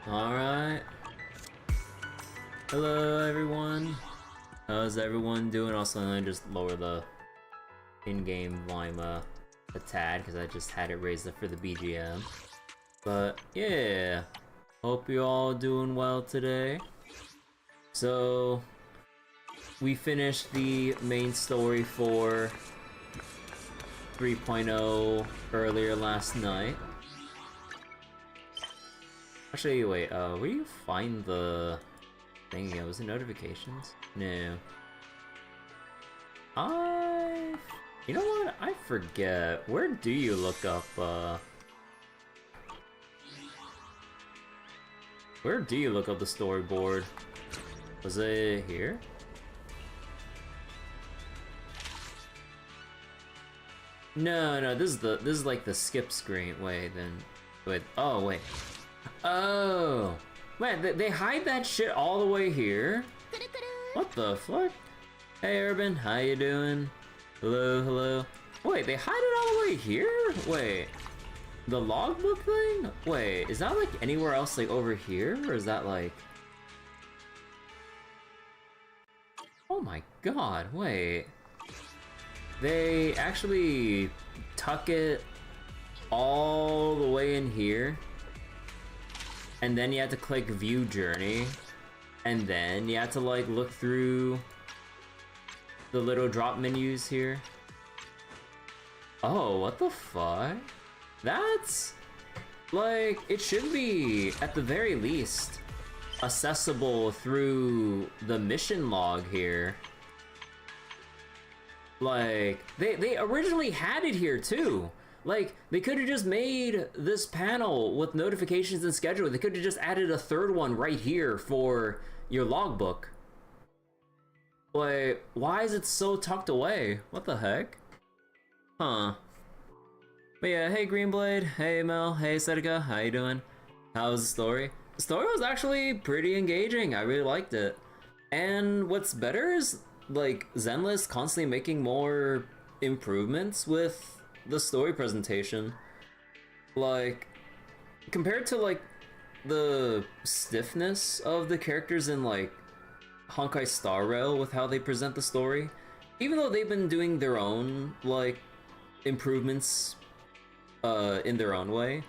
Alright. Hello, everyone. How's everyone doing? Also, let me just lower the in-game volume a tad, because I just had it raised up for the BGM. But, yeah. Hope you're all doing well today. So, we finished the main story for 3.0 earlier last night. Actually, wait, where do you find the thing again? Was it notifications? No. You know what? I forget. Where do you look up, where do you look up the storyboard? Was it here? No, this is like the skip screen. Wait, oh, wait. Oh! Man, they hide that shit all the way here? What the fuck? Hey, Urban, how you doing? Hello. Wait, they hide it all the way here? Wait, the logbook thing? Wait, is that like anywhere else like over here? Or is that like... Oh my god, wait. They actually tuck it all the way in here? And then you have to click view journey, and then you have to like look through the little drop menus here. Oh, what the fuck? That's like, it should be at the very least accessible through the mission log here. Like, they originally had it here too. Like, they could have just made this panel with notifications and schedule. They could have just added a third one right here for your logbook. Like, why is it so tucked away? What the heck? Huh. But yeah, hey Greenblade, hey Mel, hey Setica, how you doing? How's the story? The story was actually pretty engaging. I really liked it. And what's better is, like, Zenless constantly making more improvements with the story presentation. Like, compared to like the stiffness of the characters in like Honkai Star Rail with how they present the story, even though they've been doing their own like improvements in their own way,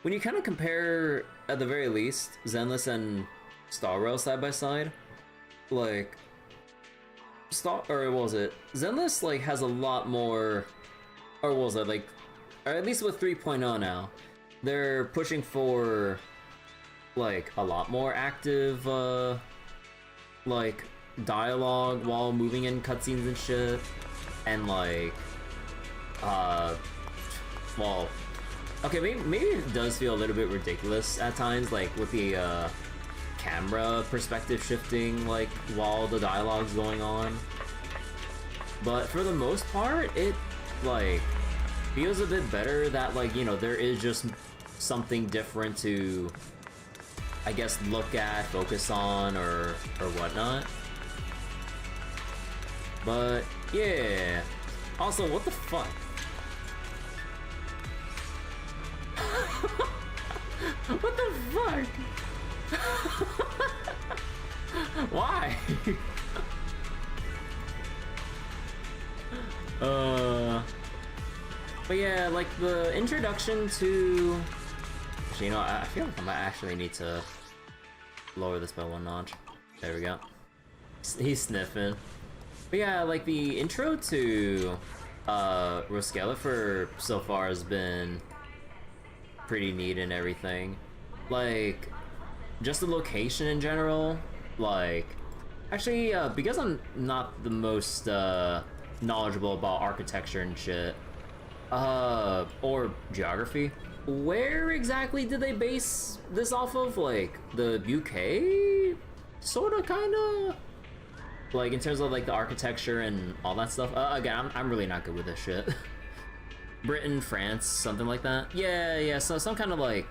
when you kind of compare at the very least Zenless and Star Rail side by side, like what was it? Zenless like has a lot more. Or was it like, or at least with 3.0 now, they're pushing for like a lot more active like dialogue while moving in cutscenes and shit, and like well, okay, maybe it does feel a little bit ridiculous at times, like with the camera perspective shifting like while the dialogue's going on, but for the most part it like feels a bit better that, like, you know, there is just something different to, I guess, look at, focus on, or whatnot. But yeah. Also, what the fuck? What the fuck? Why? But yeah, like the introduction to... Actually, you know, I feel like I might actually need to lower this by one notch. There we go. He's sniffing. But yeah, like the intro to Roscaelifer so far has been pretty neat and everything. Like, just the location in general, like... Actually, because I'm not the most knowledgeable about architecture and shit, or geography, where exactly did they base this off of? Like, the UK? Sorta, kinda? Like, in terms of, like, the architecture and all that stuff? Again, I'm really not good with this shit. Britain, France, something like that? Yeah, so some kind of, like,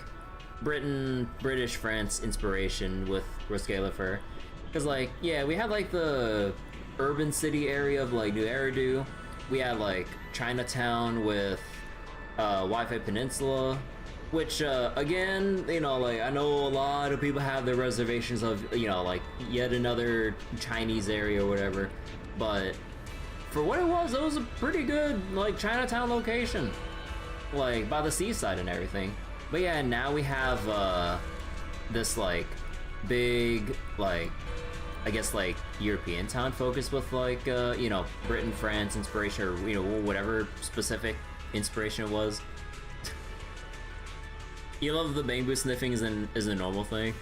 British, France inspiration with Roscaelifer. Because, like, yeah, we had, like, the urban city area of, like, New Eridu. We had, like, Chinatown with Wi-Fi Peninsula. Which, again, you know, like, I know a lot of people have their reservations of, you know, like, yet another Chinese area or whatever, but for what it was a pretty good, like, Chinatown location, like, by the seaside and everything. But yeah, now we have, this, like, big, like, I guess, like, European town focus with, like, you know, Britain, France inspiration, or, you know, whatever specific inspiration it was. You love the bamboo sniffing is a normal thing.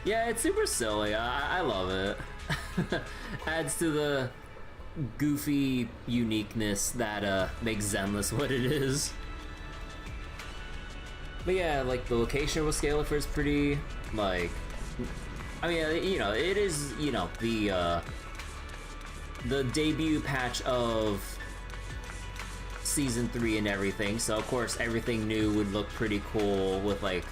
Yeah, it's super silly. I love it. Adds to the goofy uniqueness that makes Zenless what it is. But yeah, like the location of Roscaelifer is pretty, like, I mean, you know, it is, you know, the debut patch of Season 3 and everything, so of course everything new would look pretty cool with like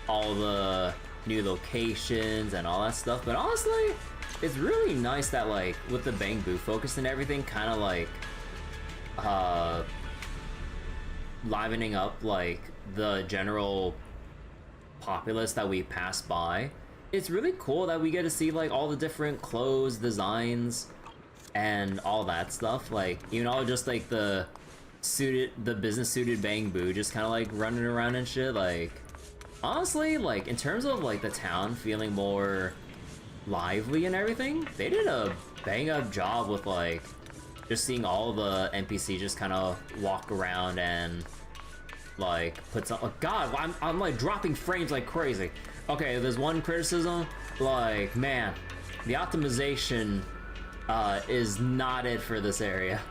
all the new locations and all that stuff. But honestly, it's really nice that like with the bamboo focus and everything kind of like livening up like the general populace that we pass by. It's really cool that we get to see like all the different clothes, designs, and all that stuff. Like, you know, just like the business suited bamboo just kind of like running around and shit. Like, honestly, like in terms of like the town feeling more lively and everything, they did a bang up job with like just seeing all the NPC just kind of walk around and like put some. Oh god, I'm like dropping frames like crazy. Okay, there's one criticism, like, man, the optimization is not it for this area.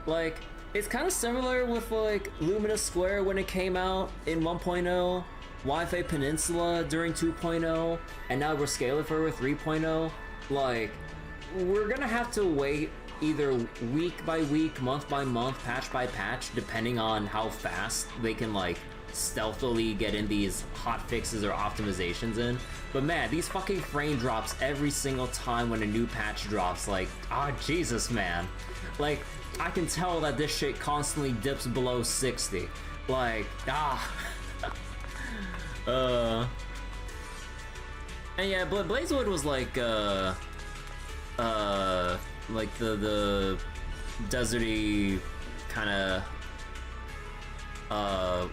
Like, it's kind of similar with like Luminous Square when it came out in 1.0, Wi-Fi Peninsula during 2.0, and now Roscaelifer with 3.0. Like, we're gonna have to wait either week by week, month by month, patch by patch, depending on how fast they can like stealthily get in these hot fixes or optimizations in. But man, these fucking frame drops every single time when a new patch drops, like, ah, Jesus, man. Like, I can tell that this shit constantly dips below 60. Like, ah. And yeah, Blazewood was like, like the deserty kind of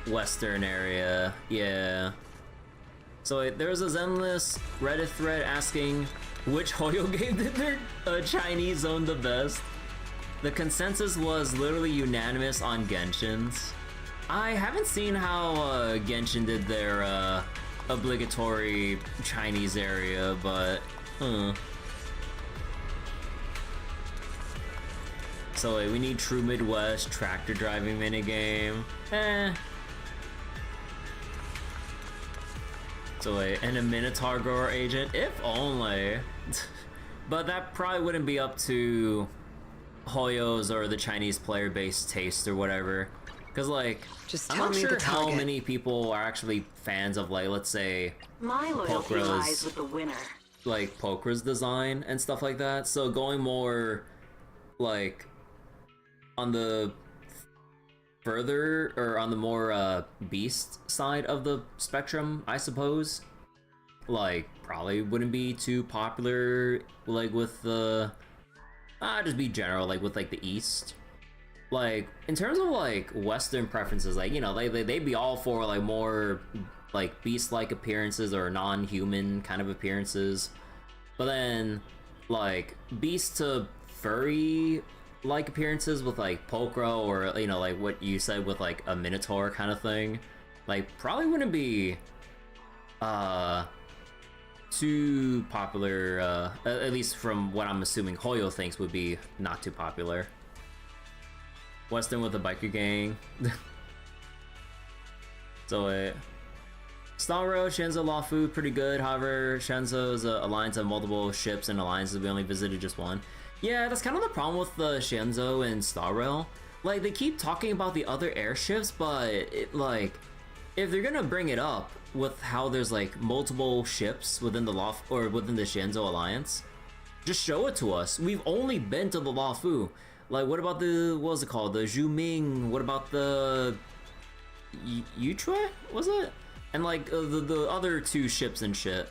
western area, yeah. So there was a Zenless Reddit thread asking which Hoyo game did their Chinese own the best. The consensus was literally unanimous on Genshin's. I haven't seen how Genshin did their obligatory Chinese area, but So we need True Midwest tractor driving minigame. So and a Minotaur grower agent, if only. But that probably wouldn't be up to Hoyo's or the Chinese player base taste or whatever. Cause like, just I'm not sure how many people are actually fans of like, let's say, my loyalty lies with the winner. Like Pokra's design and stuff like that. So going more like on the further or on the more beast side of the spectrum, I suppose, like probably wouldn't be too popular like with the just be general like with like the East. Like in terms of like Western preferences, like, you know, they'd be all for like more like beast-like appearances or non-human kind of appearances, but then like beast to furry like appearances with like Pokro or, you know, like what you said with like a Minotaur kind of thing, like probably wouldn't be too popular, at least from what I'm assuming Hoyo thinks would be not too popular. Western with a biker gang. So Starro, Shenzo, Lawfu, pretty good. However, Shenzo's alliance of multiple ships and alliances, we only visited just one. Yeah, that's kind of the problem with the Shenzo and Starro. Like, they keep talking about the other airships, but like, if they're gonna bring it up with how there's like multiple ships within the within the Shenzo alliance, just show it to us. We've only been to the Lawfu. Like, what about the, what was it called? The Zhu Ming? What about the, Yuchue, was it? And like the other two ships and shit.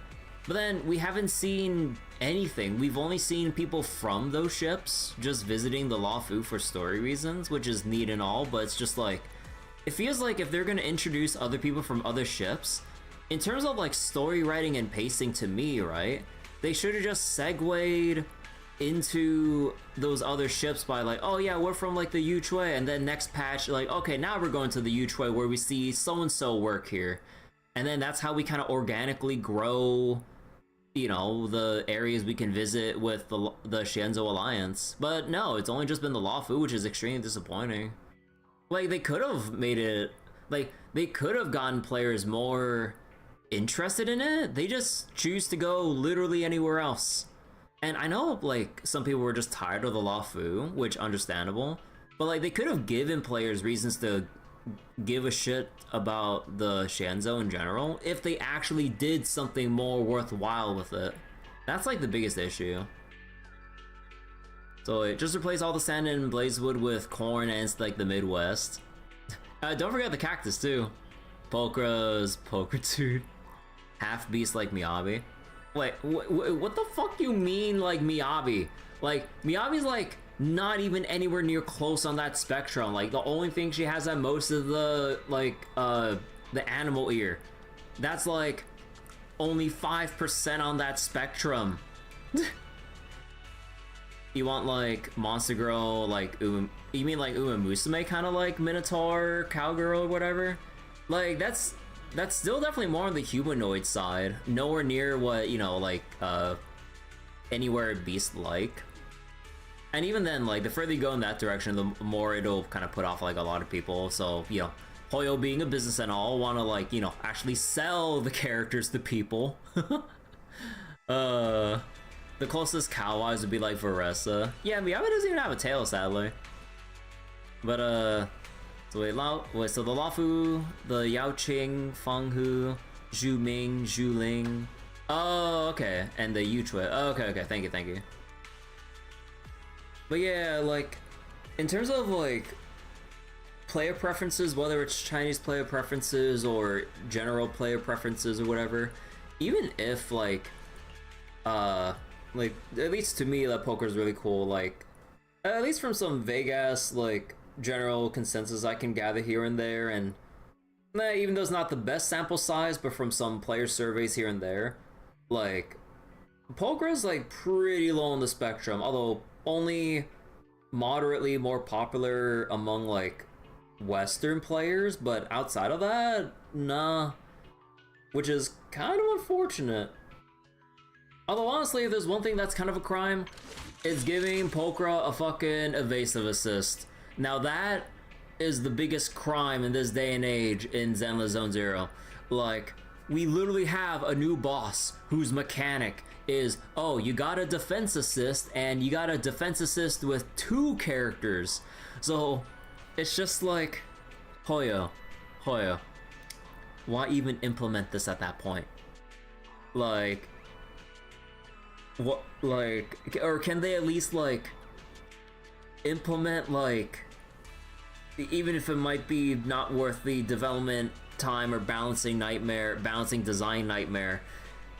But then we haven't seen anything. We've only seen people from those ships just visiting the Luofu for story reasons, which is neat and all, but it's just like, it feels like if they're gonna introduce other people from other ships, in terms of like story writing and pacing to me, right? They should have just segued into those other ships by like, oh yeah, we're from like the Yuchue, and then next patch, like, okay, now we're going to the Yuchue where we see so-and-so work here. And then that's how we kind of organically grow, you know, the areas we can visit with the Xianzhou Alliance. But no, it's only just been the Luofu, which is extremely disappointing. Like, they could have made it, like, they could have gotten players more interested in it. They just choose to go literally anywhere else. And I know, like, some people were just tired of the Luofu, which understandable. But, like, they could have given players reasons to give a shit about the Xianzhou in general if they actually did something more worthwhile with it. That's like the biggest issue. So it just replace all the sand and blazewood with corn and it's like the Midwest. Don't forget the cactus too. Pokra's Pokratude. Half beast like Miyabi. Wait, what the fuck you mean like Miyabi? Like, Miyabi's like not even anywhere near close on that spectrum. Like, the only thing she has at most is the, like, the animal ear. That's, like, only 5% on that spectrum. You want, like, Monster Girl, like, you mean, like, Uma Musume kind of, like, Minotaur, Cowgirl, or whatever? Like, that's still definitely more on the humanoid side. Nowhere near what, you know, like, anywhere beast-like. And even then, like, the further you go in that direction, the more it'll kind of put off, like, a lot of people. So, you know, Hoyo being a business and all, want to, like, you know, actually sell the characters to people. The closest cow-wise would be, like, Varessa. Yeah, Miyabi doesn't even have a tail, sadly. But, so wait, so the Luofu, the Yaoqing, Fenghu, Zhu Ming, Zhu Ling. Oh, okay. And the Yuchue. Oh, okay, thank you. But yeah, like, in terms of, like, player preferences, whether it's Chinese player preferences or general player preferences or whatever, even if, like, at least to me, that poker is really cool, like, at least from some vague-ass, like, general consensus I can gather here and there, and even though it's not the best sample size, but from some player surveys here and there, like, poker is, like, pretty low on the spectrum, although only moderately more popular among like Western players, but outside of that, nah. Which is kind of unfortunate. Although honestly, if there's one thing that's kind of a crime, it's giving Pokra a fucking evasive assist. Now that is the biggest crime in this day and age in Zenless Zone Zero. Like, we literally have a new boss whose mechanic is, oh, you got a defense assist, and you got a defense assist with 2 characters. So, it's just like, Hoyo, why even implement this at that point? Like, what, like, or can they at least, like, implement, like, even if it might be not worth the development time or balancing design nightmare,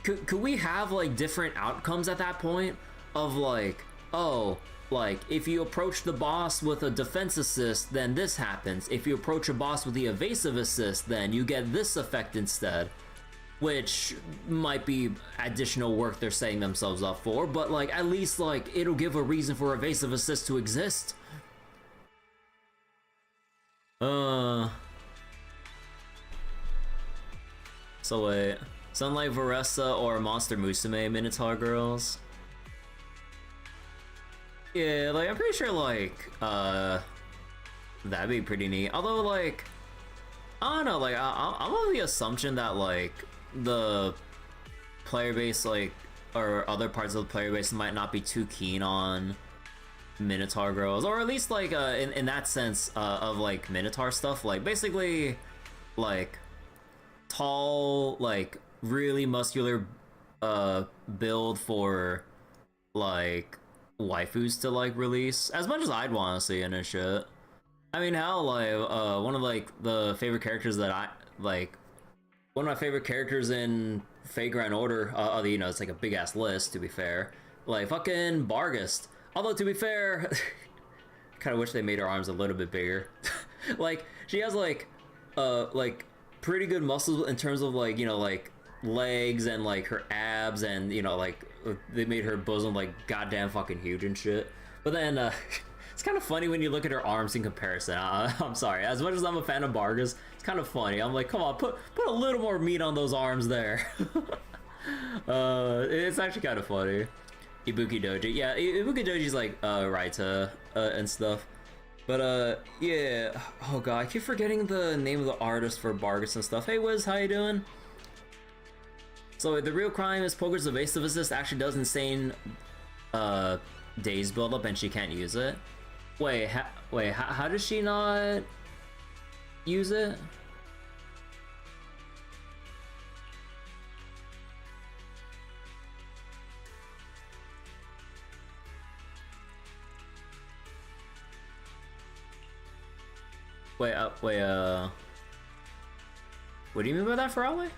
could we have like different outcomes at that point of like, oh, like if you approach the boss with a defense assist, then this happens. If you approach a boss with the evasive assist, then you get this effect instead, which might be additional work they're setting themselves up for, but like at least like it'll give a reason for evasive assist to exist. So wait, Sunlight Varessa or Monster Musume Minotaur girls? Yeah, like, I'm pretty sure, like, that'd be pretty neat. Although, like, I don't know, like, I'm on the assumption that, like, the player base, like, or other parts of the player base might not be too keen on Minotaur girls, or at least, like, in that sense, of, like, Minotaur stuff, like, basically, like, tall, like, really muscular build for like waifus to like release, as much as I'd want to see in a shit. I mean, how like one of like the favorite characters that I like. One of my favorite characters in Fate Grand Order. You know, it's like a big ass list to be fair. Like fucking Bargast. Although to be fair, kind of wish they made her arms a little bit bigger. Like she has like pretty good muscles in terms of like, you know, like legs and like her abs, and you know, like they made her bosom like goddamn fucking huge and shit. But then it's kind of funny when you look at her arms in comparison. I'm sorry, as much as I'm a fan of Bargas, it's kind of funny. I'm like, come on, put a little more meat on those arms there. It's actually kind of funny. Ibuki Doji, yeah, Ibuki Doji's like Raita and stuff. But yeah, oh god, I keep forgetting the name of the artist for Bargas and stuff. Hey Wiz, how you doing? So the real crime is Poker's evasive assist actually does insane days buildup and she can't use it. Wait, how does she not use it? Wait, what do you mean by that, Ferale?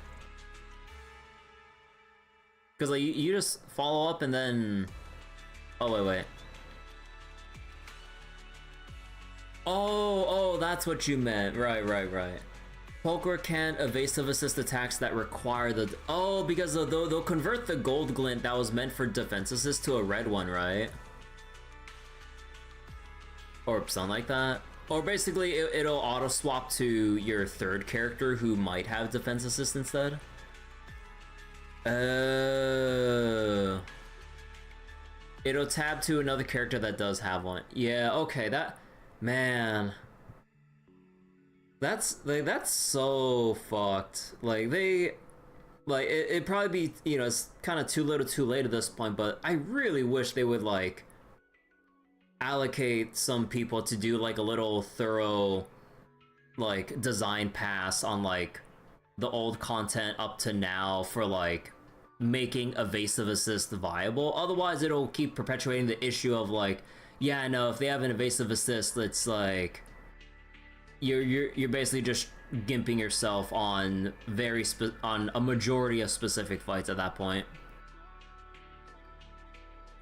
Because like you just follow up and then, oh wait. Oh, that's what you meant. Right. Poker can't evasive assist attacks that require the, oh, because they'll convert the gold glint that was meant for defense assist to a red one, right? Or something like that. Or basically it'll auto swap to your third character who might have defense assist instead. It'll tab to another character that does have one. Yeah, okay, that, man, that's so fucked. Like it'd probably be, you know, it's kind of too little too late at this point, but I really wish they would like allocate some people to do like a little thorough like design pass on like the old content up to now for like making evasive assist viable. Otherwise it'll keep perpetuating the issue of like, yeah, I know if they have an evasive assist, it's like you're basically just gimping yourself on on a majority of specific fights at that point.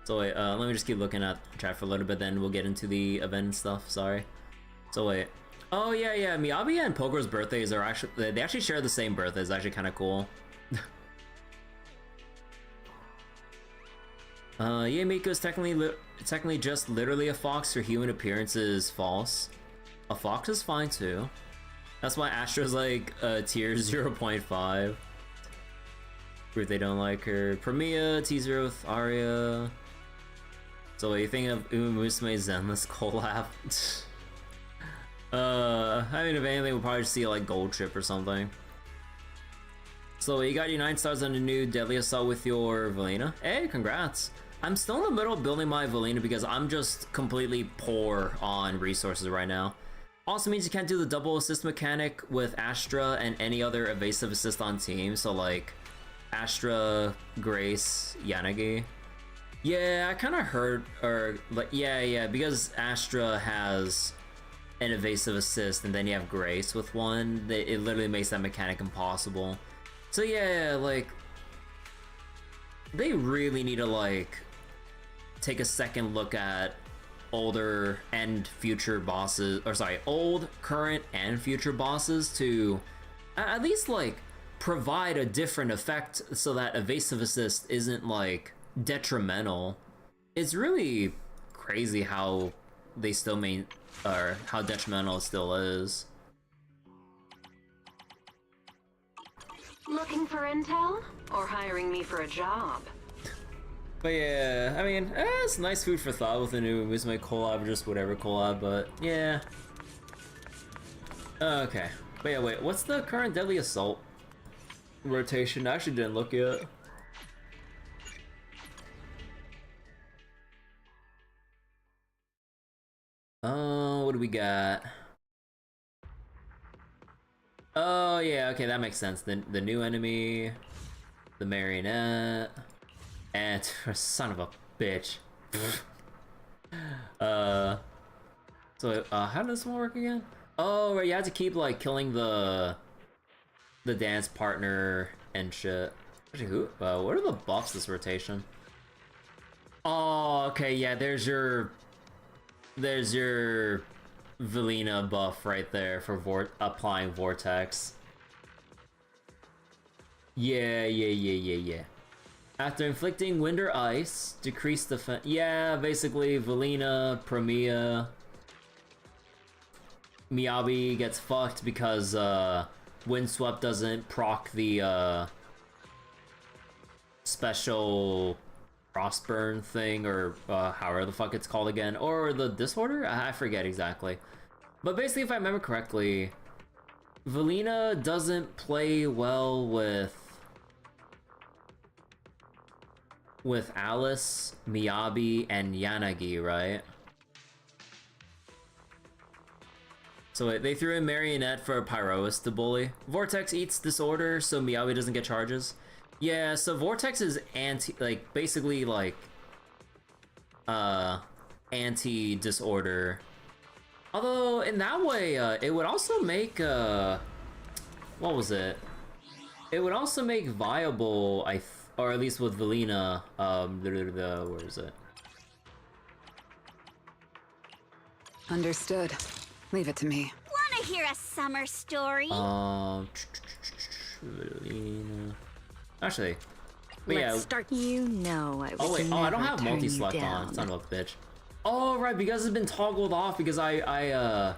So wait, let me just keep looking at the chat for a little bit, then we'll get into the event and stuff. Sorry. So wait. Oh yeah, Miyabi and Poker's birthdays are actually, they actually share the same birthday. It's actually kind of cool. Yeah, Miko's technically just literally a fox. Her human appearance is false. A fox is fine too. That's why Astra's like tier 0.5. Proof they don't like her. Premia, T0 with Arya. So what do you think of Umusume's Zenless collab? I mean, if anything, we'll probably see like Gold Chip or something. So you got your 9 stars on the new Deadly Assault with your Valina. Hey, congrats. I'm still in the middle of building my Valina because I'm just completely poor on resources right now. Also means you can't do the double assist mechanic with Astra and any other evasive assist on team. So like Astra, Grace, Yanagi. Yeah, I kind of heard, or like, yeah, because Astra has an evasive assist and then you have Grace with one, it literally makes that mechanic impossible. So yeah, like, they really need to like take a second look at older and future bosses, or sorry, old, current, and future bosses to at least like provide a different effect so that evasive assist isn't like detrimental. It's really crazy how they still or how detrimental it still is. Looking for intel? Or hiring me for a job? But yeah, I mean, it's nice food for thought with the new Musume collab, or just whatever collab, but yeah. Okay. But yeah, wait, what's the current Deadly Assault rotation? I actually didn't look yet. What do we got? Oh yeah, okay, that makes sense. The new enemy, the marionette, and son of a bitch. So, how does this one work again? Oh, right, you have to keep, like, killing the dance partner and shit. Actually, what are the buffs this rotation? Oh, okay, yeah, there's your Velina buff right there for applying Vortex. Yeah. After inflicting wind or ice, decrease defense. Yeah, basically, Velina, Premia, Miyabi gets fucked because Windswept doesn't proc the special Frostburn thing, or however the fuck it's called again, or the Disorder? I forget exactly. But basically, if I remember correctly, Velina doesn't play well with Alice, Miyabi, and Yanagi, right? So they threw in Marionette for Pyrois to bully. Vortex eats Disorder, so Miyabi doesn't get charges. Yeah, so Vortex is basically anti-Disorder. Although, in that way, it would also make, what was it? It would also make viable, or at least with Velina, where is it? Understood. Leave it to me. Wanna hear a summer story? Velina. Actually, but Let's start. You know I would oh wait, I don't have never turn you multi-select down. on, son of a bitch. Oh right, because it's been toggled off because I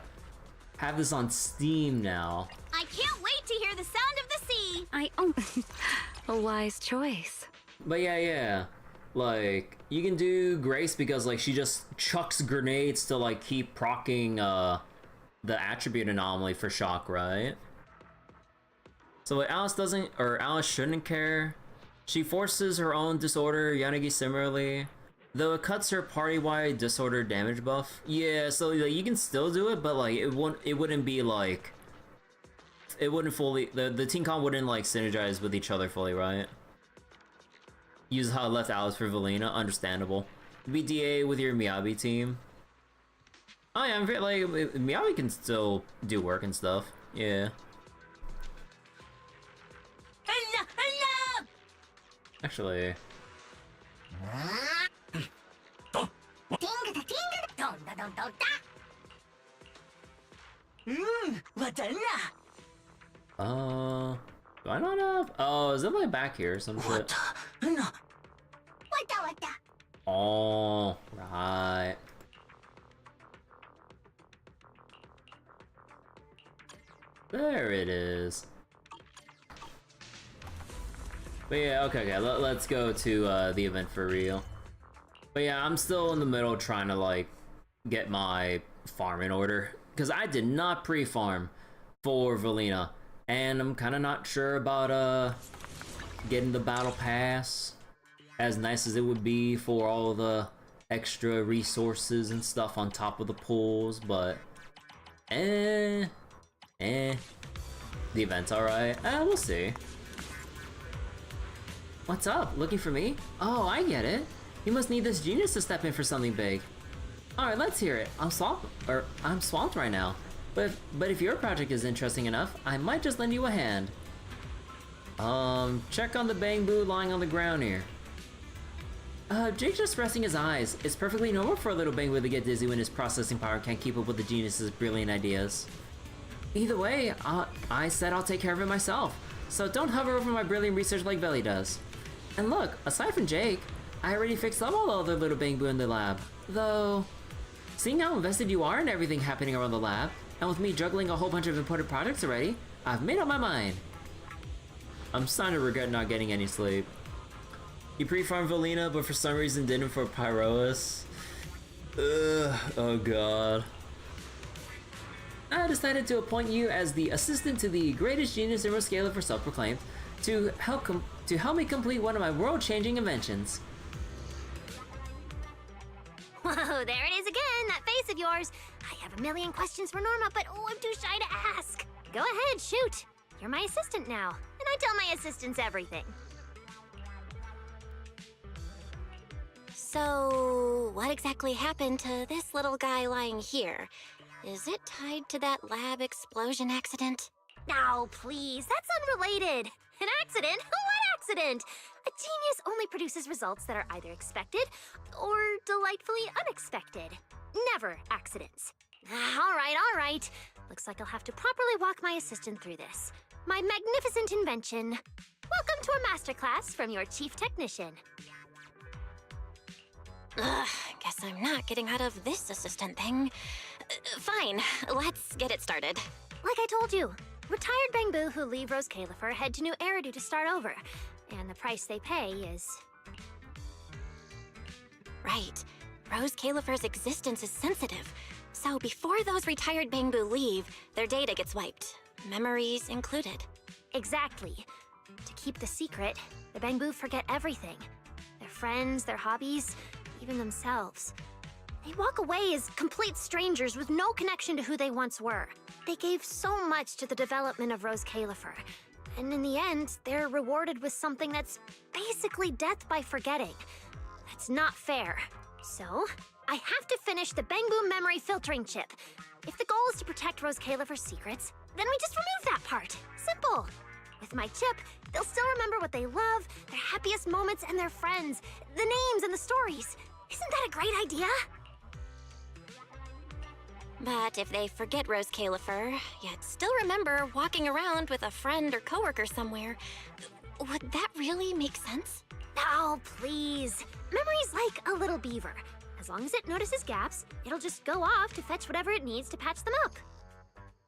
have this on Steam now. I can't wait to hear the sound of the sea. A wise choice. But yeah, like you can do Grace because like she just chucks grenades to like keep proccing the attribute anomaly for shock, right? So what Alice doesn't, or Alice shouldn't care. She forces her own Disorder, Yanagi similarly. Though it cuts her party-wide Disorder damage buff. Yeah, so like, you can still do it, but like it wouldn't be like, it wouldn't fully, the team comp wouldn't like synergize with each other fully, right? Use how I left Alice for Velina, understandable. BDA with your Miyabi team. Oh yeah, like Miyabi can still do work and stuff. Yeah. Actually. Do I not have? Oh, is it like back here or some shit? Oh, right. There it is. But yeah, okay, let's go to the event for real. But yeah, I'm still in the middle trying to like get my farm in order because I did not pre-farm for Velina, and I'm kind of not sure about getting the battle pass. As nice as it would be for all the extra resources and stuff on top of the pools, but the event's alright. We'll see. What's up? Looking for me? Oh, I get it. You must need this genius to step in for something big. Alright, let's hear it. I'm swamped right now. But if your project is interesting enough, I might just lend you a hand. Check on the bamboo lying on the ground here. Jake's just resting his eyes. It's perfectly normal for a little bamboo to get dizzy when his processing power can't keep up with the genius's brilliant ideas. Either way, I said I'll take care of it myself. So don't hover over my brilliant research like Belly does. And look, aside from Jake, I already fixed up all the other little bamboo in the lab. Though, seeing how invested you are in everything happening around the lab, and with me juggling a whole bunch of important projects already, I've made up my mind. I'm starting to regret not getting any sleep. You pre-farmed Velina, but for some reason didn't for Pyrois. Ugh, oh god. I decided to appoint you as the assistant to the greatest genius in Roscaelifer self-proclaimed to help me complete one of my world-changing inventions. Whoa, there it is again, that face of yours. I have a million questions for Norma, but I'm too shy to ask. Go ahead, shoot. You're my assistant now, and I tell my assistants everything. So, what exactly happened to this little guy lying here? Is it tied to that lab explosion accident? No, please, that's unrelated. An accident? What accident? A genius only produces results that are either expected or delightfully unexpected. Never accidents. All right. Looks like I'll have to properly walk my assistant through this. My magnificent invention. Welcome to a masterclass from your chief technician. Guess I'm not getting out of this assistant thing. Fine, let's get it started. Like I told you, retired Bangbu who leave Roscaelifer head to New Eridu to start over. And the price they pay is... Right. Roscaelifer's existence is sensitive. So before those retired Bangbu leave, their data gets wiped. Memories included. Exactly. To keep the secret, the Bangbu forget everything. Their friends, their hobbies, even themselves. They walk away as complete strangers with no connection to who they once were. They gave so much to the development of Roscaelifer, and in the end, they're rewarded with something that's basically death by forgetting. That's not fair. So, I have to finish the Bangbu memory filtering chip. If the goal is to protect Roscaelifer's secrets, then we just remove that part. Simple. With my chip, they'll still remember what they love, their happiest moments, and their friends, the names and the stories. Isn't that a great idea? But if they forget Roscaelifer, yet still remember walking around with a friend or coworker somewhere, would that really make sense? Oh, please. Memory's like a little beaver. As long as it notices gaps, it'll just go off to fetch whatever it needs to patch them up.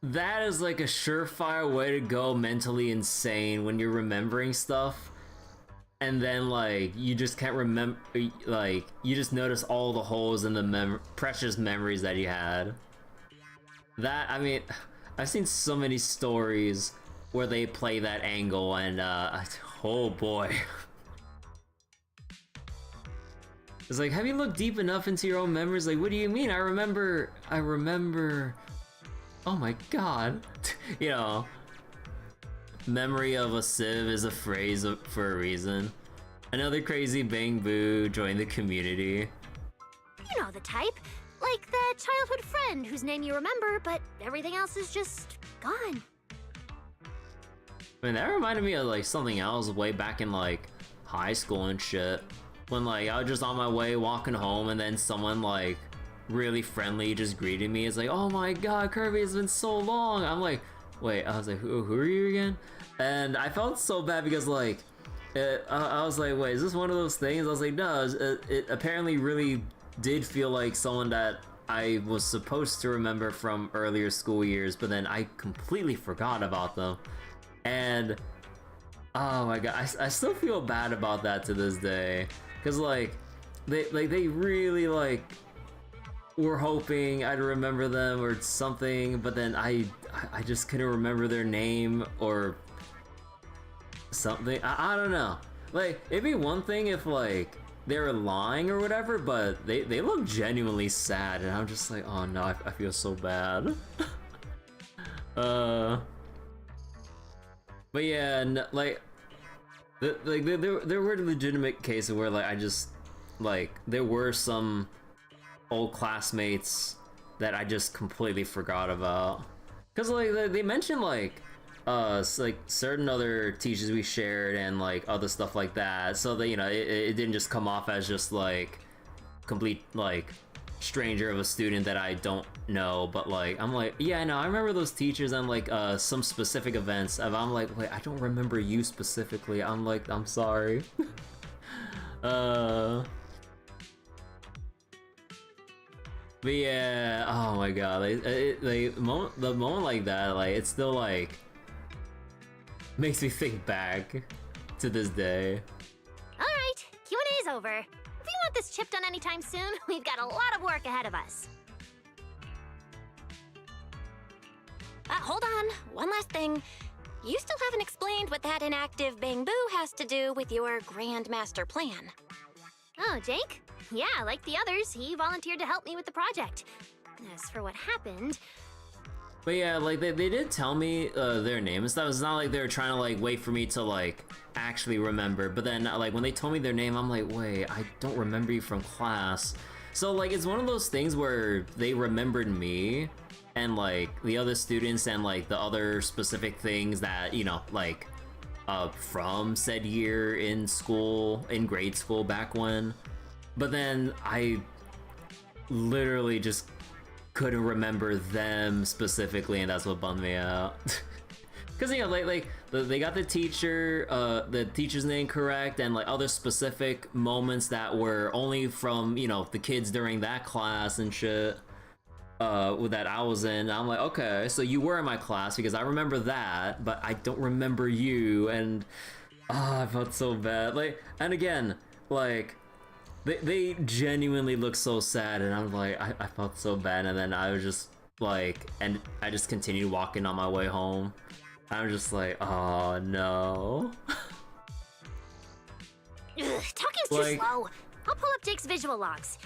That is like a surefire way to go mentally insane when you're remembering stuff. And then, like, you just can't remember, like, you just notice all the holes in the precious memories that you had. That, I mean, I've seen so many stories where they play that angle, and, oh boy. It's like, have you looked deep enough into your own memories? Like, what do you mean? I remember, oh my god. You know, memory of a sieve is a phrase for a reason. Another crazy Bangbu joined the community. You know the type. Like the childhood friend whose name you remember, but everything else is just gone. I mean, that reminded me of like something else way back in like high school and shit. When like I was just on my way walking home and then someone like really friendly just greeted me. It's like, oh my god, Kirby, it's been so long. I'm like, wait, I was like, who are you again? And I felt so bad because like, I was like, wait, is this one of those things? I was like, no, it apparently really did feel like someone that I was supposed to remember from earlier school years, but then I completely forgot about them. And oh my god, I still feel bad about that to this day, because like they really like were hoping I'd remember them or something, but then I just couldn't remember their name or something. I don't know. Like, it'd be one thing if like they were lying or whatever, but they look genuinely sad, and I'm just like, oh no, I feel so bad. But yeah, like, there were legitimate cases where like I just like there were some old classmates that I just completely forgot about, cause like they mentioned like certain other teachers we shared and like other stuff like that, so that, you know, it didn't just come off as just like complete like stranger of a student that I don't know. But like I'm like, yeah, no, I remember those teachers and like some specific events. And I'm like, wait, I don't remember you specifically. I'm like, I'm sorry. But yeah, oh my god, like the moment like that, like it still like makes me think back to this day. Alright, Q&A's over. If you want this chip done anytime soon, we've got a lot of work ahead of us. Hold on, one last thing. You still haven't explained what that inactive Bangbu has to do with your Grandmaster plan. Oh, Jake? Yeah, like the others, he volunteered to help me with the project. As for what happened, But yeah, like they did tell me their name and stuff. It's not like they were trying to like wait for me to like actually remember. But then like when they told me their name, I'm like, wait, I don't remember you from class. So like it's one of those things where they remembered me and like the other students and like the other specific things that, you know, like from said year in school, in grade school back when. But then I literally just couldn't remember them specifically, and that's what bummed me out. Because, you know, they got the teacher's name correct, and like other specific moments that were only from, you know, the kids during that class and shit that I was in. I'm like, okay, so you were in my class because I remember that, but I don't remember you, and I felt so bad. Like, and again, like they genuinely look so sad, and I'm like, I felt so bad, and then I was just like, and I just continued walking on my way home. I'm just like, oh no. Ugh, talking's too slow. I'll pull up Jake's visual logs.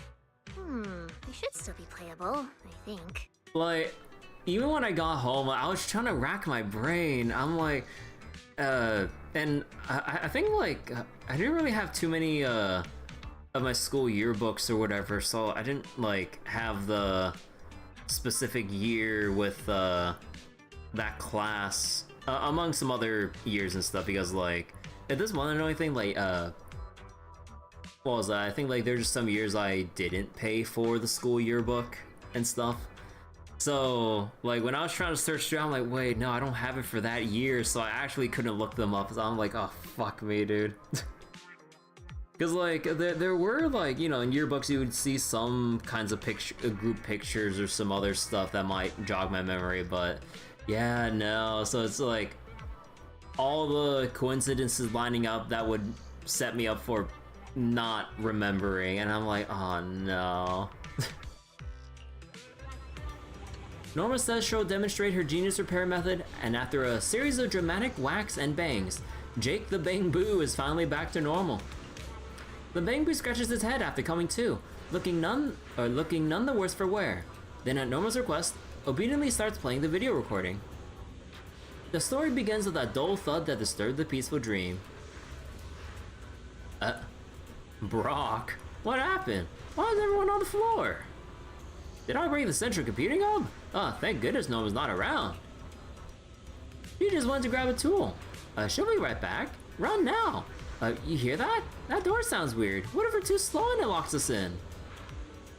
They should still be playable, I think. Like, even when I got home, I was trying to rack my brain. I'm like, and I think like I didn't really have too many of my school yearbooks or whatever, so I didn't like have the specific year with that class among some other years and stuff, because like at this moment, the only thing like what was that? I think like there's just some years I didn't pay for the school yearbook and stuff. So like when I was trying to search through, I'm like, wait, no, I don't have it for that year, so I actually couldn't look them up. So I'm like, oh fuck me, dude. Because like there were like, you know, in yearbooks you would see some kinds of group pictures or some other stuff that might jog my memory, but yeah, no. So it's like all the coincidences lining up that would set me up for not remembering, and I'm like, oh no. Norma says she'll demonstrate her genius repair method, and after a series of dramatic whacks and bangs, Jake the Bang Boo is finally back to normal. The Bang Boo scratches his head after coming to, looking none the worse for wear. Then at Norma's request, obediently starts playing the video recording. The story begins with a dull thud that disturbed the peaceful dream. Brock, what happened? Why is everyone on the floor? Did I bring the central computing hub? Oh, thank goodness Norma's not around. She just went to grab a tool. She'll be right back. Run now. You hear that? That door sounds weird. What if we're too slow and it locks us in?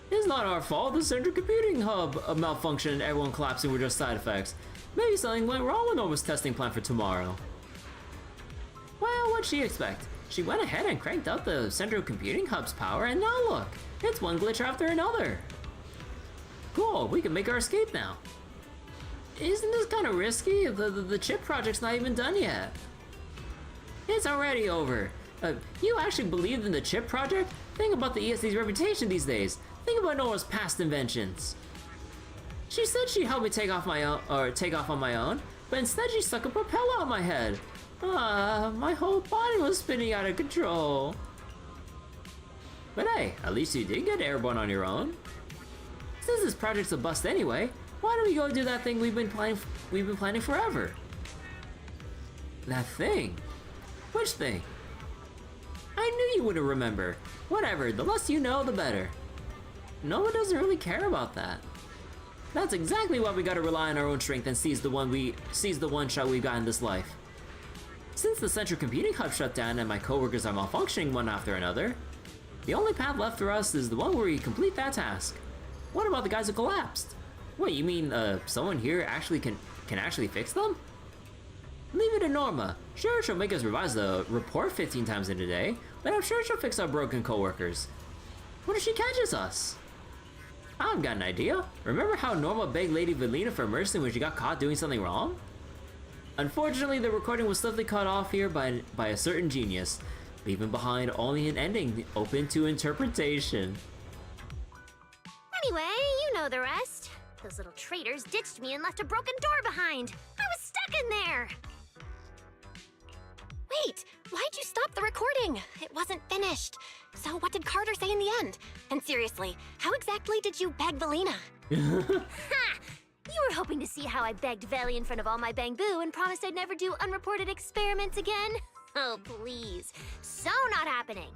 It's not our fault. The central computing hub malfunctioned and everyone collapsing were just side effects. Maybe something went wrong with Norma's testing plan for tomorrow. Well, what'd she expect? She went ahead and cranked up the central computing hub's power, and now look, it's one glitch after another. Cool, we can make our escape now. Isn't this kind of risky? The chip project's not even done yet. It's already over. You actually believed in the chip project? Think about the ESC's reputation these days. Think about Nora's past inventions. She said she'd help me take off on my own, but instead she stuck a propeller on my head. My whole body was spinning out of control. But hey, at least you did get airborne on your own. Since this project's a bust anyway, why don't we go do that thing we've been planning forever? That thing? Which thing? I knew you wouldn't remember. Whatever, the less you know, the better. No one doesn't really care about that. That's exactly why we gotta rely on our own strength and seize the one shot we've got in this life. Since the central computing hub shut down and my coworkers are malfunctioning one after another, the only path left for us is the one where we complete that task. What about the guys who collapsed? Wait, you mean someone here actually can actually fix them? Leave it to Norma. Sure, she'll make us revise the report 15 times in a day, but I'm sure she'll fix our broken coworkers. What if she catches us? I've got an idea. Remember how Norma begged Lady Velina for mercy when she got caught doing something wrong? Unfortunately, the recording was swiftly cut off here by a certain genius, leaving behind only an ending open to interpretation. Anyway, you know the rest. Those little traitors ditched me and left a broken door behind. I was stuck in there. Wait, why'd you stop the recording? It wasn't finished. So what did Carter say in the end? And seriously, how exactly did you beg Velina? Ha! You were hoping to see how I begged Veli in front of all my Bangbu and promised I'd never do unreported experiments again? Oh, please. So not happening.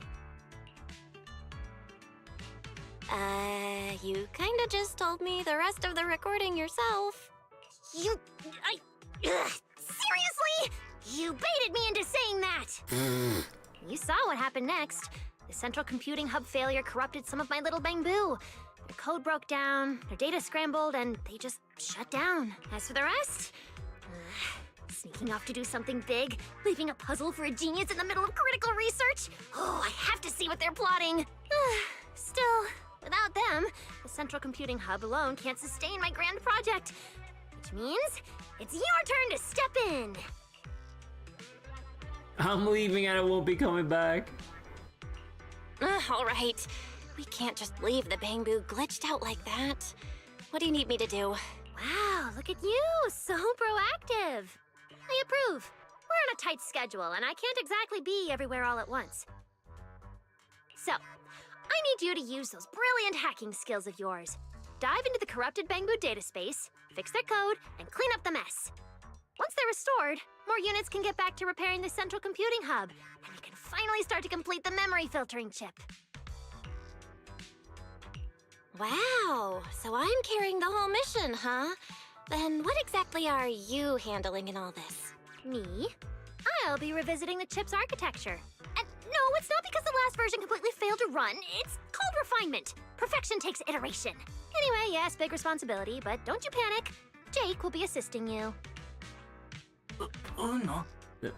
You kinda just told me the rest of the recording yourself. Seriously? You baited me into saying that! You saw what happened next. The central computing hub failure corrupted some of my little Bangbu. Their code broke down, their data scrambled, and they just shut down. As for the rest, sneaking off to do something big, leaving a puzzle for a genius in the middle of critical research. Oh, I have to see what they're plotting. Still, without them, the central computing hub alone can't sustain my grand project. Which means it's your turn to step in. I'm leaving and I won't be coming back. All right. We can't just leave the Bangbu glitched out like that. What do you need me to do? Wow, look at you, so proactive. I approve. We're on a tight schedule, and I can't exactly be everywhere all at once. So, I need you to use those brilliant hacking skills of yours. Dive into the corrupted Bangbu data space, fix their code, and clean up the mess. Once they're restored, more units can get back to repairing the central computing hub, and we can finally start to complete the memory filtering chip. Wow, so I'm carrying the whole mission, huh? Then what exactly are you handling in all this? Me? I'll be revisiting the chip's architecture. And no, it's not because the last version completely failed to run. It's called refinement. Perfection takes iteration. Anyway, yes, big responsibility, but don't you panic. Jake will be assisting you. No.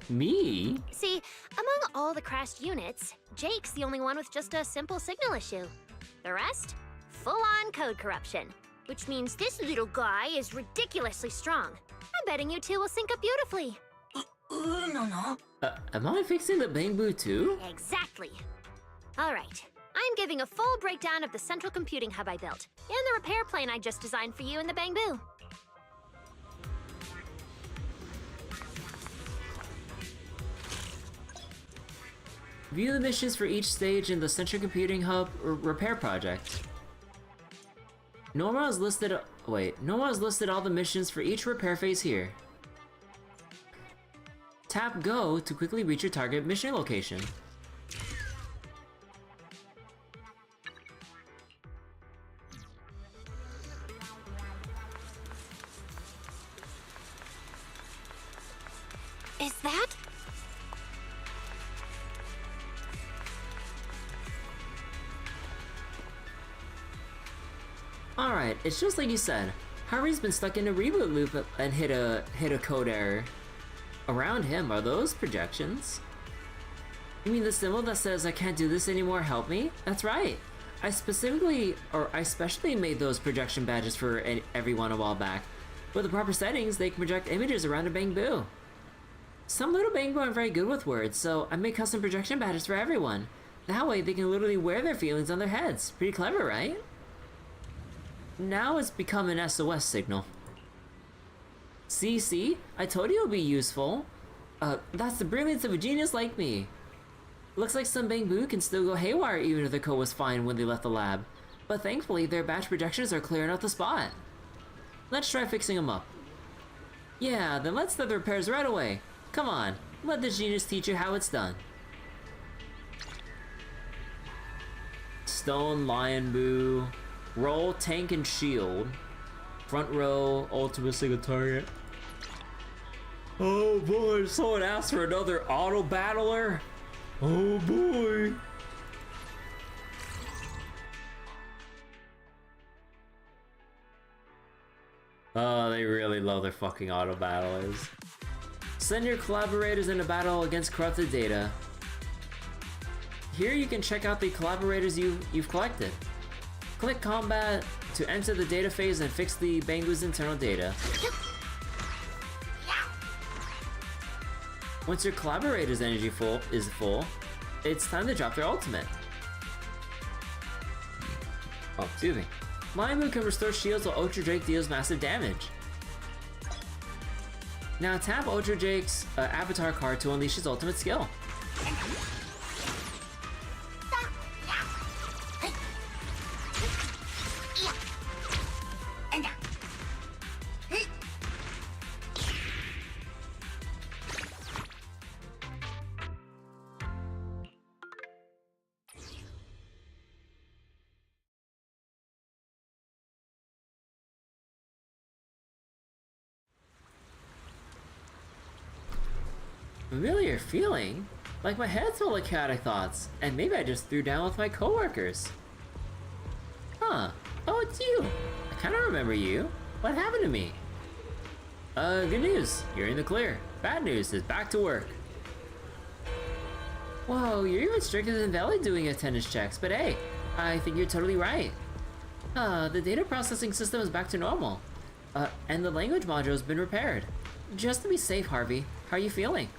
Me? See, among all the crashed units, Jake's the only one with just a simple signal issue. The rest? Full-on code corruption. Which means this little guy is ridiculously strong. I'm betting you two will sync up beautifully. No. Am I fixing the Bangbu too? Exactly. All right. I'm giving a full breakdown of the central computing hub I built, and the repair plane I just designed for you in the Bangbu. View the missions for each stage in the central computing hub repair project. Norma has listed all the missions for each repair phase here. Tap Go to quickly reach your target mission location. Is that? Alright, it's just like you said. Harvey's been stuck in a reboot loop and hit a code error. Around him, are those projections? You mean the symbol that says I can't do this anymore, help me? That's right. I specially made those projection badges for everyone a while back. With the proper settings, they can project images around a Bangbu. Some little Bangbu aren't very good with words, so I made custom projection badges for everyone. That way they can literally wear their feelings on their heads. Pretty clever, right? Now it's become an SOS signal. See? I told you it would be useful. That's the brilliance of a genius like me. Looks like some Bangbu can still go haywire even if their code was fine when they left the lab. But thankfully, their batch projections are clearing out the spot. Let's try fixing them up. Yeah, then let's start the repairs right away. Come on, let the genius teach you how it's done. Stone Lion Boo. Roll, tank, and shield. Front row, ultimate single target. Oh boy, someone asked for another auto battler. Oh boy. Oh, they really love their fucking auto battlers. Send your collaborators in a battle against corrupted data. Here you can check out the collaborators you've collected. Click combat to enter the data phase and fix the Bangbu's internal data. Once your collaborator's energy is full, it's time to drop their ultimate. Oh, excuse me. Maimu can restore shields while Ultra Drake deals massive damage. Now tap Ultra Drake's avatar card to unleash his ultimate skill. Familiar feeling? Like my head's full of chaotic thoughts, and maybe I just threw down with my coworkers. Huh. Oh, it's you. I kinda remember you. What happened to me? Good news. You're in the clear. Bad news is back to work. Whoa, you're even stricter than Valley doing attendance checks, but hey, I think you're totally right. The data processing system is back to normal. And the language module has been repaired. Just to be safe, Harvey, how are you feeling?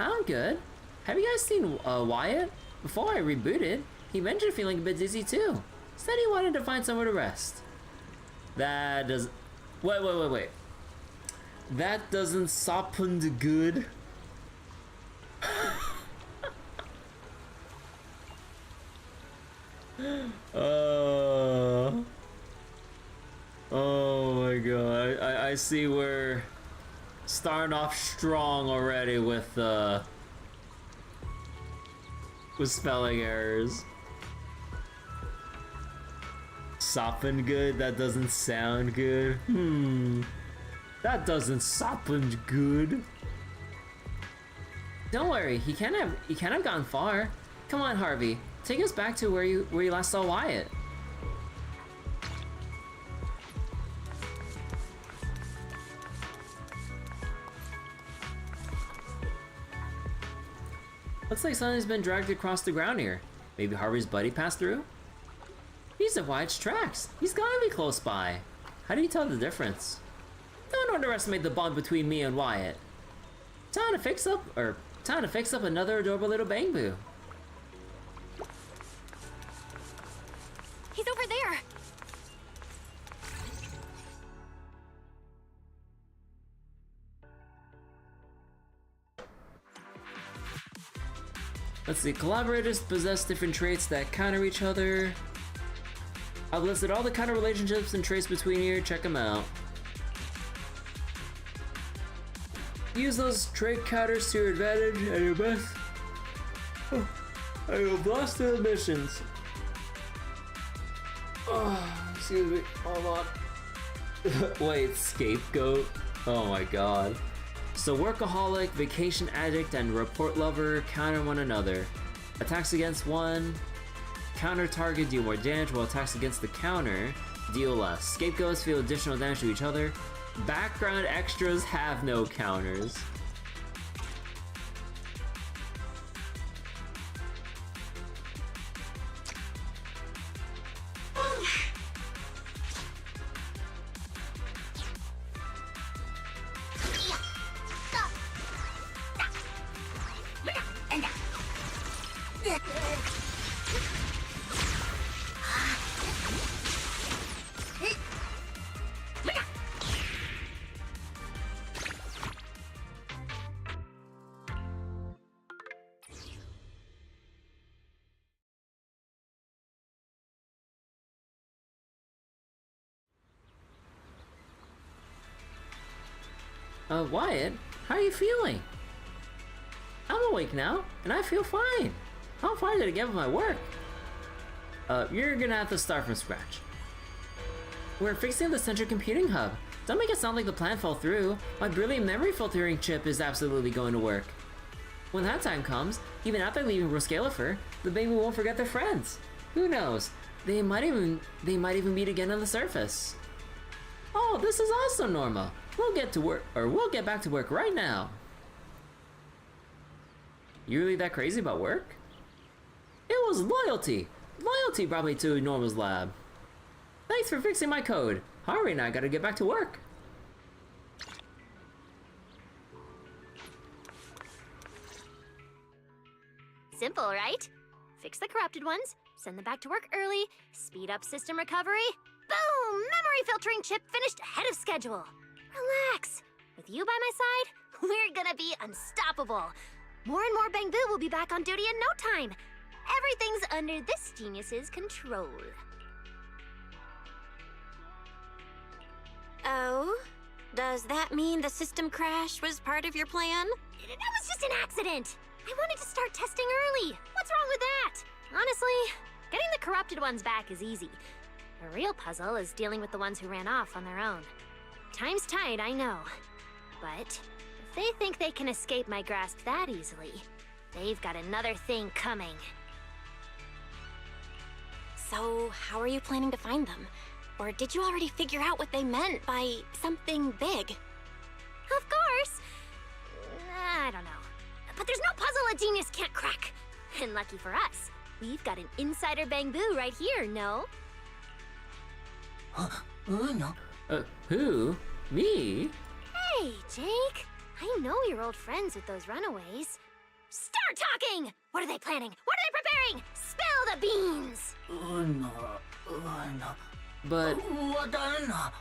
I'm good. Have you guys seen Wyatt? Before I rebooted, he mentioned feeling a bit dizzy too. Said he wanted to find somewhere to rest. That does... Wait. That doesn't sound good. Oh my god. I see we're starting off strong already with spelling errors. Sopping good? That doesn't sound good. That doesn't sound good. Don't worry, he can't have gone far. Come on, Harvey. Take us back to where you last saw Wyatt. Looks like something's been dragged across the ground here. Maybe Harvey's buddy passed through? These are Wyatt's tracks. He's gotta be close by. How do you tell the difference? Don't underestimate the bond between me and Wyatt. Time to fix up another adorable little bangboo. He's over there. Let's see, collaborators possess different traits that counter each other. I've listed all the counter relationships and traits between here, check them out. Use those trait counters to your advantage and your best. I will blast through the missions. Excuse me, hold on. Wait, scapegoat? Oh my god. So workaholic, vacation addict, and report lover counter one another. Attacks against one counter target deal more damage, while attacks against the counter deal less. Scapegoats feel additional damage to each other. Background extras have no counters. Wyatt, how are you feeling? I'm awake now, and I feel fine. How far did I get with my work? You're gonna have to start from scratch. We're fixing the central computing hub. Don't make it sound like the plan fell through. My brilliant memory filtering chip is absolutely going to work. When that time comes, even after leaving Roscaelifer, the baby won't forget their friends. Who knows? They might even meet again on the surface. Oh, this is also normal. We'll get back to work right now. You really that crazy about work? It was loyalty. Loyalty brought me to Normal's lab. Thanks for fixing my code. Harvey and I gotta get back to work. Simple, right? Fix the corrupted ones, send them back to work early, speed up system recovery. Boom! Memory filtering chip finished ahead of schedule. Relax. With you by my side, we're gonna be unstoppable. More and more Bang Boo will be back on duty in no time. Everything's under this genius's control. Oh? Does that mean the system crash was part of your plan? That was just an accident. I wanted to start testing early. What's wrong with that? Honestly, getting the corrupted ones back is easy. The real puzzle is dealing with the ones who ran off on their own. Time's tight, I know. But the they think they can escape my grasp that easily, they've got another thing coming. So, how are you planning to find them? Or did you already figure out what they meant by something big? Of course! I don't know. But there's no puzzle a genius can't crack. And lucky for us, we've got an insider Bangbu right here, no? Uno. Who? Me? Hey, Jake. I know you're old friends with those runaways. Start talking! What are they planning? What are they preparing? Spill the beans! Uno. But Wadana.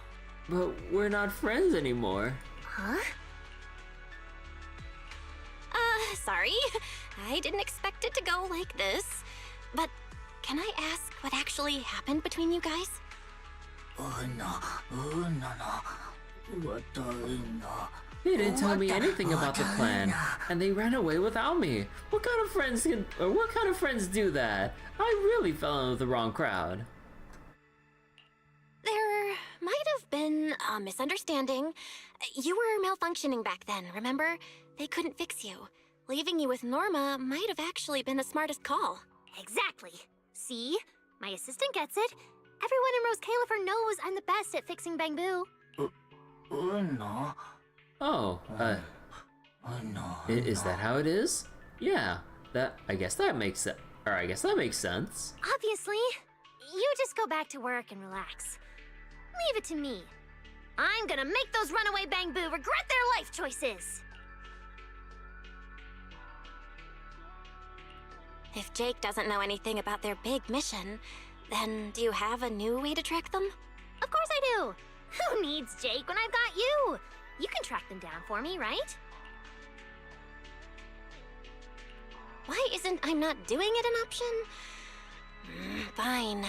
we're not friends anymore. Huh? Sorry. I didn't expect it to go like this. But can I ask what actually happened between you guys? They didn't tell me anything about the plan, and they ran away without me. What kind of friends do that? I really fell in with the wrong crowd. There might have been a misunderstanding. You were malfunctioning back then, remember? They couldn't fix you. Leaving you with Norma might have actually been the smartest call. Exactly. See? My assistant gets it. Everyone in Roscaelifer knows I'm the best at fixing Bangbu. Uno. Oh, is that how it is? Yeah, I guess that makes sense. Or I guess that makes sense. Obviously. You just go back to work and relax. Leave it to me. I'm gonna make those runaway Bangbu regret their life choices. If Jake doesn't know anything about their big mission, then do you have a new way to track them? Of course I do. Who needs Jake when I've got you? You can track them down for me, right? Why isn't I'm not doing it an option? Fine.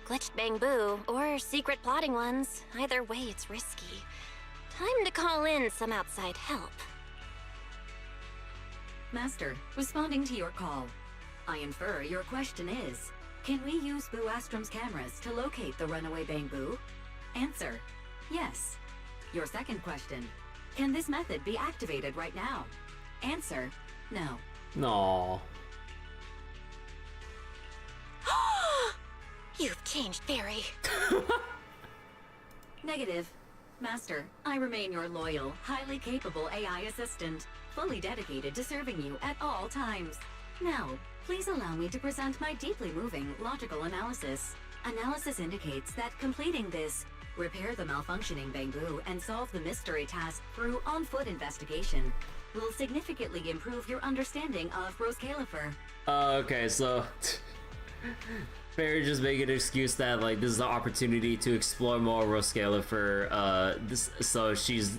Glitched Bangbu, or secret plotting ones. Either way, it's risky. Time to call in some outside help. Master, responding to your call. I infer your question is, can we use Boo Astrum's cameras to locate the runaway Bangbu? Answer, yes. Your second question, can this method be activated right now? Answer, no. No. You've changed, Fairy. Negative. Master, I remain your loyal, highly capable AI assistant, fully dedicated to serving you at all times. Now, please allow me to present my deeply moving logical analysis. Analysis indicates that completing this, repair the malfunctioning Bangbu and solve the mystery task through on-foot investigation, will significantly improve your understanding of Roscaelifer. Okay, so Fairy just make an excuse that like this is the opportunity to explore more Roscaelifer.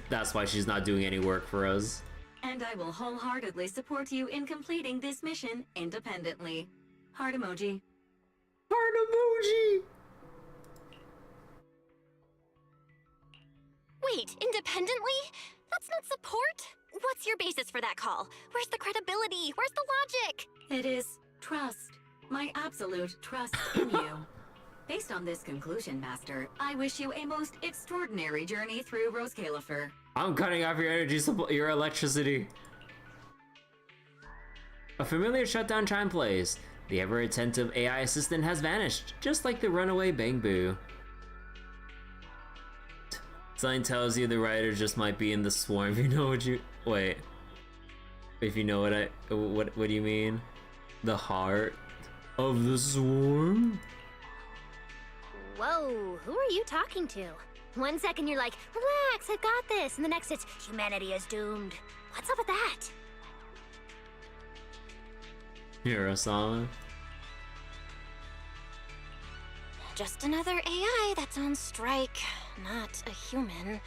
That's why she's not doing any work for us. And I will wholeheartedly support you in completing this mission independently. Heart emoji. Heart emoji. Wait, independently? That's not support? What's your basis for that call? Where's the credibility? Where's the logic? It is trust. My absolute trust in you. Based on this conclusion, Master, I wish you a most extraordinary journey through Roscaelifer. I'm cutting off your energy supply, your electricity. A familiar shutdown chime plays. The ever-attentive AI assistant has vanished, just like the runaway Bangbu. Sign tells you the writer just might be in the swarm. If you know what you wait. If you know what do you mean? The heart of the swarm? Whoa, who are you talking to? 1 second you're like, relax, I've got this. And the next it's, humanity is doomed. What's up with that? Hirosama. Just another AI that's on strike, not a human.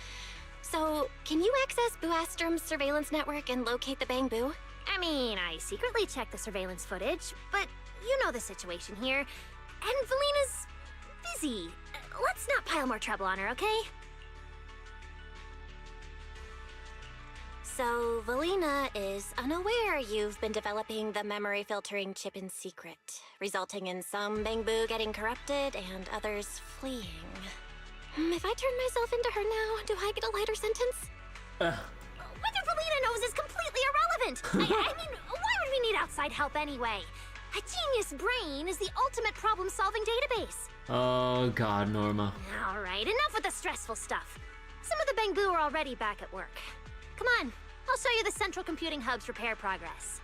So, can you access Boo Astrum's surveillance network and locate the Bangbu? I mean, I secretly checked the surveillance footage, but you know the situation here. And Valina's busy. Let's not pile more trouble on her, okay? So, Valina is unaware you've been developing the memory filtering chip in secret, resulting in some Bangbu getting corrupted and others fleeing. If I turn myself into her now, do I get a lighter sentence? Whether Valina knows is brilliant! I mean, why would we need outside help anyway? A genius brain is the ultimate problem-solving database. Oh god, Norma. All right, enough with the stressful stuff. Some of the Bangbu are already back at work. Come on, I'll show you the Central Computing Hub's repair progress.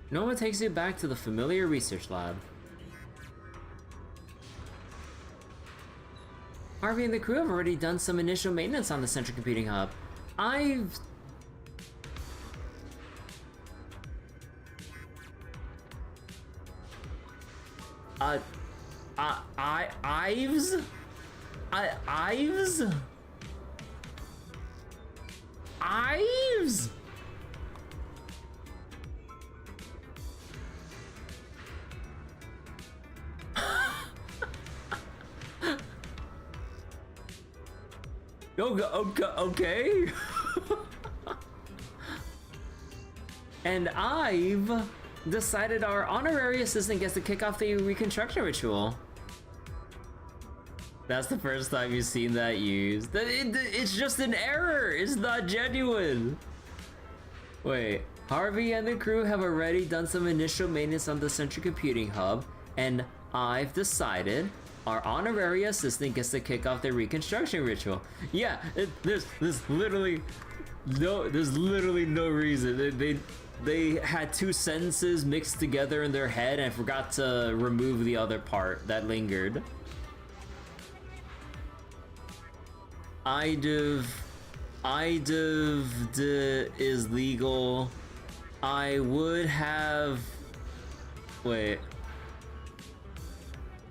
Norma takes you back to the familiar research lab. Harvey and the crew have already done some initial maintenance on the Central Computing Hub. Ives? Ives? Okay. And I've decided our honorary assistant gets to kick off the reconstruction ritual. That's the first time you've seen that used. It's just an error. It's not genuine. Wait, Harvey and the crew have already done some initial maintenance on the Central Computing Hub, and I've decided our honorary assistant gets to kick off the reconstruction ritual. Yeah, there's literally no reason. They had two sentences mixed together in their head and forgot to remove the other part that lingered. Is legal. I would have. Wait.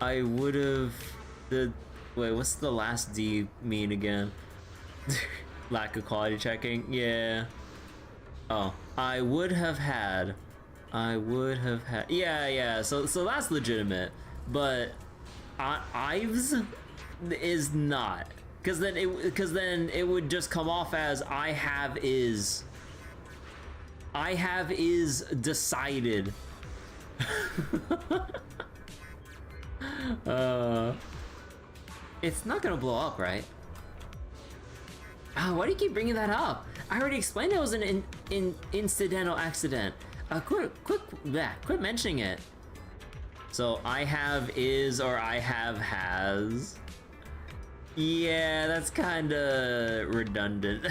I would have. Wait, what's the last D mean again? Lack of quality checking? Yeah. Oh. I would have had. Yeah. So that's legitimate. But Ives is not. Because then it would just come off as I have is decided. It's not gonna blow up, right? Why do you keep bringing that up? I already explained it was an incidental accident. Quit mentioning it. So I have is or I have has. Yeah, that's kinda redundant.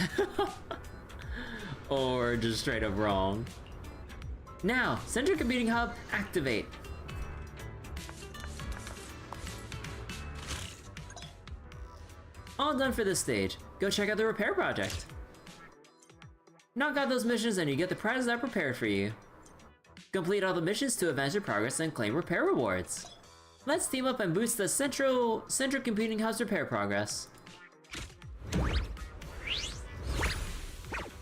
Or just straight up wrong. Now, Central Computing Hub, activate. All done for this stage. Go check out the repair project. Knock out those missions and you get the prizes I prepared for you. Complete all the missions to advance your progress and claim repair rewards. Let's team up and boost the Central Computing Hub's repair progress.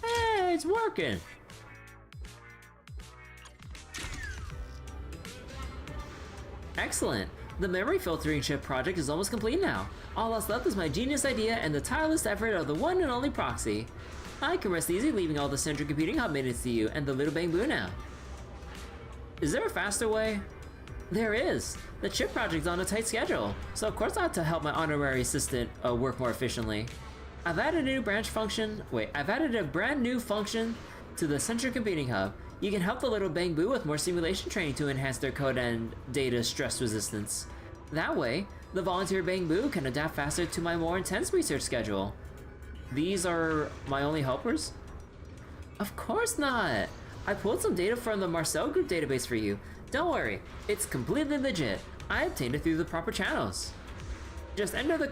Hey, it's working! Excellent! The memory filtering chip project is almost complete now. All that's left is my genius idea and the tireless effort of the one and only Proxy. I can rest easy leaving all the Central Computing Hub minutes to you and the little Bangbu now. Is there a faster way? There is. The chip project's on a tight schedule, so of course I have to help my honorary assistant work more efficiently. I've added a brand new function to the Central Computing Hub. You can help the little Bangbu with more simulation training to enhance their code and data stress resistance. That way, the volunteer Bangbu can adapt faster to my more intense research schedule. These are my only helpers? Of course not! I pulled some data from the Marcel Group database for you. Don't worry, it's completely legit. I obtained it through the proper channels. Just enter the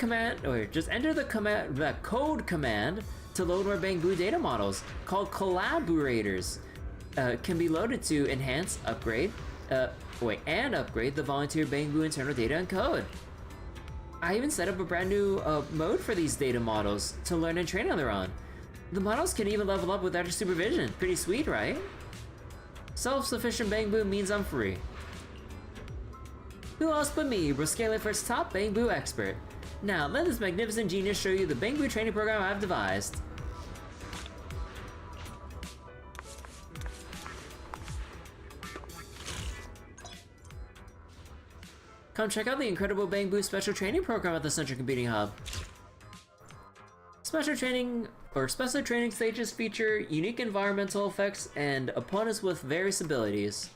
code command to load more Bangbu data models called collaborators. Can be loaded to enhance, upgrade the volunteer Bangbu internal data and code. I even set up a brand new mode for these data models to learn and train on their own. The models can even level up without your supervision. Pretty sweet, right? Self-sufficient Bangbu means I'm free. Who else but me, Roscaelifer's top Bangbu expert. Now, let this magnificent genius show you the Bangbu training program I've devised. Come check out the incredible Bangbu special training program at the Central Computing Hub. Special training stages feature unique environmental effects and opponents with various abilities.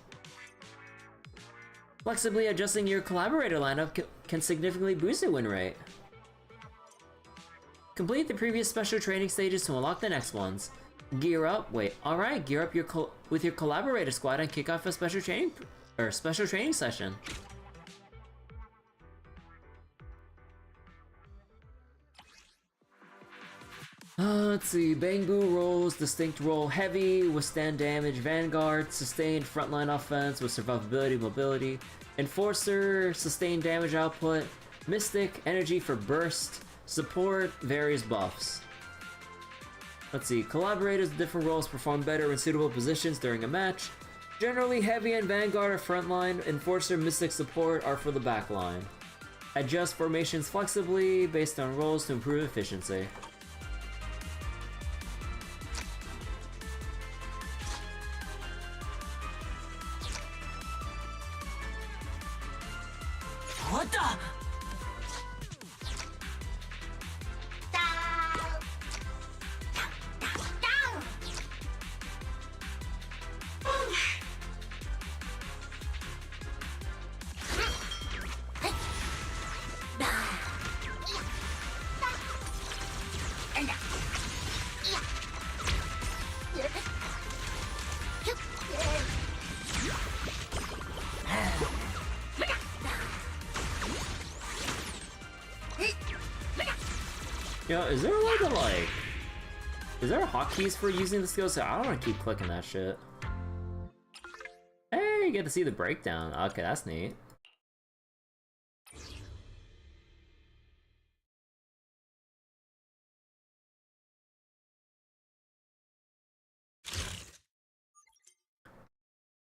Flexibly adjusting your collaborator lineup can significantly boost your win rate. Complete the previous special training stages to unlock the next ones. Gear up with your collaborator squad and kick off a special training session. Let's see, Bangbu rolls, distinct roll, heavy, withstand damage, vanguard, sustained frontline offense with survivability, mobility, enforcer, sustained damage output, mystic, energy for burst, support, various buffs. Let's see, collaborators with different roles perform better in suitable positions during a match. Generally, heavy and vanguard are frontline, enforcer, mystic, support are for the backline. Adjust formations flexibly based on roles to improve efficiency. What the? Yo, is there is there hotkeys for using the skills? I don't want to keep clicking that shit. Hey, you get to see the breakdown. Okay, that's neat.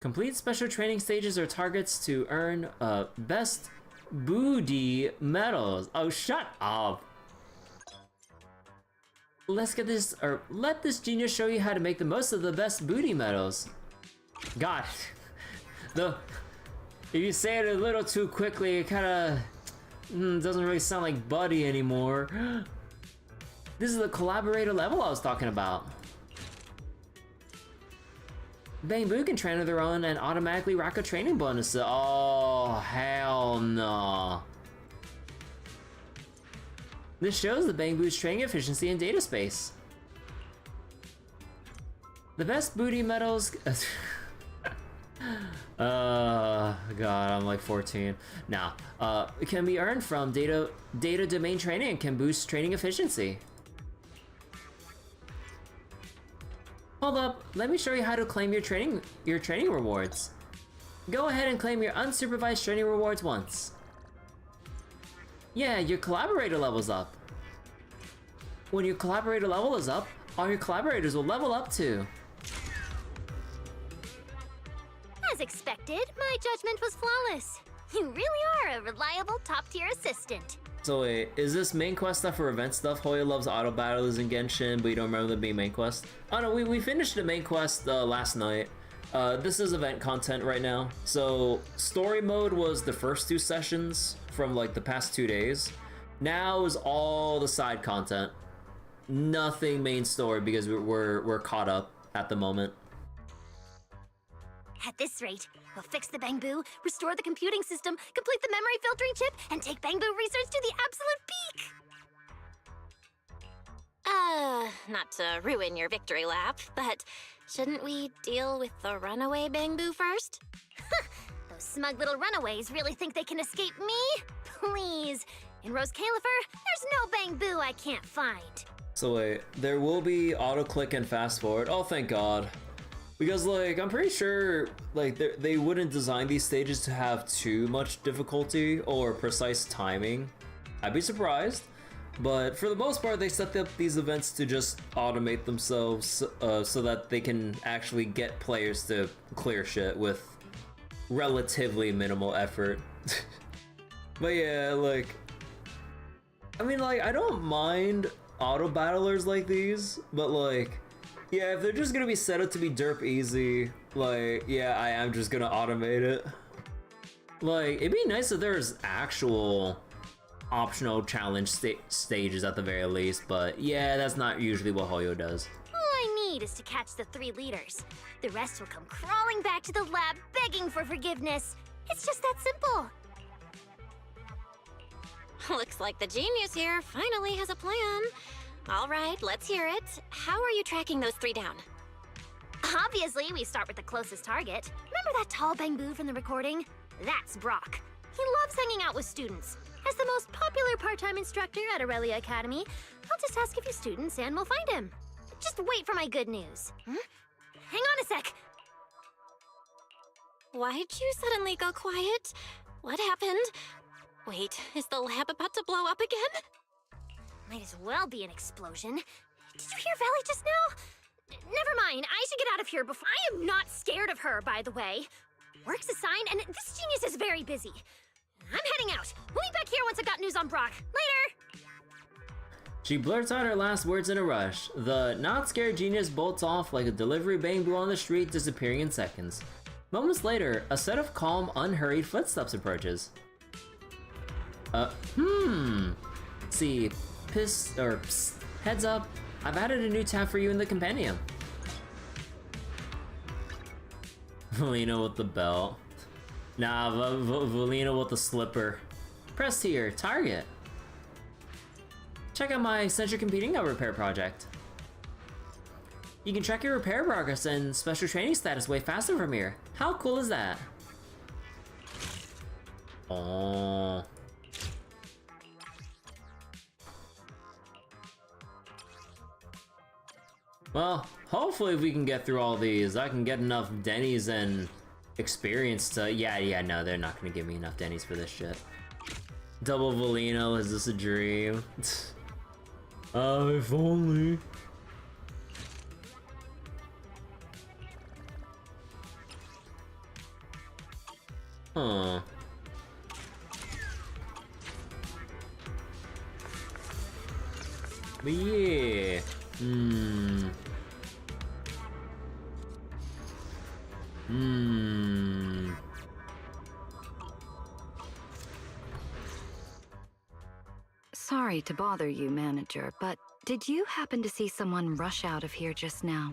Complete special training stages or targets to earn best booty medals. Oh, shut up. Let this genius show you how to make the most of the best booty medals. Gosh, if you say it a little too quickly, it kinda doesn't really sound like Buddy anymore. This is the collaborator level I was talking about. Bangbu can train on their own and automatically rack a training bonus. Oh, hell no. This shows the Bangbu's training efficiency in data space. The best booty medals... God, I'm like 14. Now, it can be earned from data domain training and can boost training efficiency. Hold up, let me show you how to claim your training rewards. Go ahead and claim your unsupervised training rewards once. Yeah, your collaborator level's up. When your collaborator level is up, all your collaborators will level up too. As expected, my judgment was flawless. You really are a reliable top-tier assistant. So wait, is this main quest stuff or event stuff? Hoya loves auto battles in Genshin, but you don't remember them being main quest? Oh no, we finished the main quest last night. This is event content right now. So story mode was the first 2 sessions from like the past 2 days. Now is all the side content. Nothing main story because we're caught up at the moment. At this rate, we'll fix the Bangbu, restore the computing system, complete the memory filtering chip, and take Bangbu research to the absolute peak! Not to ruin your victory lap, but shouldn't we deal with the runaway Bangbu first? Those smug little runaways really think they can escape me? Please! In Roscaelifer, there's no Bangbu I can't find. So wait, there will be auto-click and fast-forward. Oh, thank God. Because, like, I'm pretty sure, like, they wouldn't design these stages to have too much difficulty or precise timing. I'd be surprised. But for the most part, they set up these events to just automate themselves so that they can actually get players to clear shit with relatively minimal effort. But yeah, like... I mean, like, I don't mind auto-battlers like these, but, like... Yeah, if they're just gonna be set up to be derp easy, like, yeah, I am just gonna automate it. Like, it'd be nice if there's actual optional challenge stages at the very least, but yeah, that's not usually what Hoyo does. All I need is to catch the 3 leaders. The rest will come crawling back to the lab begging for forgiveness. It's just that simple. Looks like the genius here finally has a plan. All right, let's hear it. How are you tracking those 3 down? Obviously, we start with the closest target. Remember that tall bamboo from the recording? That's Brock. He loves hanging out with students. As the most popular part-time instructor at Aurelia Academy, I'll just ask a few students and we'll find him. Just wait for my good news. Hang on a sec. Why'd you suddenly go quiet? What happened? Wait, is the lab about to blow up again? Might as well be an explosion. Did you hear Valley just now? Never mind, I should get out of here before— I am not scared of her, by the way. Work's assigned, and this genius is very busy. I'm heading out. We'll be back here once I've got news on Brock. Later! She blurts out her last words in a rush. The not scared genius bolts off like a delivery bamboo on the street, disappearing in seconds. Moments later, a set of calm, unhurried footsteps approaches. See, psst, heads up. I've added a new tab for you in the compendium. Valina with the belt. Nah, Valina with the slipper. Press here, target. Check out my Central Computing repair project. You can track your repair progress and special training status way faster from here. How cool is that? Oh. Well, hopefully if we can get through all these, I can get enough Denny's and experience to— yeah, no, they're not gonna give me enough Denny's for this shit. Double Volino, is this a dream? If only. Huh. But yeah. Sorry to bother you, manager, but did you happen to see someone rush out of here just now?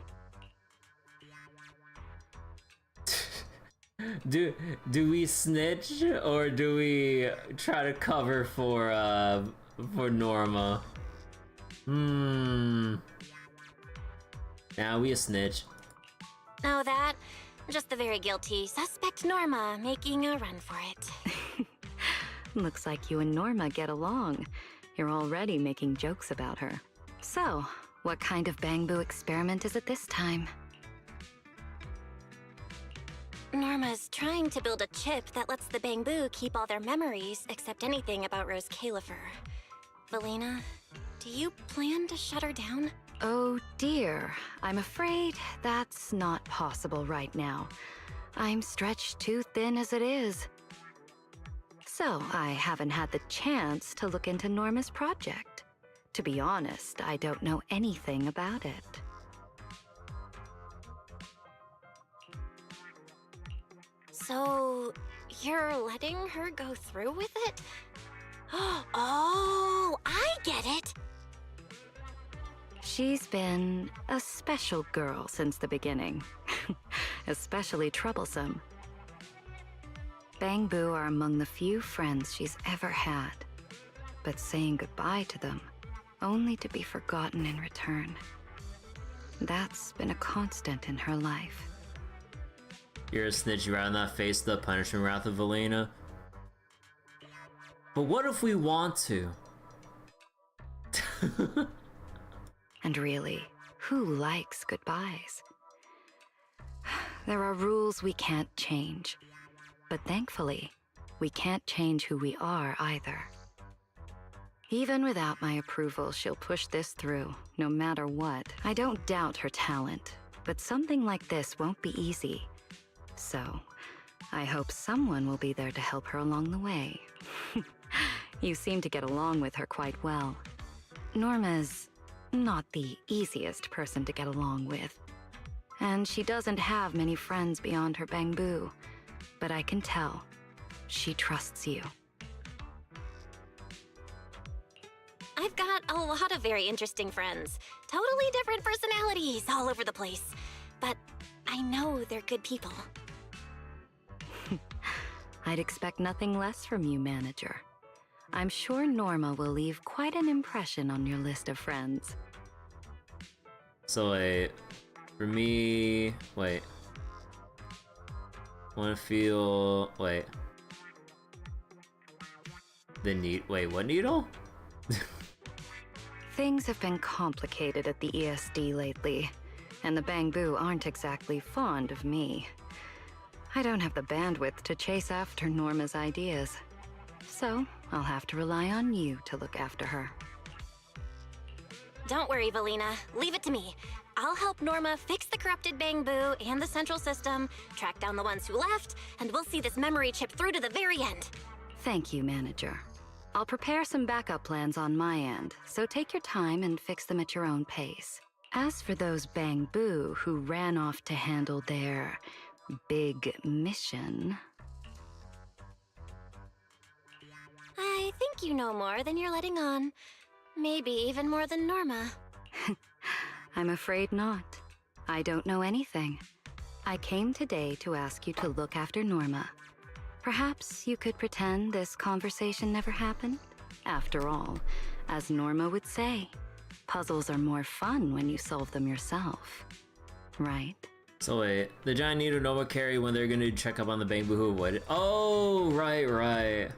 Do we snitch or do we try to cover for Norma? Nah, we a snitch. Oh, that? Just the very guilty suspect Norma making a run for it. Looks like you and Norma get along. You're already making jokes about her. So, what kind of bamboo experiment is it this time? Norma's trying to build a chip that lets the bamboo keep all their memories except anything about Roscaelifer. Valina, do you plan to shut her down? Oh dear, I'm afraid that's not possible right now. I'm stretched too thin as it is. So, I haven't had the chance to look into Norma's project. To be honest, I don't know anything about it. So, you're letting her go through with it? Oh, I get it! She's been a special girl since the beginning. Especially troublesome. Bamboo are among the few friends she's ever had. But saying goodbye to them, only to be forgotten in return. That's been a constant in her life. You're a snitch, you rather not face the punishment wrath of Valina. But what if we want to? And really, who likes goodbyes? There are rules we can't change. But thankfully, we can't change who we are either. Even without my approval, she'll push this through, no matter what. I don't doubt her talent, but something like this won't be easy. So, I hope someone will be there to help her along the way. You seem to get along with her quite well. Norma's not the easiest person to get along with. And she doesn't have many friends beyond her bamboo. But I can tell, she trusts you. A lot of very interesting friends. Totally different personalities all over the place. But I know they're good people. I'd expect nothing less from you, manager. I'm sure Norma will leave quite an impression on your list of friends. So wait, for me, wait. Wanna feel, wait. Wait, what needle? Things have been complicated at the ESD lately, and the Bangbu aren't exactly fond of me. I don't have the bandwidth to chase after Norma's ideas, so I'll have to rely on you to look after her. Don't worry, Valina. Leave it to me. I'll help Norma fix the corrupted Bangbu and the central system, track down the ones who left, and we'll see this memory chip through to the very end. Thank you, manager. I'll prepare some backup plans on my end, so take your time and fix them at your own pace. As for those Bangbu who ran off to handle their big mission... I think you know more than you're letting on. Maybe even more than Norma. I'm afraid not. I don't know anything. I came today to ask you to look after Norma. Perhaps you could pretend this conversation never happened? After all, as Norma would say, puzzles are more fun when you solve them yourself. Right? So wait, the giant needle Norma carry when they're gonna check up on the Bangbu who avoided. Oh, right.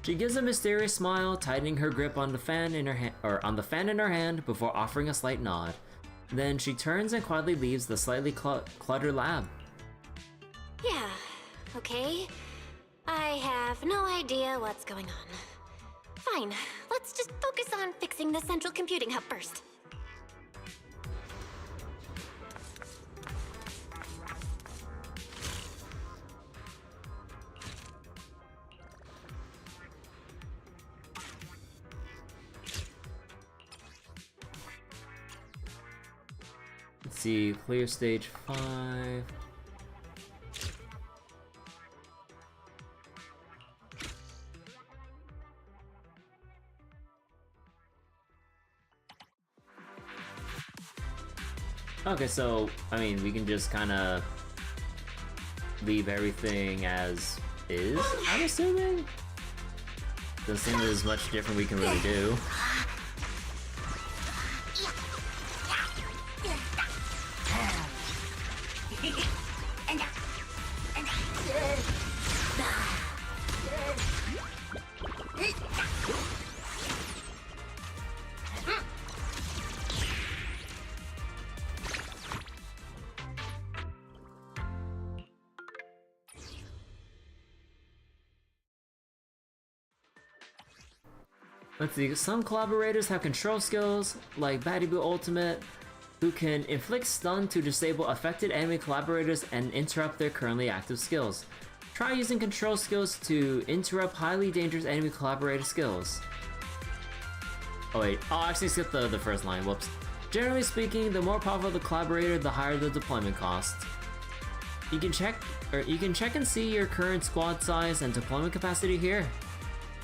She gives a mysterious smile, tightening her grip on the fan in her hand before offering a slight nod. Then she turns and quietly leaves the slightly cluttered lab. Yeah, okay. I have no idea what's going on. Fine, let's just focus on fixing the central computing hub first. Let's see, clear stage 5. Okay, so, I mean, we can just kind of leave everything as is, I'm assuming? Doesn't seem there's much different we can really do. Let's see, some collaborators have control skills, like Badibu Ultimate, who can inflict stun to disable affected enemy collaborators and interrupt their currently active skills. Try using control skills to interrupt highly dangerous enemy collaborator skills. Oh wait, I actually skipped the first line, whoops. Generally speaking, the more powerful the collaborator, the higher the deployment cost. You can check and see your current squad size and deployment capacity here.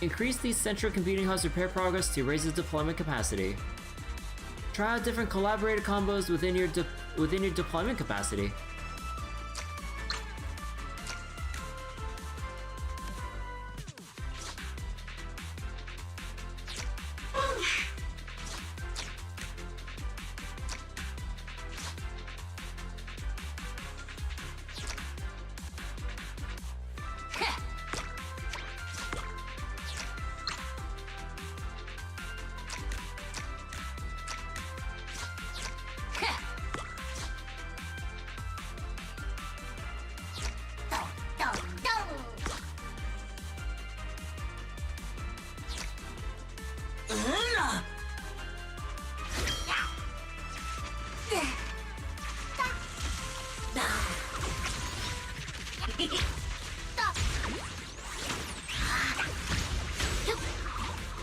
Increase these central computing hubs repair progress to raise its deployment capacity. Try out different collaborator combos within your deployment capacity.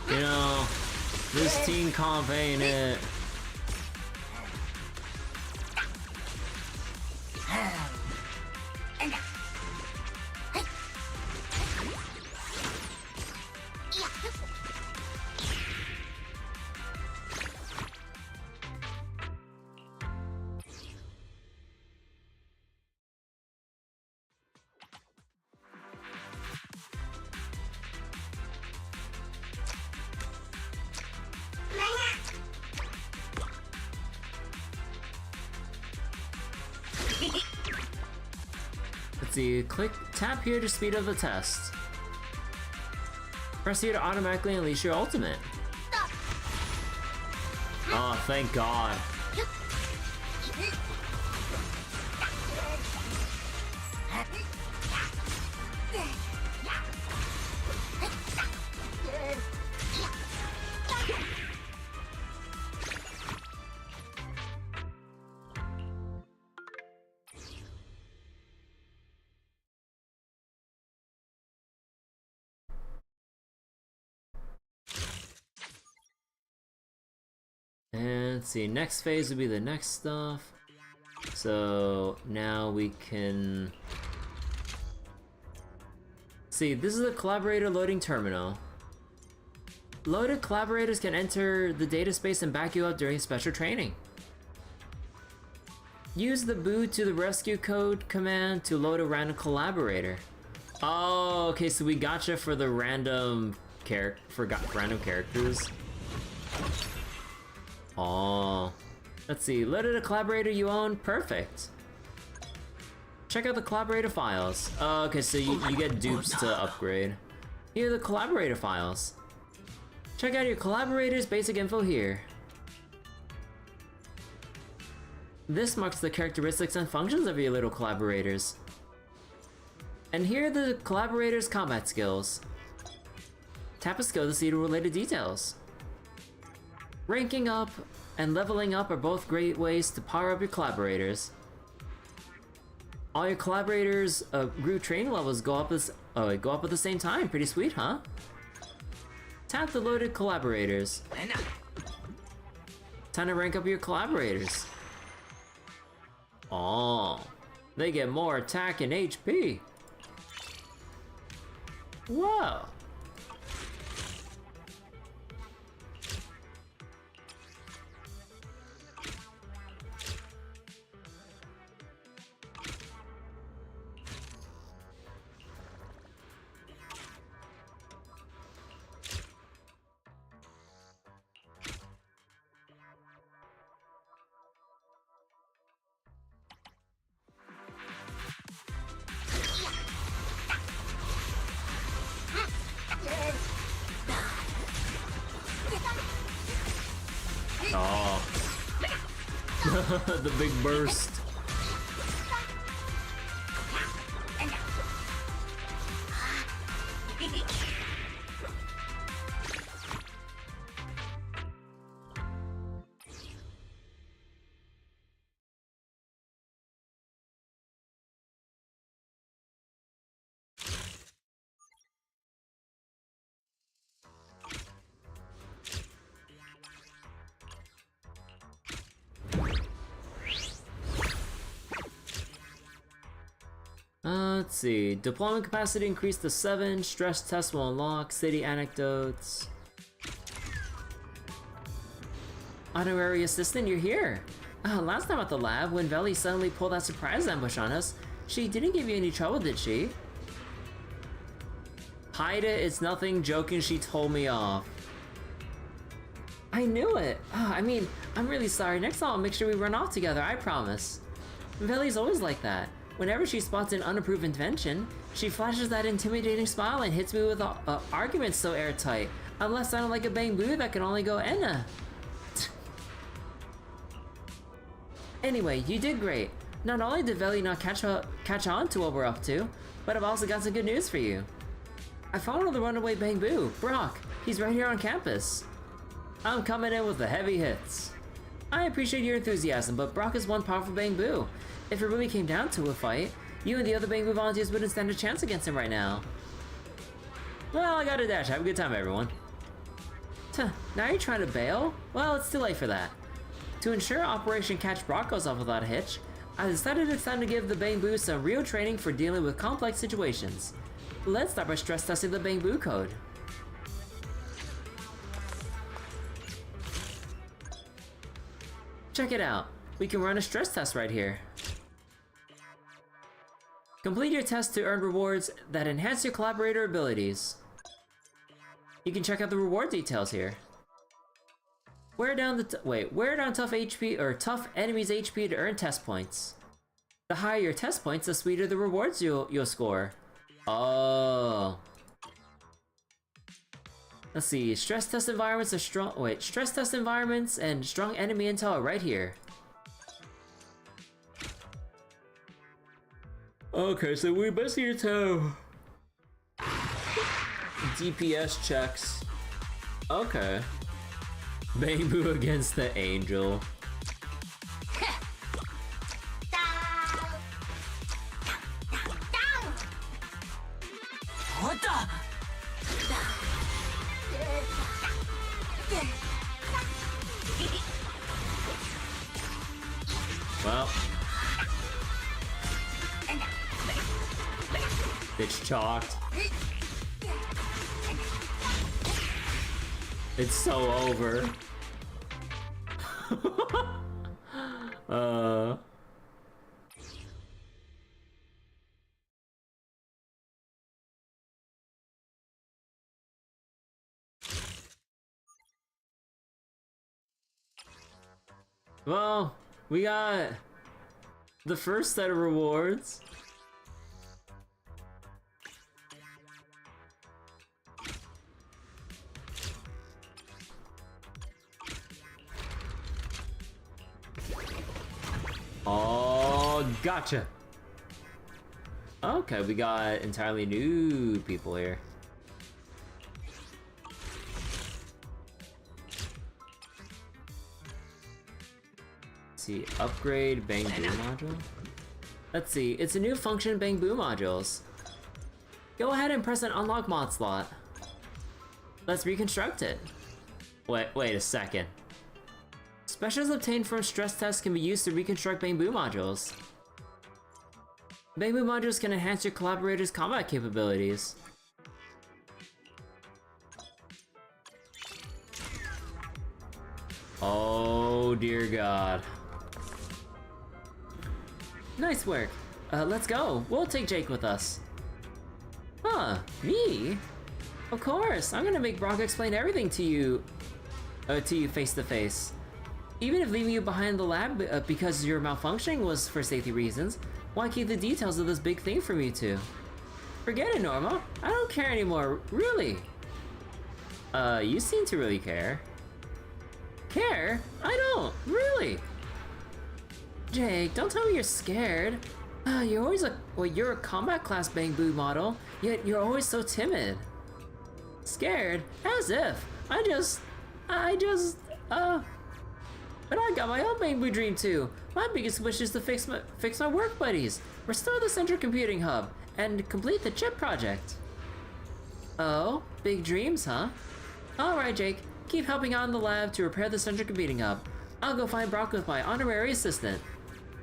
You know, this team comp ain't it. see, tap here to speed up the test. Press here to automatically unleash your ultimate. Oh, thank God. And let's see, next phase would be the next stuff. So now we can see, this is a collaborator loading terminal. Loaded collaborators can enter the data space and back you up during special training. Use the boot to the rescue code command to load a random collaborator. Oh, okay, so we gotcha for the random random characters. Oh, let's see, loaded a collaborator you own, perfect. Check out the collaborator files. Oh, okay, so you get dupes to upgrade. Here are the collaborator files. Check out your collaborator's basic info here. This marks the characteristics and functions of your little collaborators. And here are the collaborator's combat skills. Tap a skill to see the related details. Ranking up and leveling up are both great ways to power up your collaborators. All your collaborators' group training levels go up at the same time. Pretty sweet, huh? Tap the loaded collaborators. Time to rank up your collaborators. Oh, they get more attack and HP. Whoa. Oh. The big burst. Let's see. Deployment capacity increased to 7. Stress test will unlock. City anecdotes. Honorary assistant, you're here. Last time at the lab, when Veli suddenly pulled that surprise ambush on us, she didn't give you any trouble, did she? Hide it, it's nothing. Joking, she told me off. I knew it. I'm really sorry. Next time I'll make sure we run off together, I promise. Veli's always like that. Whenever she spots an unapproved invention, she flashes that intimidating smile and hits me with arguments so airtight. I'm left sounding like a bamboo that can only go Enna. Anyway, you did great. Not only did Veli not catch on to what we're up to, but I've also got some good news for you. I found the runaway bamboo, Brock. He's right here on campus. I'm coming in with the heavy hits. I appreciate your enthusiasm, but Brock is one powerful bamboo. If it really came down to a fight, you and the other bamboo volunteers wouldn't stand a chance against him right now. Well, I gotta dash. Have a good time, everyone. Now you're trying to bail? Well, it's too late for that. To ensure Operation Catch Brock goes off without a hitch, I decided it's time to give the bamboo some real training for dealing with complex situations. Let's start by stress testing the bamboo code. Check it out. We can run a stress test right here. Complete your test to earn rewards that enhance your collaborator abilities. You can check out the reward details here. Wear down tough HP or tough enemies HP to earn test points. The higher your test points, the sweeter the rewards you'll score. Oh. Let's see. Stress test environments are strong. Wait, stress test environments and strong enemy intel are right here. Okay, so we basically need to DPS checks. Okay. Bamboo against the angel. What the? Well. It's chalked. It's so over. Well, we got the first set of rewards. Oh, gotcha. Okay, we got entirely new people here. Let's see, upgrade Bamboo module. Let's see, it's a new function Bamboo modules. Go ahead and press an unlock mod slot. Let's reconstruct it. Wait a second. Specials obtained from stress tests can be used to reconstruct Bamboo modules. Bamboo modules can enhance your collaborators' combat capabilities. Oh dear God. Nice work. Let's go. We'll take Jake with us. Huh, me? Of course, I'm gonna make Brock explain everything to you face to face. Even if leaving you behind the lab because your malfunctioning was for safety reasons, why keep the details of this big thing from you two? Forget it, Norma. I don't care anymore, really. You seem to really care. Care? I don't, really. Jake, don't tell me you're scared. You're always you're a combat class Bamboo model, yet you're always so timid. Scared? As if. But I got my own Bamboo dream too. My biggest wish is to fix my work buddies, restore the central computing hub, and complete the chip project. Oh, big dreams, huh? Alright, Jake. Keep helping out in the lab to repair the central computing hub. I'll go find Brock with my honorary assistant.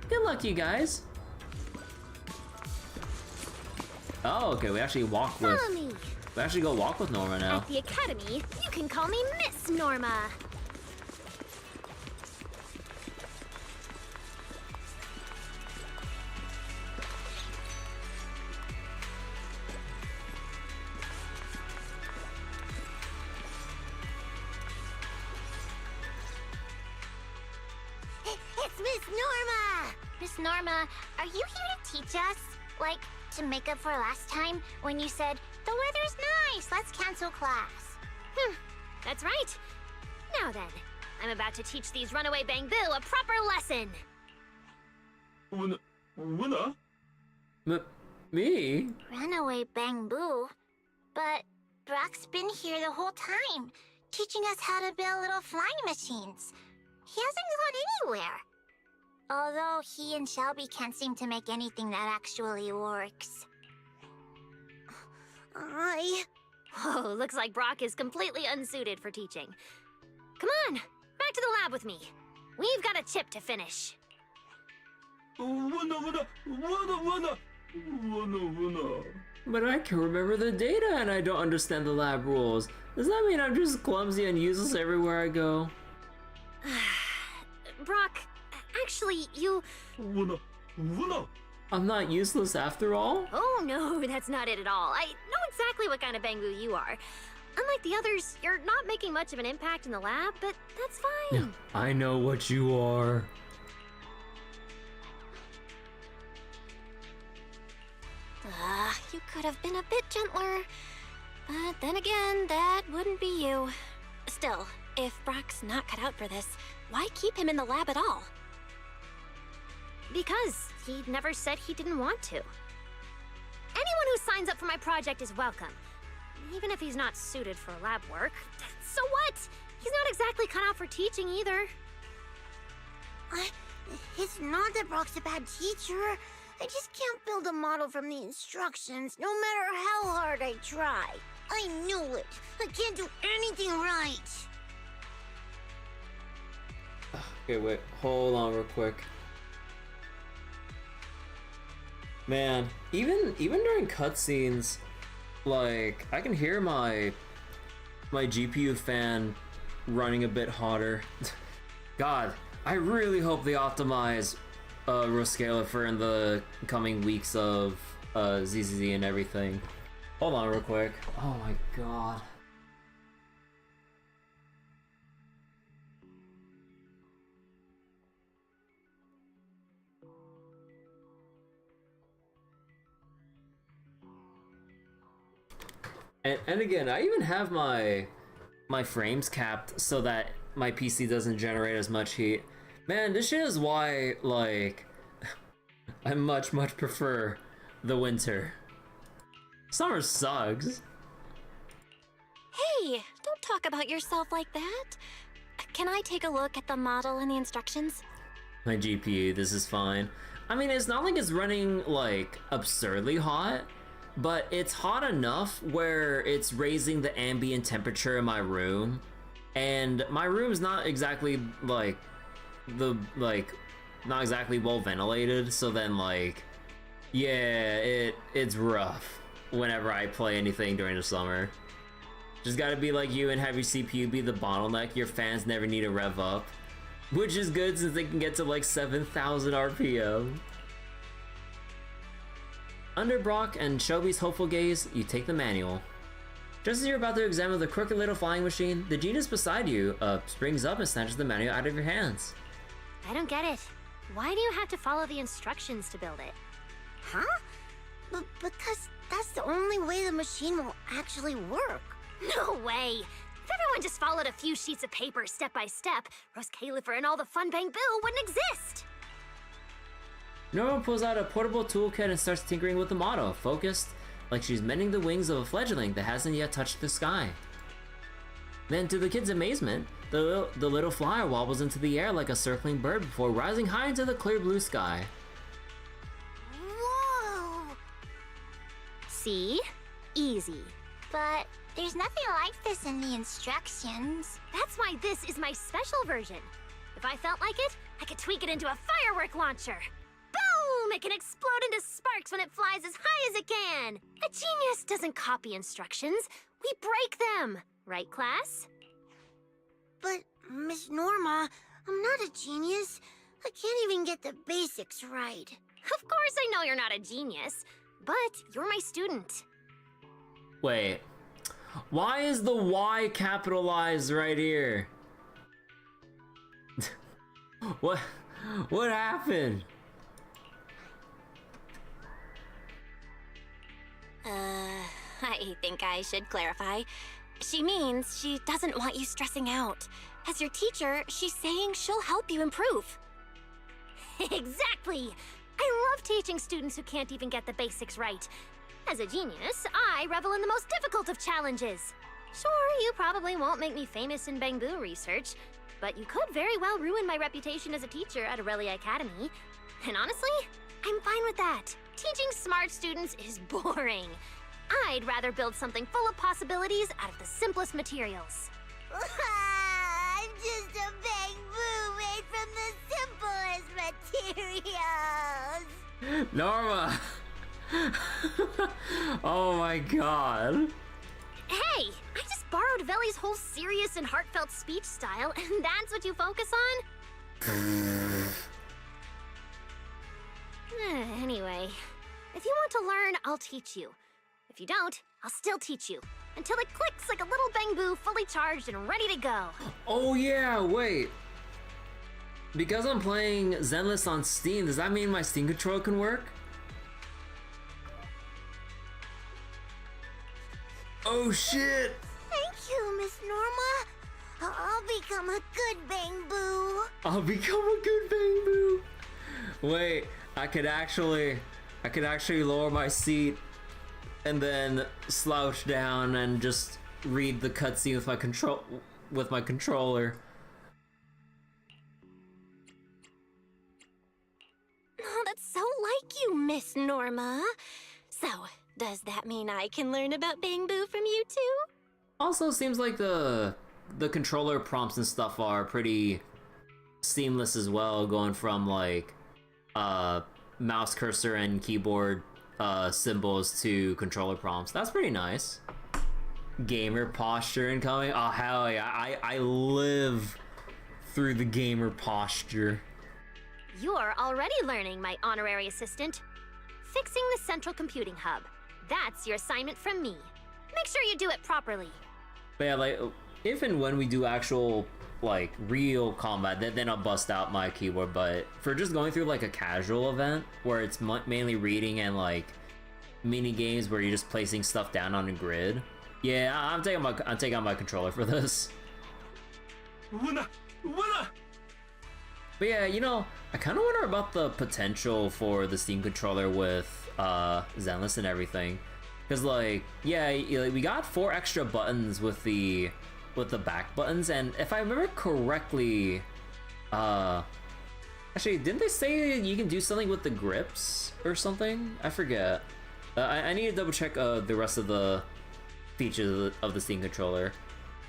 Good luck, you guys. Oh, okay, we actually walk with... Follow me. We actually go walk with Norma now. At the academy, you can call me Miss Norma. It's Miss Norma! Miss Norma, are you here to teach us? Like, to make up for last time when you said, the weather's nice, let's cancel class. That's right. Now then, I'm about to teach these runaway Bamboo a proper lesson. Me? Runaway Bamboo? But Brock's been here the whole time, teaching us how to build little flying machines. He hasn't gone anywhere. Although he and Shelby can't seem to make anything that actually works. Whoa, looks like Brock is completely unsuited for teaching. Come on, back to the lab with me. We've got a chip to finish. But I can remember the data and I don't understand the lab rules. Does that mean I'm just clumsy and useless everywhere I go? Brock, actually, you... I'm not useless after all? Oh no, that's not it at all. I know exactly what kind of Bamboo you are. Unlike the others, you're not making much of an impact in the lab, but that's fine. I know what you are. you could have been a bit gentler. But then again, that wouldn't be you. Still, if Brock's not cut out for this, why keep him in the lab at all? Because he never said he didn't want to. Anyone who signs up for my project is welcome. Even if he's not suited for lab work. So what? He's not exactly cut out for teaching either. It's not that Brock's a bad teacher. I just can't build a model from the instructions, no matter how hard I try. I knew it. I can't do anything right. Okay, wait, hold on real quick. Man, even during cutscenes, like, I can hear my GPU fan running a bit hotter. God, I really hope they optimize Roscaelifer in the coming weeks of ZZZ and everything. Hold on real quick. Oh my god. And again, I even have my frames capped so that my PC doesn't generate as much heat. Man, this shit is why, like, I much prefer the winter. Summer sucks. Hey, don't talk about yourself like that. Can I take a look at the model and the instructions? My GPU, this is fine. I mean, it's not like it's running, like, absurdly hot, but it's hot enough where it's raising the ambient temperature in my room. And my room's not exactly, like, not exactly well ventilated, so then, like, yeah, it's rough whenever I play anything during the summer. Just gotta be like you and have your CPU be the bottleneck. Your fans never need to rev up, which is good since they can get to like 7,000 RPM. Under Brock and Shelby's hopeful gaze, you take the manual. Just as you're about to examine the crooked little flying machine, the genius beside you springs up and snatches the manual out of your hands. I don't get it. Why do you have to follow the instructions to build it? Huh? Because that's the only way the machine will actually work. No way! If everyone just followed a few sheets of paper step by step, Roscaelifer and all the fun bang boo wouldn't exist! Norma pulls out a portable toolkit and starts tinkering with the model, focused like she's mending the wings of a fledgling that hasn't yet touched the sky. Then, to the kid's amazement, the little flyer wobbles into the air like a circling bird before rising high into the clear blue sky. Whoa! See? Easy. But there's nothing like this in the instructions. That's why this is my special version. If I felt like it, I could tweak it into a firework launcher. Boom! It can explode into sparks when it flies as high as it can. A genius doesn't copy instructions. We break them. Right, class? But, Miss Norma, I'm not a genius. I can't even get the basics right. Of course I know you're not a genius, but you're my student. Wait, why is the Y capitalized right here? What happened? I think I should clarify. She means she doesn't want you stressing out. As your teacher, she's saying she'll help you improve. Exactly! I love teaching students who can't even get the basics right. As a genius, I revel in the most difficult of challenges. Sure, you probably won't make me famous in Bangbu research, but you could very well ruin my reputation as a teacher at Aurelia Academy. And honestly, I'm fine with that. Teaching smart students is boring. I'd rather build something full of possibilities out of the simplest materials. I'm just a Bangbu made from the simplest materials. Norma! Oh my god. Hey, I just borrowed Veli's whole serious and heartfelt speech style, and that's what you focus on? Anyway, if you want to learn, I'll teach you. If you don't, I'll still teach you. Until it clicks like a little Bangbu fully charged and ready to go. Oh yeah, wait. Because I'm playing Zenless on Steam, does that mean my Steam controller can work? Oh shit! Thank you, Miss Norma. I'll become a good Bangbu. I'll become a good Bangbu. Wait, I could actually lower my seat and then slouch down and just read the cutscene with my controller. Oh, that's so like you, Miss Norma. So, does that mean I can learn about Bangbu from you too? Also, seems like the controller prompts and stuff are pretty seamless as well, going from like mouse cursor and keyboard symbols to controller prompts. That's pretty nice. Gamer posture incoming. Oh hell yeah! I live through the gamer posture. You're already learning, my honorary assistant. Fixing the central computing hub. That's your assignment from me. Make sure you do it properly. But yeah, like if and when we do actual like real combat, then I'll bust out my keyboard. But for just going through like a casual event where it's mainly reading and like mini games where you're just placing stuff down on a grid, yeah, I'm taking out my controller for this. But yeah, you know, I kind of wonder about the potential for the Steam controller with Zenless and everything, because like, yeah, we got 4 extra buttons with the back buttons, and if I remember correctly, actually, didn't they say you can do something with the grips or something? I forget. I need to double check the rest of the features of the Steam controller.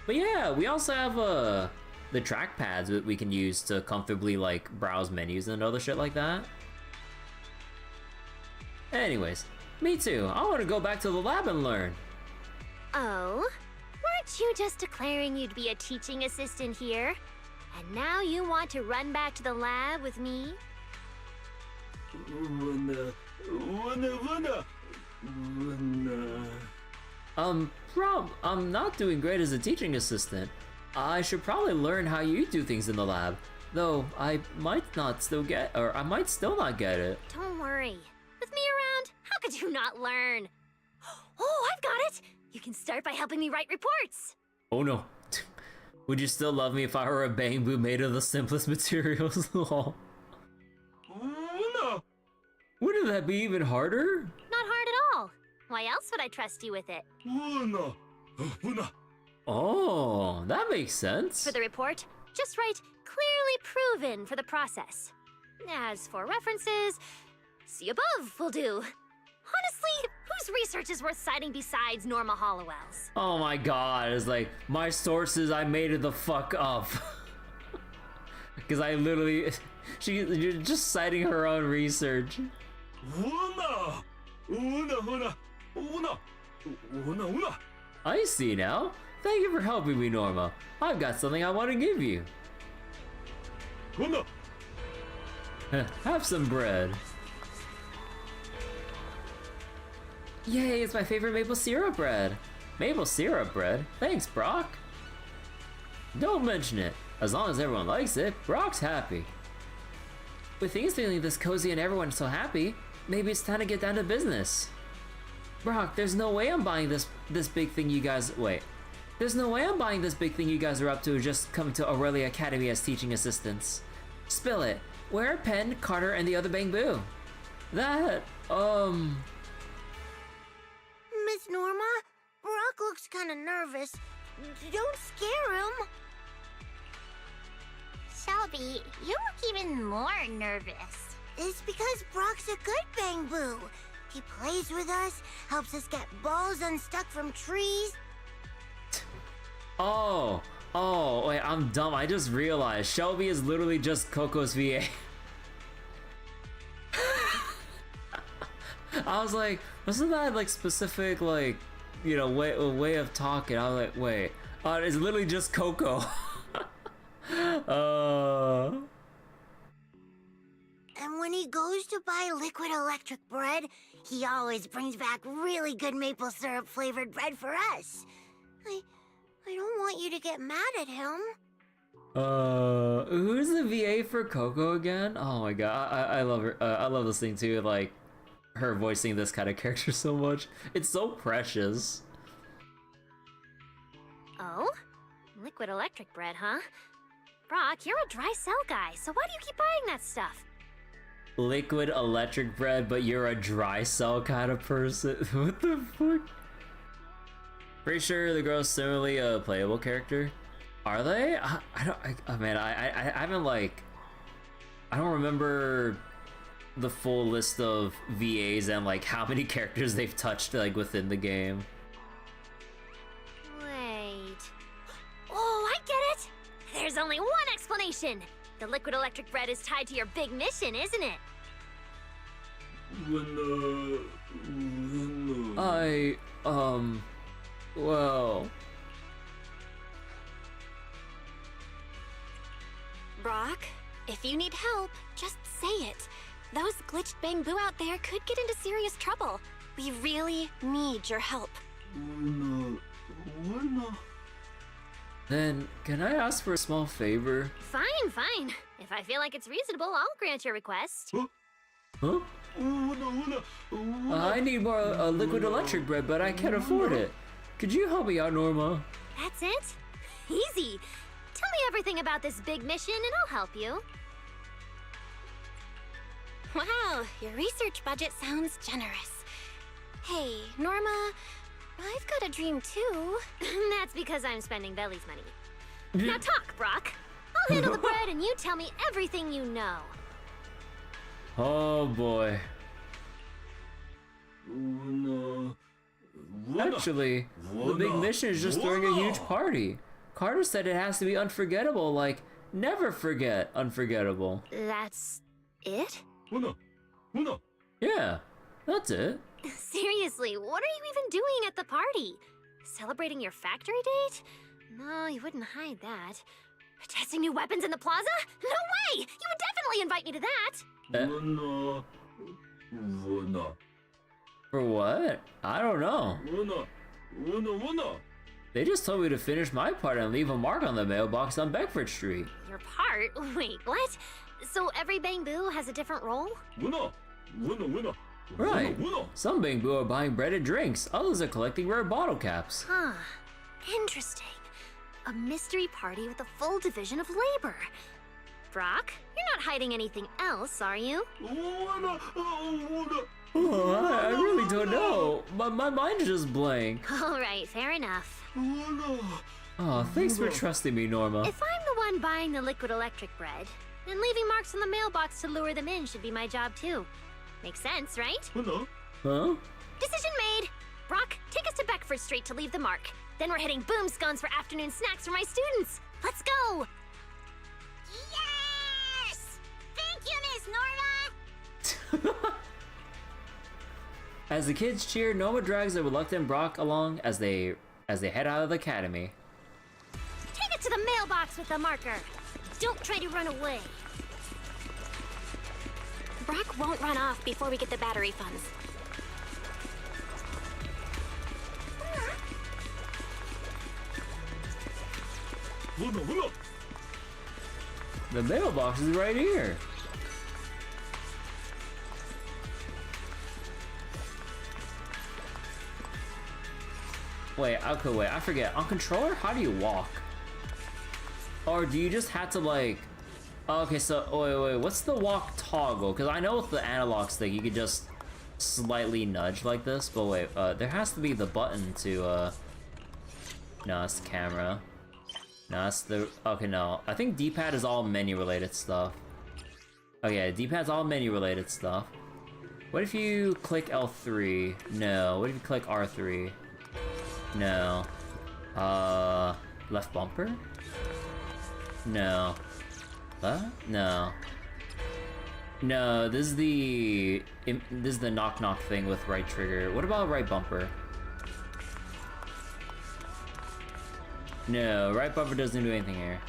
But yeah, we also have the trackpads that we can use to comfortably like browse menus and other shit like that. Anyways, me too. I want to go back to the lab and learn. Oh? Weren't you just declaring you'd be a teaching assistant here? And now you want to run back to the lab with me? I'm not doing great as a teaching assistant. I should probably learn how you do things in the lab. Though I might still not get it. Don't worry. With me around, how could you not learn? Oh, I've got it! You can start by helping me write reports. Oh no. Would you still love me if I were a Bangbu made of the simplest materials? Lol. Wouldn't that be even harder? Not hard at all. Why else would I trust you with it? Oh, that makes sense. For the report, just write clearly proven for the process. As for references, see above will do. Honestly, whose research is worth citing besides Norma Hollowell's? Oh my god, it's like, my sources, I made it the fuck up. Because I literally, you're just citing her own research. I see now. Thank you for helping me, Norma. I've got something I want to give you. Have some bread. Yay, it's my favorite maple syrup bread. Maple syrup bread? Thanks, Brock. Don't mention it. As long as everyone likes it, Brock's happy. With things feeling this cozy and everyone so happy, maybe it's time to get down to business. Brock, there's no way I'm buying this big thing you guys- wait. There's no way I'm buying this big thing you guys are up to just coming to Aurelia Academy as teaching assistants. Spill it. Where are Penn, Carter, and the other Bangbu? Miss Norma, Brock looks kind of nervous. Don't scare him. Shelby, you look even more nervous. It's because Brock's a good Bangbu. He plays with us, helps us get balls unstuck from trees. Oh, wait, I'm dumb. I just realized Shelby is literally just Coco's VA. I was like, wasn't that like specific, like, you know, way of talking? I was like, wait, it's literally just Coco. And when he goes to buy liquid electric bread, he always brings back really good maple syrup flavored bread for us. I don't want you to get mad at him. Who's the VA for Coco again? Oh my god, I love her. I love this thing too, like her voicing this kind of character so much. It's so precious. Oh? Liquid electric bread, huh? Brock, you're a dry cell guy, so why do you keep buying that stuff? Liquid electric bread, but you're a dry cell kind of person. What the fuck? Pretty sure the girl's similarly a playable character. Are they? I haven't like. I don't remember the full list of VAs and like how many characters they've touched like within the game. Wait. Oh, I get it! There's only one explanation! The liquid electric bread is tied to your big mission, isn't it? Well. Brock, if you need help, just say it. Those glitched bamboo out there could get into serious trouble. We really need your help. Then, can I ask for a small favor? Fine, fine. If I feel like it's reasonable, I'll grant your request. Huh? I need more liquid electric bread, but I can't afford it. Could you help me out, Norma? That's it? Easy. Tell me everything about this big mission and I'll help you. Wow, your research budget sounds generous. Hey, Norma, I've got a dream too. That's because I'm spending Belly's money. Now talk, Brock. I'll handle the bread and you tell me everything you know. Oh boy. Actually, the big mission is just throwing a huge party. Carter said it has to be unforgettable, like, never forget unforgettable. That's it? Yeah, that's it. Seriously, what are you even doing at the party? Celebrating your factory date? No, you wouldn't hide that. Testing new weapons in the plaza? No way! You would definitely invite me to that! For what? I don't know. They just told me to finish my part and leave a mark on the mailbox on Beckford Street. Your part? Wait, what? So every bamboo has a different role? Right. Some bamboo are buying bread and drinks, others are collecting rare bottle caps. Huh. Interesting. A mystery party with a full division of labor. Brock, you're not hiding anything else, are you? Oh, I really don't know. My mind is just blank. All right, fair enough. Oh, thanks for trusting me, Norma. If I'm the one buying the liquid electric bread, then leaving marks on the mailbox to lure them in should be my job too. Makes sense, right? Huh? Decision made! Brock, take us to Beckford Street to leave the mark. Then we're hitting Boom Scones for afternoon snacks for my students. Let's go! Yes! Thank you, Miss Norma! As the kids cheer, Norma drags the reluctant Brock along as they head out of the academy. Take it to the mailbox with the marker. Don't try to run away. Brock won't run off before we get the battery funds. The mailbox is right here. Wait, okay, I forget. On controller, how do you walk? Or do you just have to like... Oh, okay, so, wait, what's the walk toggle? Because I know with the analog stick, you could just slightly nudge like this, but wait, there has to be the button to, no, it's the camera. No, it's the, okay, no. I think D-pad is all menu-related stuff. Oh yeah, D-pad's all menu-related stuff. What if you click L3? No. What if you click R3? No. Left bumper? No. No. No, this is the knock thing with right trigger. What about right bumper? No, right bumper doesn't do anything here.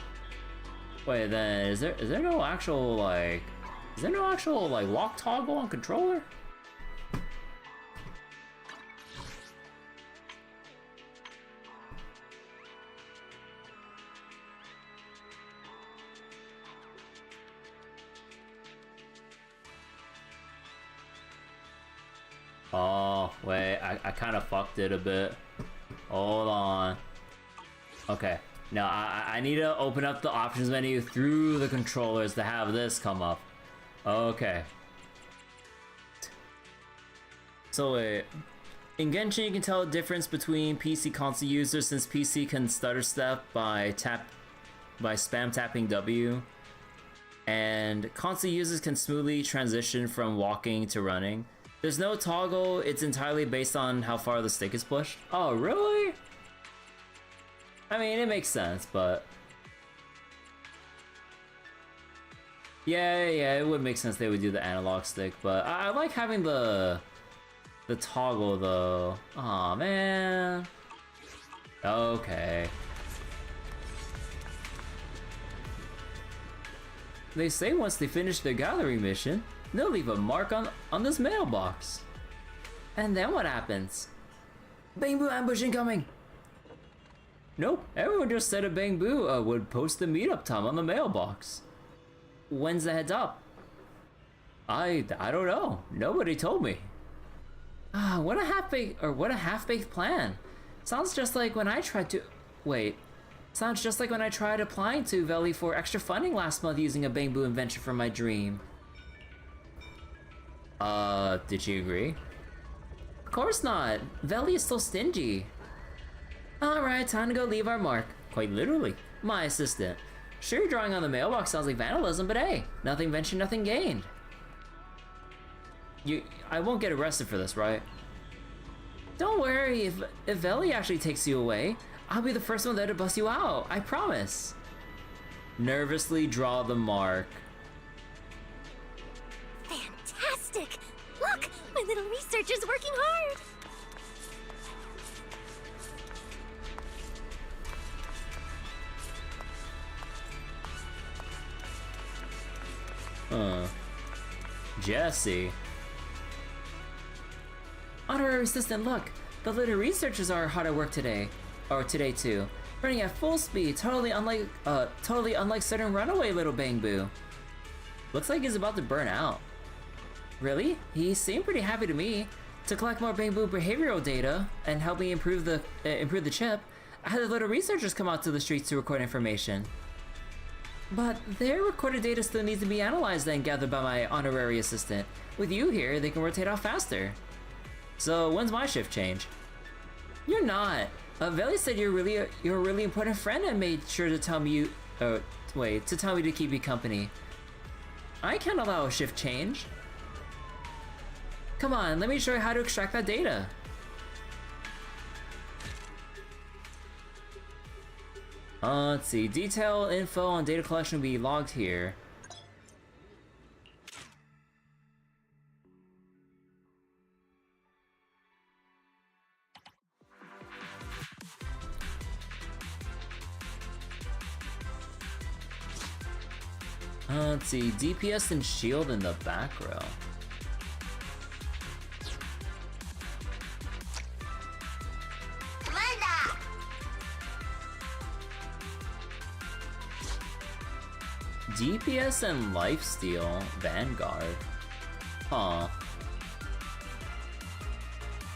Wait, then is there no actual like walk toggle on controller? Oh, wait, I kind of fucked it a bit. Hold on. Okay. Now I need to open up the options menu through the controllers to have this come up. Okay. So wait. In Genshin, you can tell the difference between PC console users since PC can stutter step by spam tapping W, and console users can smoothly transition from walking to running. There's no toggle, it's entirely based on how far the stick is pushed. Oh, really? I mean, it makes sense, but... Yeah, it would make sense they would do the analog stick, but I like having the toggle, though. Aw, man. Okay. They say once they finish their gathering mission, they'll leave a mark on this mailbox. And then what happens? Bangbu ambush incoming! Nope, everyone just said a Bangbu would post the meetup time on the mailbox. When's the heads up? I don't know. Nobody told me. What a half-baked plan. Sounds just like when I tried to... Wait. Sounds just like when I tried applying to Veli for extra funding last month using a Bangbu invention from my dream. Did she agree? Of course not. Veli is still stingy. Alright, time to go leave our mark. Quite literally. My assistant. Sure, drawing on the mailbox sounds like vandalism, but hey, nothing ventured, nothing gained. I won't get arrested for this, right? Don't worry, if Veli actually takes you away, I'll be the first one there to bust you out, I promise. Nervously draw the mark. Fantastic! Look, my little researcher's working hard! Jesse. Honorary assistant, look! The little researchers are hard at work today. Or today too. Running at full speed, totally unlike certain runaway little Bangbu. Looks like he's about to burn out. Really? He seemed pretty happy to me. To collect more Bangbu behavioral data and help me improve the chip, I had the little researchers come out to the streets to record information. But their recorded data still needs to be analyzed and gathered by my honorary assistant. With you here, they can rotate out faster. So when's my shift change? You're not. Veli said you're a really important friend and made sure to tell me to keep you company. I can't allow a shift change. Come on, let me show you how to extract that data. Let's see. Detailed info on data collection will be logged here. Let's see. DPS and shield in the back row. DPS and lifesteal, Vanguard. Huh.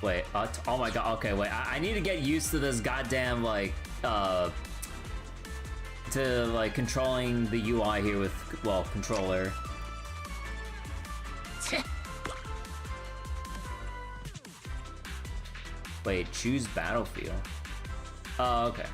Wait, oh my god, okay, wait, I need to get used to this goddamn, like, controlling the UI here with, well, controller. Wait, choose battlefield. Oh, okay.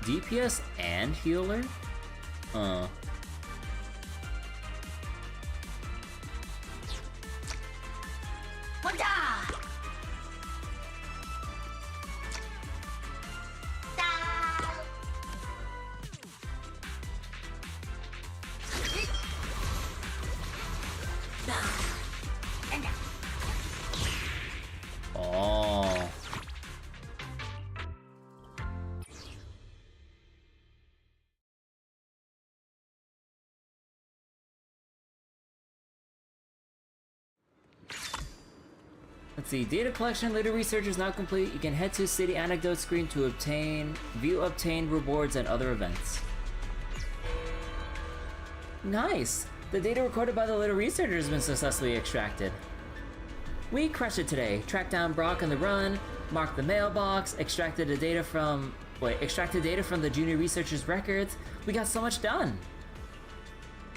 DPS and healer? Let's see, data collection, later research is now complete. You can head to city anecdote screen to view obtained rewards and other events. Nice! The data recorded by the little researcher has been successfully extracted. We crushed it today. Tracked down Brock on the run, marked the mailbox, extracted data from the junior researcher's records. We got so much done.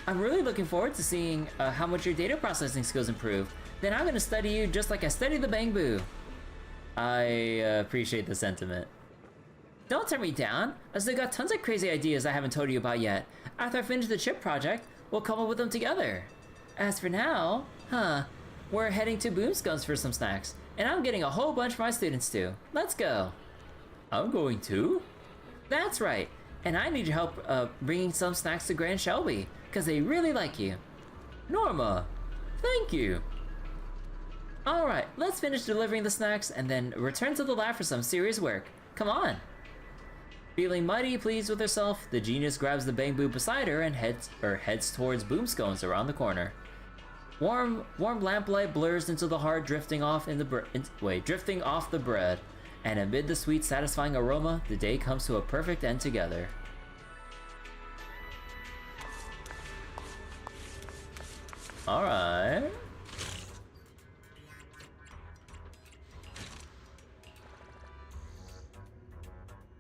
I'm really looking forward to seeing how much your data processing skills improve. Then I'm gonna study you just like I studied the Bangbu. I appreciate the sentiment. Don't turn me down. I still got tons of crazy ideas I haven't told you about yet. After I finish the chip project, we'll come up with them together. As for now, we're heading to Boomscones for some snacks, and I'm getting a whole bunch for my students too. Let's go. I'm going too? That's right. And I need your help bringing some snacks to Grand Shelby, because they really like you. Norma, thank you. Alright, let's finish delivering the snacks and then return to the lab for some serious work. Come on. Feeling mighty pleased with herself, the genius grabs the Bangbu beside her and heads towards Boomscones around the corner. Warm lamplight blurs into the heart, drifting off the bread, and amid the sweet, satisfying aroma, the day comes to a perfect end together. Alright.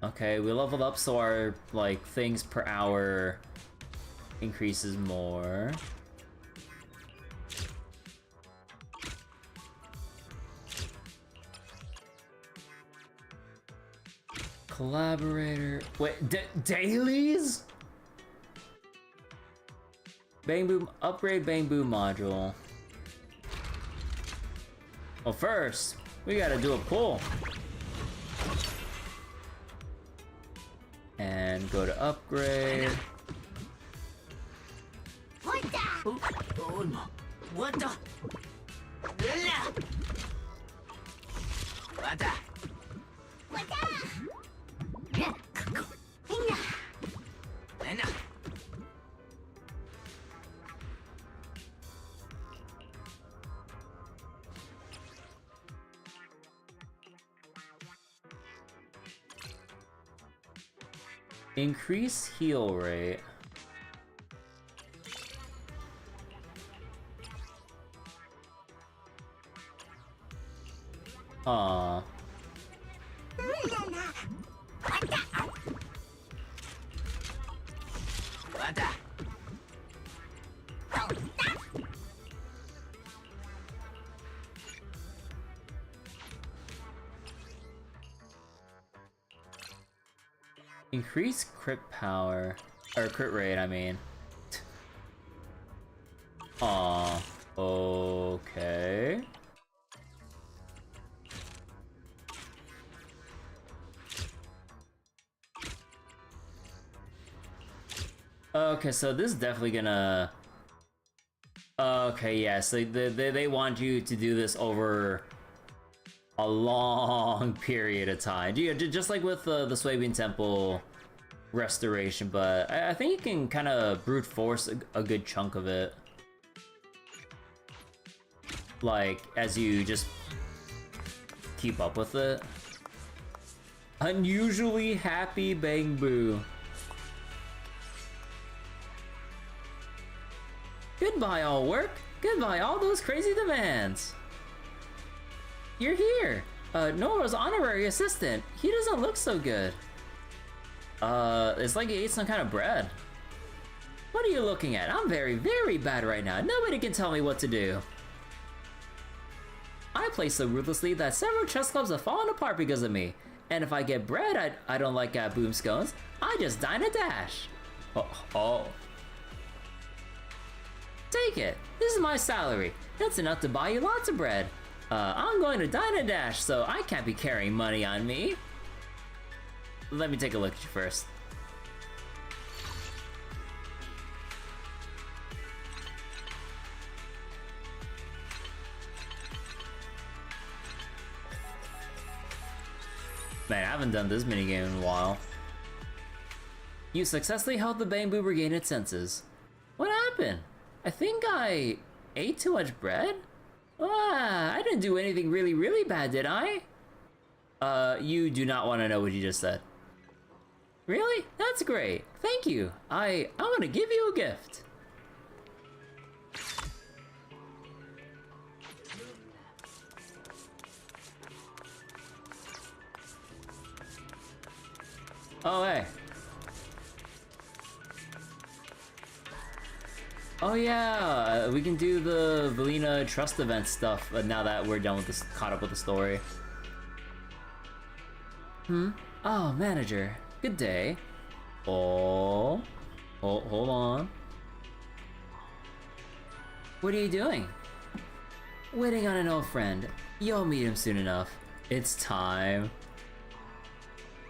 Okay, we leveled up so our, like, things per hour increases more. Collaborator. Wait, dailies? Bangbu, upgrade Bangbu module. Well, first, we gotta do a pull. And go to upgrade. What the? Oh no. What the? What the? What the? Increase heal rate. Aww. Increase crit power, or crit rate, I mean. Aw, okay. Okay, so this is definitely gonna... Okay, yeah, so they want you to do this over a long period of time. Yeah, just like with the Swabian Temple restoration, but I think you can kind of brute force a good chunk of it. Like, as you just keep up with it. Unusually happy Bangbu. Goodbye all work, goodbye all those crazy demands. You're here! Nora's honorary assistant. He doesn't look so good. It's like he ate some kind of bread. What are you looking at? I'm very, very bad right now. Nobody can tell me what to do. I play so ruthlessly that several chess clubs have fallen apart because of me. And if I get bread I don't like at Boomscones, I just dine a dash. Oh. Take it. This is my salary. That's enough to buy you lots of bread. I'm going to dine and dash, so I can't be carrying money on me. Let me take a look at you first. Man, I haven't done this minigame in a while. You successfully helped the Bangbu regain its senses. What happened? I think I ate too much bread? Ah, I didn't do anything really, really bad, did I? You do not want to know what you just said. Really? That's great. Thank you. I want to give you a gift. Oh, hey. Oh yeah, we can do the Valina Trust event stuff now that we're done with this, caught up with the story. Oh, manager. Good day. Oh, hold on. What are you doing? Waiting on an old friend. You'll meet him soon enough. It's time.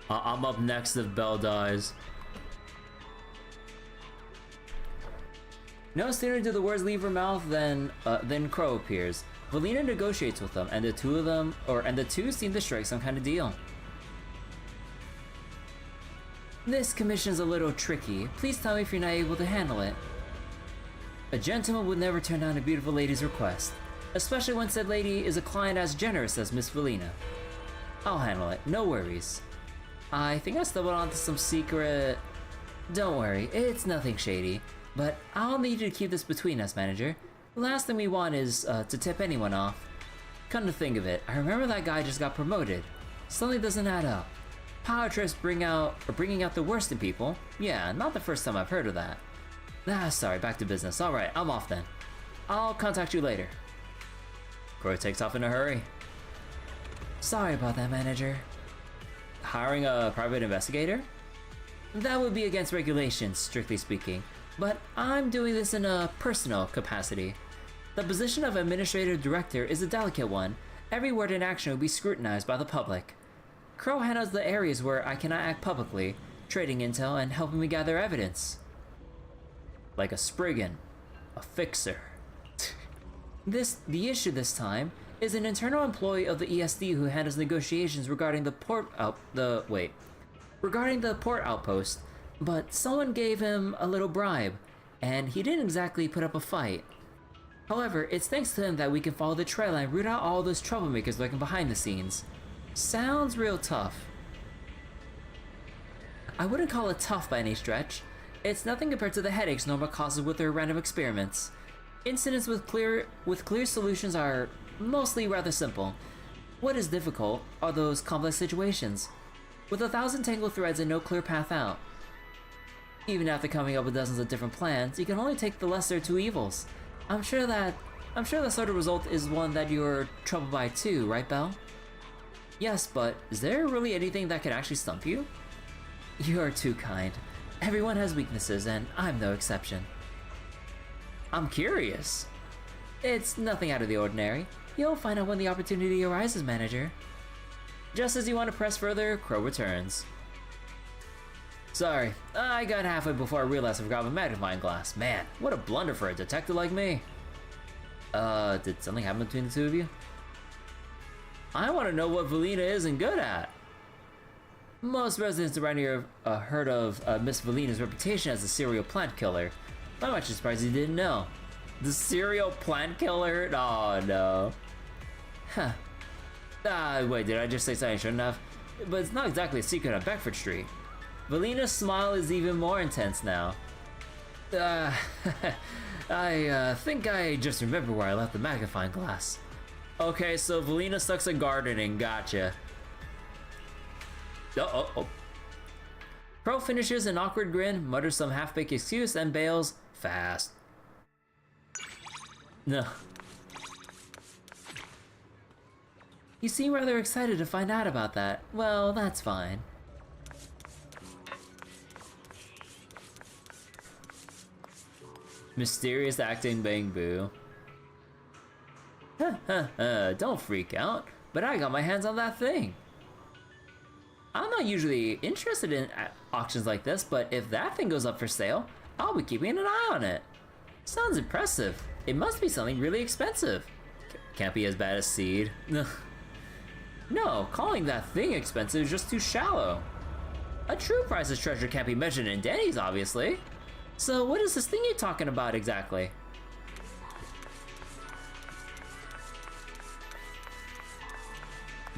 I'm up next if Belle dies. No sooner do the words leave her mouth than Crow appears. Valina negotiates with them, and the two seem to strike some kind of deal. This commission's a little tricky. Please tell me if you're not able to handle it. A gentleman would never turn down a beautiful lady's request, especially when said lady is a client as generous as Miss Valina. I'll handle it, no worries. I think I stumbled onto some secret... Don't worry, it's nothing shady, but I'll need you to keep this between us, manager. The last thing we want is to tip anyone off. Come to think of it, I remember that guy just got promoted. Something doesn't add up. Power trips bringing out the worst in people? Yeah, not the first time I've heard of that. Ah, sorry, back to business. Alright, I'm off then. I'll contact you later. Crow takes off in a hurry. Sorry about that, manager. Hiring a private investigator? That would be against regulations, strictly speaking, but I'm doing this in a personal capacity. The position of administrative director is a delicate one. Every word and action will be scrutinized by the public. Crow handles the areas where I cannot act publicly, trading intel and helping me gather evidence. Like a Spriggan, a fixer. The issue this time is an internal employee of the ESD who handles negotiations regarding the port outpost, but someone gave him a little bribe, and he didn't exactly put up a fight. However, it's thanks to him that we can follow the trail and root out all those troublemakers lurking behind the scenes. Sounds real tough. I wouldn't call it tough by any stretch. It's nothing compared to the headaches Norma causes with her random experiments. Incidents with clear solutions are mostly rather simple. What is difficult are those complex situations, with 1,000 tangled threads and no clear path out. Even after coming up with dozens of different plans, you can only take the lesser two evils. I'm sure the sort of result is one that you're troubled by too, right, Belle? Yes, but is there really anything that could actually stump you? You're too kind. Everyone has weaknesses, and I'm no exception. I'm curious. It's nothing out of the ordinary. You'll find out when the opportunity arises, manager. Just as you want to press further, Crow returns. Sorry, I got halfway before I realized I forgot my magnifying glass. Man, what a blunder for a detective like me. Did something happen between the two of you? I want to know what Valina isn't good at. Most residents around here have heard of Miss Valina's reputation as a serial plant killer. I'm actually surprised you didn't know. The serial plant killer? Oh no. Huh. Wait, did I just say something I shouldn't have? But it's not exactly a secret on Beckford Street. Valina's smile is even more intense now. I think I just remember where I left the magnifying glass. Okay, so Valina sucks at gardening, gotcha. Oh. Crow finishes an awkward grin, mutters some half-baked excuse, and bails fast. No. You seem rather excited to find out about that. Well, that's fine. Mysterious acting Bang-Boo. Don't freak out, but I got my hands on that thing. I'm not usually interested in auctions like this, but if that thing goes up for sale, I'll be keeping an eye on it. Sounds impressive. It must be something really expensive. Can't be as bad as Seed. No, calling that thing expensive is just too shallow. A true priceless treasure can't be measured in Denny's, obviously. So what is this thing you're talking about exactly?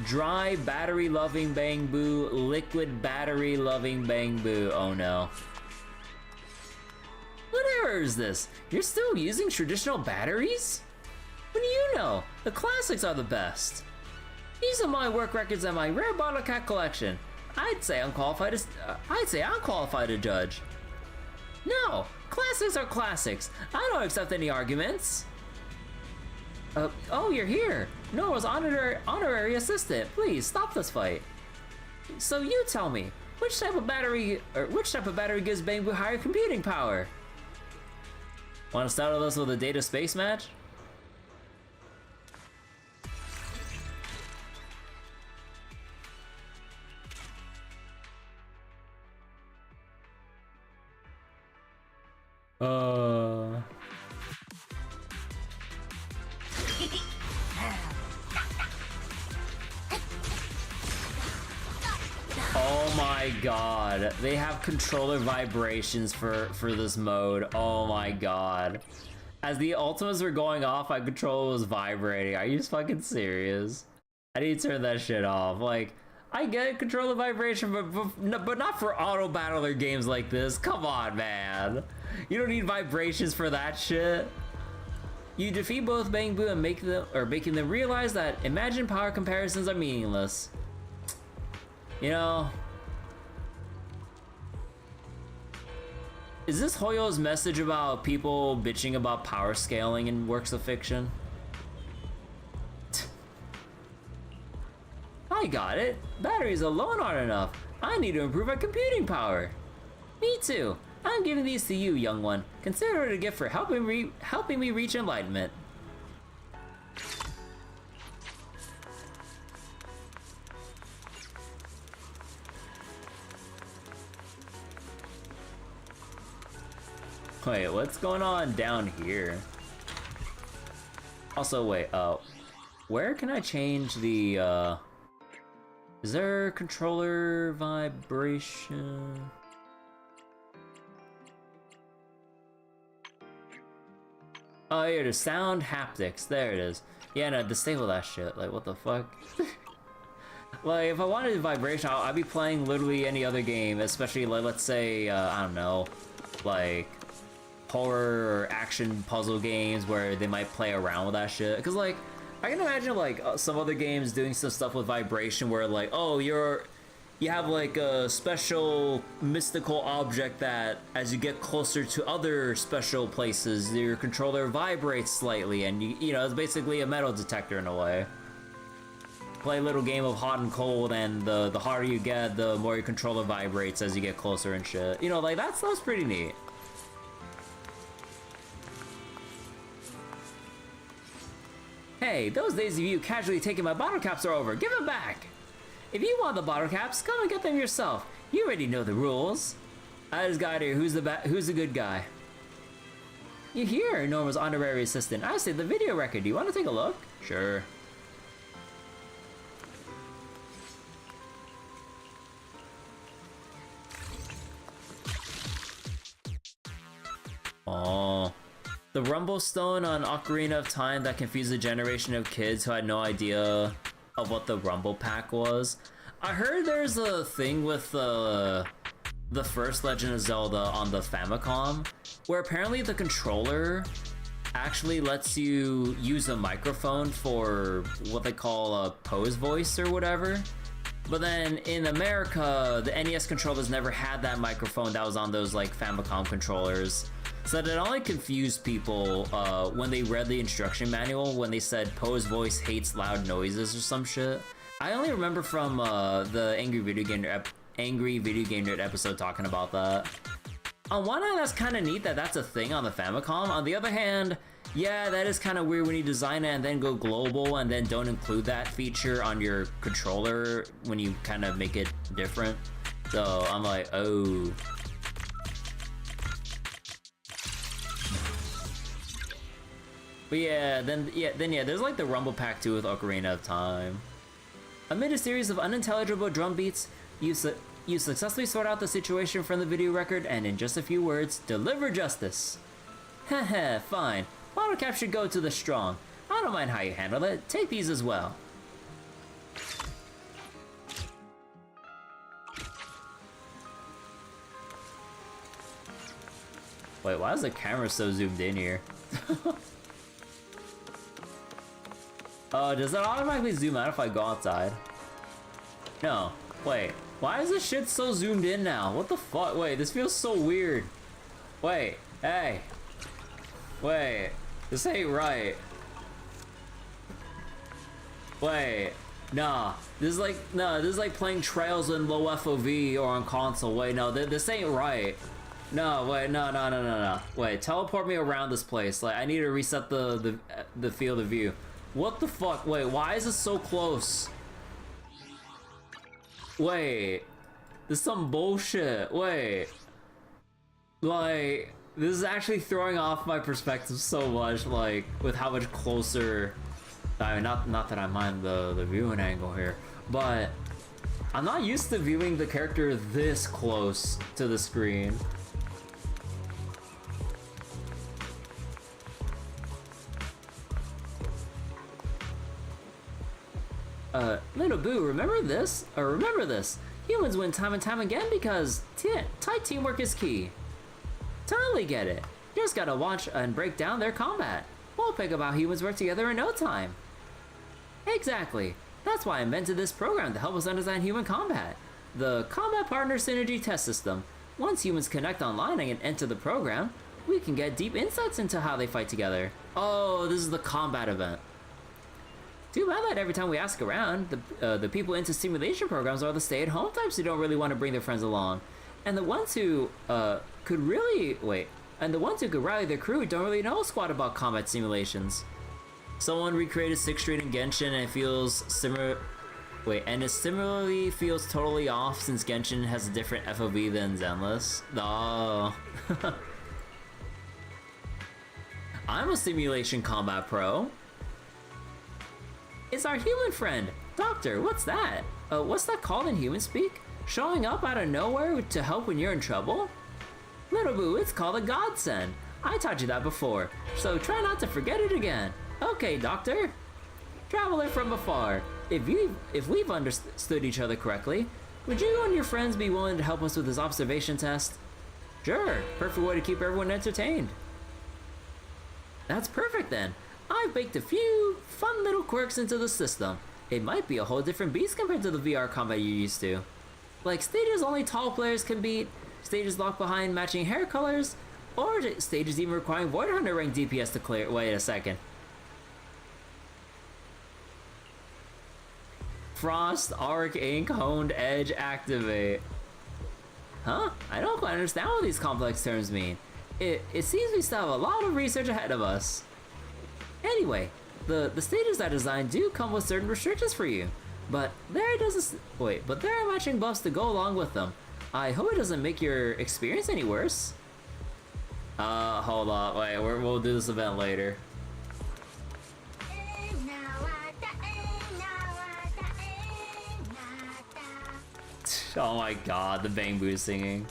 Dry battery loving Bangbu, liquid battery loving Bangbu. Oh no. What error is this? You're still using traditional batteries? What do you know? The classics are the best. These are my work records and my rare bottle cap collection. I'd say I'm qualified to judge. No, classics are classics. I don't accept any arguments. Oh, you're here. Nora's honorary assistant. Please stop this fight. So you tell me, which type of battery gives Bangbu higher computing power? Want to settle this with a data space match? Oh my god, they have controller vibrations for this mode. Oh my god. As the ultimates were going off, my controller was vibrating. Are you just fucking serious? I need to turn that shit off. Like, I get controller vibration, but not for auto battler games like this. Come on, man. You don't need vibrations for that shit. You defeat both Bangbu and making them realize that imagined power comparisons are meaningless. You know, is this Hoyo's message about people bitching about power scaling in works of fiction? I got it. Batteries alone aren't enough. I need to improve my computing power. Me too. I'm giving these to you, young one. Consider it a gift for helping me reach enlightenment. Wait, what's going on down here? Also, wait, where can I change the, is there controller vibration? Oh, here it is, sound haptics, there it is. Yeah, no, disable that shit, like, what the fuck? Like, if I wanted vibration, I'd be playing literally any other game, especially, like, let's say, I don't know, like, horror or action puzzle games where they might play around with that shit. Because, like, I can imagine, like, some other games doing some stuff with vibration where, like, oh, you have, like, a special mystical object that, as you get closer to other special places, your controller vibrates slightly, and, you know, it's basically a metal detector in a way. Play a little game of hot and cold, and the harder you get, the more your controller vibrates as you get closer and shit. You know, like, that stuff's pretty neat. Hey, those days of you casually taking my bottle caps are over. Give them back! If you want the bottle caps, come and get them yourself. You already know the rules. I just got here. Who's the good guy? You hear Norma's honorary assistant. I saved the video record. Do you want to take a look? Sure. Oh. The rumble stone on Ocarina of Time that confused a generation of kids who had no idea of what the rumble pack was. I heard there's a thing with the first Legend of Zelda on the Famicom where apparently the controller actually lets you use a microphone for what they call a pose voice or whatever. But then in America, the NES controllers never had that microphone that was on those like Famicom controllers. So that it only confused people when they read the instruction manual when they said pose voice hates loud noises or some shit. I only remember from the Angry Video Game Nerd episode talking about that. On one hand, that's kind of neat that that's a thing on the Famicom. On the other hand, yeah, that is kind of weird when you design it and then go global and then don't include that feature on your controller when you kind of make it different. So I'm like, oh. But yeah, then there's like the Rumble Pack 2 with Ocarina of Time. Amid a series of unintelligible drum beats, you successfully sort out the situation from the video record and in just a few words, deliver justice. Heh, fine. Bottle cap should go to the strong. I don't mind how you handle it. Take these as well. Wait, why is the camera so zoomed in here? Oh, does that automatically zoom out if I go outside? No. Wait, why is this shit so zoomed in now? What the fuck? Wait, this feels so weird. Wait, hey. Wait, this ain't right. Wait, nah. This is like playing Trails in low FOV or on console. Wait, no, this ain't right. No, wait, no. Wait, teleport me around this place. Like, I need to reset the field of view. What the fuck? Wait, why is this so close? Wait, this is some bullshit. Wait. Like, this is actually throwing off my perspective so much, like, with how much closer... I mean, not that I mind the viewing angle here, but I'm not used to viewing the character this close to the screen. Little Boo, remember this? Or remember this. Humans win time and time again because tight teamwork is key. Totally get it. You just gotta watch and break down their combat. We'll pick up how humans work together in no time. Exactly. That's why I invented this program to help us understand human combat. The Combat Partner Synergy Test System. Once humans connect online and enter the program, we can get deep insights into how they fight together. Oh, this is the combat event. Too bad that every time we ask around, the people into simulation programs are the stay-at-home types who don't really want to bring their friends along. And the ones who could rally their crew don't really know squat about combat simulations. Someone recreated 6th Street in Genshin and it feels similar. And it similarly feels totally off since Genshin has a different FOV than Zenless. Oh. I'm a simulation combat pro. It's our human friend. Doctor, what's that? What's that called in human speak? Showing up out of nowhere to help when you're in trouble? Little Boo, it's called a godsend. I taught you that before, so try not to forget it again. Okay, Doctor. Traveler from afar, if we've understood each other correctly, would you and your friends be willing to help us with this observation test? Sure, perfect way to keep everyone entertained. That's perfect then. I've baked a few fun little quirks into the system. It might be a whole different beast compared to the VR combat you're used to. Like stages only tall players can beat, stages locked behind matching hair colors, or stages even requiring Void Hunter rank DPS to clear. Wait a second. Frost, Arc, Ink, Honed, Edge, Activate. Huh? I don't quite understand what these complex terms mean. It seems we still have a lot of research ahead of us. Anyway, the stages I designed do come with certain restrictions for you, but there are matching buffs to go along with them. I hope it doesn't make your experience any worse. Hold on, wait, we'll do this event later. Oh my god, the Bang Boo singing.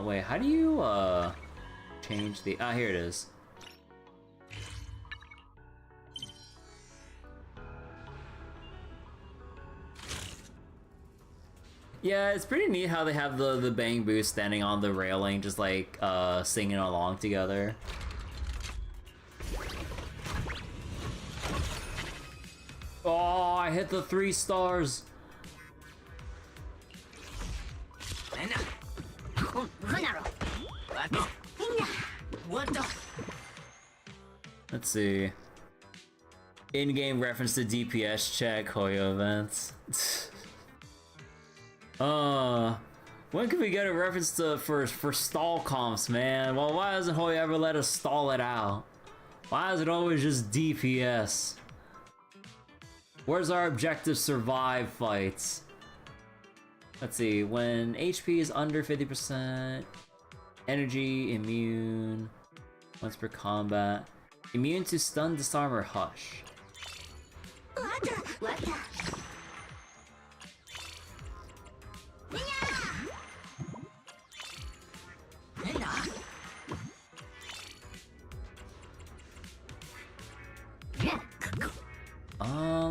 Wait, how do you, change the... Ah, here it is. Yeah, it's pretty neat how they have the Bang Boo standing on the railing, just like, singing along together. Oh, I hit the 3 stars. Let's see. In-game reference to DPS check, Hoyo events. When can we get a reference to for stall comps, man? Well, why doesn't Hoyo ever let us stall it out? Why is it always just DPS? Where's our objective survive fights? Let's see, when HP is under 50%, energy, immune, once per combat, immune to stun, disarm, or hush.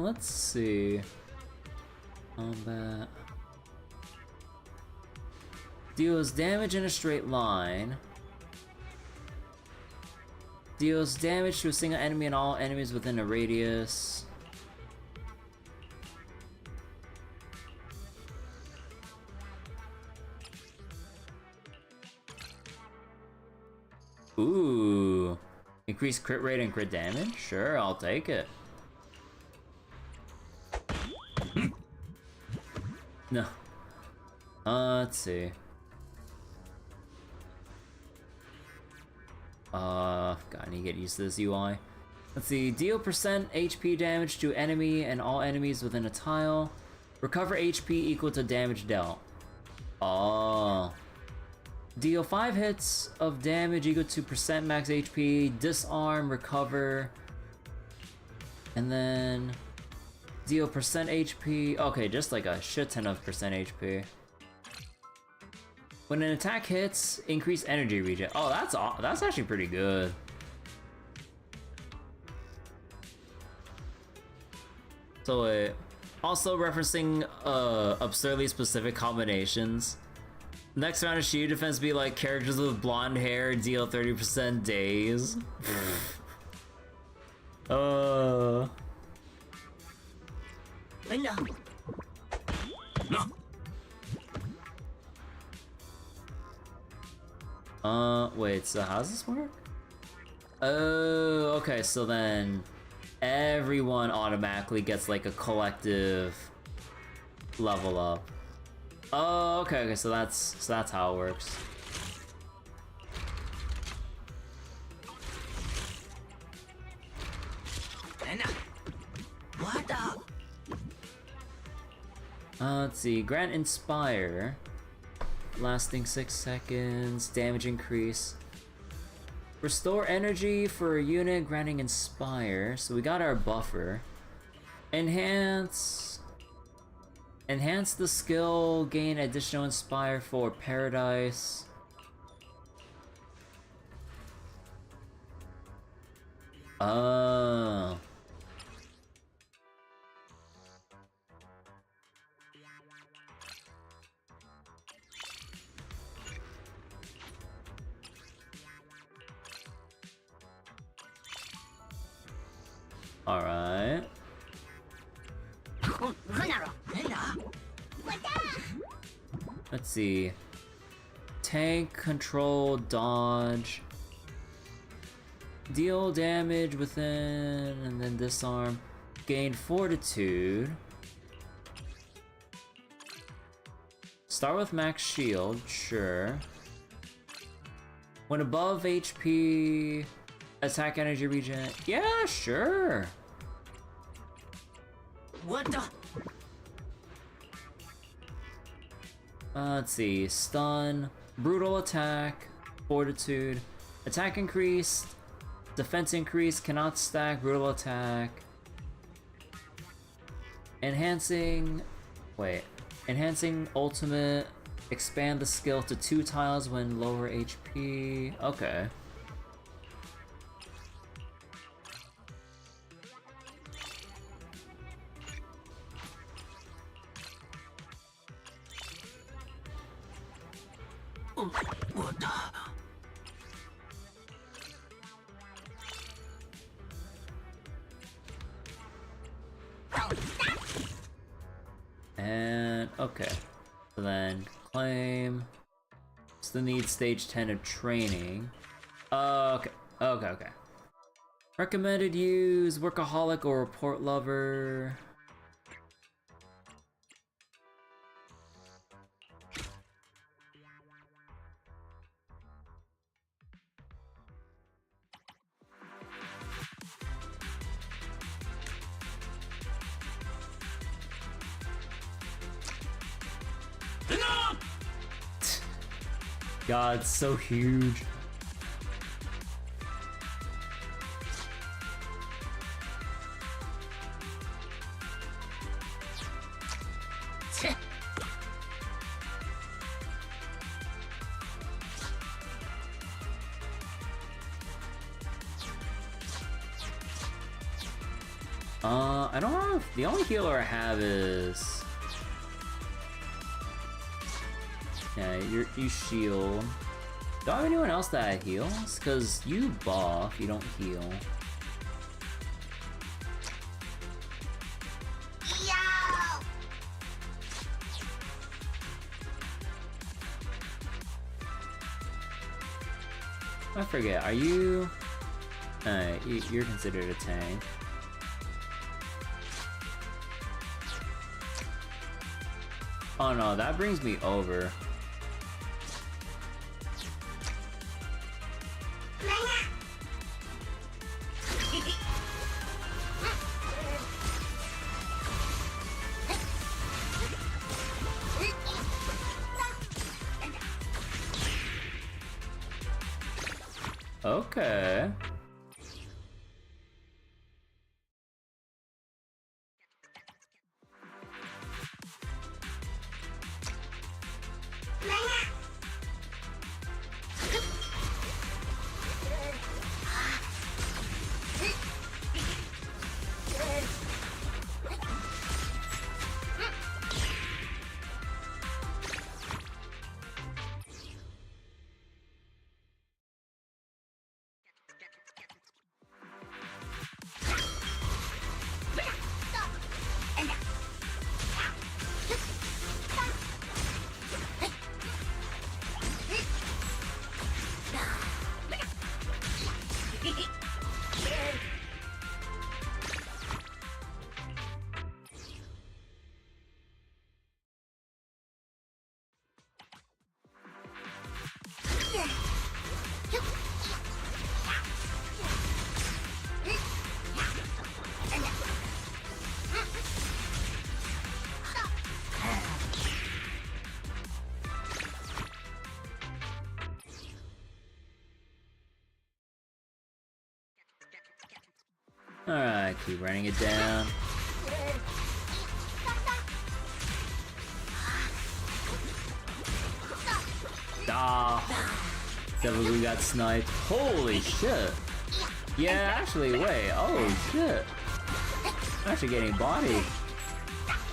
Let's see. Combat. Deals damage in a straight line. Deals damage to a single enemy and all enemies within a radius. Ooh. Increase crit rate and crit damage? Sure, I'll take it. No. Let's see. God, I need to get used to this UI. Let's see. Deal percent HP damage to enemy and all enemies within a tile. Recover HP equal to damage dealt. Oh. Deal 5 hits of damage equal to percent max HP. Disarm, recover. And then deal percent HP. Okay, just like a shit ton of percent HP. When an attack hits, increase energy regen. Oh, that's actually pretty good. So wait, also referencing absurdly specific combinations. Next round of shield defense be like characters with blonde hair deal 30% days. No. Wait, so how does this work? Oh, okay, so then everyone automatically gets like a collective level up. Oh, okay, so that's how it works. What the? Let's see. Grant Inspire. Lasting 6 seconds. Damage increase. Restore energy for a unit, granting Inspire. So we got our buffer. Enhance. Enhance the skill. Gain additional Inspire for Paradise. Oh. Alright. Let's see. Tank, control, dodge. Deal damage within, and then disarm. Gain fortitude. Start with max shield, sure. When above HP, attack energy regen. Yeah, sure. What the? Let's see. Stun, brutal attack, fortitude, attack increased, defense increased, cannot stack, brutal attack. Enhancing. Wait. Enhancing ultimate. Expand the skill to 2 tiles when lower HP. Okay. What the? And okay. So then claim. Still need stage 10 of training. Okay. Okay. Recommended use workaholic or report lover. God, it's so huge. I don't know if the only healer I have is Yeah, you shield. Do I have anyone else that heals? Cause you buff, you don't heal. I forget, are you... you're considered a tank. Oh no, that brings me over. Okay. Alright, keep running it down. Ah! Definitely got sniped. Holy shit! Yeah, actually, wait. Oh shit! I'm actually getting bodied.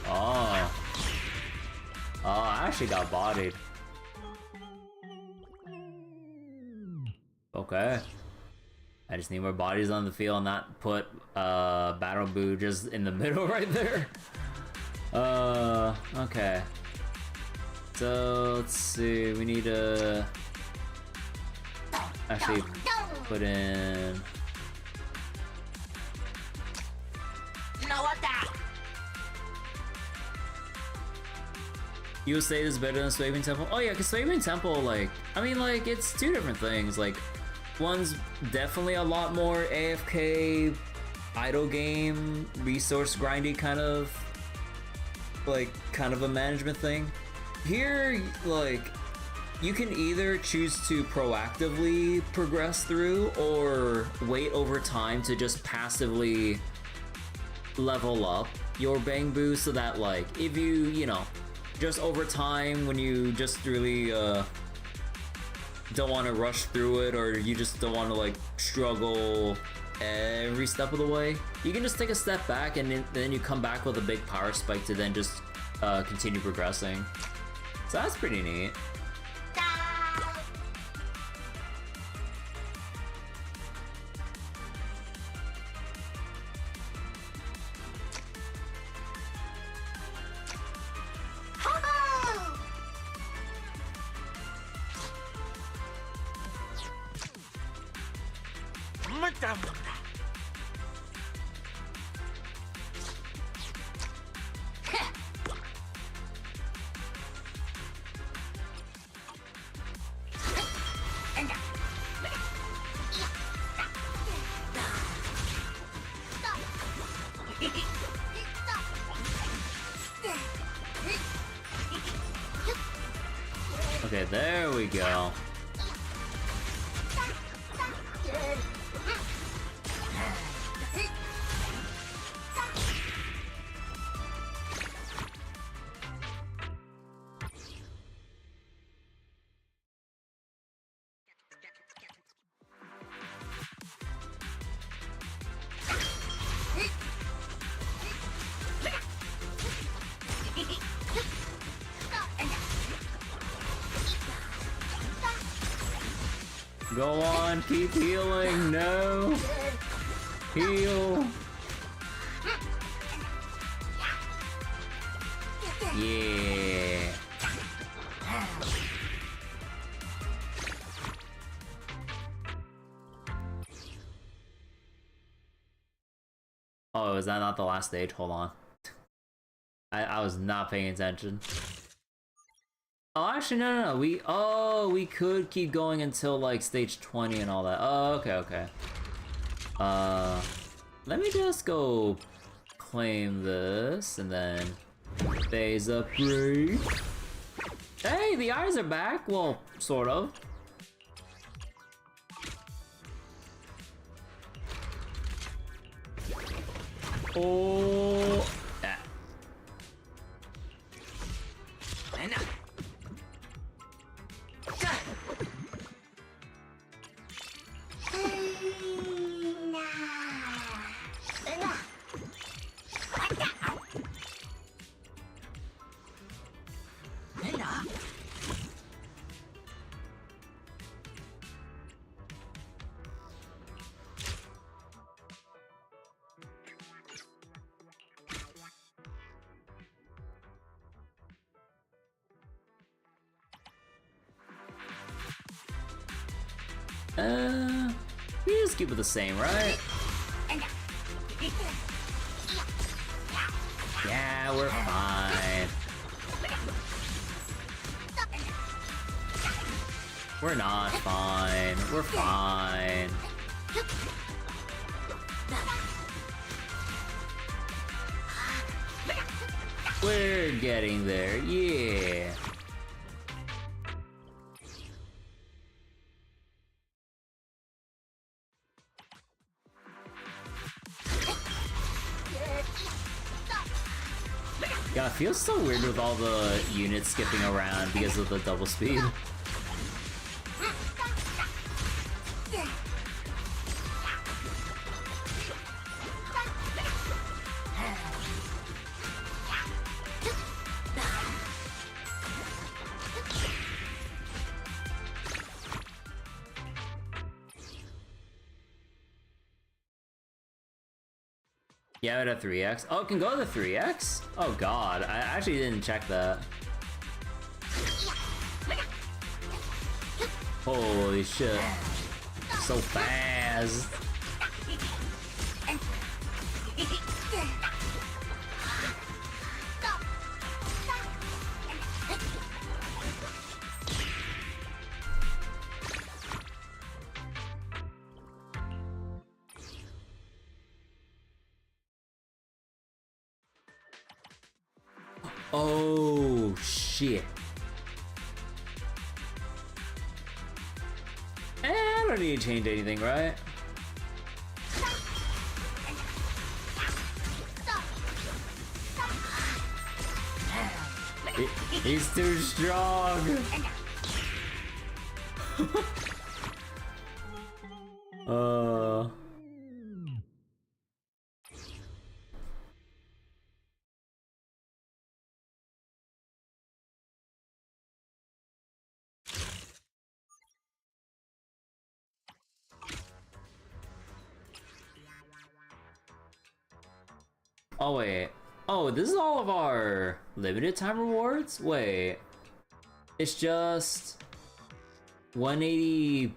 Oh. Oh, I actually got bodied. Okay. I just need more bodies on the field, not put Battle Boo just in the middle right there. Okay. So let's see, we need to actually put in. You would say this is better than Swapping Temple? Oh yeah, because Swapping Temple, like, I mean, like, it's two different things. Like, one's definitely a lot more AFK, idle game, resource grindy kind of a management thing. Here, like, you can either choose to proactively progress through or wait over time to just passively level up your Bang Boo so that, like, if you know, just over time when you just really don't want to rush through it, or you just don't want to like struggle every step of the way, you can just take a step back and then you come back with a big power spike to then just continue progressing. So that's pretty neat. Okay, there we go. Go on, keep healing. No. Heal. Yeah. Oh, is that not the last stage? Hold on. I was not paying attention. Oh, actually, no. We could keep going until, like, stage 20 and all that. Oh, okay. Let me just go claim this, and then phase upgrade. Hey, the eyes are back! Well, sort of. Oh... yeah. We just keep it the same, right? Yeah, we're fine. We're not fine. We're fine. We're getting there, yeah. Yeah, it feels so weird with all the units skipping around because of the double speed. Yeah, it at 3x. Oh, it can go to 3x? Oh god, I actually didn't check that. Holy shit. So fast. Oh, shit. I don't need to change anything, right? He's too strong. Oh wait. Oh, this is all of our limited time rewards? Wait. It's just 180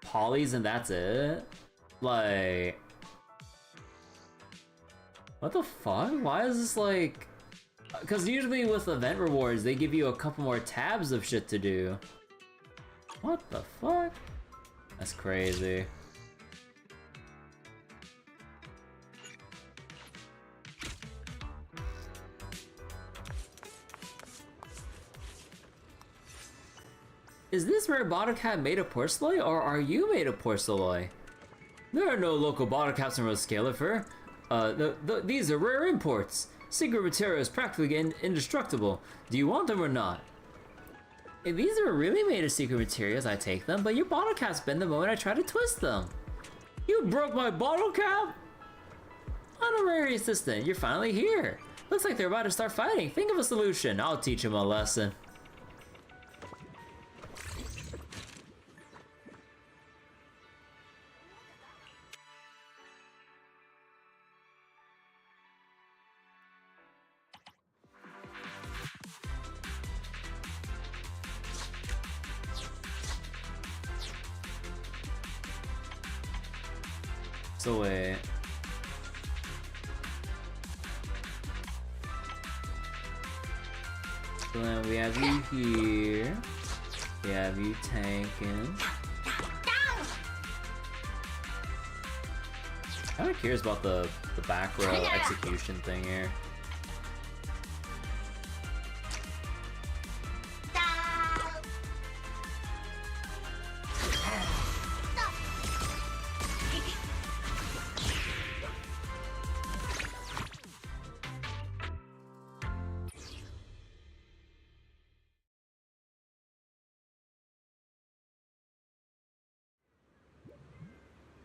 polys and that's it? Like, what the fuck? Why is this like... Because usually with event rewards, they give you a couple more tabs of shit to do. What the fuck? That's crazy. Is this rare bottle cap made of porcelain, or are you made of porcelain? There are no local bottle caps in Roscaelifer. These are rare imports. Secret material is practically indestructible. Do you want them or not? If these are really made of secret materials, I take them, but your bottle caps bend the moment I try to twist them. You broke my bottle cap? Honorary assistant, you're finally here. Looks like they're about to start fighting. Think of a solution. I'll teach them a lesson. So wait. So then we have you here. We have you tanking. I'm kinda curious about the back row execution thing here.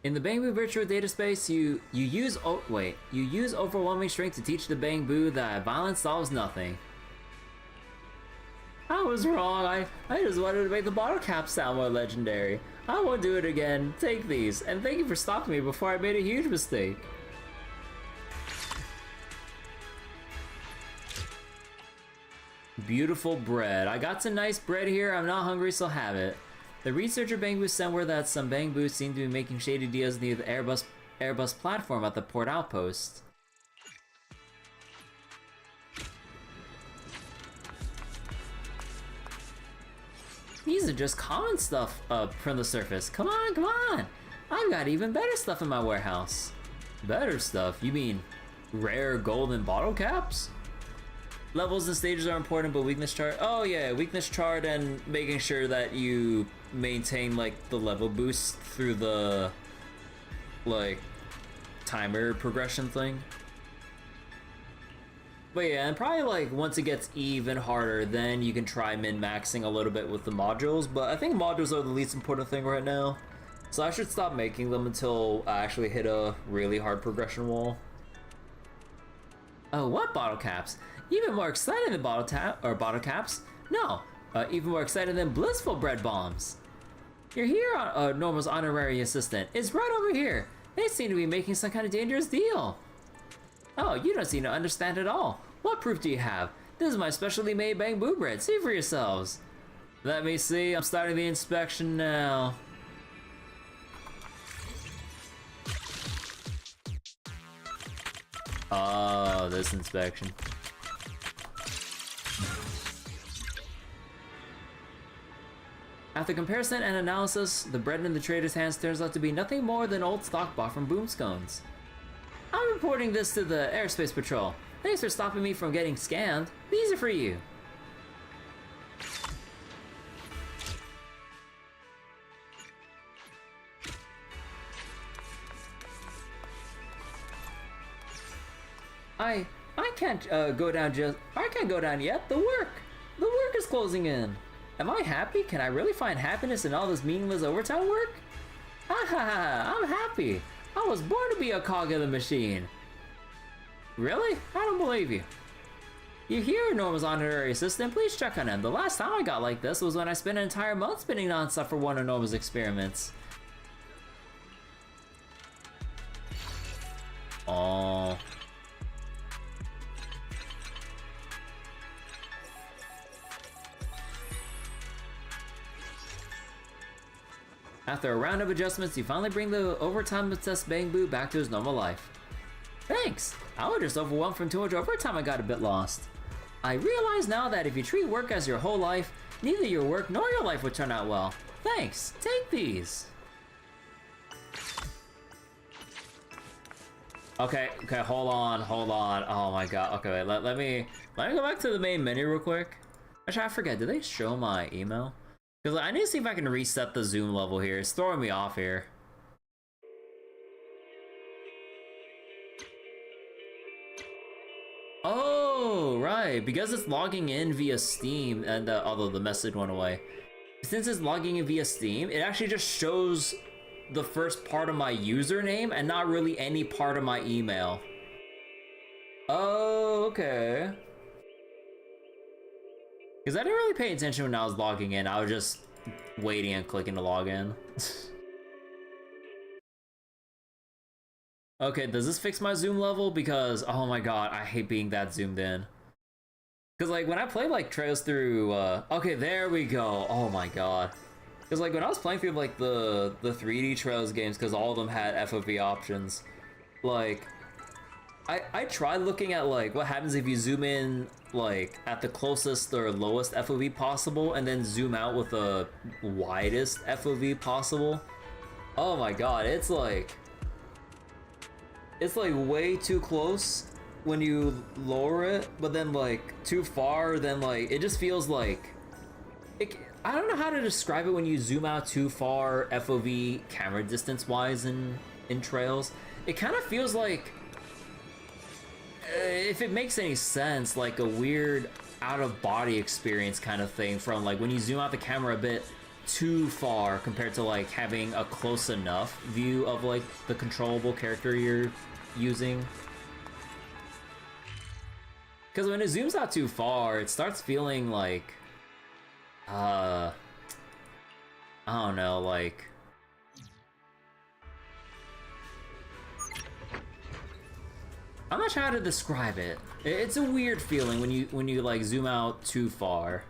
In the Bangbu virtual data space, you use overwhelming strength to teach the Bangbu that violence solves nothing. I was wrong. I just wanted to make the bottle cap sound more legendary. I won't do it again. Take these, and thank you for stopping me before I made a huge mistake. Beautiful bread. I got some nice bread here. I'm not hungry, so have it. The researcher Bangbu sent word that some Bangbu seem to be making shady deals near the Airbus platform at the port outpost. These are just common stuff from the surface. Come on, come on! I've got even better stuff in my warehouse. Better stuff? You mean rare golden bottle caps? Levels and stages are important, but weakness chart... Oh yeah, weakness chart and making sure that you maintain like the level boost through the like timer progression thing. But yeah, and probably like once it gets even harder, then you can try min-maxing a little bit with the modules, but I think modules are the least important thing right now. So I should stop making them until I actually hit a really hard progression wall. Oh, what bottle caps? Even more exciting than bottle caps? No, even more exciting than blissful bread bombs. You're here, Normal's honorary assistant. It's right over here. They seem to be making some kind of dangerous deal. Oh, you don't seem to understand at all. What proof do you have? This is my specially made Bangbu bread. See for yourselves. Let me see. I'm starting the inspection now. Oh, this inspection. After comparison and analysis, the bread in the trader's hands turns out to be nothing more than old stock bought from Boomscones. I'm reporting this to the Airspace Patrol. Thanks for stopping me from getting scammed. These are for you. I can't go down I can't go down yet. The work is closing in. Am I happy? Can I really find happiness in all this meaningless overtime work? I'm happy. I was born to be a cog in the machine. Really? I don't believe you. You hear Norma's honorary assistant? Please check on him. The last time I got like this was when I spent an entire month spinning nonstop for one of Norma's experiments. Oh. After a round of adjustments, you finally bring the overtime-obsessed Bangbu back to his normal life. Thanks! I was just overwhelmed from too much overtime. I got a bit lost. I realize now that if you treat work as your whole life, neither your work nor your life would turn out well. Thanks! Take these! Okay, hold on. Oh my god. Okay, wait, let me go back to the main menu real quick. Actually, I forget, did they show my email? Because I need to see if I can reset the zoom level here. It's throwing me off here. Oh, right. Because it's logging in via Steam, and although the message went away. Since it's logging in via Steam, it actually just shows the first part of my username and not really any part of my email. Oh, okay. Because I didn't really pay attention when I was logging in. I was just waiting and clicking to log in. Okay, does this fix my zoom level? Because, oh my god, I hate being that zoomed in. Because, like, when I play, like, Trails through, okay, there we go. Oh my god. Because like when I was playing through like the 3D Trails games, because all of them had FOV options, like I tried looking at like what happens if you zoom in like at the closest or lowest FOV possible and then zoom out with the widest FOV possible. Oh my god, it's like way too close when you lower it, but then like too far, then like it just feels like I don't know how to describe it when you zoom out too far FOV camera distance wise in Trails. It kind of feels like, if it makes any sense, like a weird out-of-body experience kind of thing from like when you zoom out the camera a bit too far compared to like having a close enough view of like the controllable character you're using. Because when it zooms out too far, it starts feeling like, I don't know, like, I'm not sure how to describe it. It's a weird feeling when you like zoom out too far.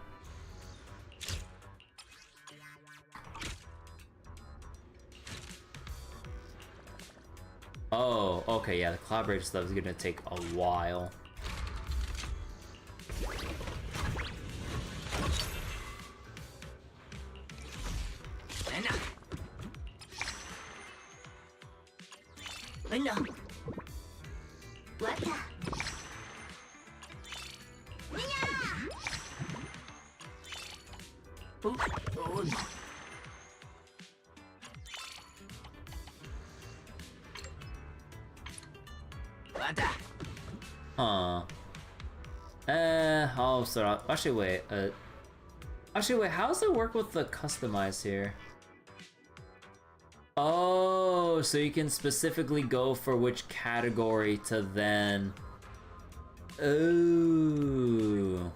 Oh, okay, yeah, the collaboration stuff is gonna take a while. What the? Oh no. Huh. Oh, so actually wait, how does it work with the customize here? Oh, so you can specifically go for which category to then... Ooh.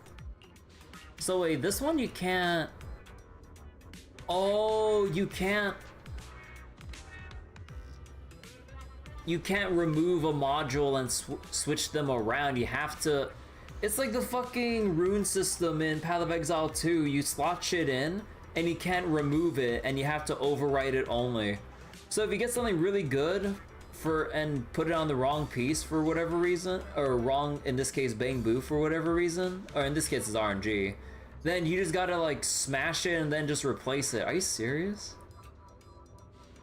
So wait, this one you can't... Oh, you can't remove a module and switch them around. You have to... It's like the fucking rune system in Path of Exile 2. You slot shit in, and you can't remove it, and you have to overwrite it only. So if you get something really good and put it on the wrong piece for whatever reason, or wrong, in this case, Bangbu for whatever reason, or in this case it's RNG, then you just gotta like smash it and then just replace it. Are you serious?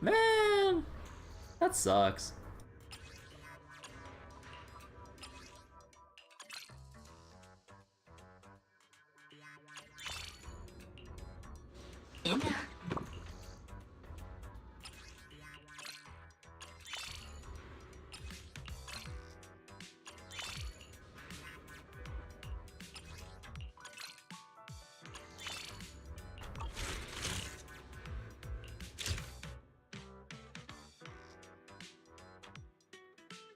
Man, that sucks.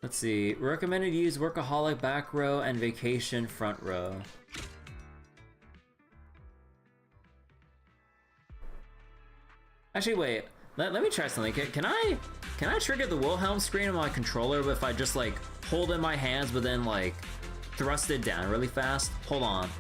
Let's see. Recommended use Workaholic back row and Vacation front row. Actually, wait. Let me try something. Can I trigger the Wilhelm screen on my controller if I just like hold it in my hands but then like thrust it down really fast? Hold on.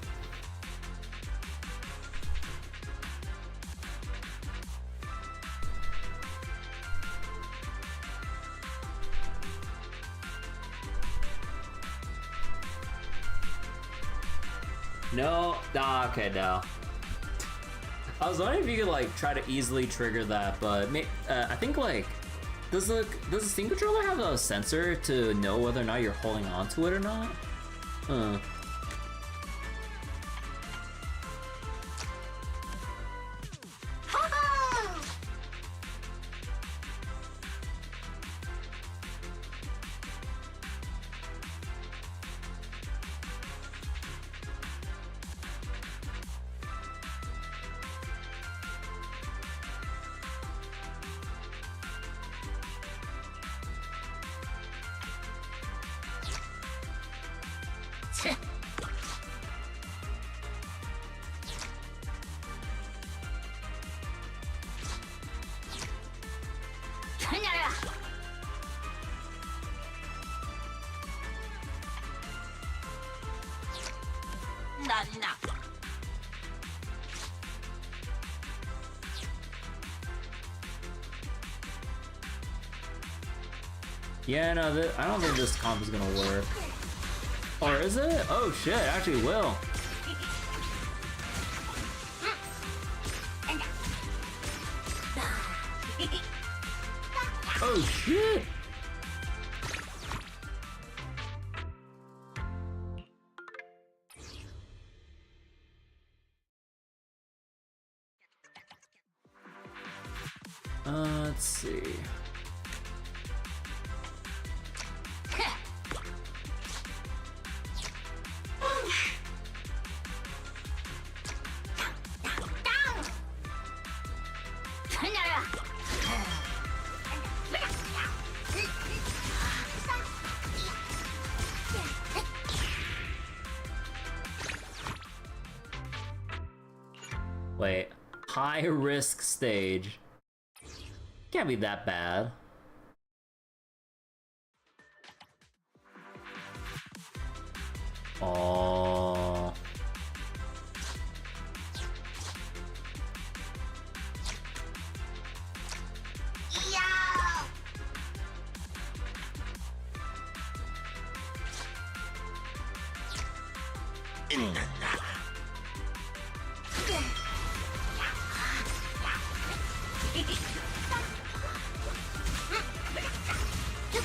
No, okay, no. I was wondering if you could like try to easily trigger that, but I think like, does the Steam controller have a sensor to know whether or not you're holding on to it or not? Yeah, no, I don't think this comp is gonna work. Or is it? Oh shit, it actually will. Oh shit! Let's see. Wait, high risk stage. Can't be that bad. Oh.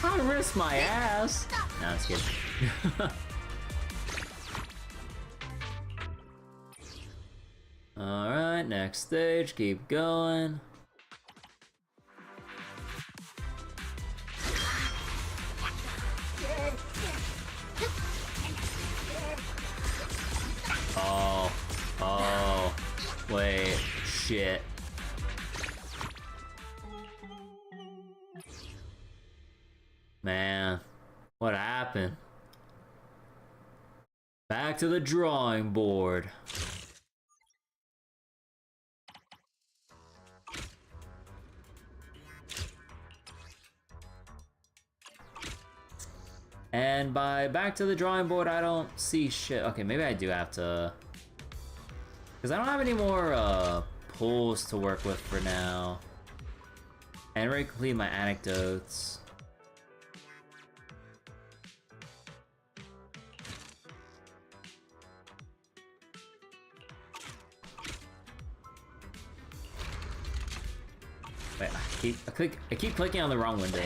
I risk my ass. No, it's good. Alright, next stage, keep going. Oh, wait, shit. Man, what happened? Back to the drawing board. And by back to the drawing board, I don't see shit. Okay, maybe I do have to... Because I don't have any more pulls to work with for now. And I already completed my anecdotes. Wait, I keep clicking on the wrong window.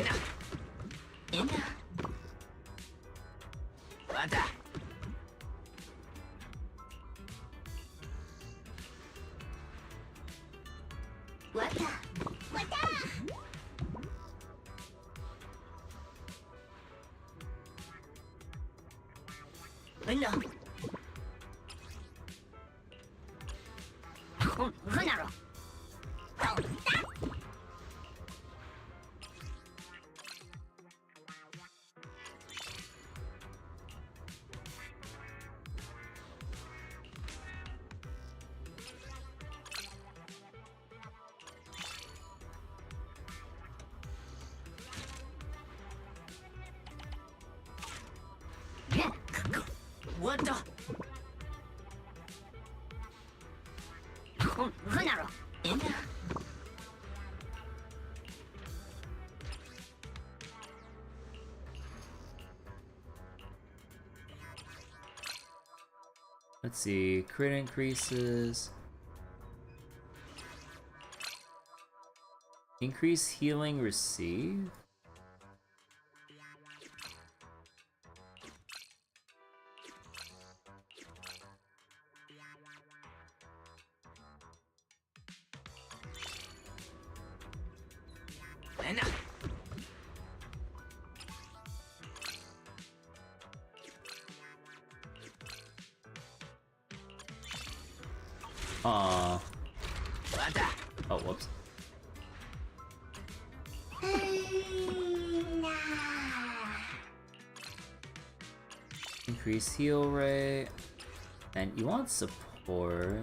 What the? Let's see, crit increases. Increase healing received? Aw. Oh, whoops. Increase heal rate. And you want support.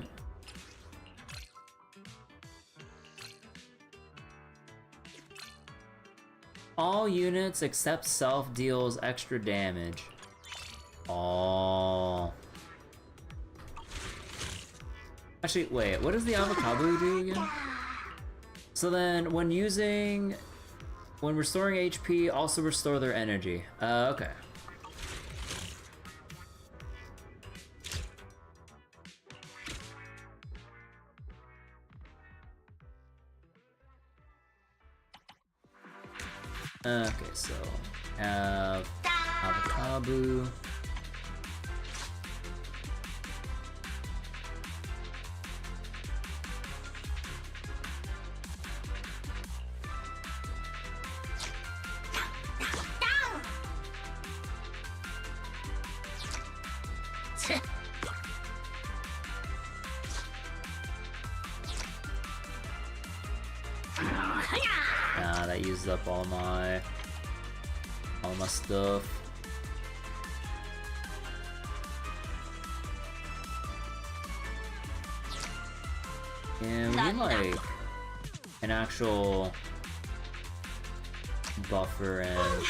All units except self deals extra damage. Oh. Actually, wait, what does the avocado do again? So then, when using When restoring HP, also restore their energy. Okay. Okay, so have avocado. Nah, that used up all my stuff. Yeah, we need like an actual buffer and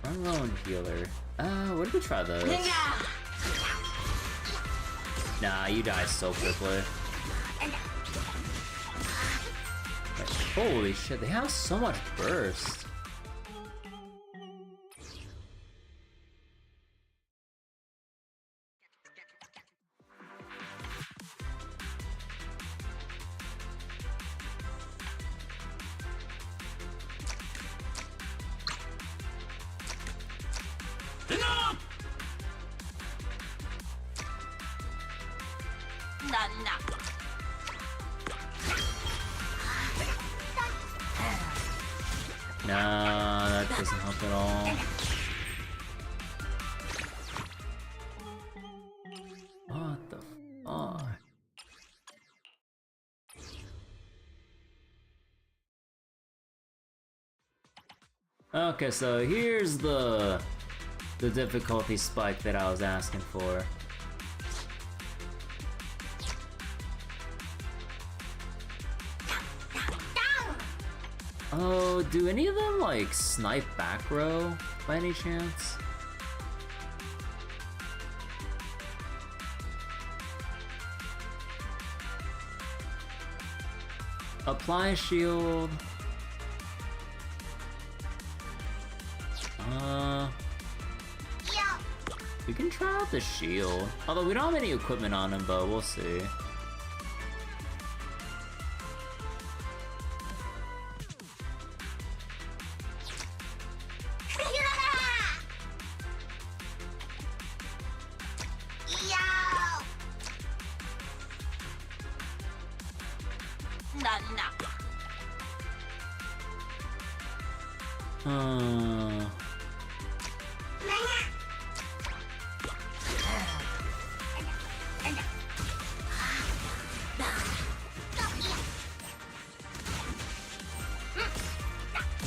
I'm rolling healer. What if we try this? Nah, you die so quickly. Like, holy shit, they have so much burst. Nah, that doesn't help at all. What the fuck? Okay, so here's the difficulty spike that I was asking for. Oh, do any of them like snipe back row by any chance? Apply shield. We can try out the shield. Although we don't have any equipment on him, but we'll see.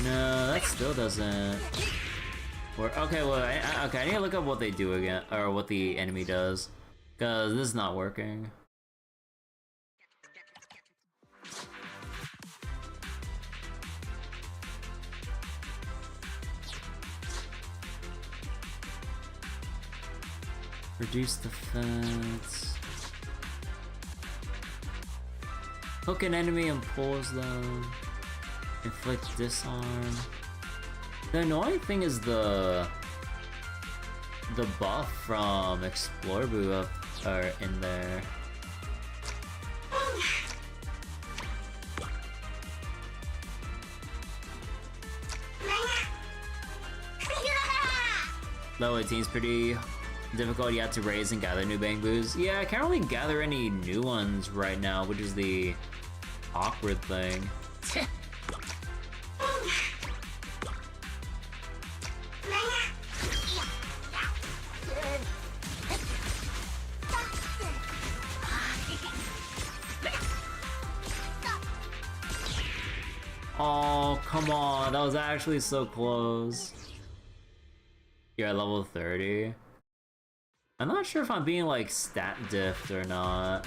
No, that still doesn't work. Okay, well, okay, I need to look up what they do again, or what the enemy does, because this is not working. Reduce defense. Hook an enemy and pulls them. Inflict disarm. The annoying thing is the buff from Explore Boo up or in there. Level 18 is pretty difficult. You have to raise and gather new Bangboos. Yeah, I can't really gather any new ones right now, which is the awkward thing. Oh, come on, that was actually so close. You're at level 30. I'm not sure if I'm being like stat diffed or not.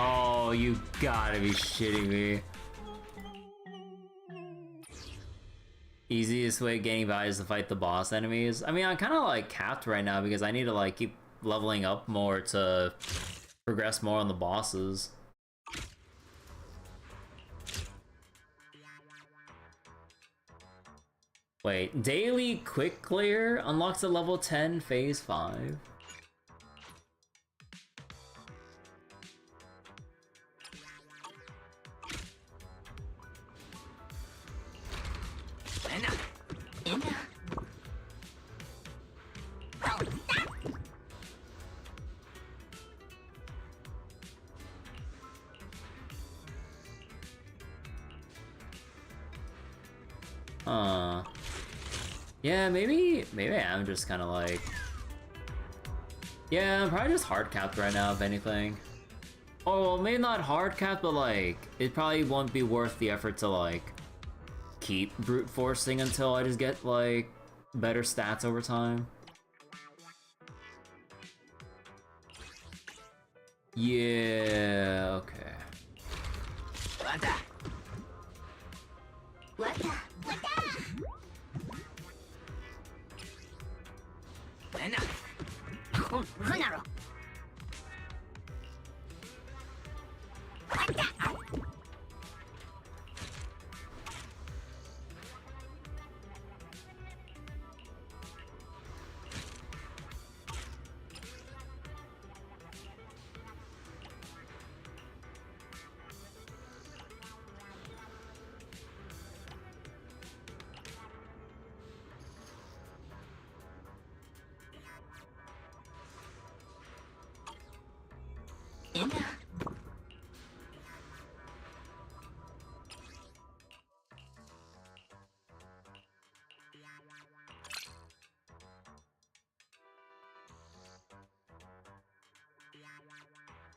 Oh, you gotta be shitting me. Easiest way of getting by is to fight the boss enemies. I mean, I'm kind of like capped right now because I need to like keep leveling up more to progress more on the bosses. Wait, daily quick clear unlocks a level 10 phase 5. Yeah, maybe I'm just kind of like... Yeah, I'm probably just hard capped right now, if anything. Oh, well, maybe not hard capped, but like, it probably won't be worth the effort to like keep brute forcing until I just get like better stats over time. Yeah, okay.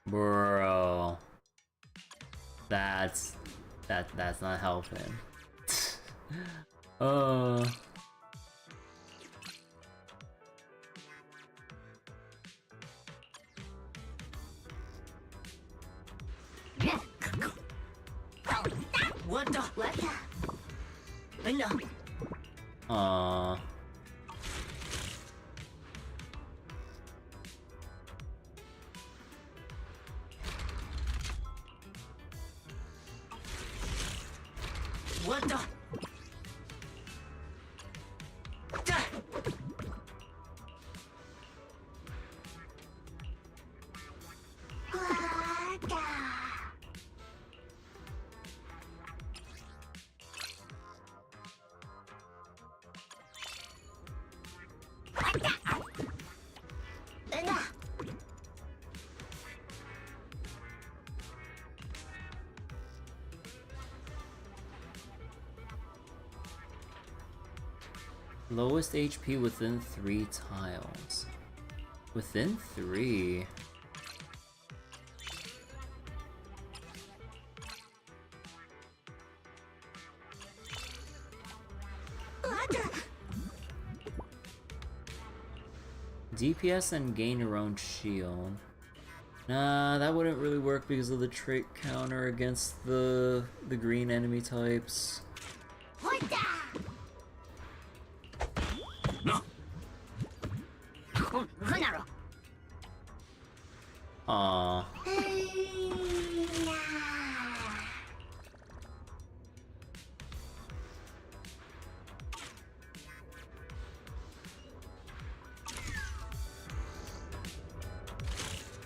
Bro, that's not helping. What the? What the? Lowest HP within 3 tiles. Within 3? DPS and gain your own shield. Nah, that wouldn't really work because of the trait counter against the green enemy types. No. Aww.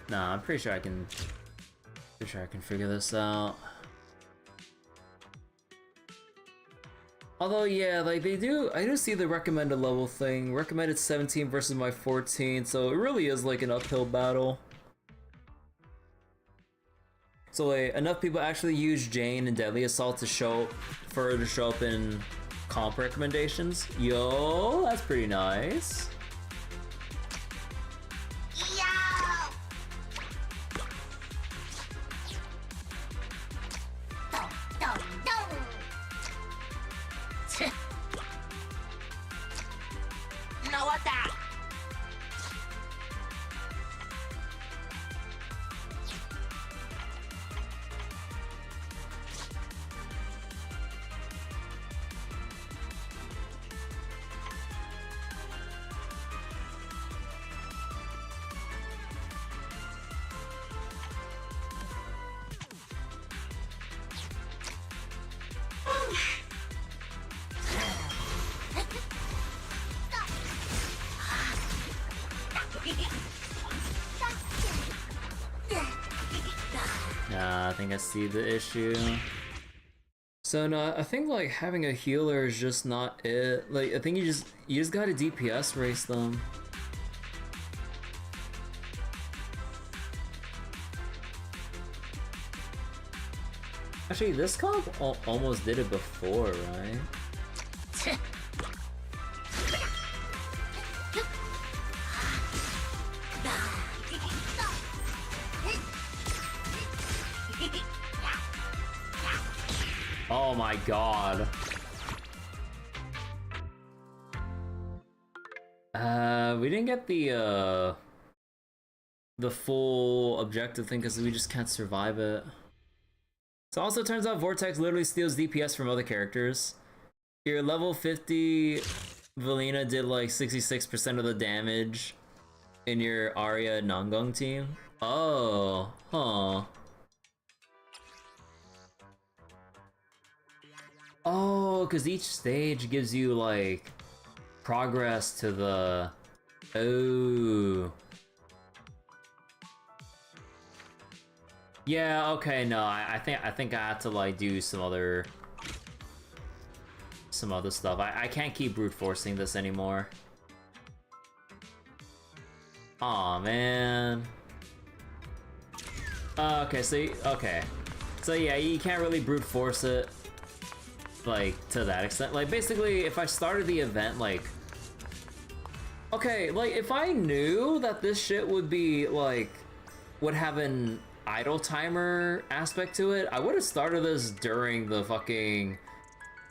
Nah, I'm pretty sure I can figure this out. Although, yeah, like I do see the recommended level thing. Recommended 17 versus my 14, so it really is like an uphill battle. So like, enough people actually use Jane and Deadly Assault to show up in comp recommendations. Yo, that's pretty nice. Nah, I think I see the issue. So no, I think like having a healer is just not it. Like I think you just gotta DPS race them. Actually, this comp almost did it before, right? Oh my god. We didn't get the full objective thing because we just can't survive it. So also turns out Vortex literally steals DPS from other characters. Your level 50 Valina did like 66% of the damage in your Arya Nangung team. Oh, huh. Oh, because each stage gives you like progress to the... Oh. Yeah, okay, no, I think I have to like do some other stuff. I can't keep brute forcing this anymore. Aw, man. Okay, so yeah, you can't really brute force it like to that extent. Like basically, if I started the event like, okay, like if I knew that this shit would be like would have an idle timer aspect to it, I would have started this during the fucking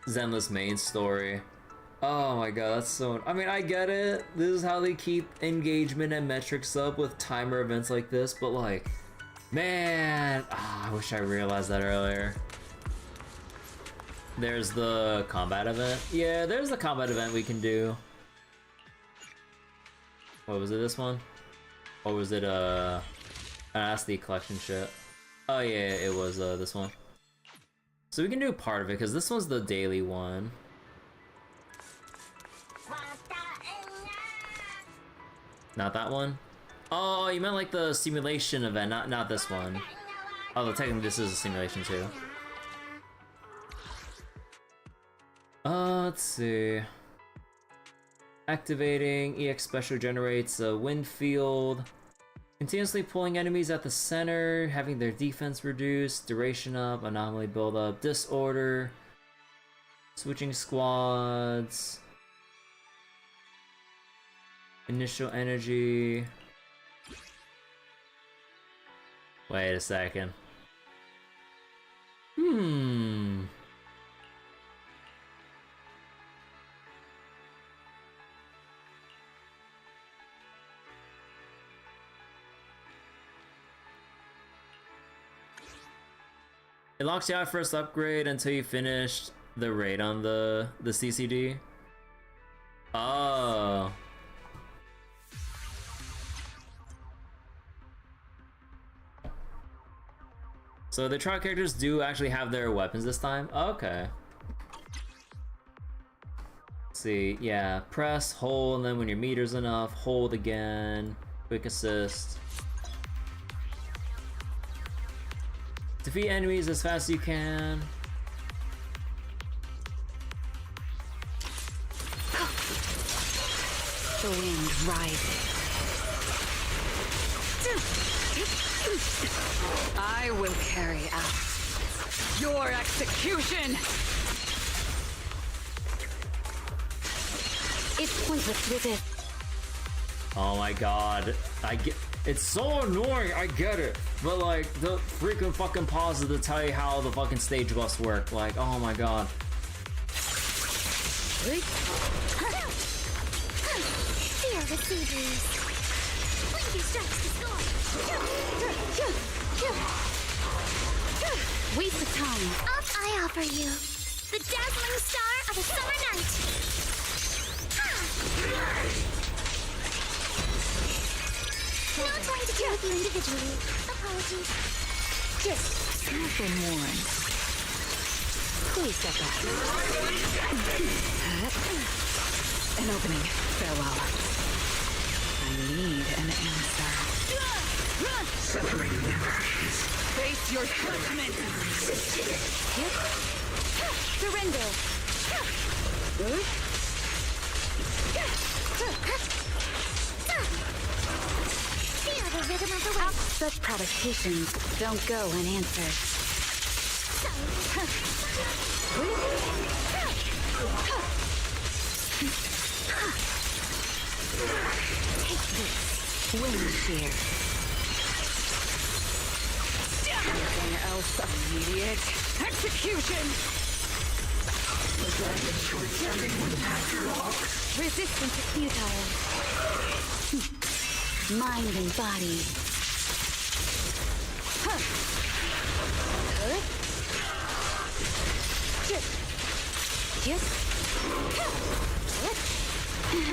Zenless main story. Oh my god, that's so... I mean, I get it. This is how they keep engagement and metrics up with timer events like this, but like, man, I wish I realized that earlier. There's the combat event. Yeah, there's the combat event we can do. What was it, this one? Or was it, that's the collection shit. Oh yeah, it was, this one. So we can do part of it, because this one's the daily one. Not that one? Oh, you meant like the simulation event, not this one. Although technically this is a simulation too. Let's see. Activating EX special generates a wind field. Continuously pulling enemies at the center, having their defense reduced, duration up, anomaly build up, disorder, switching squads, initial energy. Wait a second. It locks you out first upgrade until you finish the raid on the CCD. Oh. So the trial characters do actually have their weapons this time? Okay. Let's see, yeah, press, hold, and then when your meter's enough, hold again, quick assist. Defeat enemies as fast as you can. The wind rises. I will carry out your execution! It's pointless to resist. Oh my god. It's so annoying, I get it. But like, the freaking fucking pauses to tell you how the fucking stage buffs work. Like, oh my god. Fear receivers. Blinky strikes the score. Waste of time. Up I offer you. The dazzling star of a summer night. Not trying to deal with you individually. Apologies. I've been warned. Please step back. An opening. Farewell. I need an Your judgment! Surrender! Feel the rhythm of the wind. Such provocations don't go unanswered. Take this, wind shear. Anything else immediate? Execution! Resistance is futile. Mind and body. Just.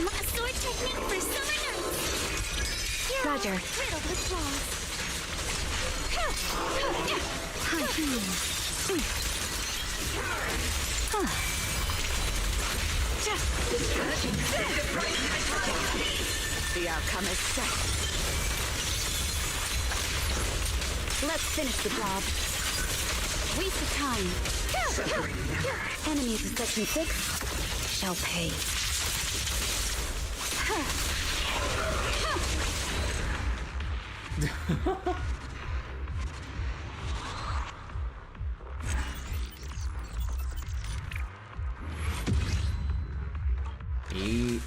A sword technique for summer nights. You're Roger. all riddled with flaws. The outcome is set. Let's finish the job. Waste of time. Enemies of Section 6 shall pay. Eat.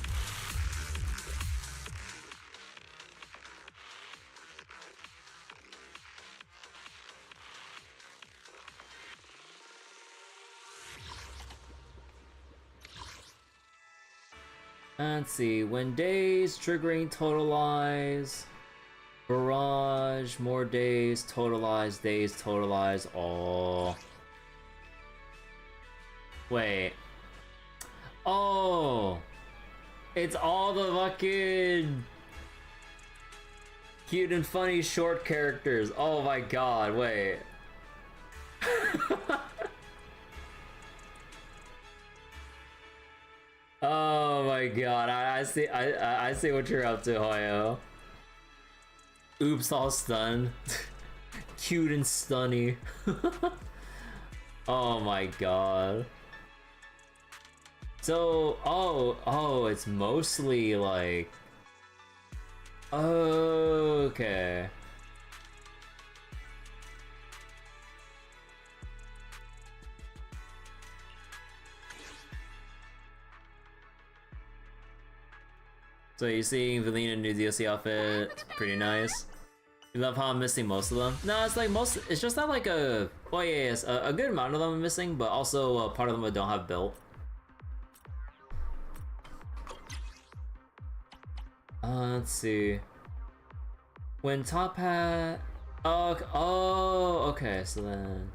Let's see, when days triggering totalize, barrage, more days, totalize, oh. Wait. Oh! It's all the fucking cute and funny short characters. Oh my god, wait. Oh my god, I see what you're up to, Hoyo. Oops, all stunned. Cute and stunny. Oh my god. So, oh, it's mostly like... Okay. So you're seeing Valina new DLC outfit, it's pretty nice. You love how I'm missing most of them? No, it's like it's just not like a, well yeah, yes, a good amount of them I'm missing, but also part of them I don't have built. Let's see. When top hat, oh, okay, so then.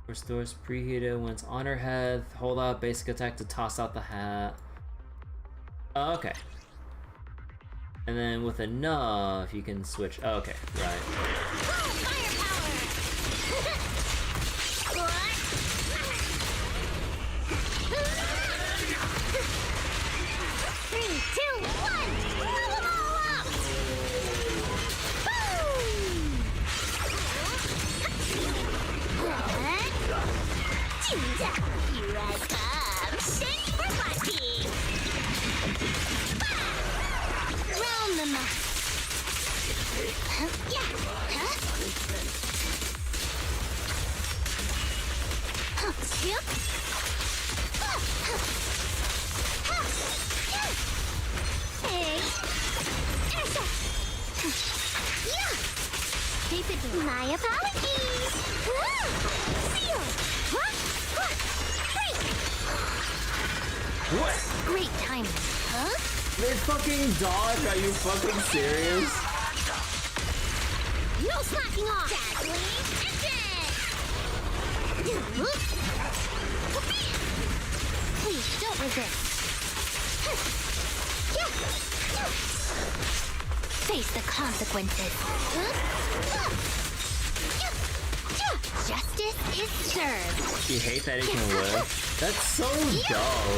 Restores preheated when it's on her head. Hold out basic attack to toss out the hat. Okay. And then with enough, you can switch. Okay, right. Three, two, one! Blow them all up! Here I come! Shake for party! Round them up! Yeah! Hey! Yeah! Keep it going. My apologies! Seal! What? Great timing, huh? They fucking dodge? Are you fucking serious? No slacking off! Dazzling Please don't resist. Face the consequences. Justice is served. You hate that it can live? That's so dull.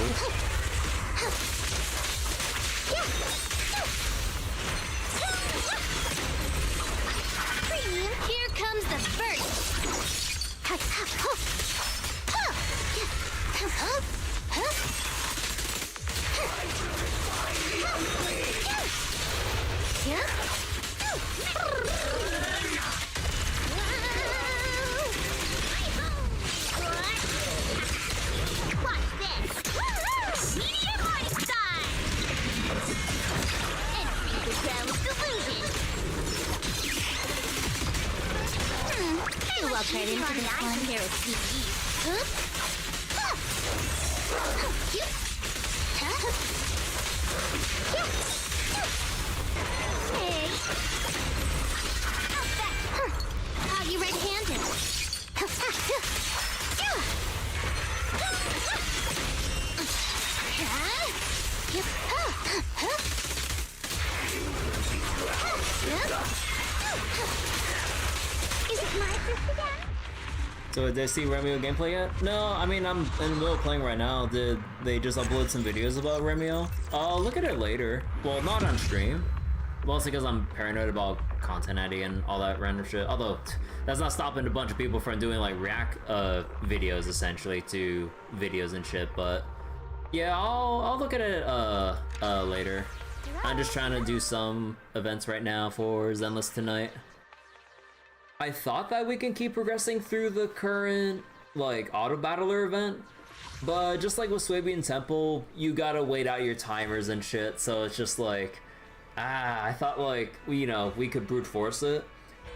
walk right into this one. Pair of CDs. Huh? Hey. Oh, you red-handed. Is it my turn again? So did I see Remio gameplay yet? No, I mean, I'm in the middle of playing right now. Did they just upload some videos about Remio? I'll look at it later. Well, not on stream. Mostly because I'm paranoid about content ID and all that random shit. Although, that's not stopping a bunch of people from doing like react videos essentially to videos and shit. But yeah, I'll look at it later. I'm just trying to do some events right now for Zenless tonight. I thought that we can keep progressing through the current like auto battler event, but just like with Swabian Temple, you gotta wait out your timers and shit. So it's just like, I thought like we could brute force it.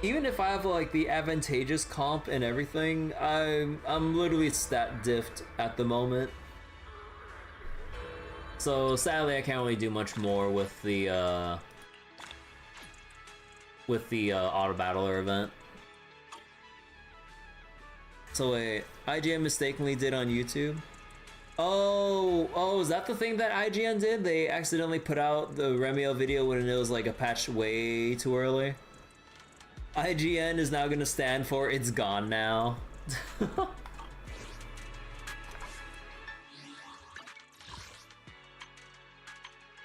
Even if I have like the advantageous comp and everything, I'm literally stat diffed at the moment. So sadly, I can't really do much more with the auto battler event. So wait, IGN mistakenly did on YouTube? Oh, is that the thing that IGN did? They accidentally put out the Remio video when it was like a patch way too early. IGN is now gonna stand for it's gone now.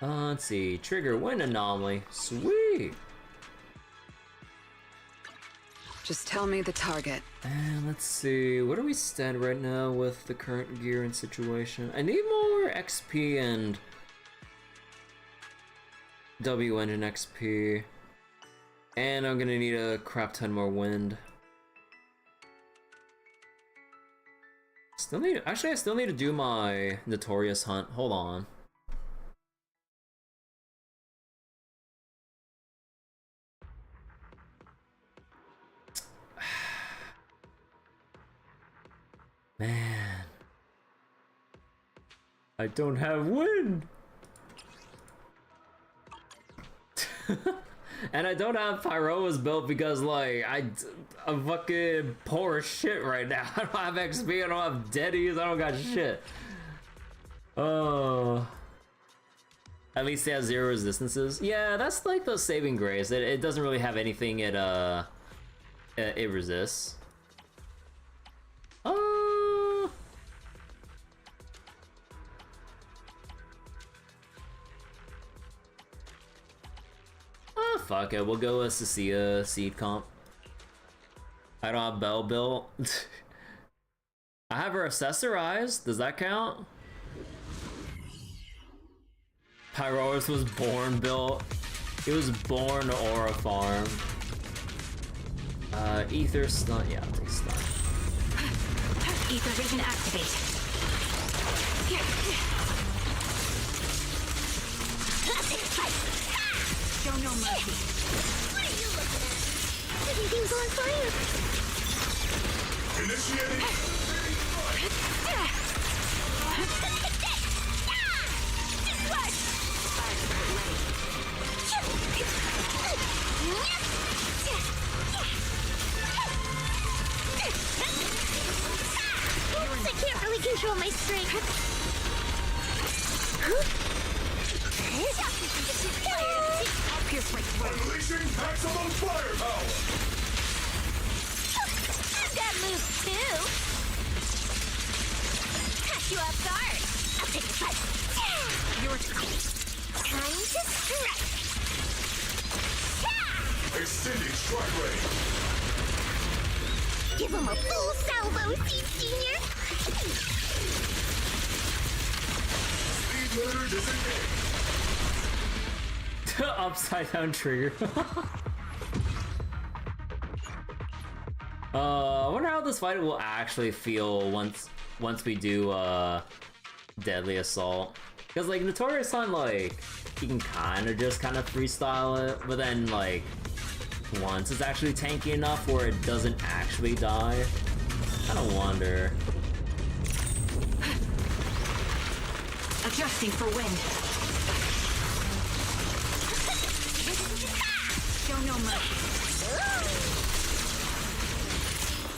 Let's see, trigger win anomaly, sweet. Just tell me the target. And let's see, where do we stand right now with the current gear and situation? I need more XP and W engine XP. And I'm gonna need a crap ton more wind. I still need to do my Notorious hunt. Hold on. Man, I don't have wind. And I don't have Pyroas built because like I'm fucking poor as shit right now. I don't have XP, I don't have deadies, I don't got shit. Oh. At least it has 0 resistances. Yeah, that's like the saving grace. It doesn't really have anything it resists. Fuck it, we'll go with Cecilia seed comp. I don't have Bell built. I have her accessorized. Does that count? Pyroas was born built. He was born Aura farm. Ether stun. Yeah, I'll take stun. Ether vision activate. Show no mercy. What are you looking at? Everything's on fire. Initiating. I can't really control my strength. Pierce my throat. Unleashing maximum firepower. I've got moves too. Catch you off guard. I'll take a fight. Your turn. Time to strike. Extending strike range. Give him a full salvo, Senior. Speed limiter disengaged. Upside down trigger. I wonder how this fight will actually feel once we do Deadly Assault. Because like Notorious Hunt, like you can kind of freestyle it, but then like once it's actually tanky enough where it doesn't actually die. I don't wonder. Adjusting for wind. Show no mercy.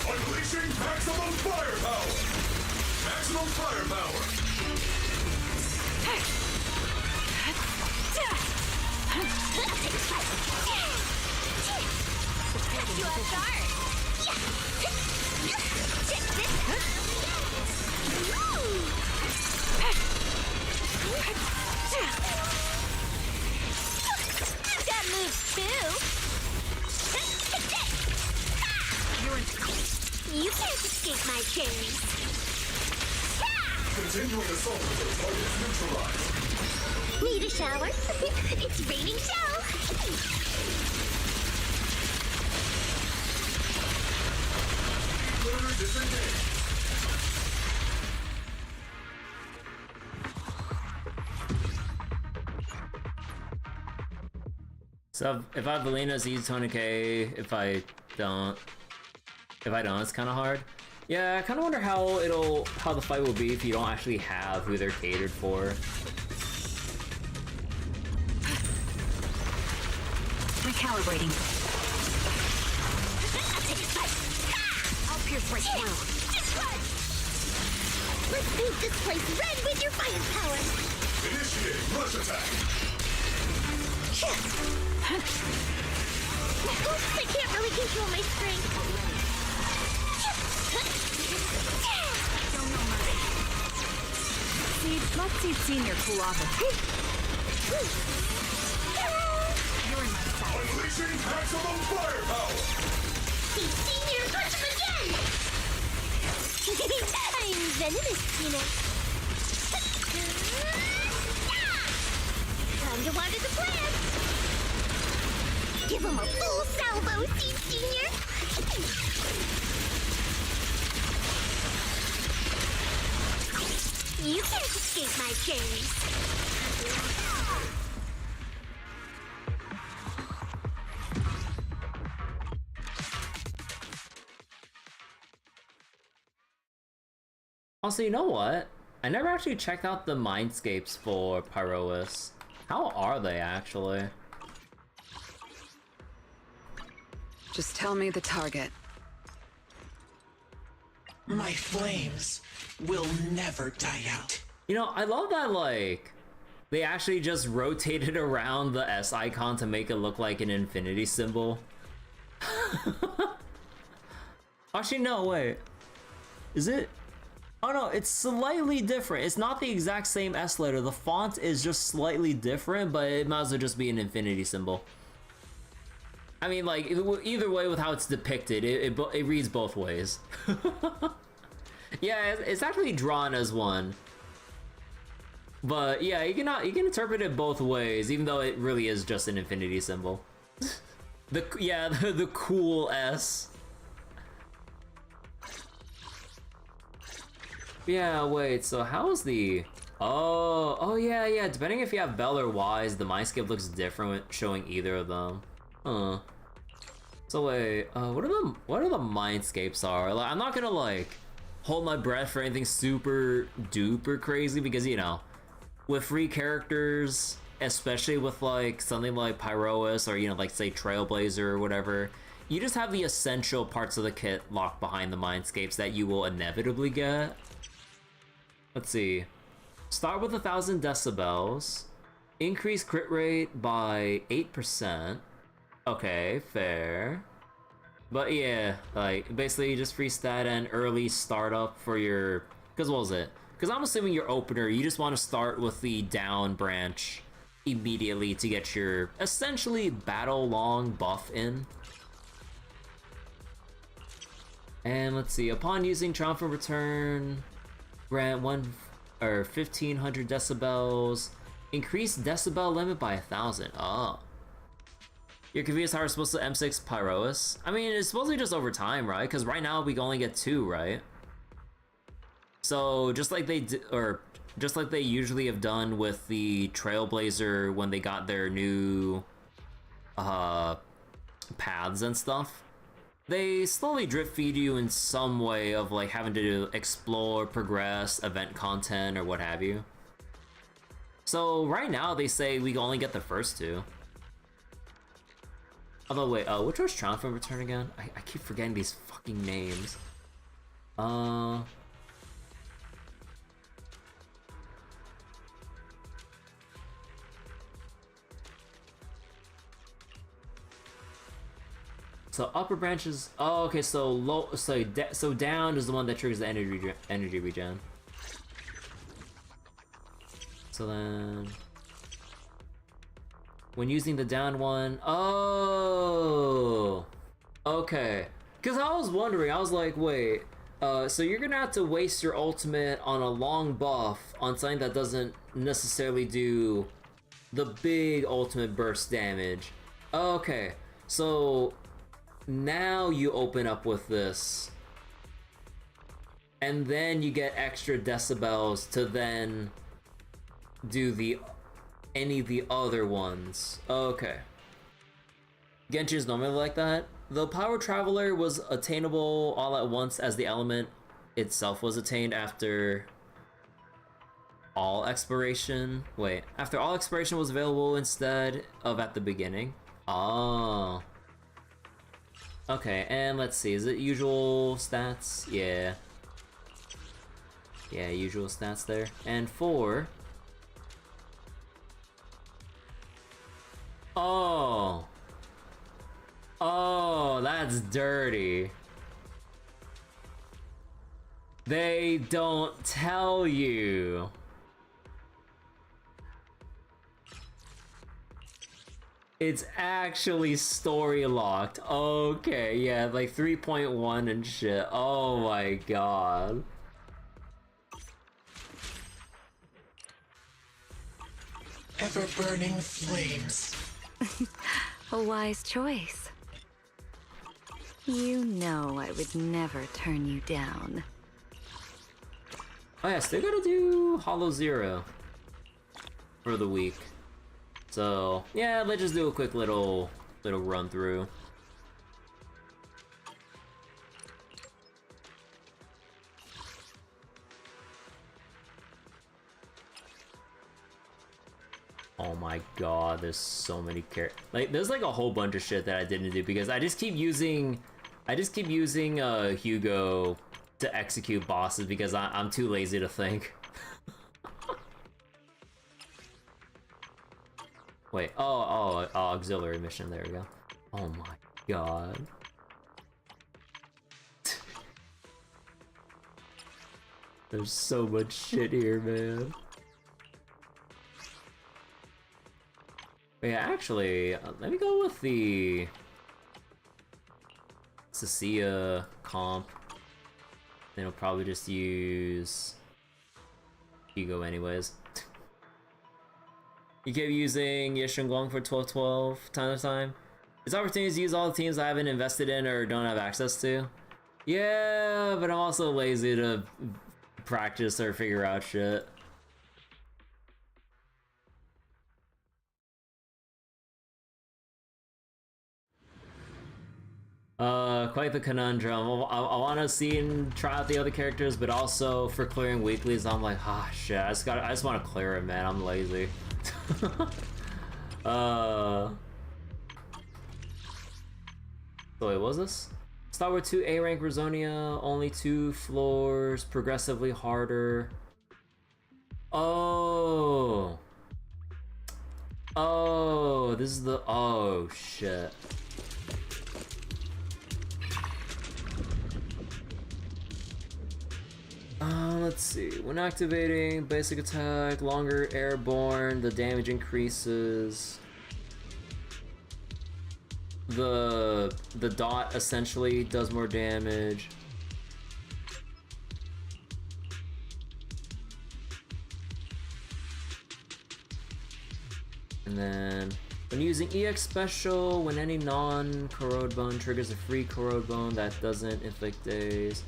Unleashing maximum firepower! Maximum firepower! You off guard. Check this out. I've got moves too. You can't escape my cherries. Continuing assault until target is neutralized. Need a shower? It's raining show. Lure disengaged. So if I have Valina's easy 20k, if I don't, it's kind of hard. Yeah, I kind of wonder how the fight will be if you don't actually have who they're catered for. Recalibrating. I'll pierce right through. Let's paint this place red with your firepower. Initiate rush attack. Oops, I can't really control my strength. Let's see Senior cool off. You're in my sight. Unleashing maximum firepower! See Senior, punch him again! I'm venomous, you know. Time to water the plant. Give him a full salvo, see Senior. You can't escape my cherries. Also, you know what? I never actually checked out the mindscapes for Pyrois. How are they actually? Just tell me the target. My flames will never die out. You know, I love that, like, they actually just rotated around the S icon to make it look like an infinity symbol. Actually, no, wait. Is it? Oh no, it's slightly different. It's not the exact same S letter. The font is just slightly different, but it might as well just be an infinity symbol. I mean, like, either way with how it's depicted, it reads both ways. Yeah, it's actually drawn as one. But yeah, you can interpret it both ways, even though it really is just an infinity symbol. the cool S. Yeah, wait, so how's the... Oh yeah, depending if you have Bell or Wise, the mindscape looks different showing either of them. Huh. So wait, what are the mindscapes are? Like, I'm not gonna, like, hold my breath for anything super duper crazy, because, you know, with free characters, especially with, like, something like Pyrois or, you know, like, say, Trailblazer or whatever, you just have the essential parts of the kit locked behind the mindscapes that you will inevitably get. Let's see. Start with 1,000 decibels. Increase crit rate by 8%. Okay, fair. But yeah, like, basically just free stat and early startup for your... Because what was it? Because I'm assuming your opener, you just want to start with the down branch immediately to get your, essentially, battle-long buff in. And let's see, upon using Triumphant Return, grant 1,500 decibels, increase decibel limit by 1,000. Oh. Your convenience tower is supposed to M6 Pyrois. I mean, it's supposed to be just over time, right? Because right now we can only get 2, right? So just like they just like they usually have done with the Trailblazer when they got their new paths and stuff, they slowly drip feed you in some way of like having to explore, progress, event content, or what have you. So right now they say we only get the first two. Although wait, which was Triumphant Return again? I keep forgetting these fucking names. So upper branches. Oh, okay. So low. So down is the one that triggers the energy regen. So then, when using the down one, oh, okay. Because I was wondering, I was like, wait. So you're gonna have to waste your ultimate on a long buff on something that doesn't necessarily do the big ultimate burst damage. Okay, so now you open up with this, and then you get extra decibels to then do any of the other ones. Okay. Genshin is normally like that. The Power Traveler was attainable all at once as the element itself was attained after all exploration. Wait, after all exploration was available instead of at the beginning. Oh. Okay, and let's see, is it usual stats? Yeah. Yeah, usual stats there. And 4. Oh. Oh, that's dirty. They don't tell you. It's actually story locked. Okay, yeah, like 3.1 and shit. Oh my god. Ever-burning flames. A wise choice. You know I would never turn you down. Oh yeah, still gotta do Hollow Zero for the week. So yeah, let's just do a quick little run through. Oh my god, there's so many characters. Like, there's like a whole bunch of shit that I didn't do because I just keep using Hugo to execute bosses because I'm too lazy to think. Wait, oh, auxiliary mission, there we go. Oh my god. There's so much shit here, man. But yeah, actually, let me go with the Cecilia comp. Then I'll probably just use Hugo anyways. You keep using Yishunguang for 12-12 time to time. It's opportunities to use all the teams I haven't invested in or don't have access to. Yeah, but I'm also lazy to practice or figure out shit. Quite the conundrum. I want to see and try out the other characters, but also for clearing weeklies, I'm like, ah, shit. I just want to clear it, man. I'm lazy. So wait, what was this? Star Wars 2 A rank Rosonia, only 2 floors, progressively harder. Oh, this is the shit. Let's see. When activating basic attack, longer airborne, the damage increases. The dot essentially does more damage. And then when using EX special, when any non-corrode bone triggers a free corrode bone that doesn't inflict daze.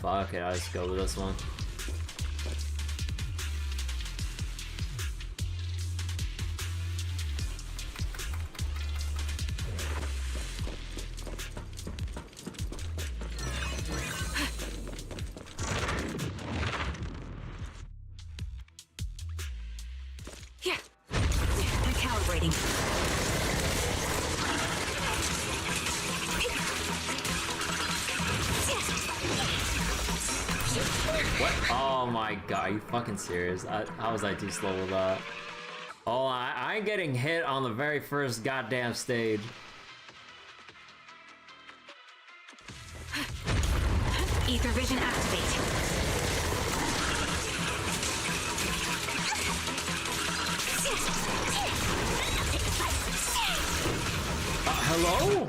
Fuck it, I'll just go with this one. What? Oh my god, are you fucking serious? How was I too slow with that? Oh, I ain't getting hit on the very first goddamn stage. Ether vision activate. Hello?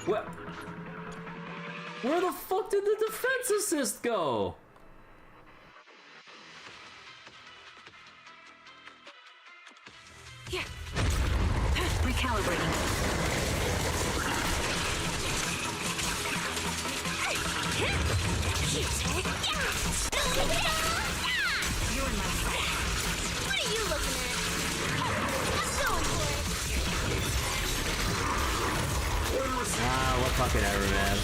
What? Where the fuck did the defense assist go? Yeah. Recalibrating. You're in my sight. What are you looking at? I'm going for it. Ah, what fucking ever, man.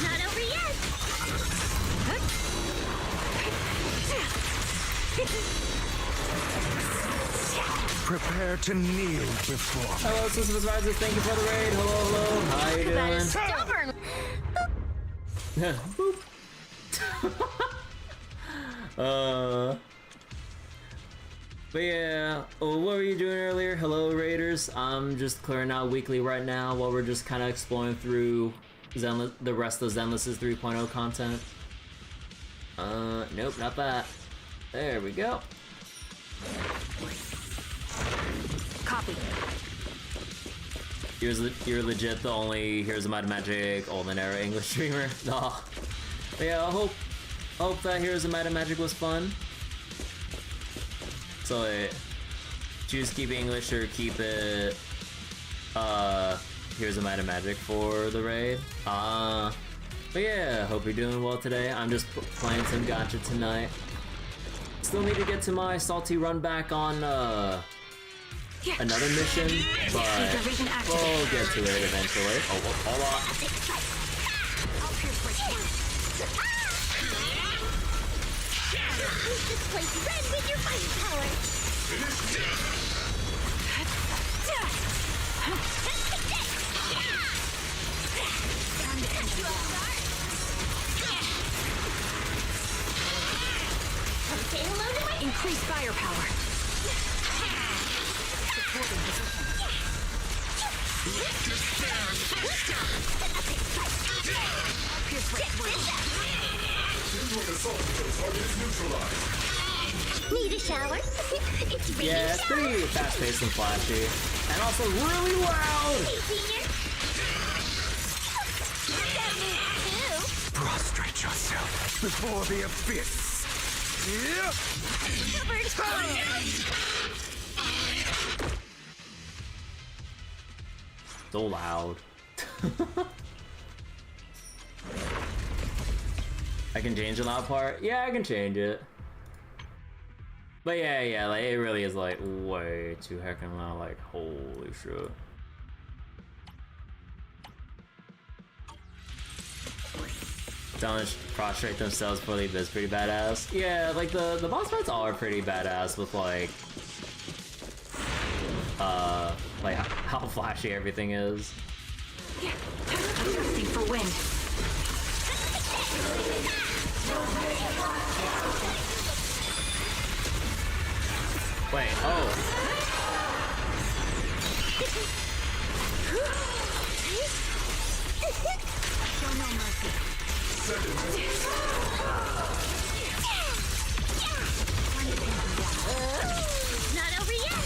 Not over yet. Prepare to kneel before me. Hello, System Advisors, thank you for the raid. Hello, hello. How you That doing? is stubborn. But yeah, what were you doing earlier? Hello, Raiders. I'm just clearing out weekly right now while we're just kind of exploring through Zenless, the rest of Zenless's 3.0 content. Nope, not that. There we go. Copy. You're legit the only Heroes of Might and Magic Olden Era English streamer. No. But yeah, I hope that Heroes of Might and Magic was fun. So choose keep English or keep it Heroes of Might and Magic for the raid. But yeah, hope you're doing well today. I'm just playing some gacha tonight. Still need to get to my salty run back on another mission, but we'll get to it eventually. Oh, hold on. This place red with your fighting power. Come say hello to my Increase firepower. Need a shower? It's really Yeah, it's pretty fast-paced and flashy, and also really loud. Hey, Senior. That move too. Prostrate yourself before the abyss. Yep. So loud. I can change the loud part? Yeah, I can change it. But yeah, like it really is like way too heckin' loud, like holy shit. Don't prostrate themselves fully, that's pretty badass. Yeah, like the boss fights are pretty badass with like how flashy everything is. Adjusting for wind. Wait, oh. Show no mercy. Not over yet.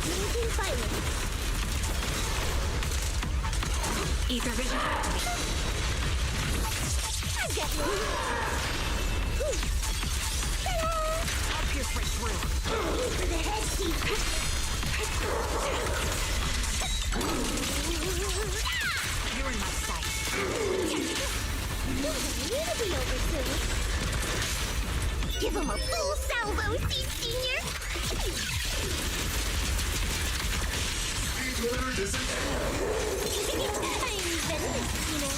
Maintain silence. Ether vision activate. I got you. I'll pierce right through. For the head piece. You're in my sight. It'll be over soon. Give him a full salvo, Senior. I'm Zenless, you know.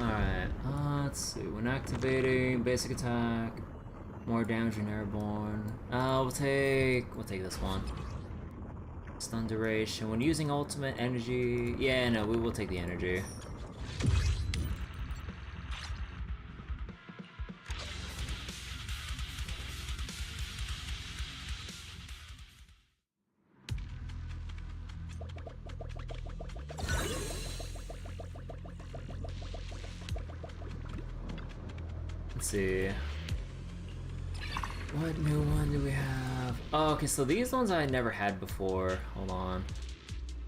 Alright, let's see. When activating basic attack, More damage and airborne. We'll take this one. Stun duration. When using ultimate energy. Yeah, no, we will take the energy. Let's see. What new one do we have? Oh, okay, so these ones I never had before. Hold on.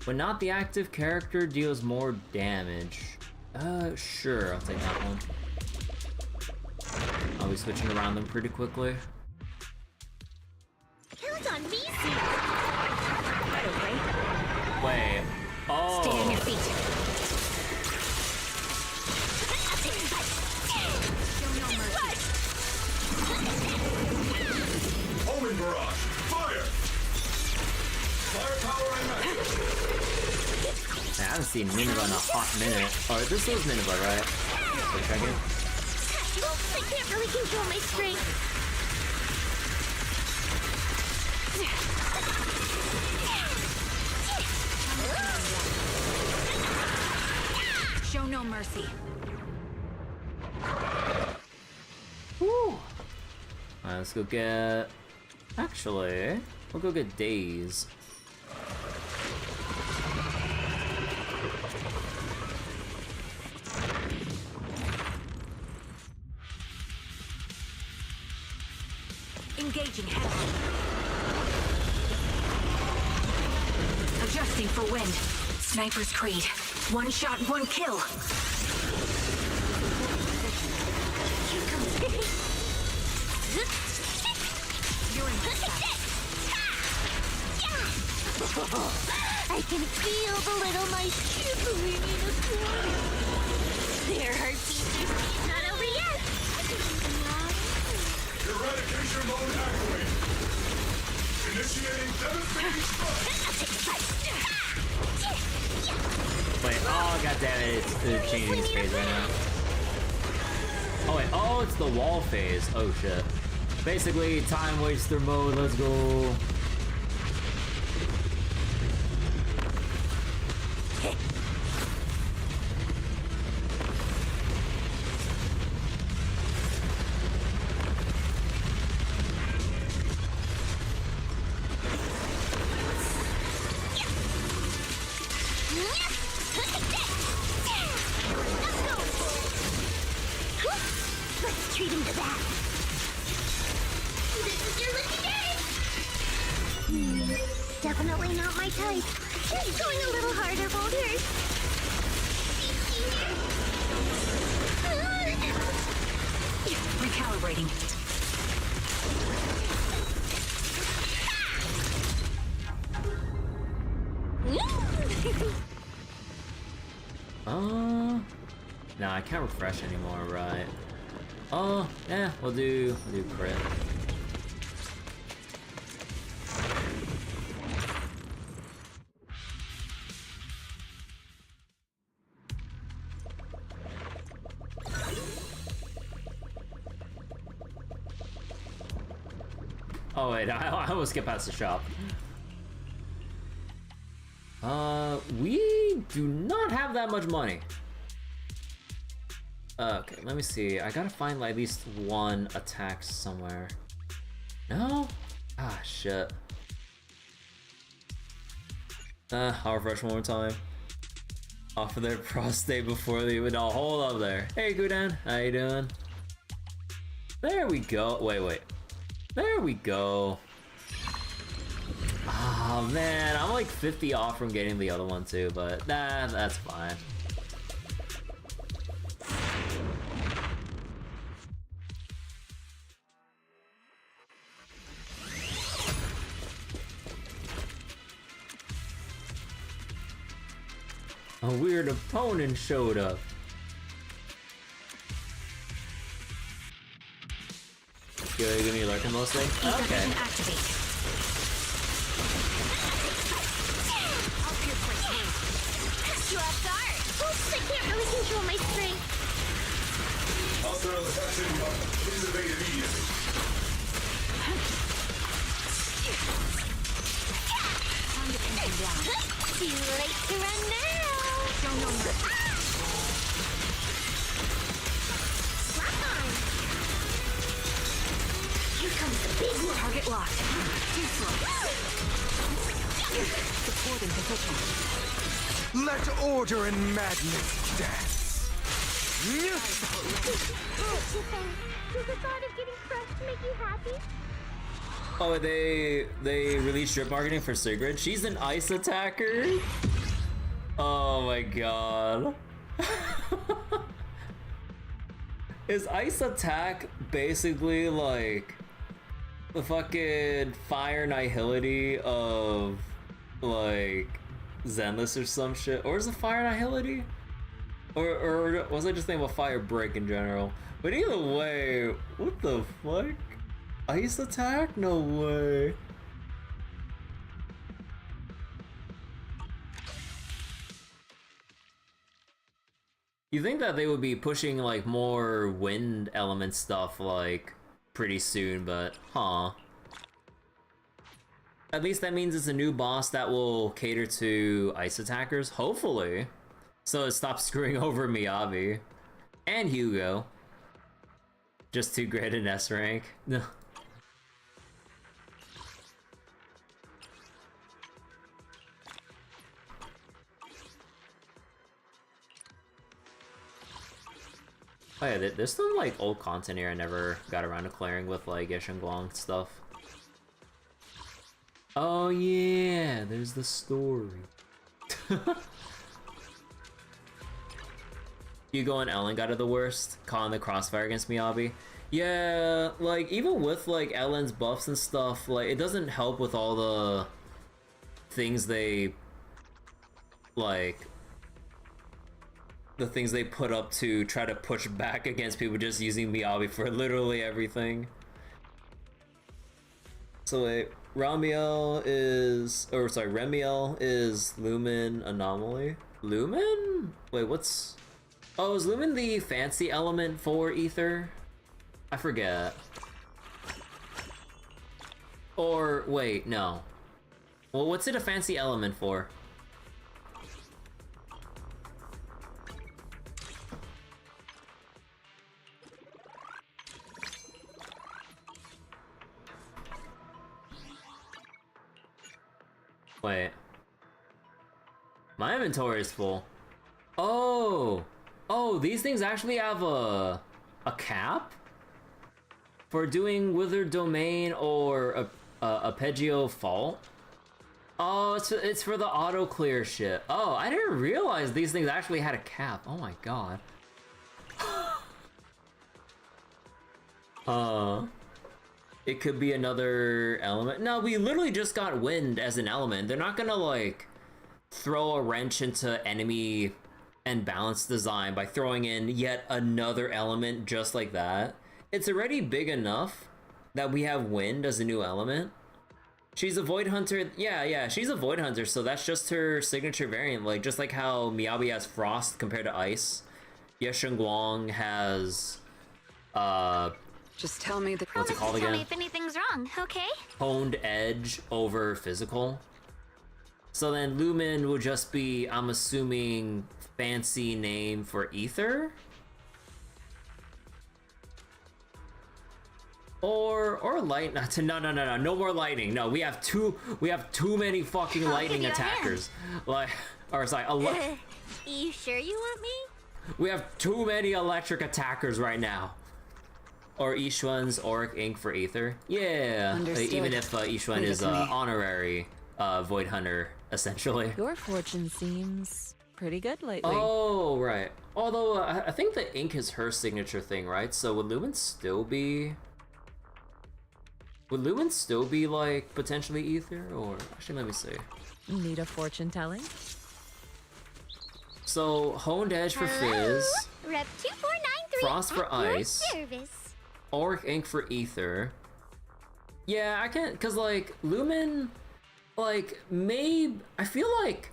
When not the active character deals more damage. Sure, I'll take that one. I'll be switching around them pretty quickly. Count on me, Sue. Right away. Wait. Oh. Stay on your feet. Homing barrage! Fire! Firepower and magic! I haven't seen Nineveh in a hot minute. Oh, this was Nineveh, right? Wait a second. I can't really control my strength. Show no mercy. Woo! Alright, let's go get... Actually, we'll go get Days. Engaging head. Adjusting for wind. Sniper's Creed. One shot, one kill. You're in I can feel the little mice shivering in a corner. Their heartbeats are not over yet. Eradication mode activated! Initiating devastating strike! Wait, oh god damn it, it's the changing phase right now. Oh wait, oh it's the wall phase. Oh shit. Basically, time waster mode, let's go. Let's treat him to that. This is your lucky day. Definitely not my type. Just going a little harder won't hurt. recalibrating. No, I can't refresh anymore, right? Oh, yeah, we'll do crit. Oh wait, I almost skipped past the shop. We do not have that much money. Okay, let me see. I gotta find like, at least one attack somewhere. No? Ah, shit. I'll refresh one more time. Off of their prostate before they would all hold up there. Hey, Gudan, how you doing? There we go. Wait. There we go. Oh man, I'm like 50 off from getting the other one too, but nah, that's fine. A weird opponent showed up. You're gonna be lurking mostly? Okay. Activate. You off guard. Oops, I can't really control my strength. Hostile attacks inbound. Please evade immediately. down. Too late to run now. Show no mercy. Lock on. Here comes the big one. Target locked. Too slow. Support in position. Let order and madness dance. Does the thought of getting crushed make you happy? Oh, they released drip marketing for Sigrid. She's an ice attacker. Oh my god. Is ice attack basically like the fucking fire nihility of like Zenless or some shit? Or is it fire nihility? Or was I just thinking about fire break in general? But either way, what the fuck? Ice attack? No way. You think that they would be pushing like more wind element stuff like pretty soon, but huh. At least that means it's a new boss that will cater to ice attackers, hopefully. So it stops screwing over Miyabi. And Hugo. Just too great an S rank. No. Oh yeah, there's some like old content here I never got around to clearing with like Yeshengguang stuff. Oh yeah, there's the story. Hugo and Ellen got it the worst, caught in the crossfire against Miyabi. Yeah, like even with like Ellen's buffs and stuff, like it doesn't help with all the things they like the things they put up to try to push back against people just using Miyabi for literally everything. So wait, Ramiel is, or sorry, Remiel is Lumen Anomaly? Lumen? Wait, what's... Oh, is Lumen the fancy element for Ether? I forget. Or, wait, no. Well, what's it a fancy element for? Wait. My inventory is full. Oh! Oh, these things actually have a cap? For doing Withered Domain or Arpeggio Fault? Oh, it's for the auto clear shit. Oh, I didn't realize these things actually had a cap. Oh my god. It could be another element. No, we literally just got wind as an element. They're not gonna like throw a wrench into enemy and balance design by throwing in yet another element just like that. It's already big enough that we have wind as a new element. She's a Void Hunter. Yeah, she's a Void Hunter, so that's just her signature variant. Like, just like how Miyabi has Frost compared to Ice, Yeshengguang has, Just tell me the... what's it called Tell again? me if anything's wrong, okay? Honed Edge over Physical. So then Lumen will just be, I'm assuming, fancy name for Ether? Or light, no more lightning. No, we have too many fucking I'll lightning give you a attackers. Like, or sorry, You sure you want me? we have too many electric attackers right now. Or Ishwan's Auric Ink for Aether. Yeah, Understood. even if Ishwan Leave it is to me. honorary Void Hunter, essentially. Your fortune seems pretty good lately. Oh, right. Although, I think the ink is her signature thing, right? So would Lumen still be... Would Lumen still be, like, potentially Ether? Or, actually, let me see. Need a fortune telling? So, Honed Edge for Hello? Fizz, Rep 2493 Frost for at your Ice. service. Auric Ink for Ether. Yeah, I can't, cause like, Lumen, like, I feel like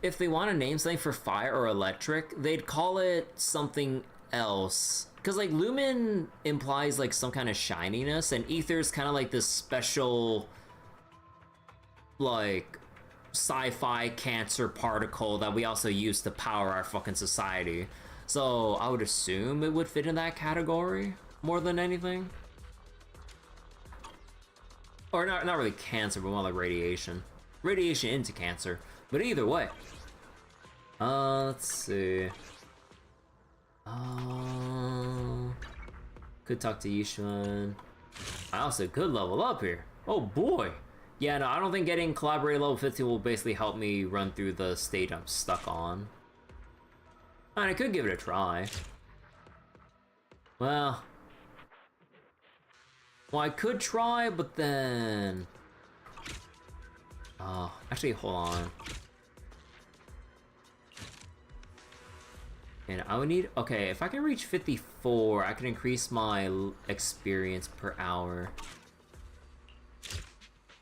if they want to name something for fire or electric, they'd call it something else. Cause like, Lumen implies like some kind of shininess, and Ether's kind of like this special, like, sci-fi cancer particle that we also use to power our fucking society. So I would assume it would fit in that category more than anything. Or not really cancer, but more like radiation. Radiation into cancer. But either way. Let's see. Could talk to Yishuan. I also could level up here. Oh boy. Yeah, no, I don't think getting collaborator level 15 will basically help me run through the stage I'm stuck on. I mean, I could give it a try. Well, I could try, but then... Oh, actually, hold on. And I would need... Okay, if I can reach 54, I can increase my experience per hour.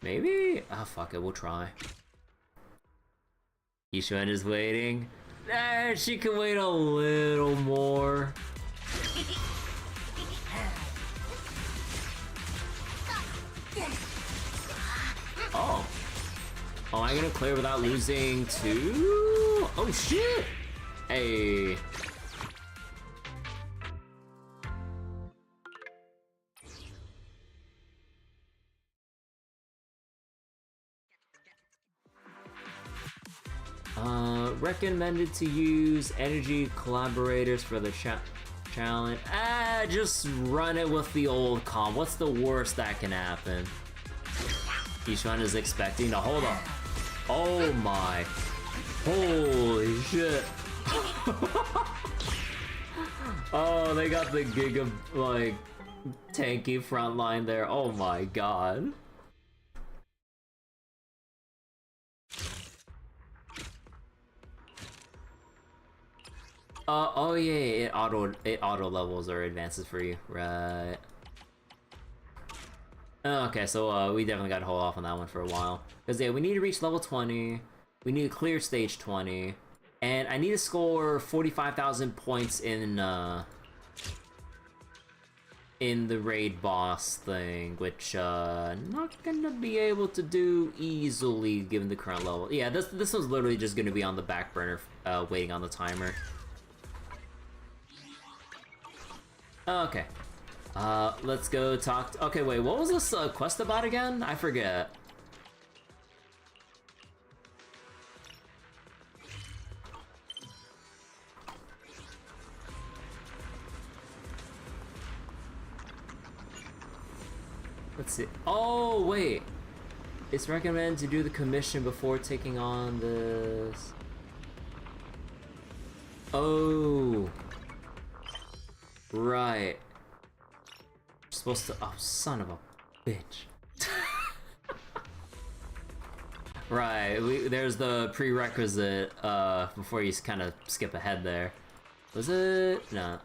Maybe? Ah, fuck it, we'll try. Yishuan is waiting. She can wait a little more. Oh. Oh, am I gonna clear without losing two? Oh shit! Hey. Recommended to use energy collaborators for the challenge. Just run it with the old comp. What's the worst that can happen? Yishuan is expecting to hold up. Oh my. Holy shit. Oh, they got the giga, like, tanky front line there. Oh my god. Oh yeah, it auto levels or advances for you, right? Okay, so we definitely got to hold off on that one for a while, because yeah, we need to reach level 20, we need to clear stage 20, and I need to score 45,000 points in the raid boss thing, which not gonna be able to do easily given the current level. Yeah, this one's literally just gonna be on the back burner, waiting on the timer. Okay. Let's go talk to... Okay, wait, what was this quest about again? I forget. Let's see. Oh, wait. It's recommended to do the commission before taking on this. Oh. Right. Supposed to... Oh, son of a bitch. Right, there's the prerequisite before you kind of skip ahead there. Was it? No,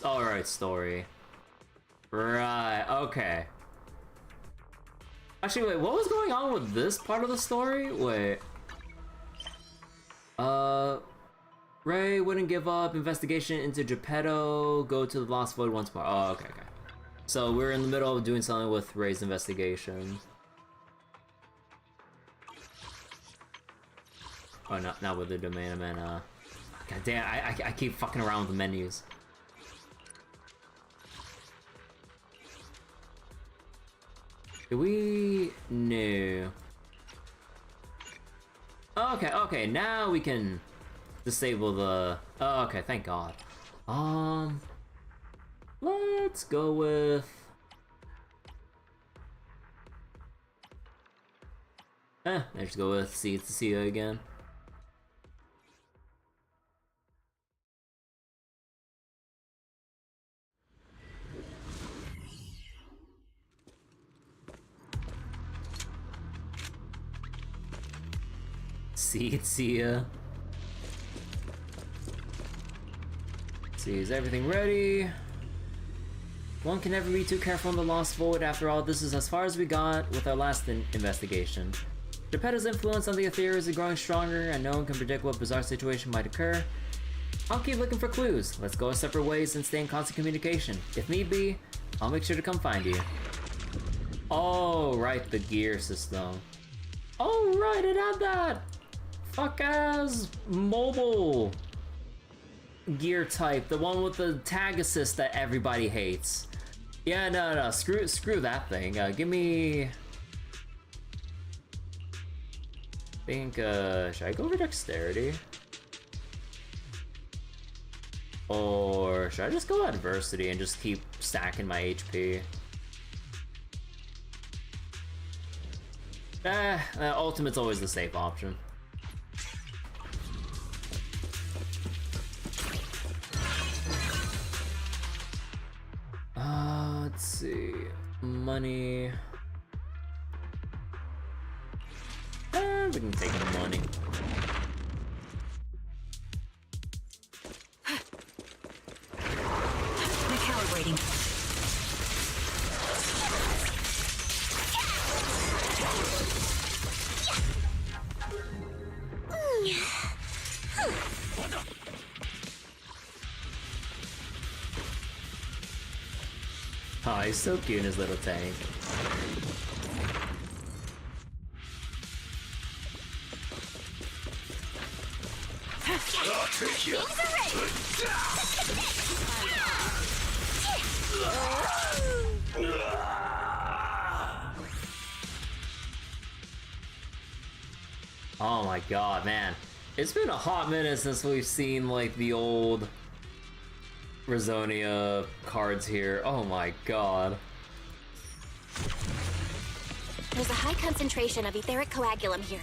alright, story. Right, okay. Actually, wait, what was going on with this part of the story? Wait. Ray wouldn't give up. Investigation into Geppetto. Go to the Lost Void once more. Oh, okay, okay. So we're in the middle of doing something with Ray's investigation. Oh, no, not with the domain. I meant, God damn, I keep fucking around with the menus. Do we... No. Okay, okay, now we can... disable the... Oh, okay, thank God. Let's go with... Let's go with see again. See ya. See, is everything ready? One can never be too careful in the Lost Void. After all, this is as far as we got with our last investigation. Geppetto's influence on the Aetherians is growing stronger, and no one can predict what bizarre situation might occur. I'll keep looking for clues. Let's go our separate ways and stay in constant communication. If need be, I'll make sure to come find you. Oh, right, the gear system. Oh, right, it had that fuck-ass mobile gear type, the one with the tag assist that everybody hates. Yeah, no, screw that thing. Give me... I think, should I go over dexterity? Or should I just go adversity and just keep stacking my HP? Ultimate's always the safe option. Let's see. Money. We can take the money. Recalibrating. Oh, he's so cute in his little tank. I'll take you. Oh my god, man. It's been a hot minute since we've seen, like, the old Rosonia cards here. Oh my god. There's a high concentration of etheric coagulum here.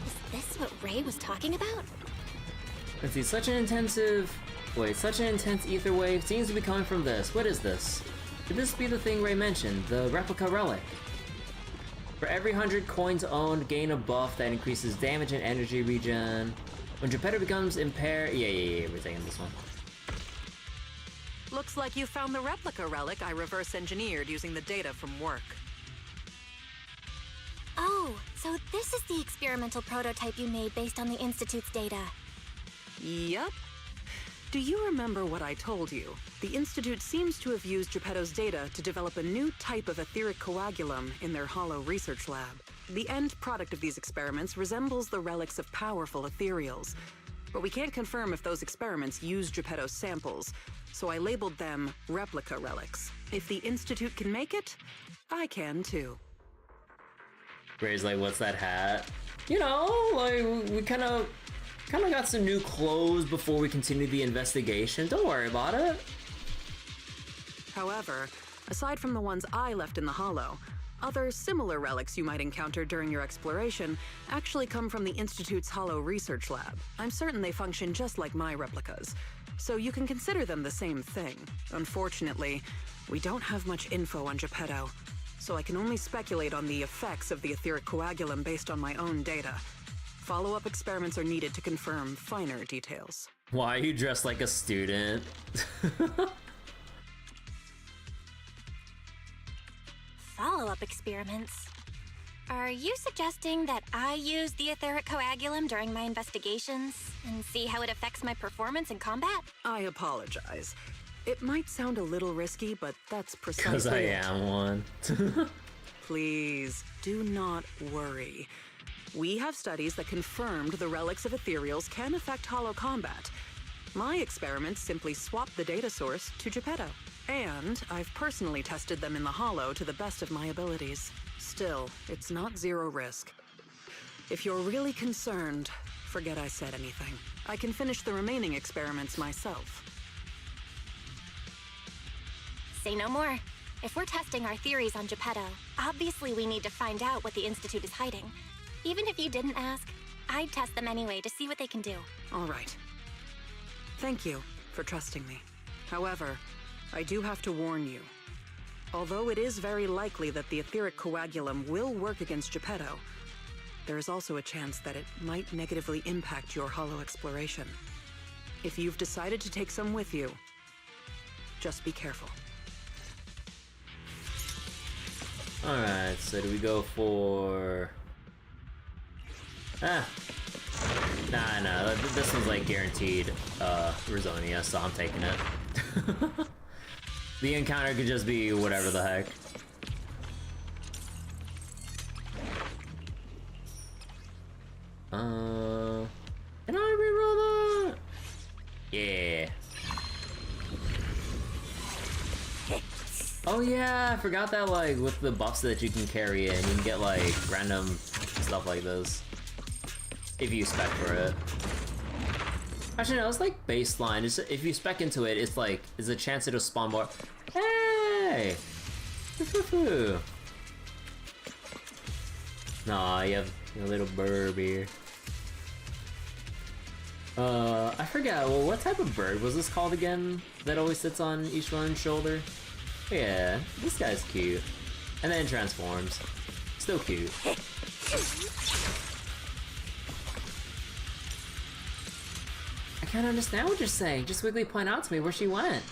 Is this what Ray was talking about? Let's see, such an intense ether wave seems to be coming from this. What is this? Could this be the thing Ray mentioned, the replica relic? For every 100 coins owned, gain a buff that increases damage and energy regen. When Geppetto becomes impaired... Yeah, we're taking this one. Looks like you found the replica relic I reverse engineered using the data from work. Oh, so this is the experimental prototype you made based on the Institute's data. Yup. Do you remember what I told you? The Institute seems to have used Geppetto's data to develop a new type of etheric coagulum in their hollow research lab. The end product of these experiments resembles the relics of powerful ethereals, but we can't confirm if those experiments use Geppetto's samples, so I labeled them replica relics. If the Institute can make it, I can too. Ray's like, what's that hat? You know, like, we kind of got some new clothes before we continue the investigation. Don't worry about it. However, aside from the ones I left in the hollow, other similar relics you might encounter during your exploration actually come from the Institute's hollow research lab. I'm certain they function just like my replicas, so you can consider them the same thing. Unfortunately, we don't have much info on Geppetto, so I can only speculate on the effects of the etheric coagulum based on my own data. Follow-up experiments are needed to confirm finer details. Why are you dressed like a student? Follow-up experiments? Are you suggesting that I use the etheric coagulum during my investigations and see how it affects my performance in combat? I apologize. It might sound a little risky, but that's precisely Because I am one. Please, do not worry. We have studies that confirmed the relics of ethereals can affect hollow combat. My experiments simply swap the data source to Geppetto, and I've personally tested them in the hollow to the best of my abilities. Still, it's not zero risk. If you're really concerned, forget I said anything. I can finish the remaining experiments myself. Say no more. If we're testing our theories on Geppetto, obviously we need to find out what the Institute is hiding. Even if you didn't ask, I'd test them anyway to see what they can do. All right. Thank you for trusting me. However, I do have to warn you. Although it is very likely that the etheric coagulum will work against Geppetto, there is also a chance that it might negatively impact your hollow exploration. If you've decided to take some with you, just be careful. Alright, so do we go for... Nah, this one's like guaranteed Rosonia, so I'm taking it. The encounter could just be whatever the heck. Can I reroll that? Yeah. Oh yeah, I forgot that like with the buffs that you can carry in, you can get like random stuff like this. If you spec for it. Actually no, it's like baseline. It's, if you spec into it, it's like, there's a chance it'll spawn more. Hey! Nah, you have a little burb here. I forgot, well, what type of bird was this called again? That always sits on each one's shoulder? Yeah, this guy's cute. And then transforms. Still cute. I can't understand what you're saying. Just quickly point out to me where she went.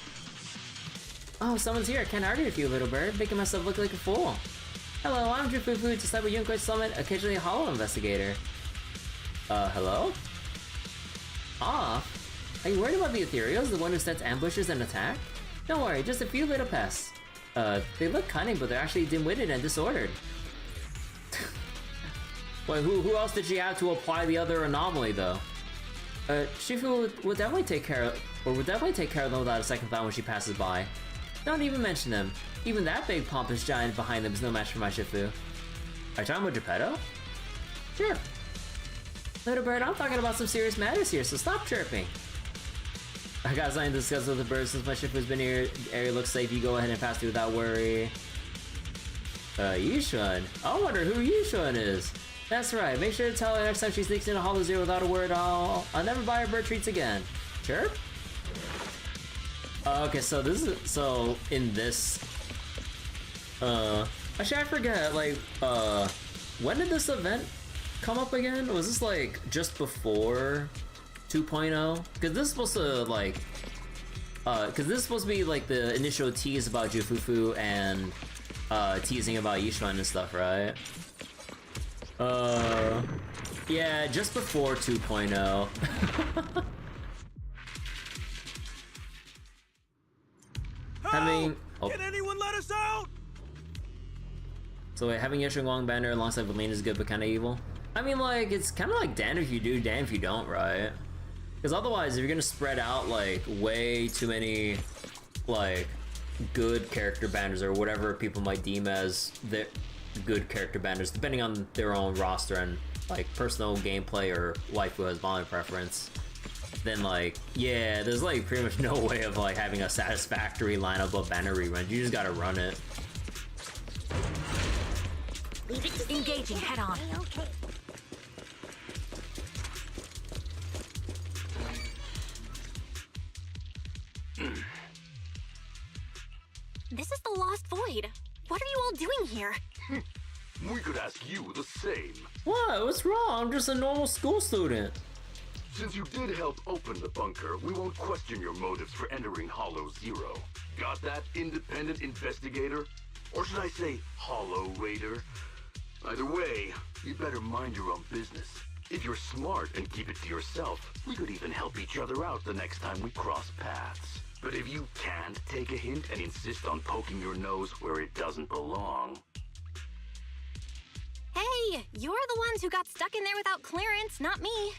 Oh, someone's here. I can't argue with you, little bird. Making myself look like a fool. Hello, I'm Jufufu, to Cyber Yunkai Summit, occasionally a hollow investigator. Hello? Off? Are you worried about the Ethereals, the one who sets ambushes and attack? Don't worry, just a few little pests. They look cunning, but they're actually dim-witted and disordered. Wait, who else did she have to apply the other anomaly, though? Shifu would definitely take care of, them without a second thought when she passes by. Don't even mention them. Even that big pompous giant behind them is no match for my Shifu. Are you talking about Geppetto? Sure. Little bird, I'm talking about some serious matters here, so stop chirping. I got something to discuss with the bird since my Shifu's been here. The area looks safe, you go ahead and pass through without worry. Yishun? I wonder who Yishun is. That's right, make sure to tell her next time she sneaks into Hollow Zero without a word, I'll never buy her bird treats again. Chirp? Okay, so this is, so in this, actually I forget, like, when did this event come up again? Was this like just before 2.0? Because this is supposed to like, because this is supposed to be like the initial tease about Jufufu and teasing about Yishun and stuff, right? Yeah, just before 2.0. Having, oh. Can anyone let us out? So wait, having Yeshua Wong banner alongside Valine is good but kinda evil? I mean, like, it's kinda like damn if you do, damn if you don't, right? Because otherwise, if you're gonna spread out, like, way too many, like, good character banners or whatever people might deem as the good character banners, depending on their own roster and, like, personal gameplay or waifu has volume preference, then, like, yeah, there's, like, pretty much no way of, like, having a satisfactory lineup of banner reruns. You just gotta run it. Engaging head on. Okay. This is the Lost Void. What are you all doing here? We could ask you the same. What? What's wrong? I'm just a normal school student. Since you did help open the bunker, we won't question your motives for entering Hollow Zero. Got that, independent investigator? Or should I say, Hollow Raider? Either way, you better mind your own business. If you're smart and keep it to yourself, we could even help each other out the next time we cross paths. But if you can't take a hint and insist on poking your nose where it doesn't belong... Hey, you're the ones who got stuck in there without clearance, not me.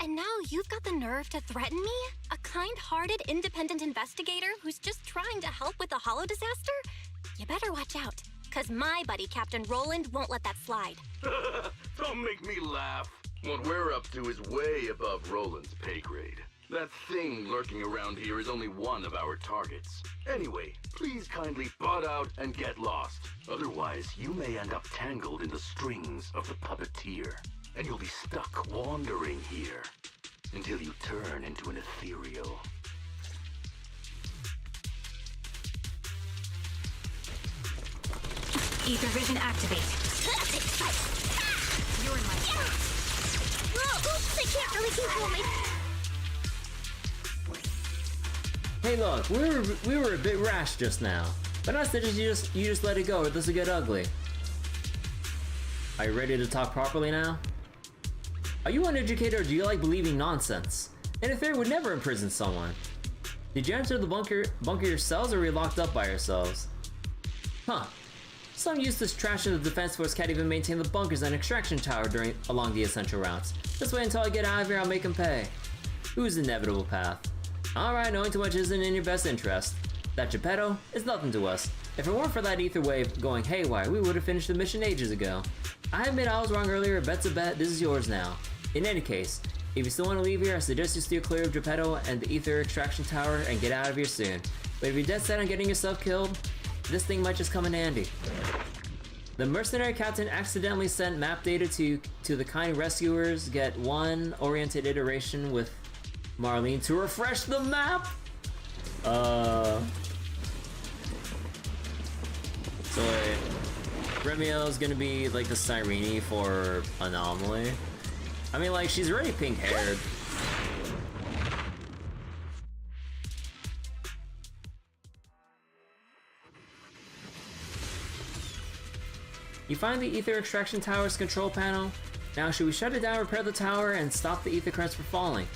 And now you've got the nerve to threaten me? A kind-hearted, independent investigator who's just trying to help with the Hollow disaster? You better watch out, because my buddy Captain Roland won't let that slide. Don't make me laugh. What we're up to is way above Roland's pay grade. That thing lurking around here is only one of our targets. Anyway, please kindly butt out and get lost. Otherwise, you may end up tangled in the strings of the puppeteer. And you'll be stuck wandering here until you turn into an ethereal. Ether vision activate. You're in my sights. Oops, they can't really control me. Hey look, we were a bit rash just now. But I suggest you just let it go or this will get ugly. Are you ready to talk properly now? Are you uneducated or do you like believing nonsense? An affair would never imprison someone. Did you enter the bunker yourselves or were you locked up by yourselves? Huh. Some useless trash in the defense force can't even maintain the bunkers and extraction tower along the essential routes. Just wait until I get out of here, I'll make them pay. Who's the inevitable path? Alright, knowing too much isn't in your best interest. That Geppetto is nothing to us. If it weren't for that ether wave going haywire, we would have finished the mission ages ago. I admit I was wrong earlier, bet's a bet, this is yours now. In any case, if you still want to leave here, I suggest you steer clear of Geppetto and the ether extraction tower and get out of here soon. But if you're dead set on getting yourself killed, this thing might just come in handy. The mercenary captain accidentally sent map data to the kind rescuers. Get one oriented iteration with Marlene to refresh the map. So wait, Remio's gonna be like the Cyrene for Anomaly. I mean, like, she's already pink haired. You find the ether extraction tower's control panel. Now should we shut it down, repair the tower, and stop the ether currents from falling?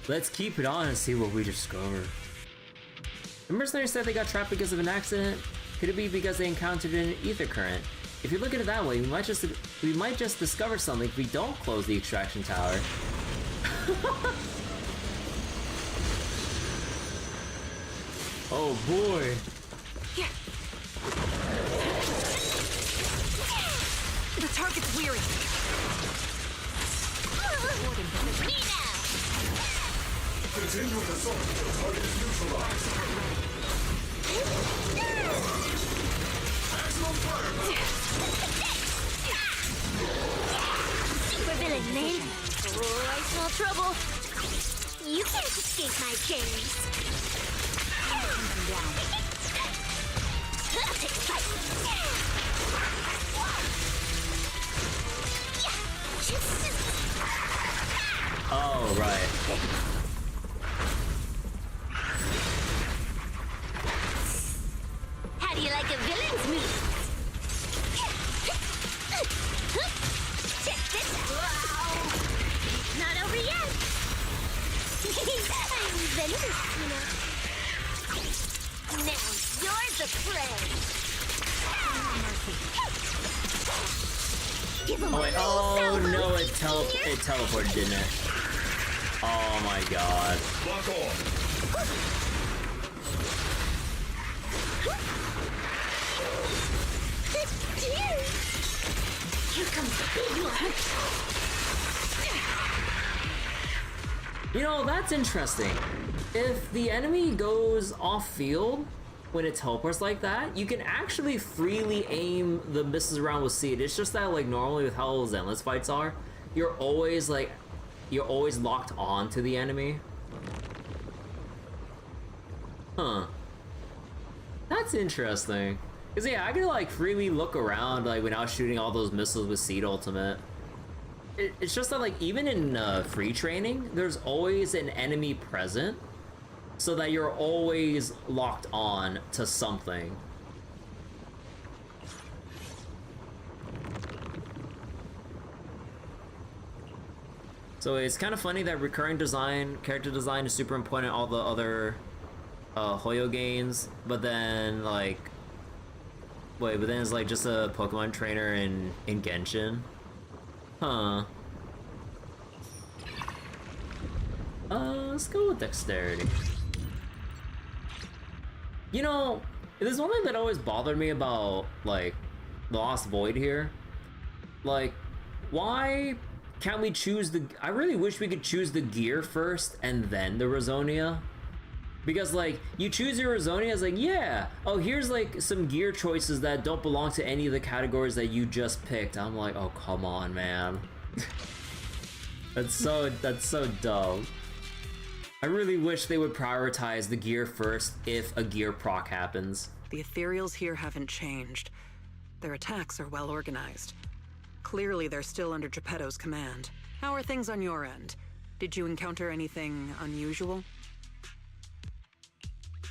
Let's keep it on and see what we discover. The mercenaries said they got trapped because of an accident. Could it be because they encountered an ether current? If you look at it that way, we might just discover something if we don't close the extraction tower. Oh boy. Here. The target's weary. Me now! Continue with assault until target is neutralized. Maximum fire! Super villain, man. Oh, I smell trouble. You can't escape my chains. I'll take a fight. Oh, right. How do you like a villain's move? Check this out. Wow. Not over yet. I'm venomous, you know. Now you're the prey. Oh wait, oh no, it teleported, didn't it? Oh my god. Lock on. Here comes the big one. You know, that's interesting. If the enemy goes off field when it teleports like that, you can actually freely aim the missiles around with seed. It's just that, like, normally with how Zenless fights are, you're always locked on to the enemy. Huh. That's interesting. Cause yeah, I could like freely look around like when I was shooting all those missiles with Seed Ultimate. It's just that like even in free training, there's always an enemy present, so that you're always locked on to something. So it's kind of funny that recurring design, character design is super important in all the other Hoyo games, but then like, wait, but then it's like just a Pokemon trainer in Genshin? Huh. Let's go with dexterity. You know, there's one thing that always bothered me about, like, the Lost Void here. Like, why can't we choose the... I really wish we could choose the gear first and then the Rosonia. Because, like, you choose your Rosonia, it's like, yeah, oh, here's, like, some gear choices that don't belong to any of the categories that you just picked. I'm like, oh, come on, man. That's so dumb. I really wish they would prioritize the gear first if a gear proc happens. The ethereals here haven't changed. Their attacks are well organized. Clearly, they're still under Geppetto's command. How are things on your end? Did you encounter anything unusual?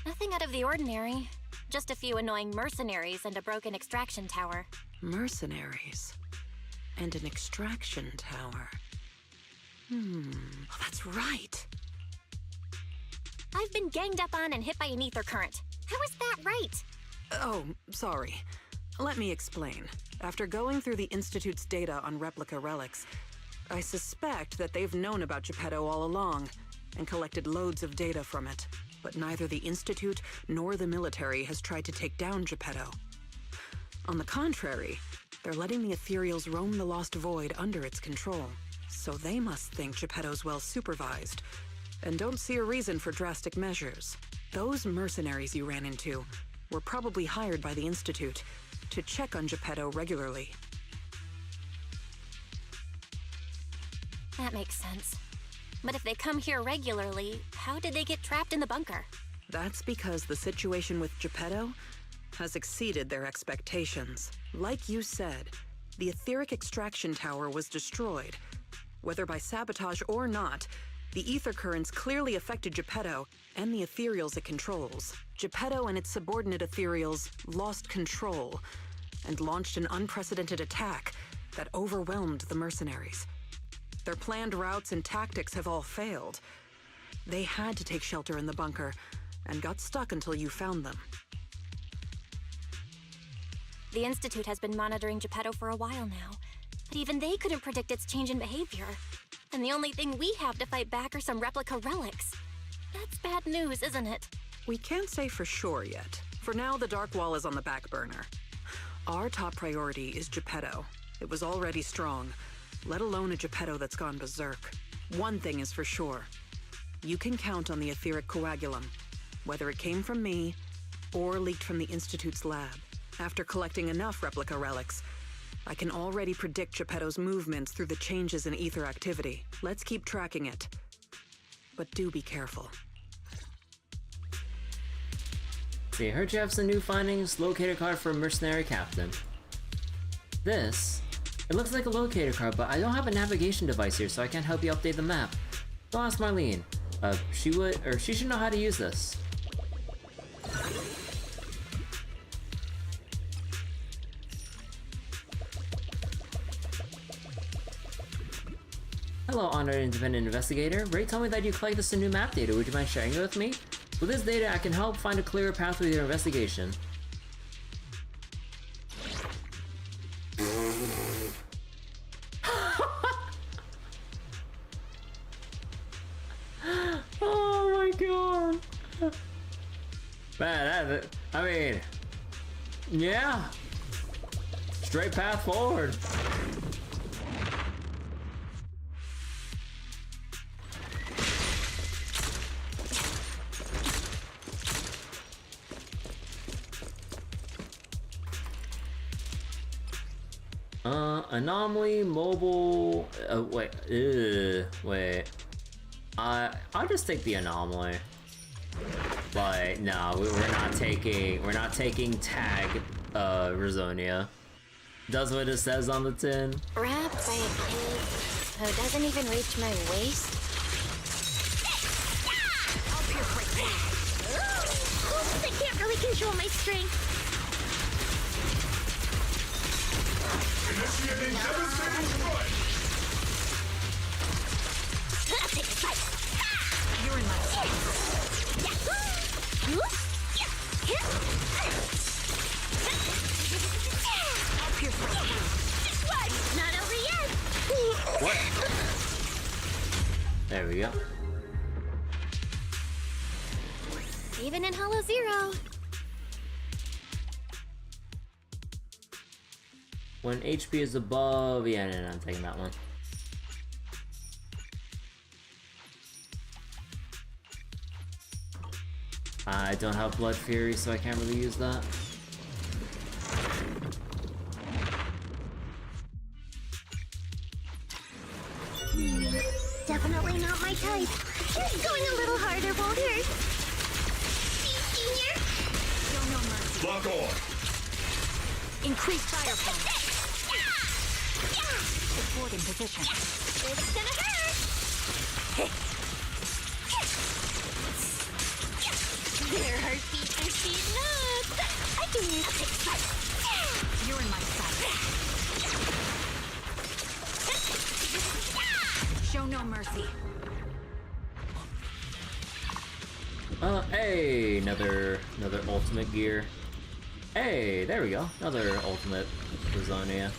Nothing out of the ordinary. Just a few annoying mercenaries and a broken extraction tower. Mercenaries. And an extraction tower. Oh, that's right. I've been ganged up on and hit by an ether current. How is that right? Oh, sorry. Let me explain. After going through the Institute's data on replica relics, I suspect that they've known about Geppetto all along and collected loads of data from it. But neither the Institute nor the military has tried to take down Geppetto. On the contrary, they're letting the Ethereals roam the Lost Void under its control. So they must think Geppetto's well supervised, and don't see a reason for drastic measures. Those mercenaries you ran into were probably hired by the Institute to check on Geppetto regularly. That makes sense. But if they come here regularly, how did they get trapped in the bunker? That's because the situation with Geppetto has exceeded their expectations. Like you said, the etheric extraction tower was destroyed. Whether by sabotage or not, the ether currents clearly affected Geppetto and the ethereals it controls. Geppetto and its subordinate ethereals lost control and launched an unprecedented attack that overwhelmed the mercenaries. Their planned routes and tactics have all failed. They had to take shelter in the bunker and got stuck until you found them. The Institute has been monitoring Geppetto for a while now, but even they couldn't predict its change in behavior. And the only thing we have to fight back are some replica relics. That's bad news, isn't it? We can't say for sure yet. For now, the Dark Wall is on the back burner. Our top priority is Geppetto. It was already strong, let alone a Geppetto that's gone berserk. One thing is for sure. You can count on the etheric coagulum, whether it came from me or leaked from the Institute's lab. After collecting enough replica relics, I can already predict Geppetto's movements through the changes in ether activity. Let's keep tracking it. But do be careful. See, I heard you have some new findings. Locator card for a mercenary captain. This, it looks like a locator card, but I don't have a navigation device here, so I can't help you update the map. Go ask Marlene. She should know how to use this. Hello, honored independent investigator. Ray told me that you collected some new map data. Would you mind sharing it with me? With this data, I can help find a clearer path with your investigation. Oh my god. Man, I mean, yeah. Straight path forward. Anomaly, mobile, wait. I'll just take the anomaly. But no, we're not taking tag, Rosonia. Does what it says on the tin. Wrapped by a kid who doesn't even reach my waist? Oops, I can't really control my strength. Initiating devastating strike! Take a fight. You're in my sight. Up here for what? Not over yet. What? There we go. Even in Hollow Zero. When HP is above, yeah, no, I'm taking that one. I don't have Blood Fury, so I can't really use that. Definitely not my type. Just going a little harder won't hurt. Senior? Show no mercy. Lock on! Increase firepower. Supporting position. It's gonna hurt! Their heartbeats are speeding up! I can use it. You're in my sight. Show no mercy. Hey, another ultimate gear. Hey, there we go. Another ultimate lasagna.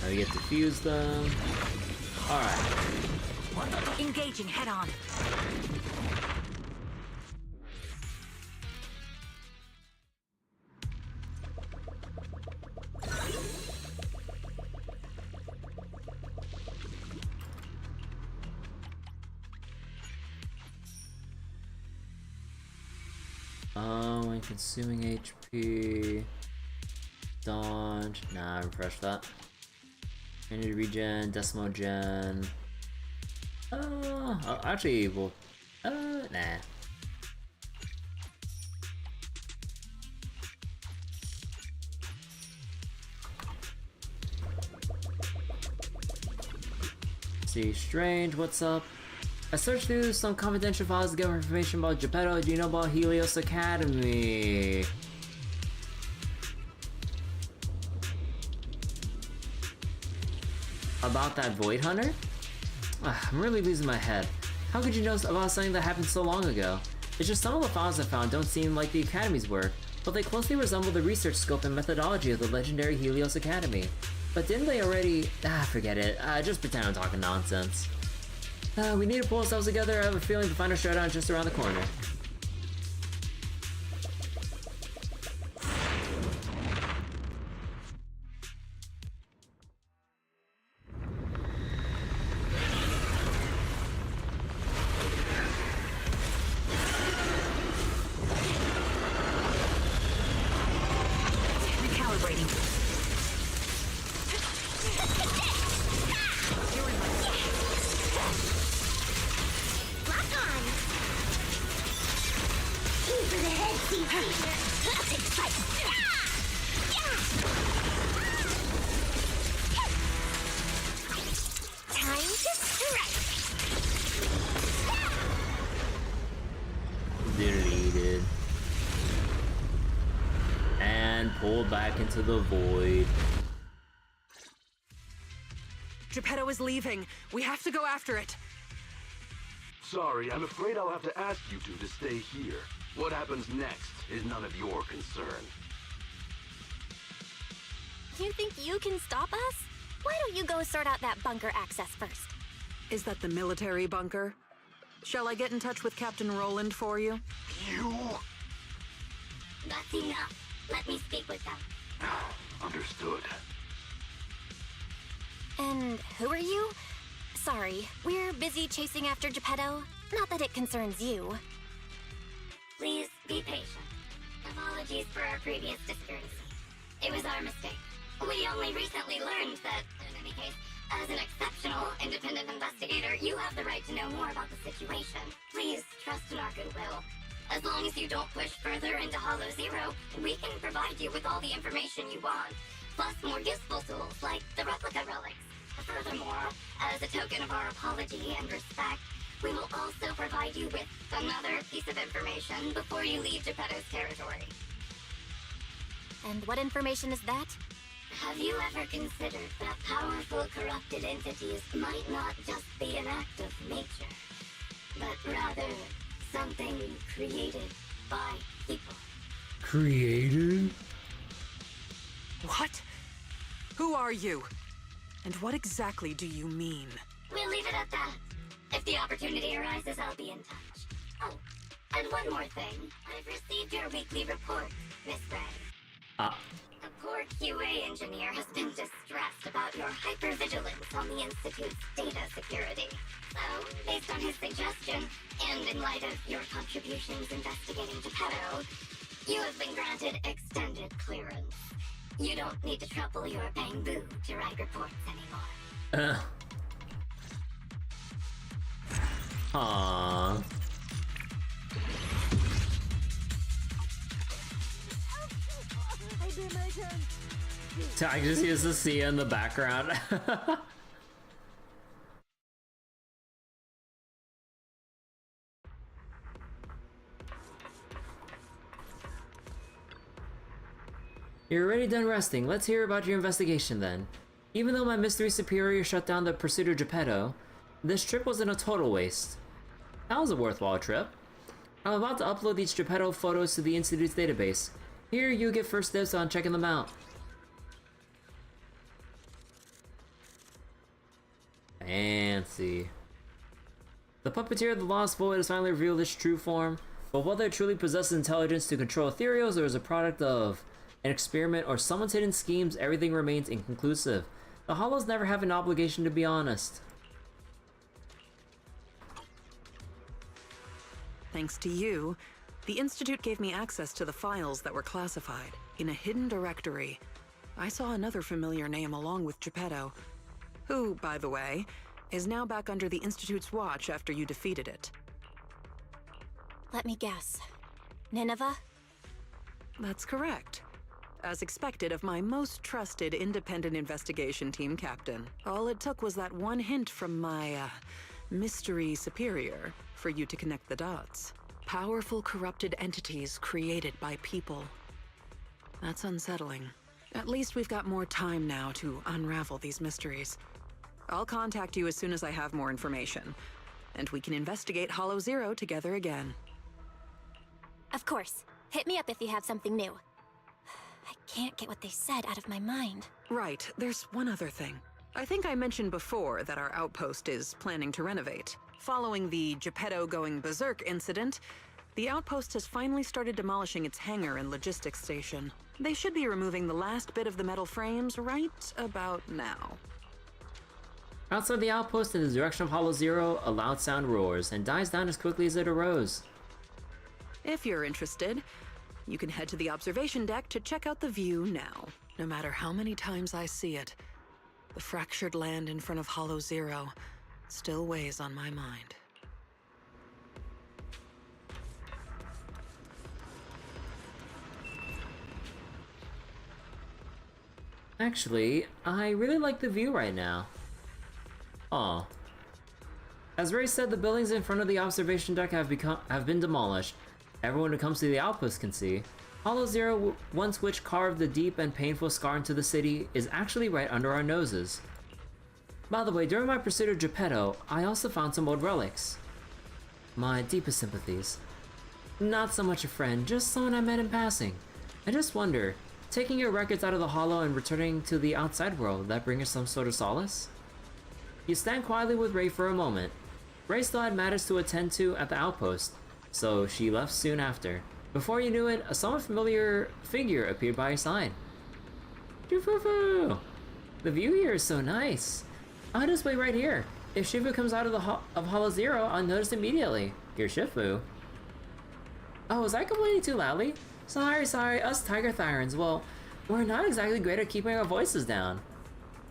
Now we get to fuse them. Alright. Engaging head on. When consuming HP. Dodge. Nah, refresh that. Energy regen, decimogen. Actually, well, nah. See, Strange, what's up? I searched through some confidential files to get more information about Geppetto. Do you know about Helios Academy? About that Void Hunter? I'm really losing my head. How could you know about something that happened so long ago? It's just some of the files I found don't seem like the Academy's work, but they closely resemble the research scope and methodology of the legendary Helios Academy. But didn't they already— forget it. Just pretend I'm talking nonsense. We need to pull ourselves together. I have a feeling the final showdown is just around the corner. Deleted. And pulled back into the void. Geppetto is leaving. We have to go after it. Sorry, I'm afraid I'll have to ask you two to stay here. What happens next is none of your concern. You think you can stop us? Why don't you go sort out that bunker access first? Is that the military bunker? Shall I get in touch with Captain Roland for you? You? That's enough. Let me speak with them. Understood. And who are you? Sorry, we're busy chasing after Geppetto. Not that it concerns you. Please be patient. Apologies for our previous discourtesy. It was our mistake. We only recently learned that, in any case, as an exceptional independent investigator, you have the right to know more about the situation. Please trust in our goodwill. As long as you don't push further into Hollow Zero, we can provide you with all the information you want, plus more useful tools like the replica relics. Furthermore, as a token of our apology and respect, we will also provide you with another piece of information before you leave Geppetto's territory. And what information is that? Have you ever considered that powerful corrupted entities might not just be an act of nature, but rather something created by people? Created? What? Who are you? And what exactly do you mean? We'll leave it at that. If the opportunity arises, I'll be in touch. Oh, and one more thing. I've received your weekly report, Miss Ray. A poor QA engineer has been distressed about your hypervigilance on the Institute's data security. So, based on his suggestion, and in light of your contributions investigating Geppetto, you have been granted extended clearance. You don't need to trouble your bamboo to write reports anymore. Aww. I just use the Sia in the background. You're already done resting. Let's hear about your investigation then. Even though my mystery superior shut down the pursuit of Geppetto, this trip wasn't a total waste. That was a worthwhile trip. I'm about to upload these Geppetto photos to the Institute's database. Here, you get first dibs on checking them out. Fancy. The puppeteer of the Lost Void has finally revealed its true form, but whether it truly possesses intelligence to control ethereals or is a product of an experiment or someone's hidden schemes, everything remains inconclusive. The Hollows never have an obligation to be honest. Thanks to you, the Institute gave me access to the files that were classified. In a hidden directory, I saw another familiar name along with Geppetto, who, by the way, is now back under the Institute's watch after you defeated it. Let me guess. Nineveh? That's correct. As expected of my most trusted independent investigation team captain. All it took was that one hint from my, mystery superior for you to connect the dots. Powerful corrupted entities created by people. That's unsettling. At least we've got more time now to unravel these mysteries. I'll contact you as soon as I have more information, and we can investigate Hollow Zero together again. Of course. Hit me up if you have something new. I can't get what they said out of my mind. Right, there's one other thing. I think I mentioned before that our outpost is planning to renovate. Following the Geppetto going berserk incident, the outpost has finally started demolishing its hangar and logistics station. They should be removing the last bit of the metal frames right about now. Outside the outpost in the direction of Hollow Zero, a loud sound roars and dies down as quickly as it arose. If you're interested, you can head to the observation deck to check out the view now. No matter how many times I see it, the fractured land in front of Hollow Zero still weighs on my mind. Actually, I really like the view right now. Aw. As Ray said, the buildings in front of the observation deck have been demolished. Everyone who comes to the outpost can see. Hollow Zero, once which carved the deep and painful scar into the city, is actually right under our noses. By the way, during my pursuit of Geppetto, I also found some old relics. My deepest sympathies. Not so much a friend, just someone I met in passing. I just wonder, taking your records out of the Hollow and returning to the outside world, that bring us some sort of solace? You stand quietly with Ray for a moment. Ray still had matters to attend to at the outpost, so she left soon after. Before you knew it, a somewhat familiar figure appeared by your side. Shifu! The view here is so nice. I'll just wait right here. If Shifu comes out of of Hollow Zero, I'll notice immediately. You're Shifu. Oh, was I complaining too loudly? Sorry, us Tiger Thyrans, well, we're not exactly great at keeping our voices down.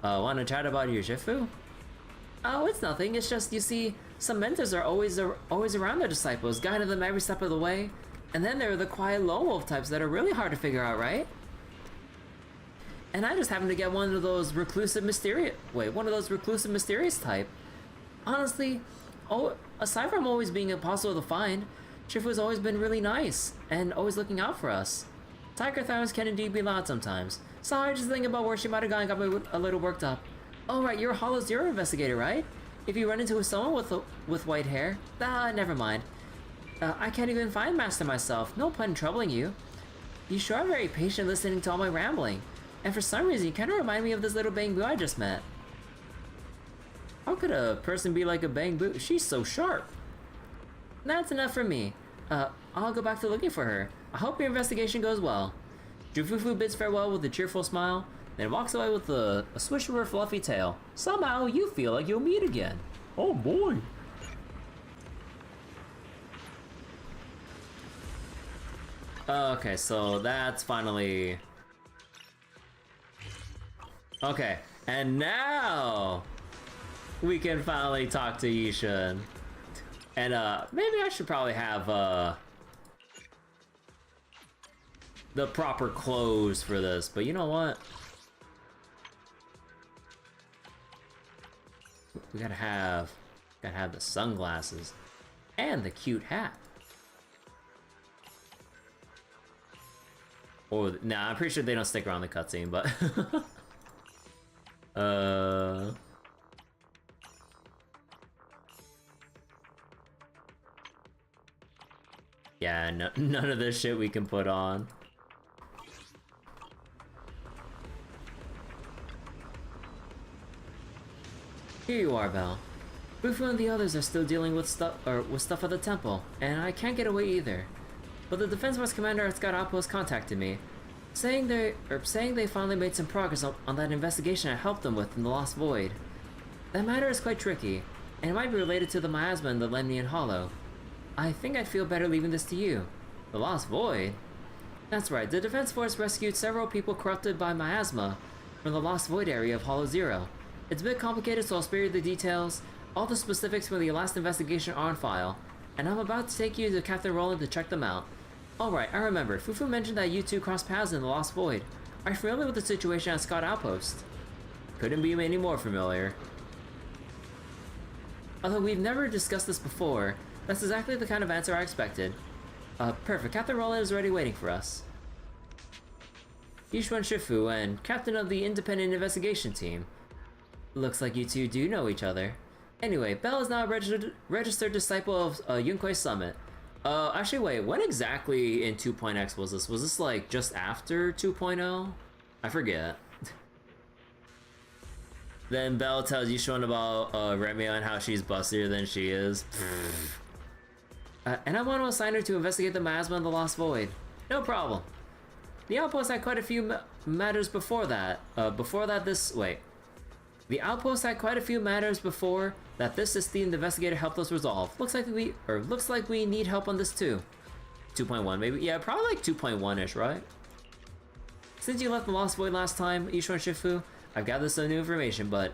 Wanna chat about your Shifu? Oh, it's nothing, it's just, you see, some mentors are always around their disciples, guiding them every step of the way. And then there are the quiet lone wolf types that are really hard to figure out, right? And I just happened to get one of those reclusive mysterious type. Honestly, aside from always being impossible to find, Shifu's always been really nice, and always looking out for us. Tiger Thyrans can indeed be loud sometimes. Sorry, just thinking about where she might have gone got me a little worked up. Oh right, you're a Hollow Zero investigator, right? If you run into someone with white hair, never mind. I can't even find Master myself, no point in troubling you. You sure are very patient listening to all my rambling. And for some reason, you kind of remind me of this little Bang Boo I just met. How could a person be like a Bang Boo? She's so sharp. That's enough for me. I'll go back to looking for her. I hope your investigation goes well. Jufufu bids farewell with a cheerful smile, then walks away with a swish of her fluffy tail. Somehow, you feel like you'll meet again. Oh boy. Okay, so that's finally... Okay, and now we can finally talk to Yishan. And maybe I should probably have the proper clothes for this, but you know what? We gotta have the sunglasses and the cute hat. Or nah, I'm pretty sure they don't stick around the cutscene, but yeah, no, none of this shit we can put on. Here you are, Belle. Bufu and the others are still dealing with stuff at the temple, and I can't get away either. But the Defense Force commander at Scout Outpost contacted me, saying they finally made some progress on that investigation I helped them with in the Lost Void. That matter is quite tricky, and it might be related to the miasma in the Lemnian Hollow. I think I'd feel better leaving this to you. The Lost Void? That's right, the Defense Force rescued several people corrupted by miasma from the Lost Void area of Hollow Zero. It's a bit complicated, so I'll spare you the details. All the specifics from the last investigation are on file, and I'm about to take you to Captain Roland to check them out. Alright, I remember. Fufu mentioned that you two crossed paths in the Lost Void. Are you familiar with the situation at Scott Outpost? Couldn't be any more familiar. Although we've never discussed this before, that's exactly the kind of answer I expected. Perfect. Captain Roland is already waiting for us. Yishuan Shifu and captain of the independent investigation team. Looks like you two do know each other. Anyway, Belle is now a registered disciple of Yunkuei Summit. Actually wait, when exactly in 2.x was this? Was this like just after 2.0? I forget. Then Belle tells Yishuan about Remio and how she's bustier than she is. And I want to assign her to investigate the miasma in the Lost Void. No problem. The outpost had quite a few matters before that. The outpost had quite a few matters before that this esteemed investigator helped us resolve. Looks like we need help on this too. 2.1 maybe? Yeah, probably like 2.1-ish, right? Since you left the Lost Void last time, Yishuan Shifu, I've gathered some new information, but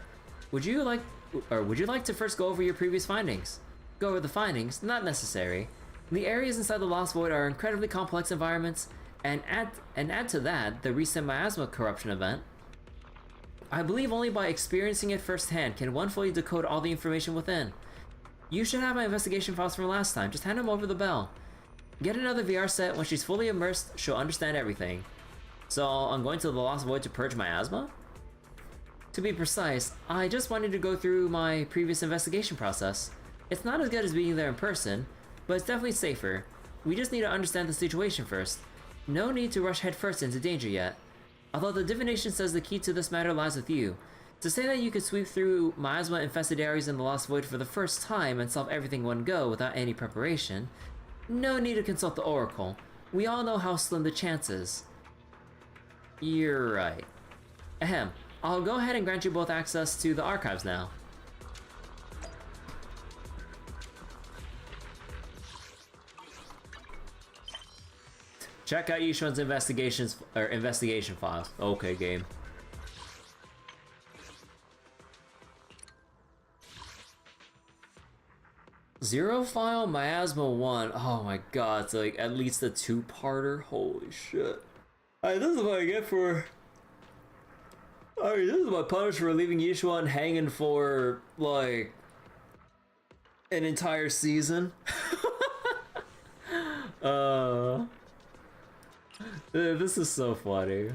would you like to first go over your previous findings? Go over the findings? Not necessary. The areas inside the Lost Void are incredibly complex environments, and add to that the recent miasma corruption event. I believe only by experiencing it firsthand can one fully decode all the information within. You should have my investigation files from last time, just hand them over the Belle. Get another VR set, when she's fully immersed, she'll understand everything. So I'm going to the Lost Void to purge miasma? To be precise, I just wanted to go through my previous investigation process. It's not as good as being there in person, but it's definitely safer. We just need to understand the situation first. No need to rush headfirst into danger yet. Although the divination says the key to this matter lies with you. To say that you could sweep through miasma-infested areas in the Lost Void for the first time and solve everything in one go without any preparation, no need to consult the Oracle. We all know how slim the chance is. You're right. Ahem. I'll go ahead and grant you both access to the archives now. Check out Yishuan's investigation files. Okay, game. Zero file miasma 1. Oh my god, it's like at least a 2-parter. Holy shit. Alright, this is what I get for. Alright, this is my punish for leaving Yishuan hanging for like an entire season. This is so funny.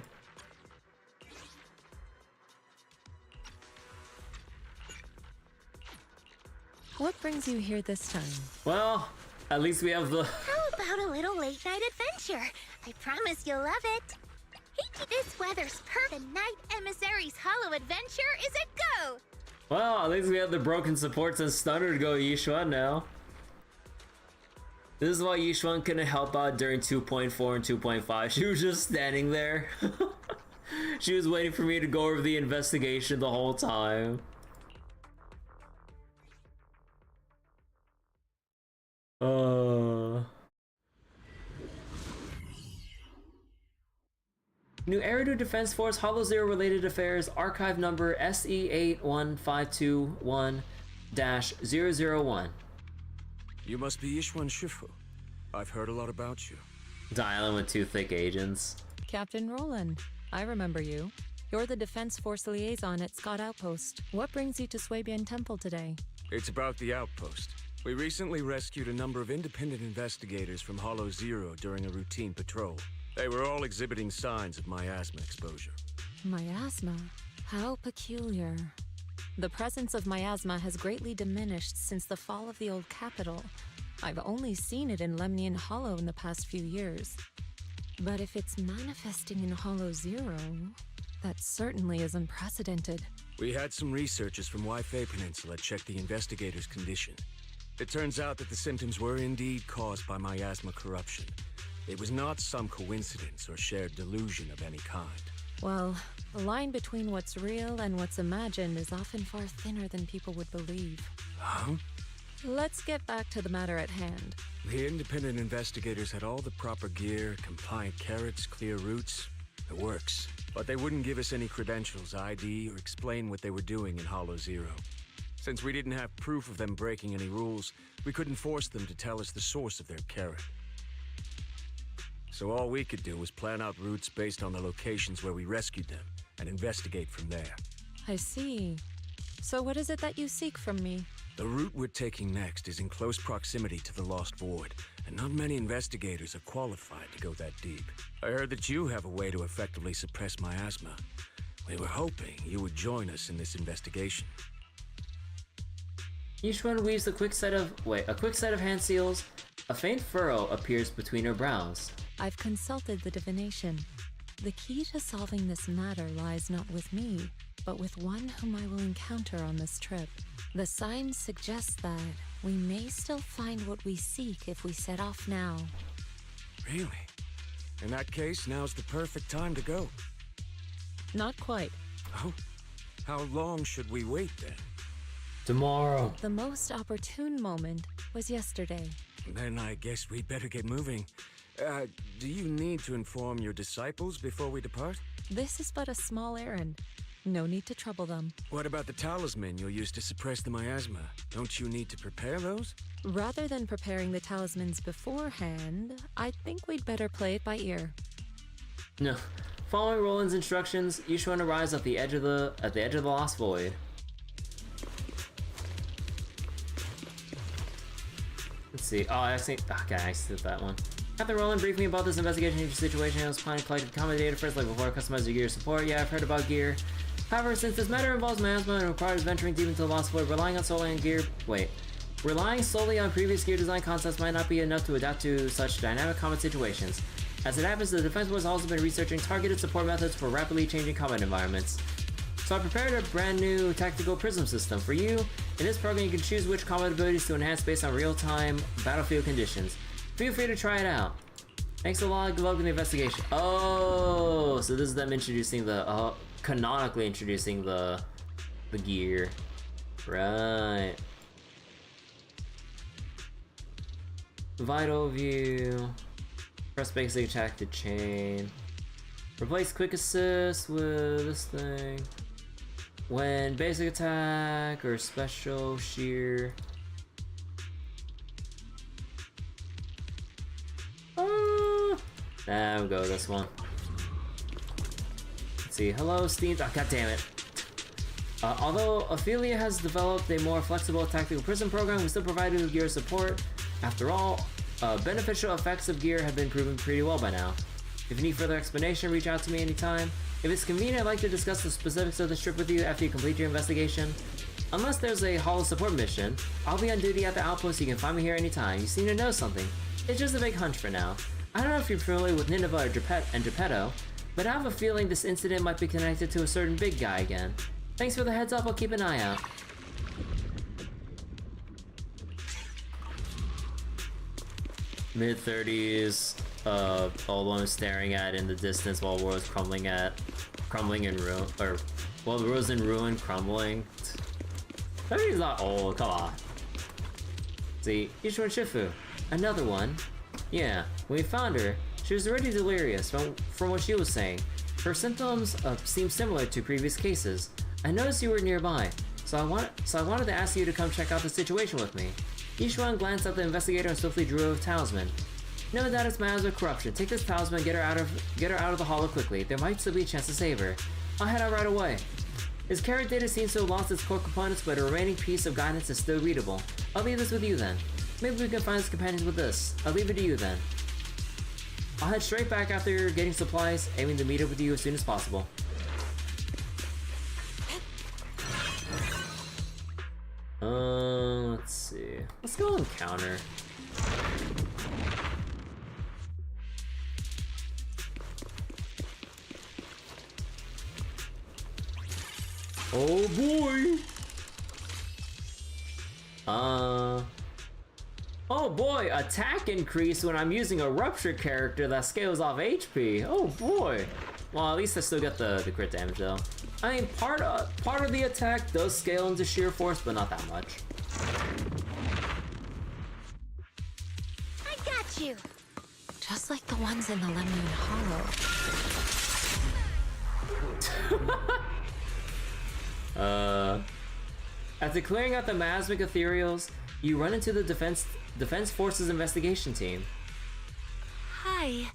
What brings you here this time? Well, at least we have the. How about a little late-night adventure? I promise you'll love it. This weather's perfect. Night Emissary's Hollow Adventure is a go! Well, at least we have the broken supports and stunner to go Yishuan now. This is why Yishuan couldn't help out during 2.4 and 2.5. She was just standing there. She was waiting for me to go over the investigation the whole time. New Eridu Defense Force Hollow Zero related affairs archive number SE81521-001. You must be Yishuan Shifu. I've heard a lot about you. Dialing with 2 thick agents. Captain Roland, I remember you. You're the Defense Force liaison at Scott Outpost. What brings you to Swabian Temple today? It's about the outpost. We recently rescued a number of independent investigators from Hollow Zero during a routine patrol. They were all exhibiting signs of miasma exposure. Miasma? How peculiar. The presence of miasma has greatly diminished since the fall of the old capital. I've only seen it in Lemnian Hollow in the past few years. But if it's manifesting in Hollow Zero, that certainly is unprecedented. We had some researchers from Waifei Peninsula check the investigator's condition. It turns out that the symptoms were indeed caused by miasma corruption. It was not some coincidence or shared delusion of any kind. Well, the line between what's real and what's imagined is often far thinner than people would believe. Huh? Let's get back to the matter at hand. The independent investigators had all the proper gear, compliant carrots, clear routes. It works. But they wouldn't give us any credentials, ID, or explain what they were doing in Hollow Zero. Since we didn't have proof of them breaking any rules, we couldn't force them to tell us the source of their carrot. So all we could do was plan out routes based on the locations where we rescued them, and investigate from there. I see. So what is it that you seek from me? The route we're taking next is in close proximity to the Lost Void, and not many investigators are qualified to go that deep. I heard that you have a way to effectively suppress miasma. We were hoping you would join us in this investigation. Yishuan weaves a quick set of hand seals. A faint furrow appears between her brows. I've consulted the divination. The key to solving this matter lies not with me, but with one whom I will encounter on this trip. The signs suggest that we may still find what we seek if we set off now. Really? In that case, now's the perfect time to go. Not quite. Oh? How long should we wait then? Tomorrow. The most opportune moment was yesterday. Then I guess we'd better get moving. Do you need to inform your disciples before we depart? This is but a small errand. No need to trouble them. What about the talisman you'll use to suppress the miasma? Don't you need to prepare those? Rather than preparing the talismans beforehand, I think we'd better play it by ear. No. Following Roland's instructions, Yishuan arrives at the edge of the Lost Void. Let's see. Oh, I see. Okay, I see that one. After Roland briefed me about this investigation situation, I was planning to collect common data first, like before I customize your gear support. Yeah, I've heard about gear. However, since this matter involves miasma and requires venturing deep into the Lost Void, relying solely on previous gear design concepts might not be enough to adapt to such dynamic combat situations. As it happens, the Defense Force has also been researching targeted support methods for rapidly changing combat environments. So I prepared a brand new tactical prism system for you. In this program, you can choose which combat abilities to enhance based on real-time battlefield conditions. Feel free to try it out. Thanks a lot. Good luck with the investigation. Oh, so this is them introducing the canonically introducing the gear, right? Vital view. Press basic attack to chain. Replace quick assist with this thing. When basic attack or special shear. We'll go with this one. Let's see. Hello, Steam. Oh, God damn it. Although Ophelia has developed a more flexible tactical prism program, we still provide you with gear support. After all, beneficial effects of gear have been proven pretty well by now. If you need further explanation, reach out to me anytime. If it's convenient, I'd like to discuss the specifics of this trip with you after you complete your investigation. Unless there's a Hollow support mission, I'll be on duty at the outpost, so you can find me here anytime. You seem to know something. It's just a big hunch for now. I don't know if you're familiar with Nineveh and Geppetto, but I have a feeling this incident might be connected to a certain big guy again. Thanks for the heads up, I'll keep an eye out. Mid-30s, old one staring at in the distance while the world's crumbling in ruin, or while the world's in ruin, crumbling. Maybe he's not old, come on. See, Yishuan Shifu, another one. Yeah, when we found her, she was already delirious from what she was saying. Her symptoms seem similar to previous cases. I noticed you were nearby, so I wanted to ask you to come check out the situation with me. Yishuan glanced at the investigator and swiftly drew a talisman. No doubt it's miasma corruption. Take this talisman and get her out of the hollow quickly. There might still be a chance to save her. I'll head out right away. His carrot data seems to have lost its core components, but a remaining piece of guidance is still readable. I'll leave this with you then. Maybe we can find his companions with this. I'll leave it to you then. I'll head straight back after getting supplies, aiming to meet up with you as soon as possible. Let's see. Let's go encounter. Oh boy. Oh boy, attack increase when I'm using a rupture character that scales off HP. Oh boy. Well, at least I still get the crit damage though. I mean, part of the attack does scale into sheer force, but not that much. I got you. Just like the ones in the Lemnian Hollow. After clearing out the miasmic ethereals, you run into the Defense Forces investigation team. Hi.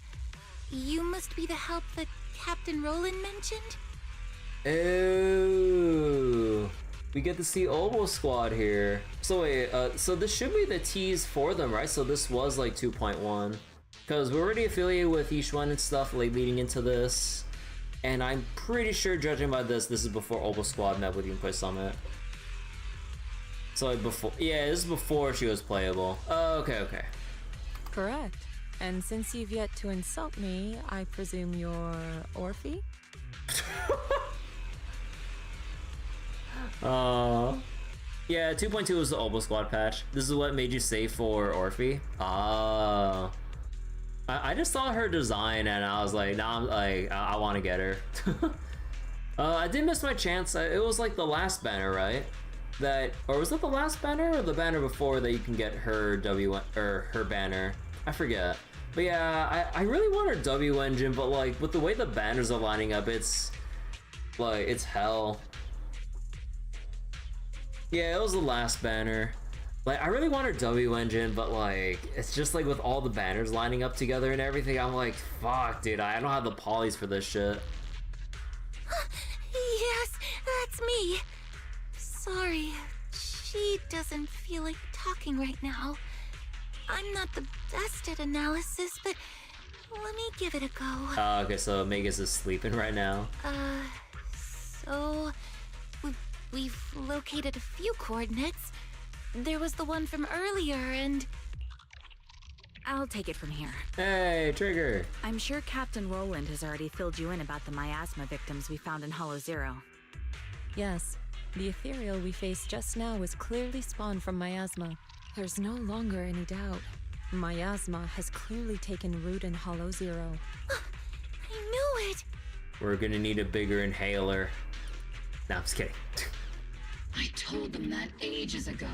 You must be the help that Captain Roland mentioned? Oh, we get to see Oboe Squad here. So wait, so this should be the tease for them, right? So this was like 2.1. Because we're already affiliated with each one and stuff like leading into this. And I'm pretty sure, judging by this is before Oboe Squad met with Yunkai Summit. So like before, yeah, this is before she was playable. Oh, okay. Correct. And since you've yet to insult me, I presume you're Orphe? Yeah, 2.2 was the Oboe Squad patch. This is what made you save for Orphe. I just saw her design and I was like, nah, I'm like, I want to get her. I did miss my chance. It was like the last banner, right? Or was it the last banner or the banner before that you can get her her banner? I forget. But yeah, I really want her W engine, but like with the way the banners are lining up, it's like, it's hell. Yeah, it was the last banner. Like, I really want her W engine, but like, it's just like with all the banners lining up together and everything, I'm like, fuck, dude, I don't have the polys for this shit. Yes, that's me. Sorry, she doesn't feel like talking right now. I'm not the best at analysis, but let me give it a go. Oh, okay, so Magus is sleeping right now. So we've located a few coordinates. There was the one from earlier, and I'll take it from here. Hey, Trigger. I'm sure Captain Roland has already filled you in about the miasma victims we found in Hollow Zero. Yes. The ethereal we faced just now was clearly spawned from miasma. There's no longer any doubt. Miasma has clearly taken root in Hollow Zero. I knew it! We're gonna need a bigger inhaler. No, I'm just kidding. I told them that ages ago.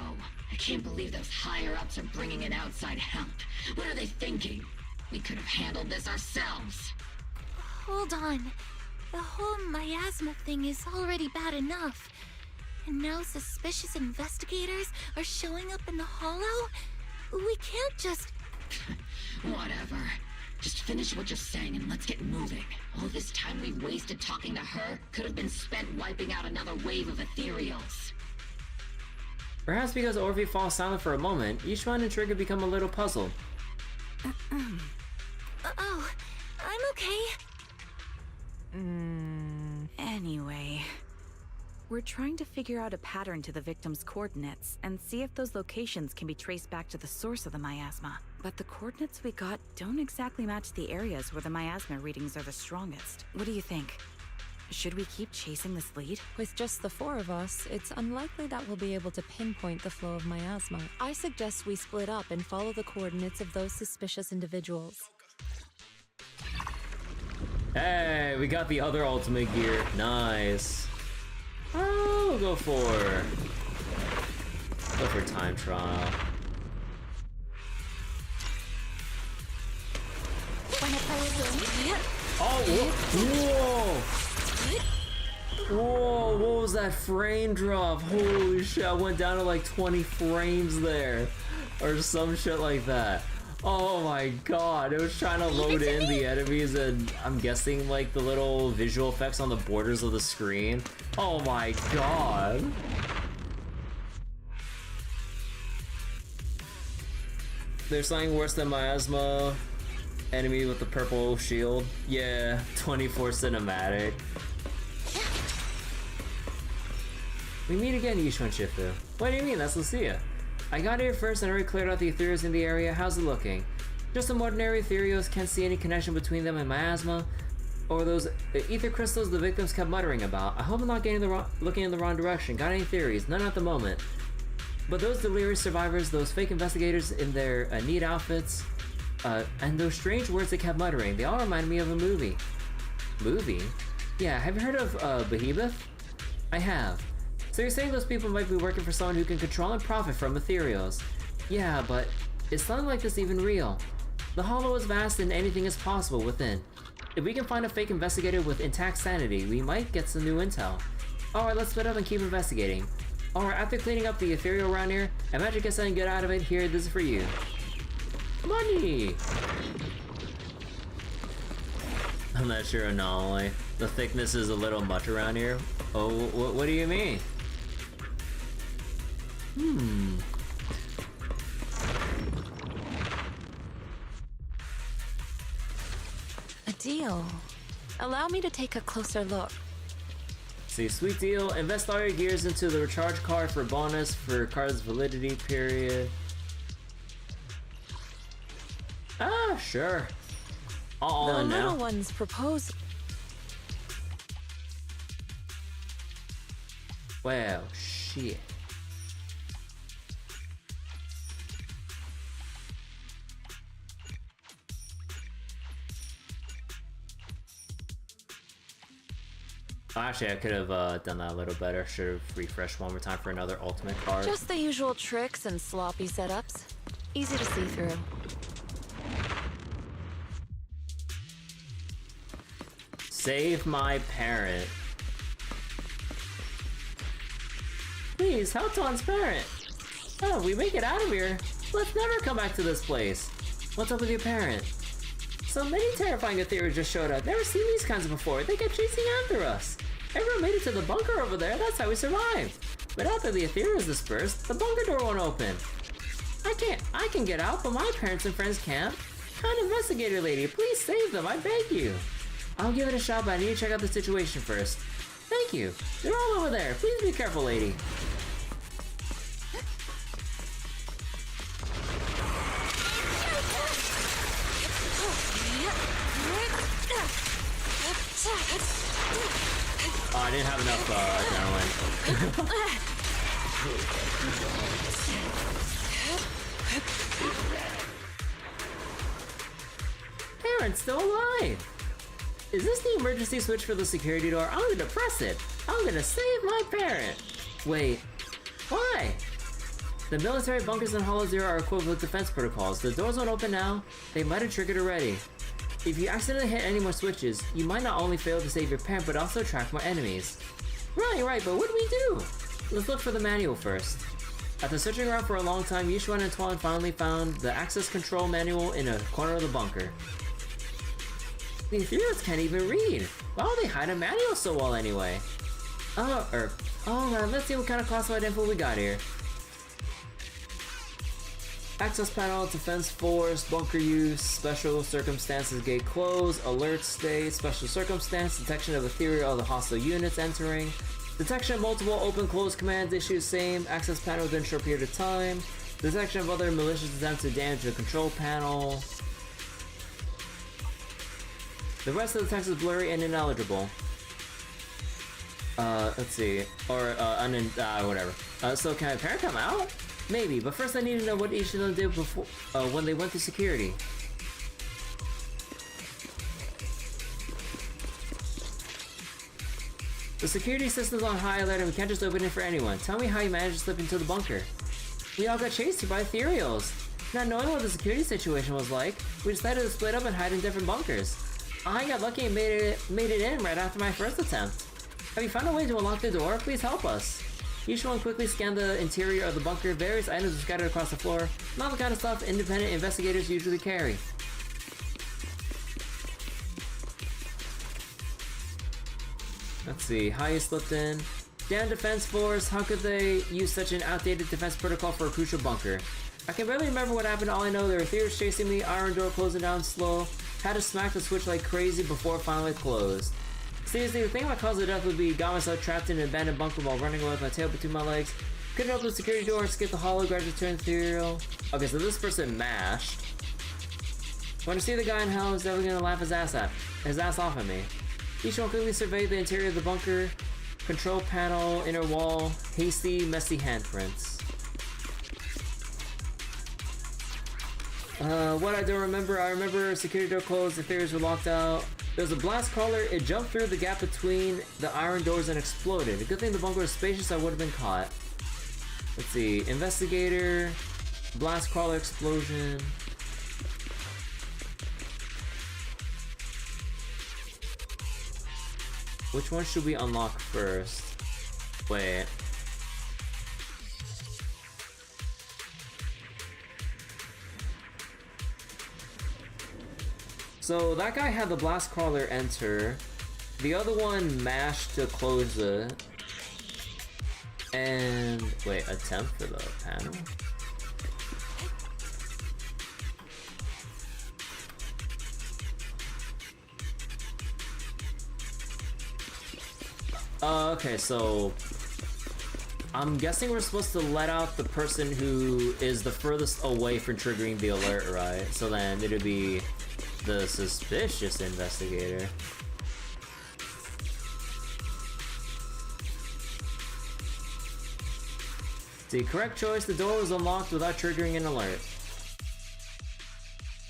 I can't believe those higher-ups are bringing in outside help. What are they thinking? We could have handled this ourselves. Hold on. The whole miasma thing is already bad enough. And now suspicious investigators are showing up in the Hollow? We can't just... Whatever. Just finish what you're saying and let's get moving. All this time we wasted talking to her could have been spent wiping out another wave of ethereals. Perhaps because Orphe falls silent for a moment, Ishwan and Trigger become a little puzzled. Oh, I'm okay. Anyway, we're trying to figure out a pattern to the victim's coordinates and see if those locations can be traced back to the source of the miasma. But the coordinates we got don't exactly match the areas where the miasma readings are the strongest. What do you think? Should we keep chasing this lead? With just the four of us, it's unlikely that we'll be able to pinpoint the flow of miasma. I suggest we split up and follow the coordinates of those suspicious individuals. Hey, we got the other ultimate gear. Nice. Oh, we'll go for time trial. Oh, whoa! Whoa, what was that frame drop? Holy shit, I went down to like 20 frames there. Or some shit like that. Oh my god, it was trying to load in the enemies and I'm guessing like the little visual effects on the borders of the screen. Oh my god. There's something worse than miasma. Enemy with the purple shield. Yeah, 24 cinematic. We meet again, Yishuan Shifu. What do you mean? That's Lucia. I got here first and already cleared out the ethereals in the area. How's it looking? Just some ordinary ethereals. Can't see any connection between them and miasma. Or those ether crystals the victims kept muttering about. I hope I'm not looking in the wrong direction. Got any theories? None at the moment. But those delirious survivors, those fake investigators in their neat outfits, and those strange words they kept muttering, they all remind me of a movie. Movie? Yeah, have you heard of Behemoth? I have. So you're saying those people might be working for someone who can control and profit from ethereals? Yeah, but is something like this even real? The Hollow is vast and anything is possible within. If we can find a fake investigator with intact sanity, we might get some new intel. Alright, let's split up and keep investigating. Alright, after cleaning up the ethereal around here, imagine get something good out of it. Here, this is for you. Money! I'm not sure, anomaly. The thickness is a little much around here. Oh, what do you mean? A deal. Allow me to take a closer look. See, sweet deal. Invest all your gears into the recharge card for bonus for card's validity period. Ah, sure. All the in now. little one's propose. Well, shit. Actually, I could have done that a little better. Should have refreshed one more time for another ultimate card. Just the usual tricks and sloppy setups. Easy to see through. Save my parent. Please, help Dawn's parent. Oh, we make it out of here. Let's never come back to this place. What's up with your parent? So many terrifying ethereals just showed up. Never seen these kinds before. They kept chasing after us. Everyone made it to the bunker over there. That's how we survived. But after the ethereals dispersed, the bunker door won't open. I can get out, but my parents and friends can't. Kind investigator lady, please save them. I beg you. I'll give it a shot, but I need to check out the situation first. Thank you. They're all over there. Please be careful, lady. Oh, I didn't have enough adrenaline. Parent's still alive! Is this the emergency switch for the security door? I'm gonna press it! I'm gonna save my parent! Wait, why? The military bunkers in Hollow Zero are equipped with defense protocols. The doors won't open now. They might have triggered already. If you accidentally hit any more switches, you might not only fail to save your parent, but also attract more enemies. Right, but what do we do? Let's look for the manual first. After searching around for a long time, Yishuan and Tuan finally found the access control manual in a corner of the bunker. The ethereals can't even read. Why would they hide a manual so well anyway? Man, let's see what kind of classified info we got here. Access panel, defense force, bunker use, special circumstances, gate close, alert state, special circumstance, detection of ethereal other hostile units entering, detection of multiple open-close commands issued same, access panel within a short period of time, detection of other malicious attempts to damage the control panel. The rest of the text is blurry and ineligible. Let's see. Or, whatever. So can my parent come out? Maybe, but first I need to know what each of them did before, when they went to security. The security system's on high alert and we can't just open it for anyone. Tell me how you managed to slip into the bunker. We all got chased here by ethereals. Not knowing what the security situation was like, we decided to split up and hide in different bunkers. I got lucky and made it in right after my first attempt. Have you found a way to unlock the door? Please help us. Yishuan quickly scanned the interior of the bunker. Various items were scattered across the floor. Not the kind of stuff independent investigators usually carry. Let's see, how you slipped in. Damn defense force, how could they use such an outdated defense protocol for a crucial bunker? I can barely remember what happened. All I know, there were ethereals chasing me, iron door closing down slow. Had to smack the switch like crazy before it finally closed. Seriously, the thing about cause of death would be got myself trapped in an abandoned bunker while running away with my tail between my legs. Couldn't open the security door and skip the hollow, gradually turned ethereal. Okay, so this person mashed. When I see the guy in hell, he's definitely gonna laugh his ass off at me. Each one quickly surveyed the interior of the bunker. Control panel, inner wall, hasty, messy handprints. What I don't remember, I remember security door closed, the theories were locked out. There was a blast crawler, it jumped through the gap between the iron doors and exploded. A good thing the bunker was spacious, I would have been caught. Let's see, investigator, blast crawler explosion. Which one should we unlock first? Wait. So that guy had the blast crawler enter. The other one mashed to close it. And wait, attempt for the panel? Okay, so I'm guessing we're supposed to let out the person who is the furthest away from triggering the alert, right? So then it'd be the suspicious investigator. See, correct choice, the door was unlocked without triggering an alert.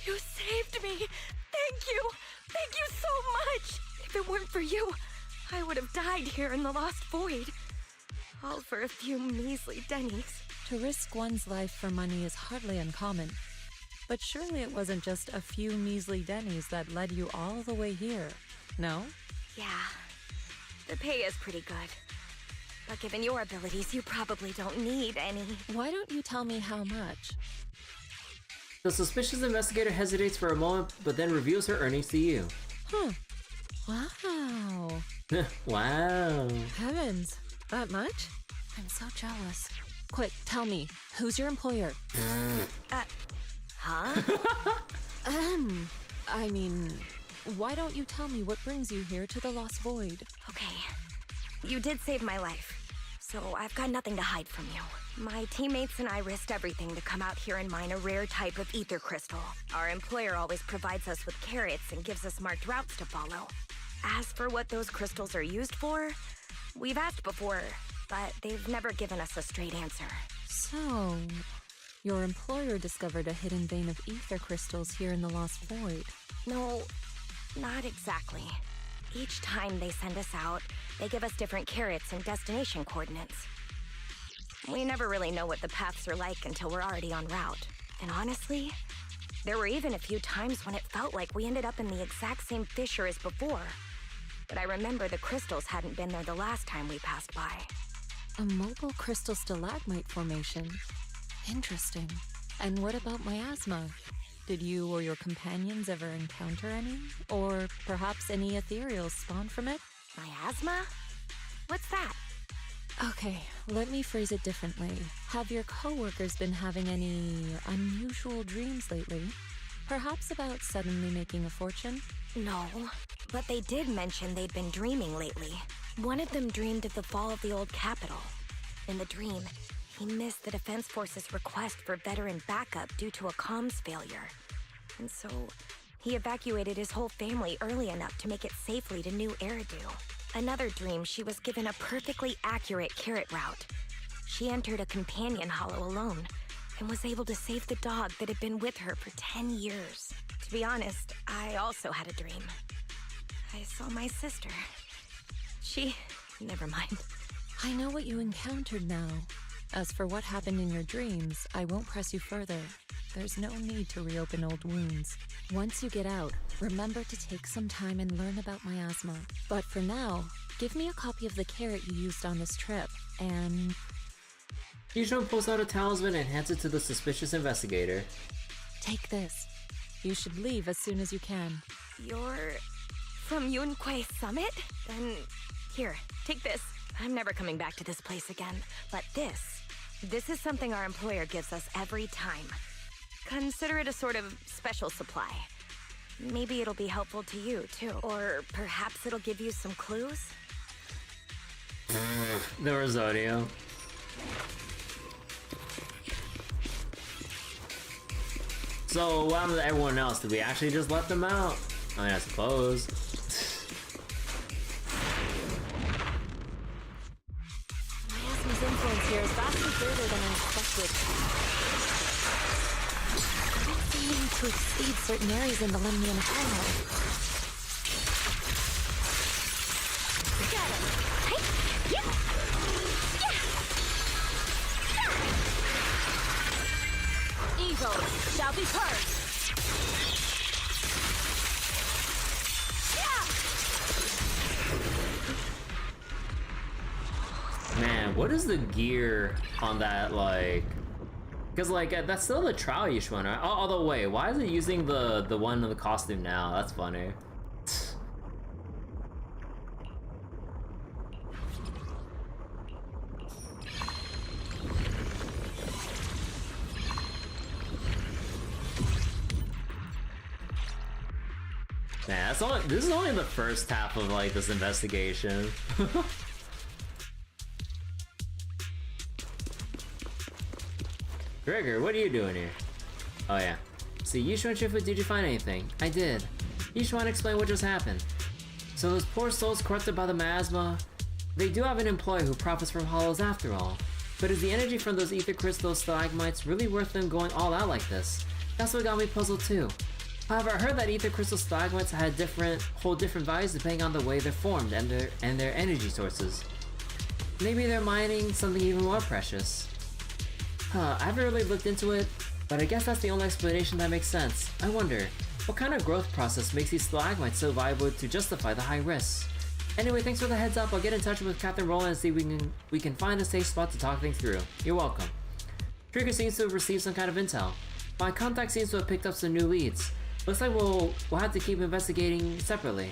You saved me! Thank you! Thank you so much! If it weren't for you, I would have died here in the Lost Void. All for a few measly dennies. To risk one's life for money is hardly uncommon. But surely it wasn't just a few measly dennies that led you all the way here, no? Yeah, the pay is pretty good. But given your abilities, you probably don't need any. Why don't you tell me how much? The suspicious investigator hesitates for a moment, but then reveals her earnings to you. Huh. Wow. Wow. Heavens, that much? I'm so jealous. Quick, tell me, who's your employer? Huh? I mean, why don't you tell me what brings you here to the Lost Void? Okay, you did save my life, so I've got nothing to hide from you. My teammates and I risked everything to come out here and mine a rare type of ether crystal. Our employer always provides us with carrots and gives us marked routes to follow. As for what those crystals are used for, we've asked before, but they've never given us a straight answer. So, your employer discovered a hidden vein of ether crystals here in the Lost Void. No, not exactly. Each time they send us out, they give us different carrots and destination coordinates. We never really know what the paths are like until we're already en route. And honestly, there were even a few times when it felt like we ended up in the exact same fissure as before. But I remember the crystals hadn't been there the last time we passed by. A mobile crystal stalagmite formation. Interesting. And what about miasma? Did you or your companions ever encounter any? Or perhaps any ethereals spawn from it? Miasma? What's that? Okay, let me phrase it differently. Have your coworkers been having any unusual dreams lately? Perhaps about suddenly making a fortune? No, but they did mention they'd been dreaming lately. One of them dreamed of the fall of the old capital. In the dream, he missed the Defense Force's request for veteran backup due to a comms failure. And so, he evacuated his whole family early enough to make it safely to New Eridu. Another dream, she was given a perfectly accurate carrot route. She entered a companion hollow alone, and was able to save the dog that had been with her for 10 years. To be honest, I also had a dream. I saw my sister. Never mind. I know what you encountered now. As for what happened in your dreams, I won't press you further. There's no need to reopen old wounds. Once you get out, remember to take some time and learn about miasma. But for now, give me a copy of the carrot you used on this trip, and... Kijun pulls out a talisman and hands it to the suspicious investigator. Take this. You should leave as soon as you can. You're from Yunquei Summit? Then here, take this. I'm never coming back to this place again. But this is something our employer gives us every time. Consider it a sort of special supply. Maybe it'll be helpful to you, too. Or perhaps it'll give you some clues? The Rosario. So what happened to everyone else? Did we actually just let them out? I mean, I suppose. Miasma's influence here is vastly greater than I expected. It's seeming to exceed certain areas in the Lemnian Hollow. Got it. Hey, yeah. Evil shall be purged. Man, what is the gear on that, like? Because, like, that's still the trial-ish one, right? Oh, although, wait, why is it using the one in the costume now? That's funny. Man, this is only the first half of, like, this investigation. Gregor, what are you doing here? Oh yeah. See, Yishuan and Shifu, did you find anything? I did. Yishuan, explain what just happened. So those poor souls corrupted by the miasma, they do have an employee who profits from hollows after all. But is the energy from those ether crystal stalagmites really worth them going all out like this? That's what got me puzzled too. However, I heard that ether crystal stalagmites hold different values depending on the way they're formed and their energy sources. Maybe they're mining something even more precious. I haven't really looked into it, but I guess that's the only explanation that makes sense. I wonder, what kind of growth process makes these stalagmites so valuable to justify the high risks? Anyway, thanks for the heads up. I'll get in touch with Captain Roland and see if we can find a safe spot to talk things through. You're welcome. Trigger seems to have received some kind of intel. My contact seems to have picked up some new leads. Looks like we'll have to keep investigating separately.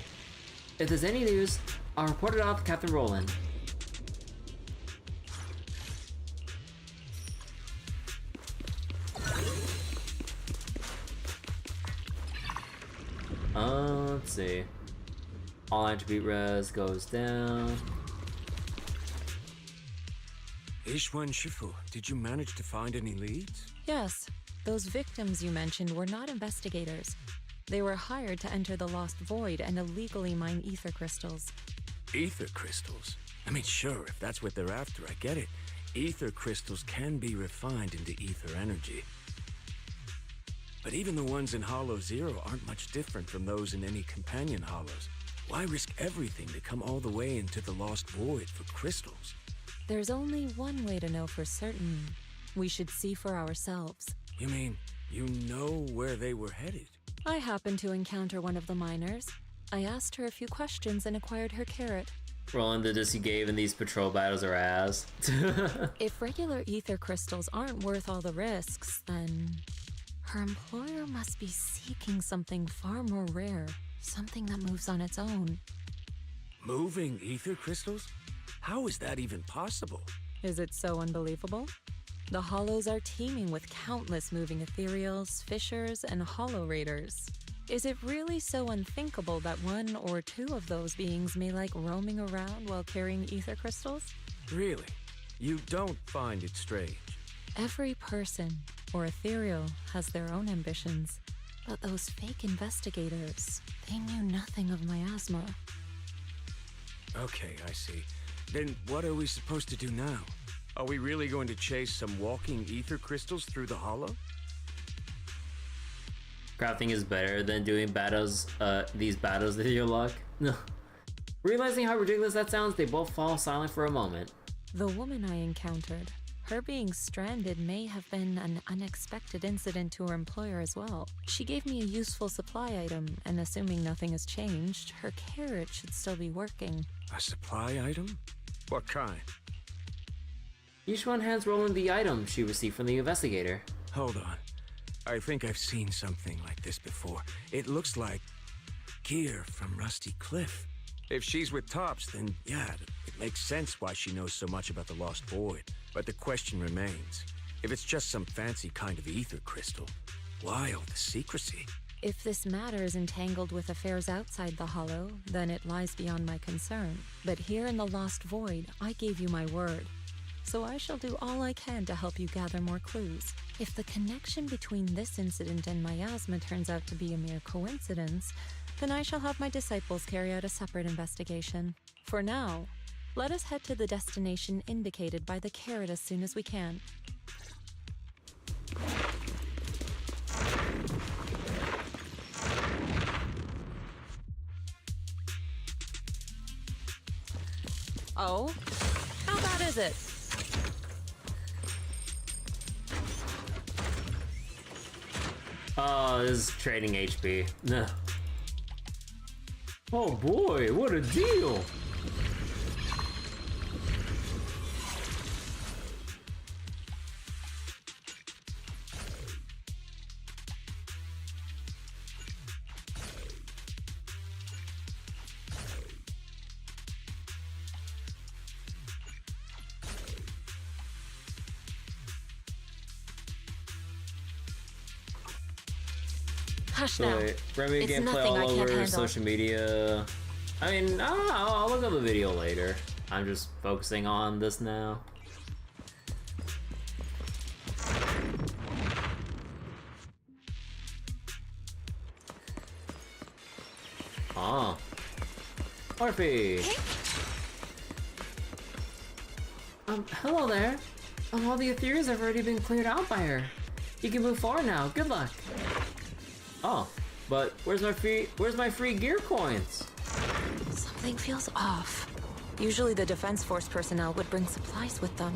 If there's any news, I'll report it out to Captain Roland. Let's see. All attribute res goes down. Yishuan Shifu, did you manage to find any leads? Yes, those victims you mentioned were not investigators. They were hired to enter the Lost Void and illegally mine ether crystals. Ether crystals? I mean, sure, if that's what they're after, I get it. Ether crystals can be refined into ether energy. But even the ones in Hollow Zero aren't much different from those in any companion hollows. Why risk everything to come all the way into the Lost Void for crystals? There's only one way to know for certain. We should see for ourselves. You mean, you know where they were headed? I happened to encounter one of the miners. I asked her a few questions and acquired her carrot. Roland, the diss you gave in these patrol battles are ass. If regular ether crystals aren't worth all the risks, then her employer must be seeking something far more rare. Something that moves on its own. Moving ether crystals? How is that even possible? Is it so unbelievable? The hollows are teeming with countless moving ethereals, fissures, and hollow raiders. Is it really so unthinkable that one or two of those beings may like roaming around while carrying ether crystals? Really? You don't find it strange? Every person or ethereal has their own ambitions. But those fake investigators, they knew nothing of miasma. Okay, I see. Then what are we supposed to do now? Are we really going to chase some walking ether crystals through the hollow? Crafting is better than doing battles, these battles with your luck. No. Realizing how ridiculous that sounds, they both fall silent for a moment. The woman I encountered, her being stranded may have been an unexpected incident to her employer as well. She gave me a useful supply item, and assuming nothing has changed, her carrot should still be working. A supply item? What kind? Yishuan hands Roland the item she received from the investigator. Hold on. I think I've seen something like this before. It looks like gear from Rusty Cliff. If she's with Tops, then yeah, it makes sense why she knows so much about the Lost Void. But the question remains, if it's just some fancy kind of ether crystal, why all the secrecy? If this matter is entangled with affairs outside the Hollow, then it lies beyond my concern. But here in the Lost Void, I gave you my word. so I shall do all I can to help you gather more clues. If the connection between this incident and miasma turns out to be a mere coincidence, then I shall have my disciples carry out a separate investigation. For now, let us head to the destination indicated by the carrot as soon as we can. Oh? How bad is it? Oh, this is trading HP. No. Oh boy, what a deal! Hush now. Wait, Remy It's gameplay nothing I all can't over handle. social media. I mean, I'll look up the video later. I'm just focusing on this now. Oh. Orphe! Hello there. All the Ethereals have already been cleared out by her. You can move forward now. Good luck. Oh, but where's my free gear coins? Something feels off. Usually the Defense Force personnel would bring supplies with them.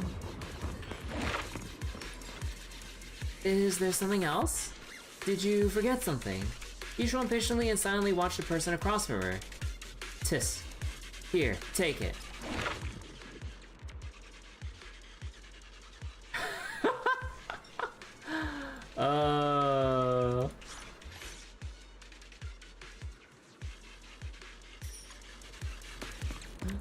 Is there something else? Did you forget something? Each one patiently and silently watched the person across from her. Tis. Here, take it.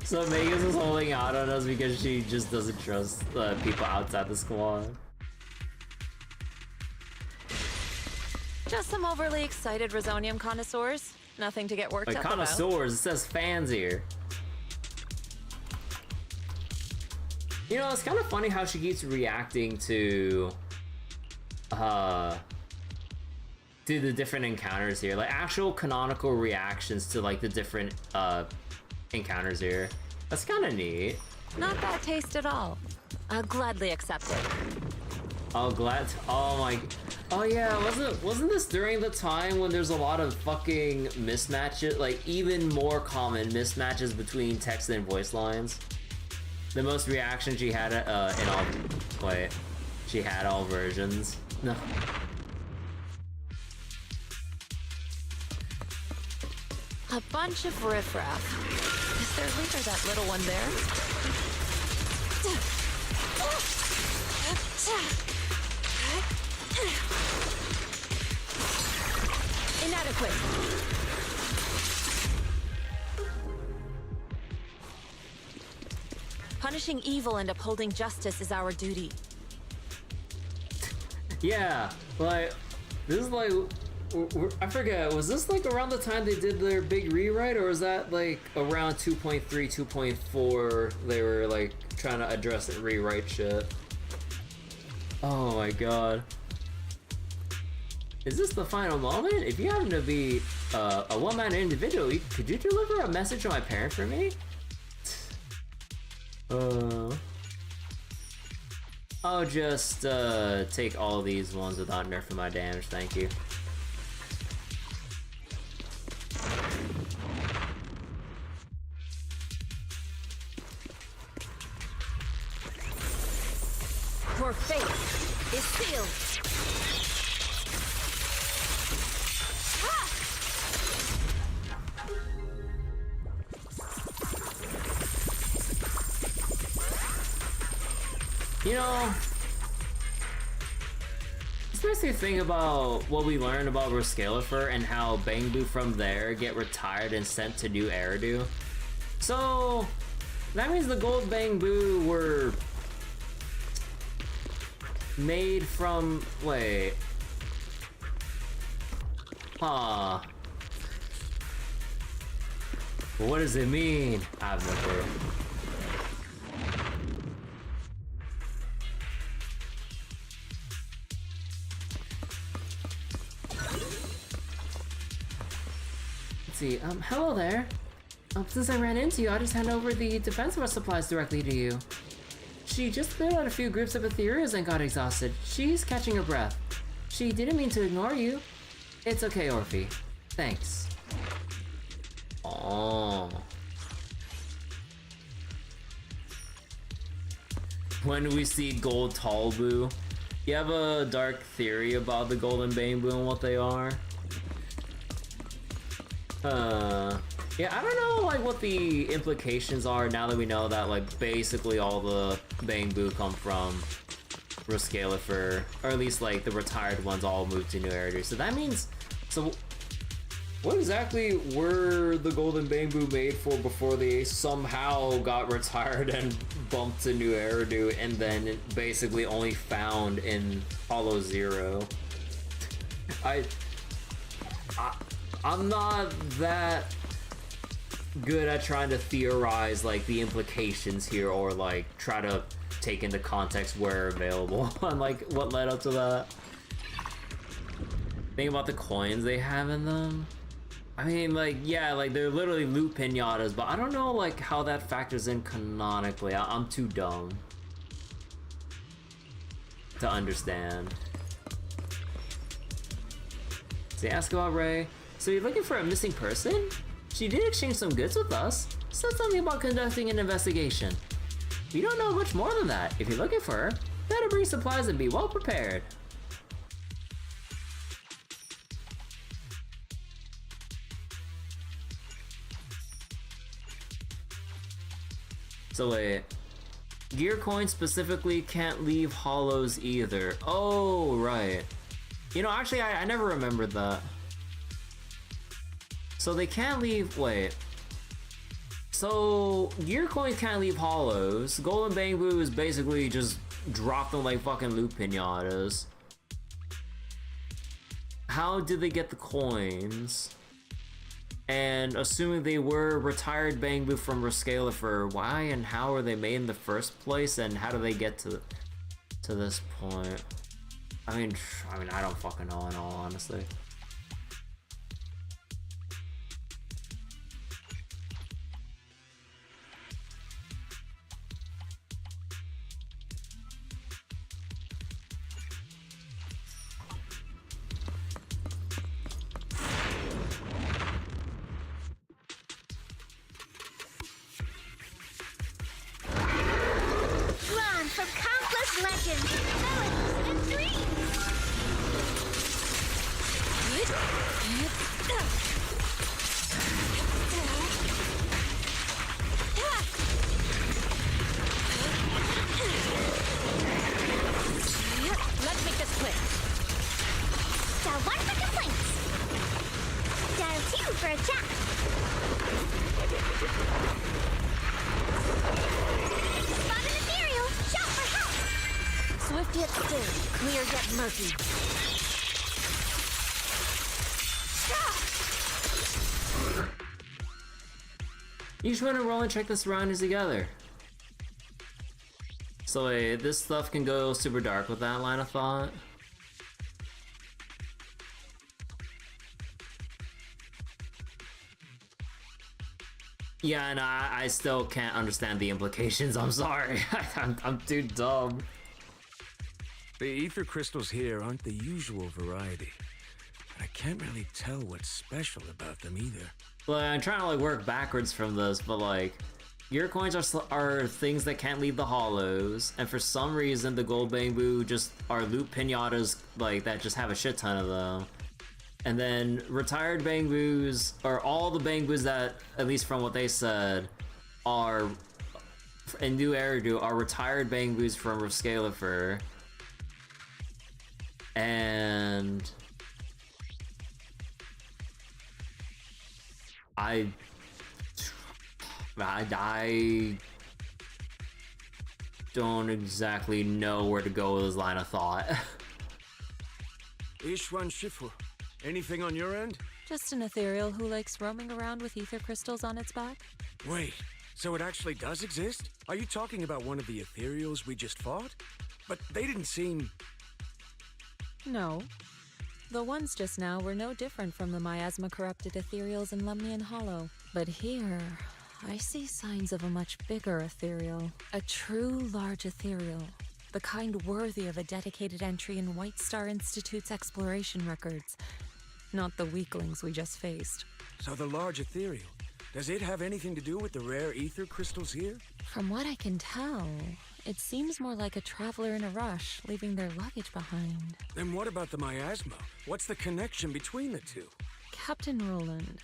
So Megas is holding out on us because she just doesn't trust people outside the squad. Just some overly excited Rosonium connoisseurs. Nothing to get worked Like up about. connoisseurs, it says fans here. You know, it's kind of funny how she keeps reacting to the different encounters here. Like actual canonical reactions to like the different encounters here. That's kind of neat. Not bad taste at all. I'll gladly accept it. Oh, oh my, oh yeah, wasn't this during the time when there's a lot of fucking mismatches, like even more common mismatches between text and voice lines? The most reaction she had in all, wait, she had all versions. No. A bunch of riffraff. Is their leader that little one there? Inadequate. Punishing evil and upholding justice is our duty. Yeah, like, this is like, I forget, was this like around the time they did their big rewrite, or was that like around 2.3, 2.4 they were like trying to address it, rewrite shit? Oh my god. Is this the final moment? If you happen to be a one-man individual, could you deliver a message to my parent for me? I'll just take all these ones without nerfing my damage, thank you. Your fate is sealed. You know, this makes me think about what we learned about Roscaelifer and how Bangbu from there get retired and sent to New Eridu. So, that means the gold Bangbu were made from, wait. Huh. What does it mean? I have no clue. Let's see, hello there. Since I ran into you, I'll just hand over the defense of our supplies directly to you. She just cleared out a few groups of Ethereals and got exhausted. She's catching her breath. She didn't mean to ignore you. It's okay, Orphe. Thanks. Oh. When we see Gold Talbu, you have a dark theory about the Golden Bamboo and what they are? Yeah, I don't know like what the implications are now that we know that like basically all the Bamboo come from Roscaelifer, or at least like the retired ones all moved to New Eridu. So that means, so what exactly were the Golden Bamboo made for before they somehow got retired and bumped to New Eridu and then basically only found in Hollow Zero? I'm not that good at trying to theorize like the implications here or like try to take into context where available and like what led up to that. Think about the coins they have in them. I mean, like, yeah, like they're literally loot pinatas, but I don't know like how that factors in canonically. I'm too dumb to understand. So ask about Ray. So you're looking for a missing person? She did exchange some goods with us. Said something about conducting an investigation. We don't know much more than that. If you're looking for her, better bring supplies and be well prepared. So wait, gear coins specifically can't leave hollows either. Oh, right. You know, actually, I never remembered that. So they can't leave, wait. So, gear coins can't leave hollows. Golden Bamboo is basically just drop them like fucking loot pinatas. How did they get the coins? And assuming they were retired Bamboo from Roscaelifer, why and how are they made in the first place? And how do they get to this point? I mean, I don't fucking know in all honesty. Drawn from countless legends, melodies, and dreams. Let's make this quick. Dial 1 for complaints. Dial 2 for a chat. Spot an ethereal. Shout for help. Swift yet still, clear yet murky. Each one to roll and check the surroundings together. So wait, this stuff can go super dark with that line of thought? Yeah, and I still can't understand the implications, I'm sorry. I'm too dumb. The ether crystals here aren't the usual variety, but I can't really tell what's special about them either. Like, I'm trying to like work backwards from this, but like, gear coins are things that can't leave the hollows, and for some reason the gold bamboo just are loot pinatas like that just have a shit ton of them. And then retired bangbus, or all the bangbus that, at least from what they said, are in New Eridu are retired bangbus from Roscaelifer. And I don't exactly know where to go with this line of thought. Ishwan Shifu, anything on your end? Just an ethereal who likes roaming around with ether crystals on its back. Wait, so it actually does exist? Are you talking about one of the ethereals we just fought? But they didn't seem... No. The ones just now were no different from the miasma-corrupted ethereals in Lemnian Hollow. But here, I see signs of a much bigger ethereal. A true large ethereal. The kind worthy of a dedicated entry in White Star Institute's exploration records. Not the weaklings we just faced. So the large ethereal, does it have anything to do with the rare ether crystals here? From what I can tell, it seems more like a traveler in a rush, leaving their luggage behind. Then what about the miasma? What's the connection between the two? Captain Roland,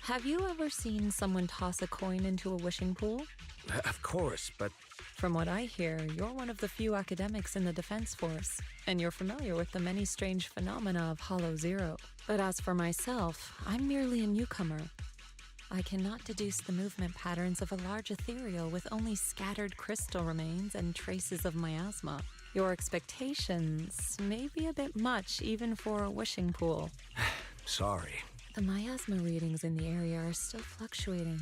have you ever seen someone toss a coin into a wishing pool? Of course, but... From what I hear, you're one of the few academics in the Defense Force, and you're familiar with the many strange phenomena of Hollow Zero. But as for myself, I'm merely a newcomer. I cannot deduce the movement patterns of a large ethereal with only scattered crystal remains and traces of miasma. Your expectations may be a bit much even for a wishing pool. Sorry. The miasma readings in the area are still fluctuating.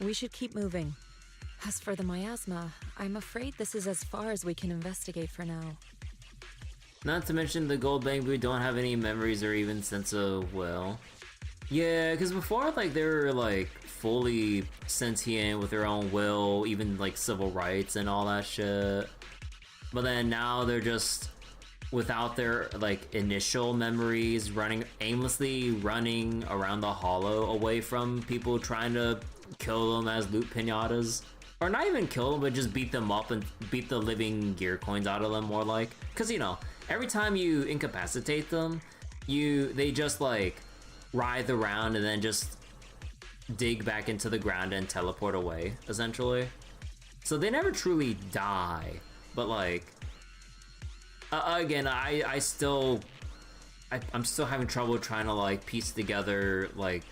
We should keep moving. As for the miasma, I'm afraid this is as far as we can investigate for now. Not to mention the gold bamboo don't have any memories or even sense of will. Yeah, because before, like, they were, like, fully sentient with their own will, even, like, civil rights and all that shit. But then now they're just without their, like, initial memories, aimlessly running around the hollow away from people trying to kill them as loot pinatas. Or not even kill them, but just beat them up and beat the living gear coins out of them, more like. Because, you know, every time you incapacitate them, they just, like, writhe around and then just dig back into the ground and teleport away, essentially. So they never truly die. But, like, again, I'm still having trouble trying to, like, piece together, like,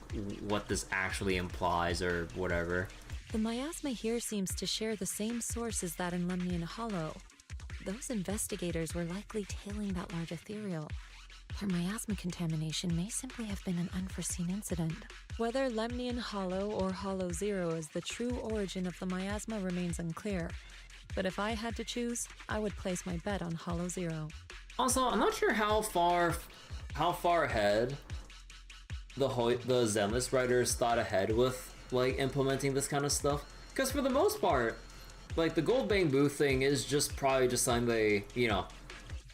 what this actually implies or whatever. The miasma here seems to share the same source as that in Lemnian Hollow. Those investigators were likely tailing that large ethereal. Their miasma contamination may simply have been an unforeseen incident. Whether Lemnian Hollow or Hollow Zero is the true origin of the miasma remains unclear. But if I had to choose, I would place my bet on Hollow Zero. Also, I'm not sure how far ahead the Zenless writers thought ahead with, like, implementing this kind of stuff. Because for the most part, like, the gold bamboo thing is just probably just something they, you know,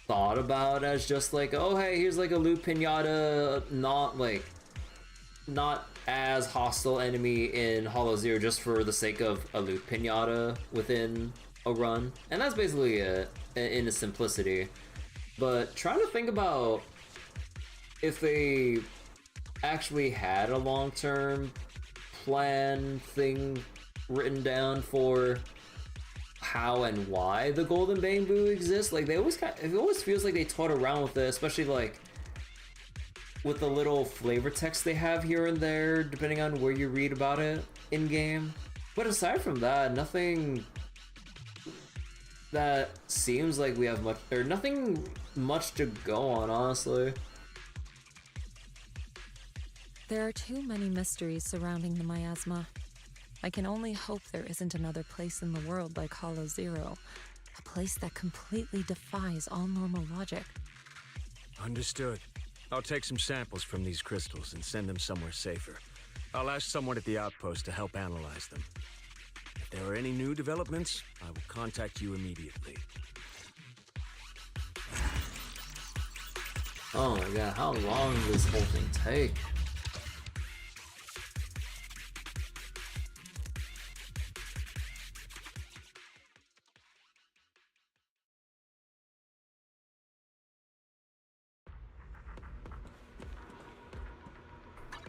thought about as just like, oh hey, here's like a loot pinata, not as hostile enemy in Hollow Zero, just for the sake of a loot pinata within a run. And that's basically it, in its simplicity. But trying to think about if they actually had a long-term plan thing written down for how and why the golden bamboo exists. Like, it always feels like they toyed around with it, especially like with the little flavor text they have here and there, depending on where you read about it in game. But aside from that, nothing that seems like we have much, or nothing much to go on, honestly. There are too many mysteries surrounding the miasma. I can only hope there isn't another place in the world like Hollow Zero, a place that completely defies all normal logic. Understood. I'll take some samples from these crystals and send them somewhere safer. I'll ask someone at the outpost to help analyze them. If there are any new developments, I will contact you immediately. Oh my god, how long does this whole thing take?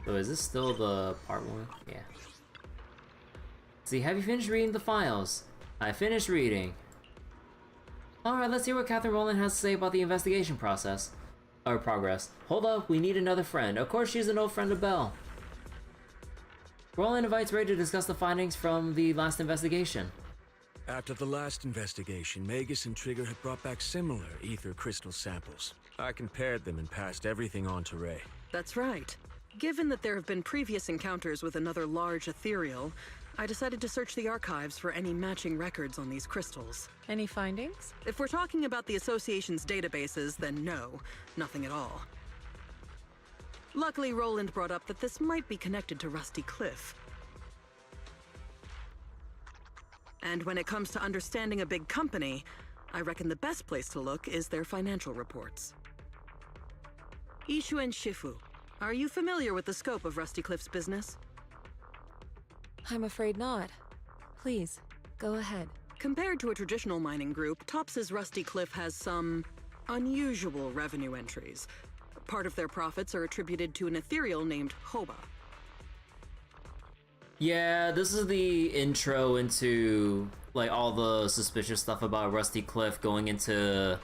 So is this still the part 1? Yeah. See, have you finished reading the files? I finished reading. Alright, let's hear what Catherine Rowland has to say about the investigation process. Or progress. Hold up, we need another friend. Of course she's an old friend of Belle. Rowland invites Ray to discuss the findings from the last investigation. After the last investigation, Magus and Trigger had brought back similar ether crystal samples. I compared them and passed everything on to Ray. That's right. Given that there have been previous encounters with another large ethereal, I decided to search the archives for any matching records on these crystals. Any findings? If we're talking about the Association's databases, then no, nothing at all. Luckily, Roland brought up that this might be connected to Rusty Cliff. And when it comes to understanding a big company, I reckon the best place to look is their financial reports. Ishu and Shifu, are you familiar with the scope of Rusty Cliff's business? I'm afraid not. Please, go ahead. Compared to a traditional mining group, Tops's Rusty Cliff has some unusual revenue entries. Part of their profits are attributed to an ethereal named Hoba. Yeah, this is the intro into like all the suspicious stuff about Rusty Cliff going into,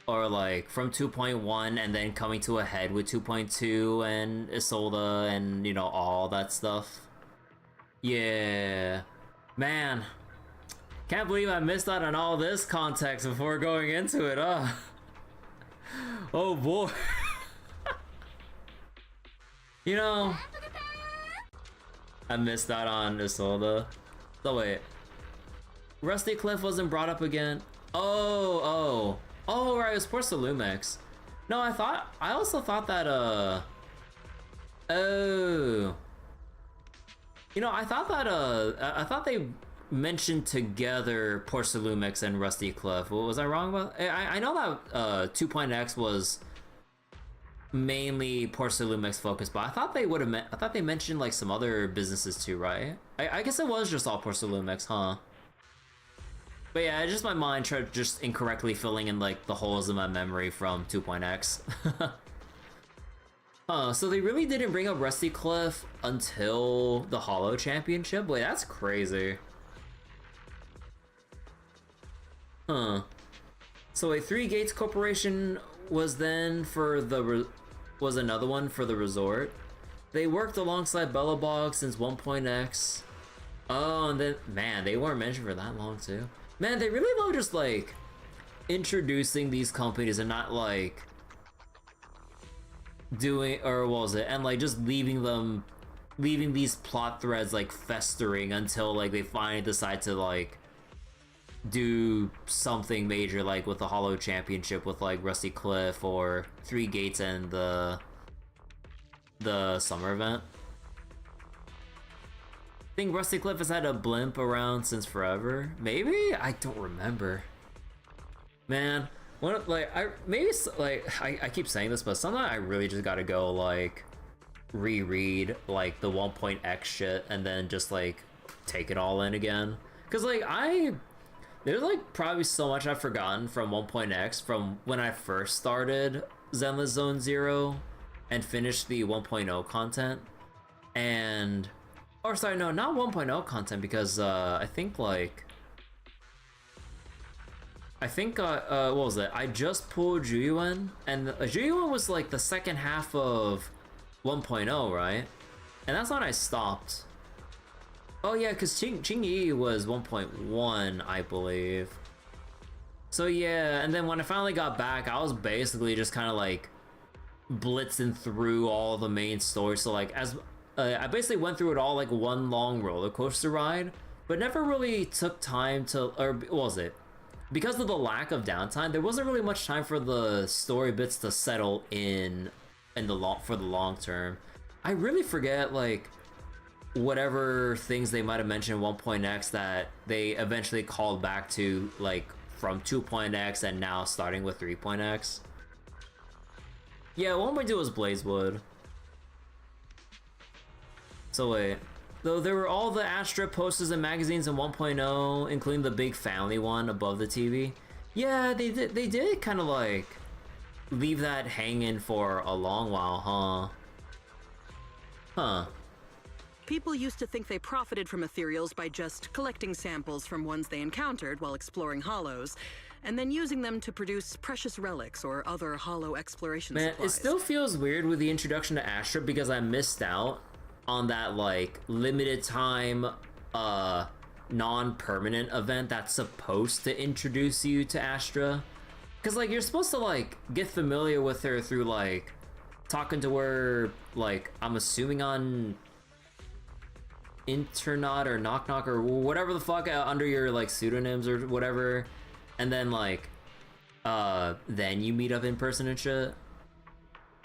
or like from 2.1 and then coming to a head with 2.2 and Isolde and, you know, all that stuff. Yeah, man, can't believe I missed out on all this context before going into it, huh? Oh boy. You know, I missed out on Isolde. So wait, Rusty Cliff wasn't brought up again? Oh, right, it was Porcelumex. No, I also thought that, oh. You know, I thought that, I thought they mentioned together Porcelumex and Rusty Cliff. Was I wrong about? I know that 2.x was mainly Porcelumex focused, but I thought they would have I thought they mentioned like some other businesses too, right? I guess it was just all Porcelumex, huh? But yeah, just my mind tried just incorrectly filling in like the holes in my memory from 2.x. So they really didn't bring up Rusty Cliff until the Hollow Championship? Wait, that's crazy. Huh. So a Three Gates Corporation was then for the was another one for the resort. They worked alongside Bellabog since 1.x. Oh, and then man, they weren't mentioned for that long too. Man, they really love just like introducing these companies and not like doing, or what was it, and like just leaving these plot threads like festering until like they finally decide to like do something major, like with the Hollow Championship with like Rusty Cliff or Three Gates and the summer event. I think Rusty Cliff has had a blimp around since forever. Maybe? I don't remember. Man, what, like, I keep saying this, but sometimes I really just gotta go like reread like the 1.x shit and then just like take it all in again. Cause like there's like probably so much I've forgotten from 1.x from when I first started Zenless Zone Zero and finished the 1.0 content. And, or sorry, no, not 1.0 content, because I think what was it? I just pulled Juyuan, and Juyuan was like the second half of 1.0, right? And that's when I stopped. Oh yeah, because Qingyi was 1.1, I believe. So yeah, and then when I finally got back, I was basically just kind of like blitzing through all the main stories. So like, as I basically went through it all like one long roller coaster ride, but never really took time to, or what was it? Because of the lack of downtime, there wasn't really much time for the story bits to settle in for the long term. I really forget like whatever things they might have mentioned in 1.x that they eventually called back to, like from 2.x and now starting with 3.x. Yeah, 1.2 was Blazewood. So wait, though there were all the Astra posters and magazines in 1.0, including the big family one above the TV. Yeah, they did kind of like leave that hanging for a long while, huh? People used to think they profited from ethereals by just collecting samples from ones they encountered while exploring hollows, and then using them to produce precious relics or other hollow exploration supplies. Man, it still feels weird with the introduction to Astra because I missed out on that like limited time non-permanent event that's supposed to introduce you to Astra. Because like you're supposed to like get familiar with her through like talking to her, like I'm assuming on Internaut or Knock Knock or whatever the fuck under your like pseudonyms or whatever, and then like then you meet up in person and shit.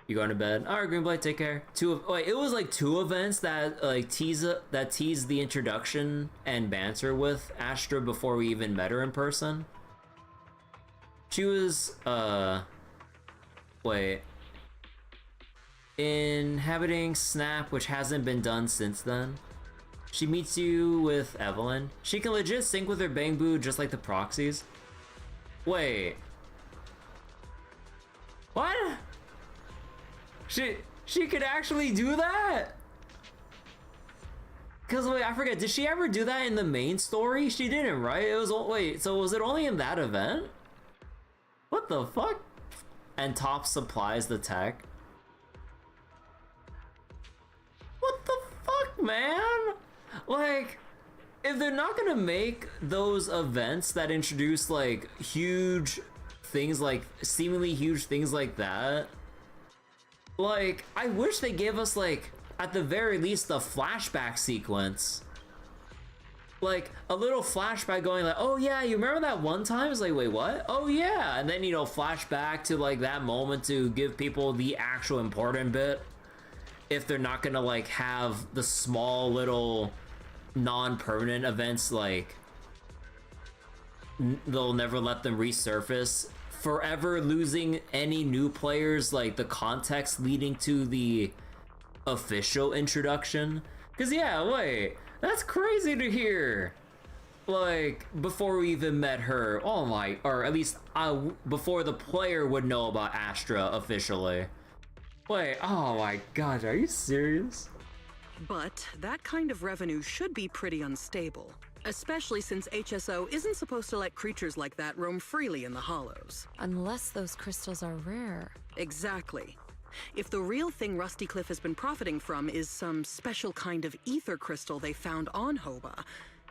You going to bed? All right, Greenblade, take care. Wait, it was like 2 events that like teased the introduction and banter with Astra before we even met her in person. She was wait, inhabiting Snap, which hasn't been done since then. She meets you with Evelyn. She can legit sync with her Bangbu just like the proxies. Wait. What? She could actually do that? Cause wait, I forget, did she ever do that in the main story? She didn't, right? It was, wait, so was it only in that event? What the fuck? And Top supplies the tech. What the fuck, man? Like, if they're not gonna make those events that introduce like huge things, like seemingly huge things like that, like, I wish they gave us like, at the very least, the flashback sequence. Like, a little flashback going like, oh yeah, you remember that one time? It's like, wait, what? Oh yeah, and then, you know, flashback to like that moment to give people the actual important bit. If they're not gonna like have the small little non-permanent events, like they'll never let them resurface, forever losing any new players, like the context leading to the official introduction. Because yeah, wait, that's crazy to hear. Like, before we even met her, oh my, or at least before the player would know about Astra officially. Wait, oh my gosh, are you serious? But that kind of revenue should be pretty unstable, especially since HSO isn't supposed to let creatures like that roam freely in the hollows. Unless those crystals are rare. Exactly. If the real thing Roscaelifer has been profiting from is some special kind of ether crystal they found on Hoba,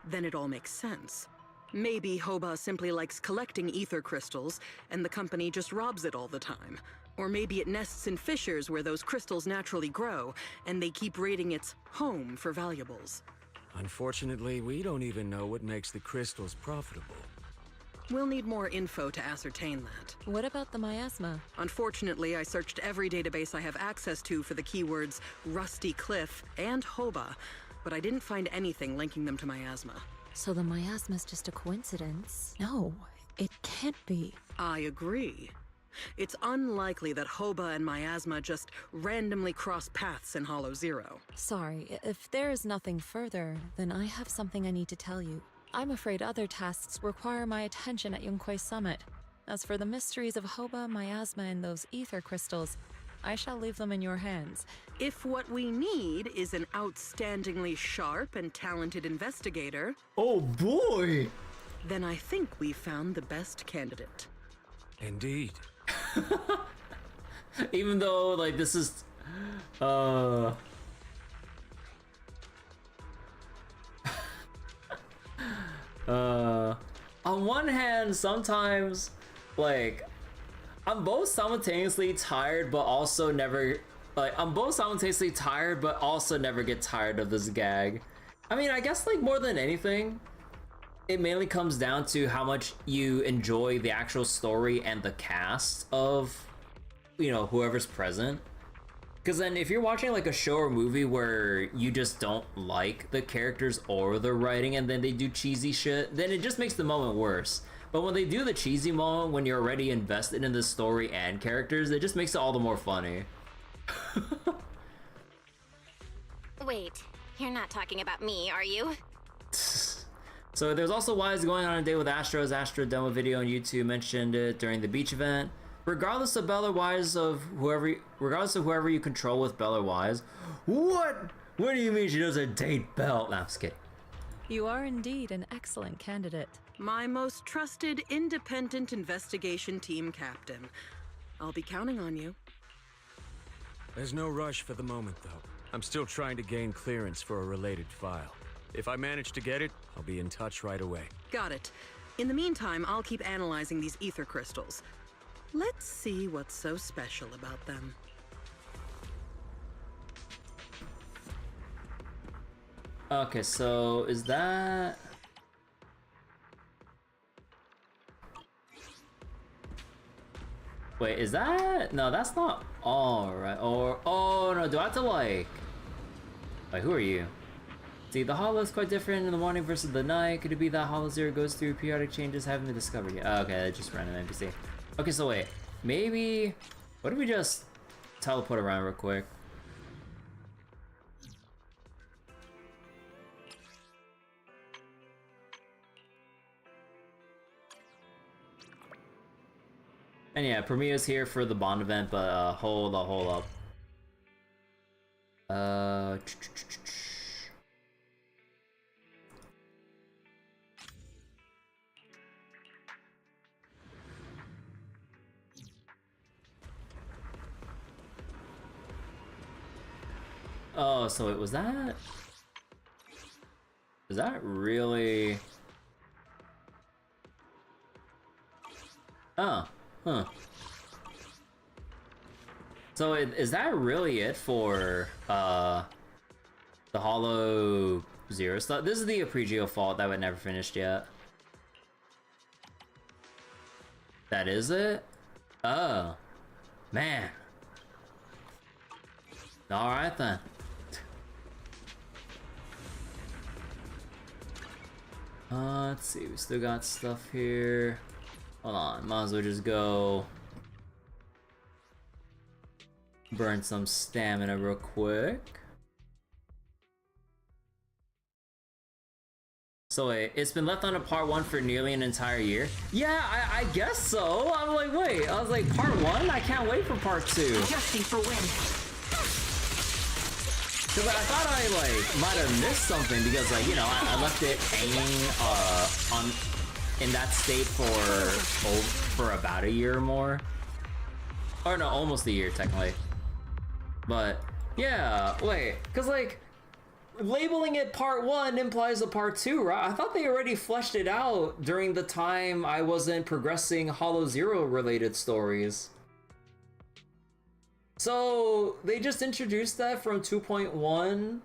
then it all makes sense. Maybe Hoba simply likes collecting ether crystals, and the company just robs it all the time. Or maybe it nests in fissures where those crystals naturally grow, and they keep raiding its home for valuables. Unfortunately, we don't even know what makes the crystals profitable. We'll need more info to ascertain that. What about the miasma? Unfortunately, I searched every database I have access to for the keywords Rusty Cliff and Hoba, but I didn't find anything linking them to miasma. So the miasma's just a coincidence? No, it can't be. I agree. It's unlikely that Hoba and miasma just randomly cross paths in Hollow Zero. Sorry, if there is nothing further, then I have something I need to tell you. I'm afraid other tasks require my attention at Yunquei Summit. As for the mysteries of Hoba, miasma, and those ether crystals, I shall leave them in your hands. If what we need is an outstandingly sharp and talented investigator... Oh boy! Then I think we found the best candidate. Indeed. Even though, like, this is... on one hand, sometimes, like, I'm both simultaneously tired, but also never, like, I'm both simultaneously tired, but also never get tired of this gag. I mean, I guess, like, more than anything, it mainly comes down to how much you enjoy the actual story and the cast of, you know, whoever's present. Because then if you're watching like a show or movie where you just don't like the characters or the writing and then they do cheesy shit, then it just makes the moment worse. But when they do the cheesy moment when you're already invested in the story and characters, it just makes it all the more funny. Wait, you're not talking about me, are you? So there's also Wise going on a date with Astro's Astro demo video on YouTube, mentioned it during the beach event. Regardless of Bell or Wise regardless of whoever you control with Bell or Wise. What? What do you mean she doesn't date Bell? Nah, I'm just kidding. You are indeed an excellent candidate. My most trusted independent investigation team captain. I'll be counting on you. There's no rush for the moment, though. I'm still trying to gain clearance for a related file. If I manage to get it, I'll be in touch right away. Got it. In the meantime, I'll keep analyzing these ether crystals. Let's see what's so special about them. Okay, so is that... Wait, is that? No, that's not all right. Or, oh no, do I have to like... Wait, who are you? See, the Hollow is quite different in the morning versus the night. Could it be that Hollow Zero goes through periodic changes haven't been discovered yet? Oh, okay, that's just random NPC. Okay, so wait, maybe... What if we just teleport around real quick? And yeah, Premier's here for the Bond event, but hold up. Oh, so it was that? Is that really? Oh, huh. So is that really it for the Hollow Zero stuff? This is the Aprigio fault that we never finished yet. That is it? Oh, man. All right then. Let's see, we still got stuff here. Hold on, might as well just go burn some stamina real quick. So wait, it's been left on a part 1 for nearly an entire year? Yeah, I guess so. I'm like, wait, I was like, part 1? I can't wait for part 2. Adjusting for wind. Cause I thought I like might have missed something because like, you know, I left it hanging in that state for about a year or more. Or no, almost a year technically. But yeah, wait, cause like labeling it part 1 implies a part 2, right? I thought they already fleshed it out during the time I wasn't progressing Hollow Zero related stories. So they just introduced that from 2.1,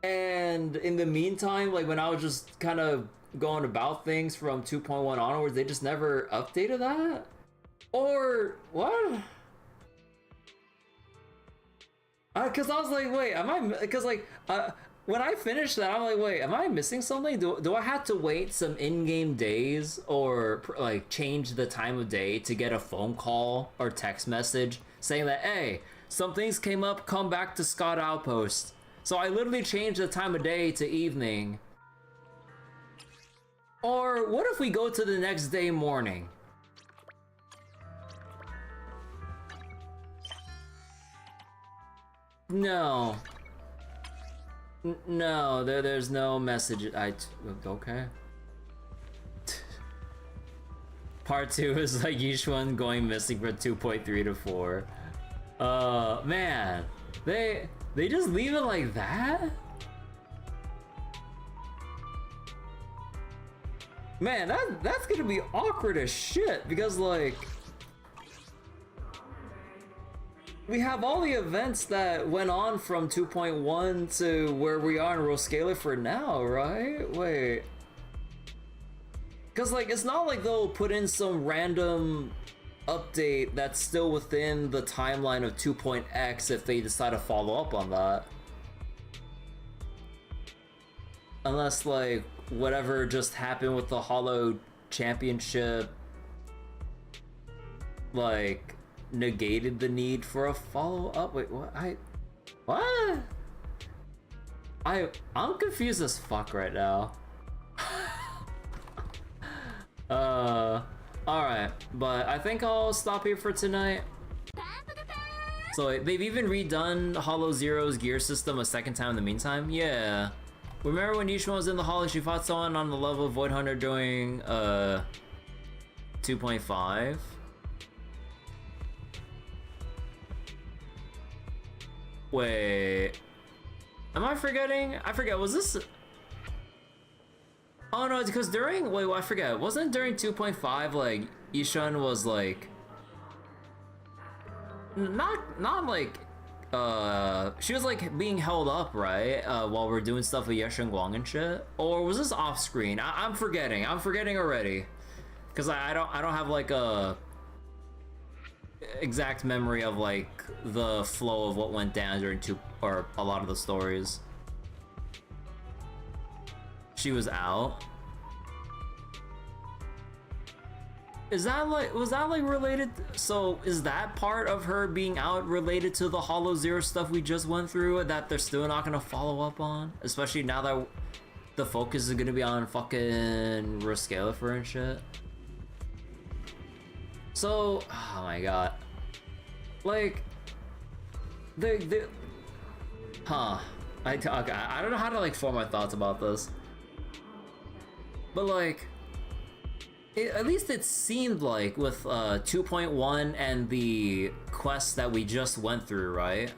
and in the meantime, like when I was just kind of going about things from 2.1 onwards, they just never updated that? Or what? Cause I was like, wait, am I? Cause like, when I finished that, I'm like, wait, am I missing something? Do I have to wait some in-game days or like change the time of day to get a phone call or text message saying that, hey, some things came up, come back to Scott Outpost. So I literally changed the time of day to evening. Or what if we go to the next day morning? No. No, there's no message. Okay. Part 2 is like each one going missing from 2.3 to 4. Man, they just leave it like that? Man, that's gonna be awkward as shit because like we have all the events that went on from 2.1 to where we are in Roscaelifer now, right? Wait. Cause like, it's not like they'll put in some random update that's still within the timeline of 2.x if they decide to follow up on that. Unless like, whatever just happened with the Hollow Championship, like, negated the need for a follow-up. Wait, what? What? I'm confused as fuck right now. Alright, but I think I'll stop here for tonight. So they've even redone Hollow Zero's gear system a second time in the meantime? Yeah. Remember when Yishima was in the Hollow, she fought someone on the level of Void Hunter doing 2.5? Wait, am I forgetting? I forget, was this? Oh no, it's because during, wait, well, I forget, wasn't during 2.5 like Ishan was like not like she was like being held up, right? While we're doing stuff with Yesheng Guang and shit? Or was this off screen? I'm forgetting already. Cause I don't have like a exact memory of like the flow of what went down during a lot of the stories. She was out. Was that like related? So is that part of her being out related to the Hollow Zero stuff we just went through that they're still not gonna follow up on? Especially now that the focus is gonna be on fucking Roscaelifer and shit. So, oh my god. Like, huh. I don't know how to like form my thoughts about this. But like, at least it seemed like with 2.1 and the quest that we just went through, right?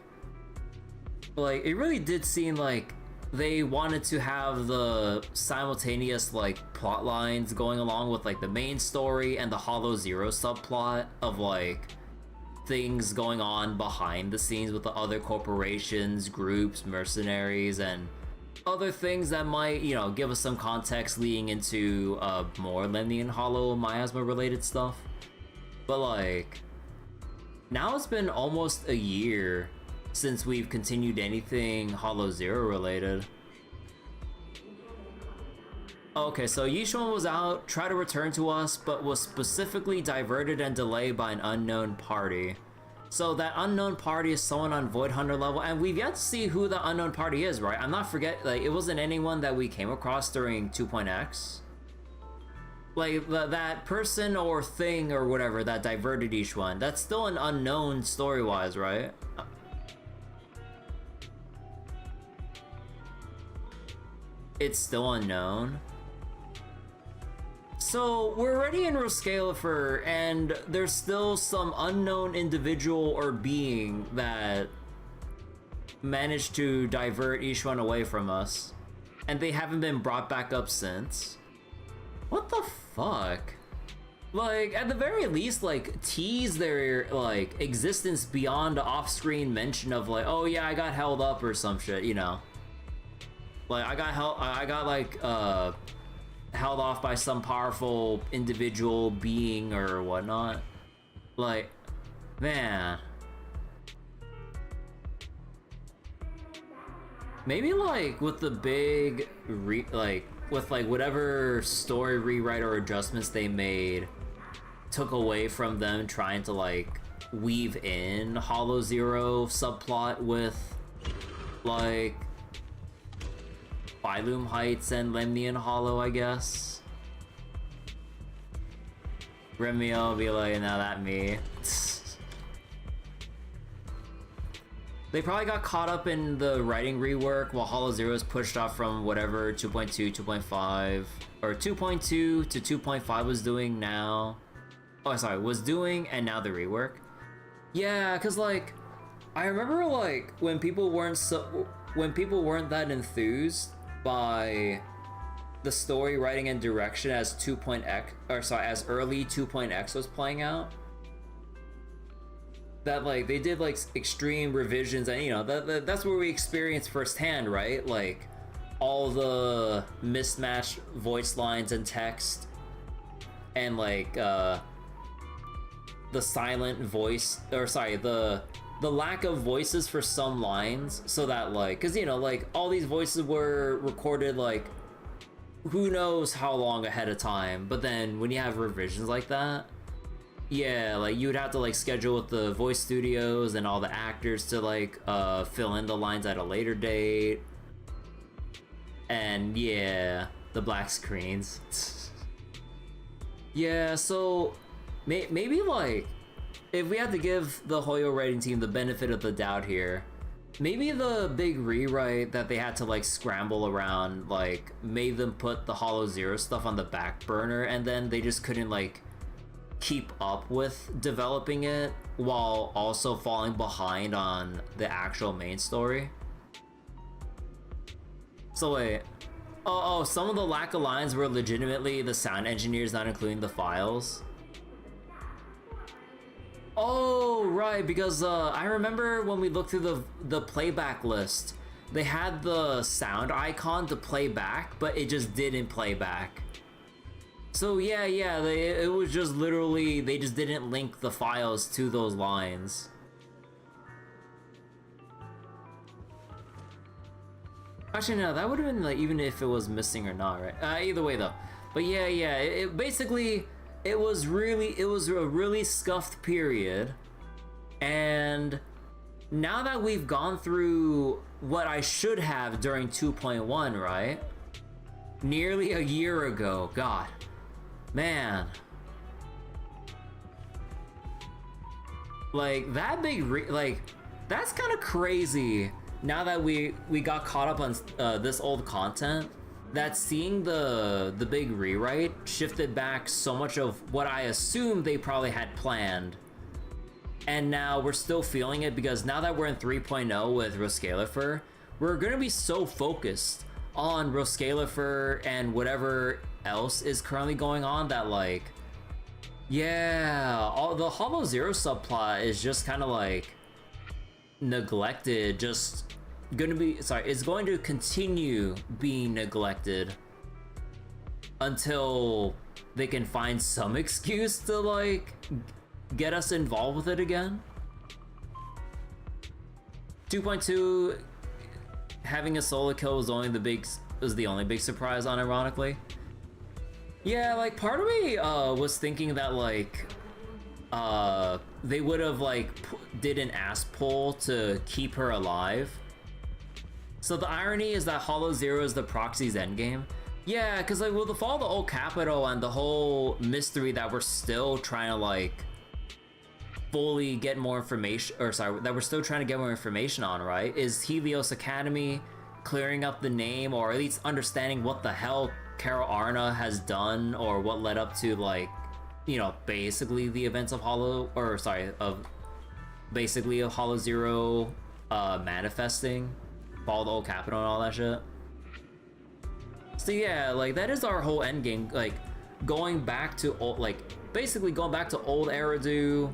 Like, it really did seem like they wanted to have the simultaneous like plot lines going along with like the main story and the Hollow Zero subplot of like things going on behind the scenes with the other corporations, groups, mercenaries, and other things that might, you know, give us some context leading into more Lemnian Hollow miasma related stuff. But like, now it's been almost a year since we've continued anything Hollow Zero related. Okay, so Yishuan was out, tried to return to us, but was specifically diverted and delayed by an unknown party. So that unknown party is someone on Void Hunter level, and we've yet to see who the unknown party is, right? I'm not like, it wasn't anyone that we came across during 2.x. Like, that person or thing or whatever that diverted each one, that's still an unknown story-wise, right? It's still unknown. So, we're already in Roscaelifer, and there's still some unknown individual or being that managed to divert Ishuan away from us. And they haven't been brought back up since. What the fuck? Like, at the very least, like, tease their, like, existence beyond the off-screen mention of, like, oh yeah, I got held up or some shit, you know? Like, I got like, held off by some powerful individual being or whatnot. Like, man. Maybe like with the big with like whatever story rewrite or adjustments they made took away from them trying to like weave in Hollow Zero subplot with like Phylum Heights and Lemnian Hollow, I guess. Remio will be like, no, that me. They probably got caught up in the writing rework while Hollow Zero is pushed off from whatever 2.2, 2.5, or 2.2 to 2.5 was doing now. Oh, sorry, was doing and now the rework. Yeah, cause like, I remember like when people weren't that enthused by the story, writing, and direction as as early 2.x was playing out. That like they did like extreme revisions, and you know that's where we experienced firsthand, right? Like all the mismatched voice lines and text, and like the silent voice, or sorry, the lack of voices for some lines, so that like, because you know, like all these voices were recorded like who knows how long ahead of time, but then when you have revisions like that, yeah, like you would have to like schedule with the voice studios and all the actors to like fill in the lines at a later date, and yeah, the black screens. Yeah, so maybe like, if we had to give the Hoyo writing team the benefit of the doubt here, maybe the big rewrite that they had to like scramble around like made them put the Hollow Zero stuff on the back burner, and then they just couldn't like keep up with developing it while also falling behind on the actual main story. So wait, oh, some of the lack of lines were legitimately the sound engineers not including the files. Oh, right, because I remember when we looked through the playback list, they had the sound icon to play back, but it just didn't play back. So yeah, it was just literally, they just didn't link the files to those lines. Actually, no, that would have been like, even if it was missing or not, right? Either way though. But yeah, it basically, it was a really scuffed period. And now that we've gone through what I should have during 2.1, right? Nearly a year ago, God, man. Like, that big, that's kind of crazy. Now that we got caught up on this old content, that seeing the big rewrite shifted back so much of what I assumed they probably had planned. And now we're still feeling it because now that we're in 3.0 with Roscaelifer, we're gonna be so focused on Roscaelifer and whatever else is currently going on that, like, yeah, all the Hollow Zero subplot is just kind of like neglected, just gonna be, it's going to continue being neglected until they can find some excuse to like get us involved with it again. 2.2 having a solo kill was the only big surprise, unironically. Yeah, like, part of me was thinking that like they would have like did an ass pull to keep her alive. So the irony is that Hollow Zero is the proxy's endgame. Yeah, because like with the fall of the old capital and the whole mystery that we're still trying to like fully get more information, or sorry, that we're still trying to get more information on, right? Is Helios Academy clearing up the name, or at least understanding what the hell Carol Arna has done, or what led up to, like, you know, basically the events of Hollow Zero manifesting, fall of the old capital and all that shit. So yeah, like, that is our whole end game, like, going back to old, like, basically going back to old Eridu,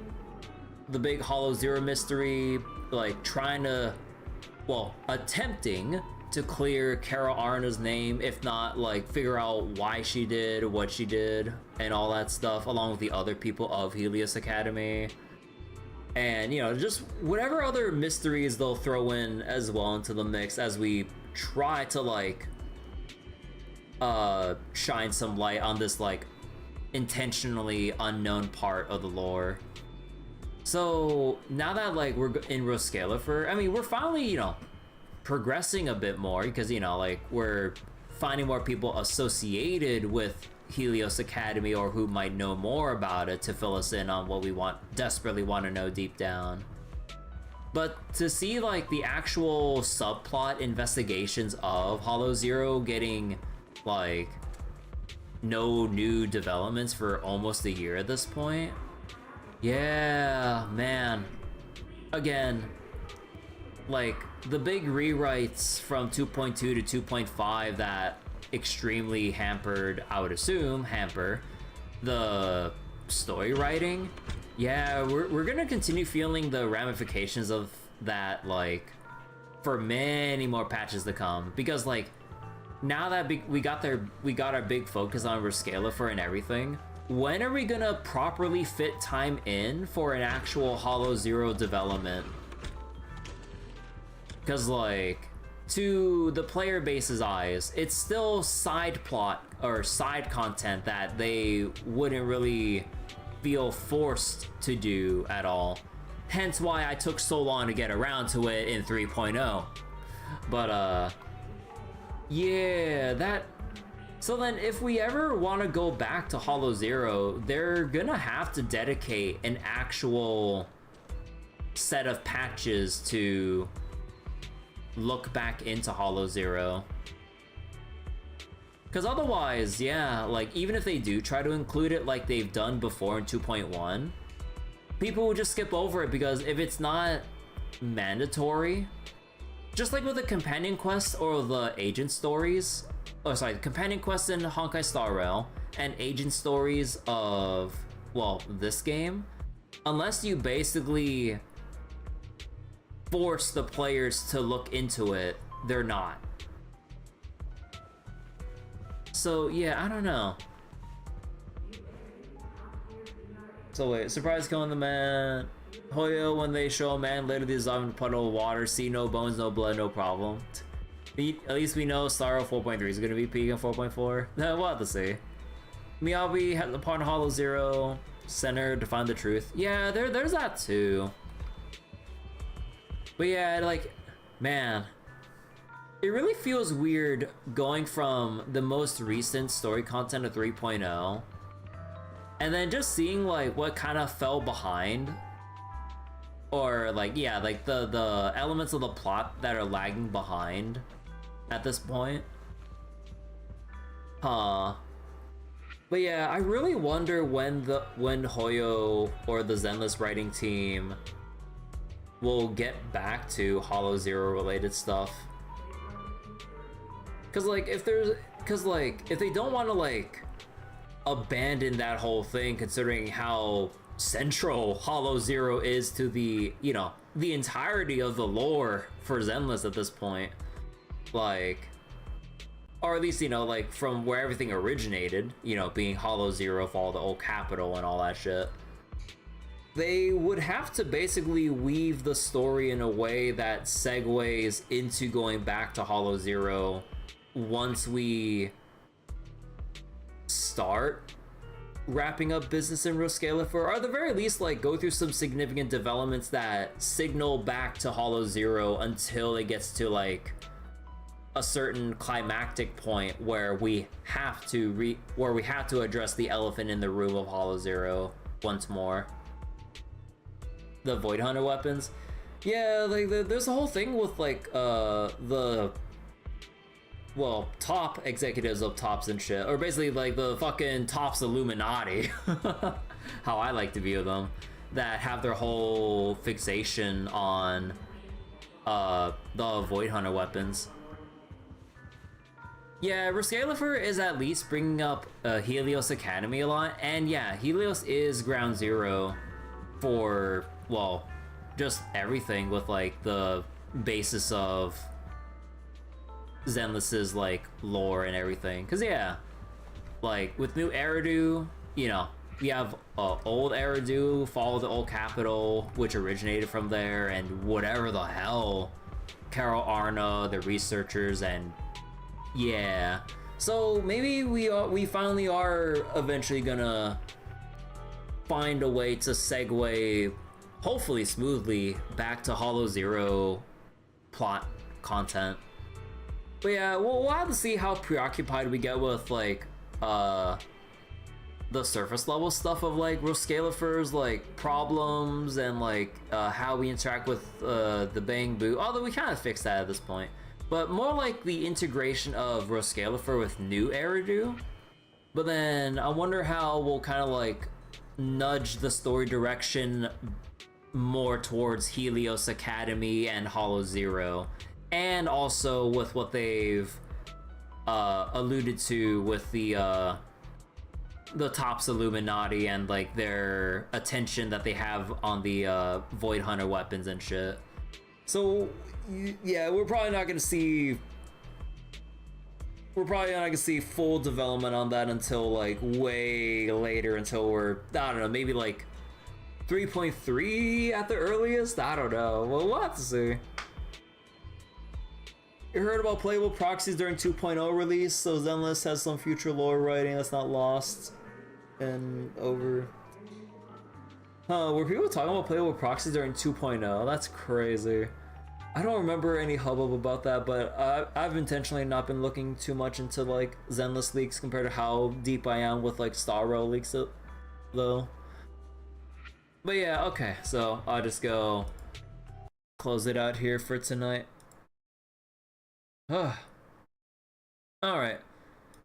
the big Hollow Zero mystery, like trying to, well, attempting to clear Carol Arna's name, if not like figure out why she did what she did and all that stuff, along with the other people of Helios Academy. And, you know, just whatever other mysteries they'll throw in as well into the mix as we try to like shine some light on this like intentionally unknown part of the lore. So now that like we're in Roscaelifer, I mean, we're finally, you know, progressing a bit more because, you know, like we're finding more people associated with Helios Academy or who might know more about it to fill us in on what we desperately want to know deep down. But to see like the actual subplot investigations of Hollow Zero getting like no new developments for almost a year at this point. Yeah, man. Again, like the big rewrites from 2.2 to 2.5 that extremely hampered, I would assume, hamper the story writing. Yeah, we're gonna continue feeling the ramifications of that, like, for many more patches to come, because like now that we got our big focus on Roscaelifer and everything, when are we gonna properly fit time in for an actual Hollow Zero development? Because like, to the player base's eyes, it's still side plot or side content that they wouldn't really feel forced to do at all. Hence why I took so long to get around to it in 3.0. But yeah, that. So then if we ever want to go back to Hollow Zero, they're gonna have to dedicate an actual set of patches to look back into Hollow Zero. Because otherwise, yeah, like even if they do try to include it like they've done before in 2.1, people will just skip over it because if it's not mandatory, just like with the companion quests or the agent stories, companion quests in Honkai Star Rail and agent stories of, well, this game, unless you basically force the players to look into it, they're not. So yeah, I don't know. So wait, surprise killing the man. Hoyo, when they show a man later dissolve in a puddle of water, see no bones, no blood, no problem. At least we know Starro 4.3 is gonna be peak in 4.4. We'll have to see. Miyabi had upon Hollow Zero Center to find the truth. Yeah, there's that too. But yeah, like, man, it really feels weird going from the most recent story content of 3.0 and then just seeing like what kind of fell behind, or like, yeah, like the elements of the plot that are lagging behind at this point. But yeah, I really wonder when Hoyo or the Zenless writing team will get back to Hollow Zero related stuff. Cause like if they don't want to like abandon that whole thing, considering how central Hollow Zero is to the, you know, the entirety of the lore for Zenless at this point, like, or at least, you know, like from where everything originated, you know, being Hollow Zero, Fall of the Old Capital and all that shit, they would have to basically weave the story in a way that segues into going back to Hollow Zero once we start wrapping up business in Roscaelifer, or at the very least, like, go through some significant developments that signal back to Hollow Zero until it gets to, like, a certain climactic point where we have to address the elephant in the room of Hollow Zero once more. The Void Hunter weapons. Yeah, like, there's a whole thing with, like, the top executives of Tops and shit, or basically like the fucking Tops Illuminati, how I like to view them, that have their whole fixation on the Void Hunter weapons. Yeah, Roscaelifer is at least bringing up Helios Academy a lot, and yeah, Helios is ground zero for, well, just everything with like the basis of Zenless's like lore and everything. Cause yeah, like with new Eridu, you know, we have old Eridu, Fall of the Old Capital, which originated from there, and whatever the hell, Carol Arna, the researchers, and yeah. So maybe we finally are eventually gonna find a way to segue, hopefully smoothly, back to Hollow Zero plot content. But yeah, we'll have to see how preoccupied we get with like the surface level stuff of like Roscaelifer's like problems and like how we interact with the Bangbu, although we kind of fixed that at this point. But more like the integration of Roscaelifer with new Eridu. But then I wonder how we'll kind of like nudge the story direction more towards Helios Academy and Hollow Zero. And also with what they've alluded to with the Tops Illuminati and like their attention that they have on the Void Hunter weapons and shit. So yeah, we're probably not gonna see full development on that until like way later, until we're, I don't know, maybe like 3.3 at the earliest. I don't know. Well, we'll have to see. You heard about playable proxies during 2.0 release, so Zenless has some future lore writing that's not lost and over. Huh, were people talking about playable proxies during 2.0? That's crazy. I don't remember any hubbub about that, but I've intentionally not been looking too much into like Zenless leaks compared to how deep I am with like Starro leaks though. But yeah, okay, so I'll just go close it out here for tonight. Alright,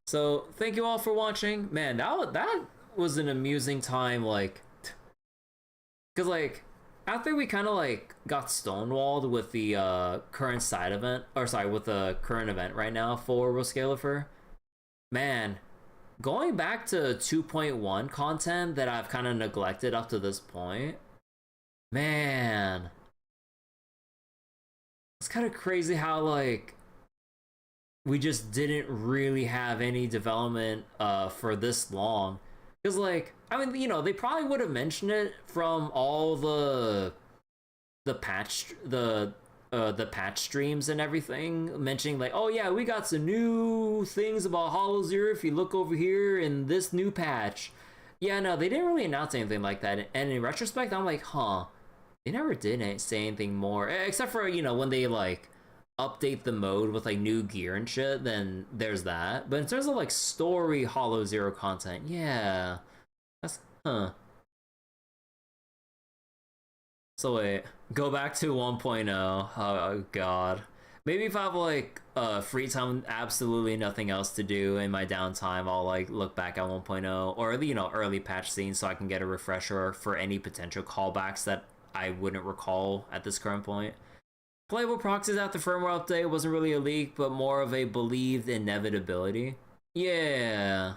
so thank you all for watching. Man, that was an amusing time, like, cause like after we kind of like got stonewalled with the current side event, or sorry, with the current event right now for Roscaelifer, man, going back to 2.1 content that I've kind of neglected up to this point, man, it's kind of crazy how like we just didn't really have any development for this long. Because, like, I mean, you know, they probably would have mentioned it from all the patch the patch streams and everything, mentioning like, oh yeah, we got some new things about Hollow Zero if you look over here in this new patch. Yeah, no, they didn't really announce anything like that. And in retrospect, I'm like, huh, they never did say anything more, except for, you know, when they like update the mode with like new gear and shit, then there's that. But in terms of like story Hollow Zero content, yeah, that's So wait, go back to 1.0. Oh god. Maybe if I have like free time, absolutely nothing else to do in my downtime, I'll like look back at 1.0 or, you know, early patch scenes so I can get a refresher for any potential callbacks that I wouldn't recall at this current point. Playable proxies after firmware update wasn't really a leak, but more of a believed inevitability. Yeah.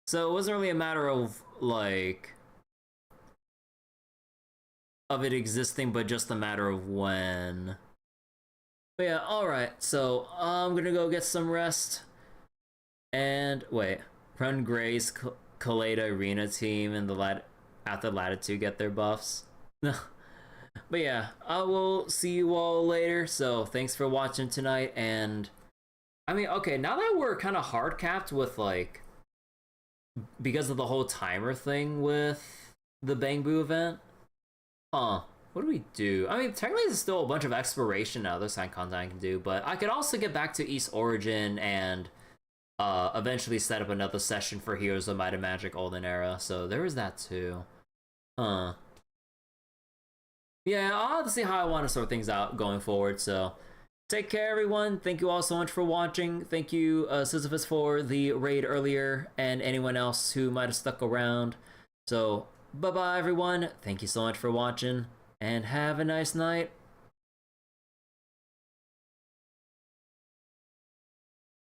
So it wasn't really a matter of like of it existing, but just a matter of when. But yeah, alright, so I'm gonna go get some rest. And wait, run Gray's Kaleda Arena team and after Latitude get their buffs. But yeah, I will see you all later. So thanks for watching tonight. And I mean, okay, now that we're kind of hard capped with like, because of the whole timer thing with the Bangbu event, what do we do? I mean, technically there's still a bunch of exploration and other side content I can do, but I could also get back to East Origin and eventually set up another session for Heroes of Might and Magic Olden Era, so there is that too. Yeah, I'll have to see how I want to sort things out going forward, so take care, everyone. Thank you all so much for watching. Thank you, Sisyphus, for the raid earlier, and anyone else who might have stuck around. So, bye-bye, everyone. Thank you so much for watching, and have a nice night.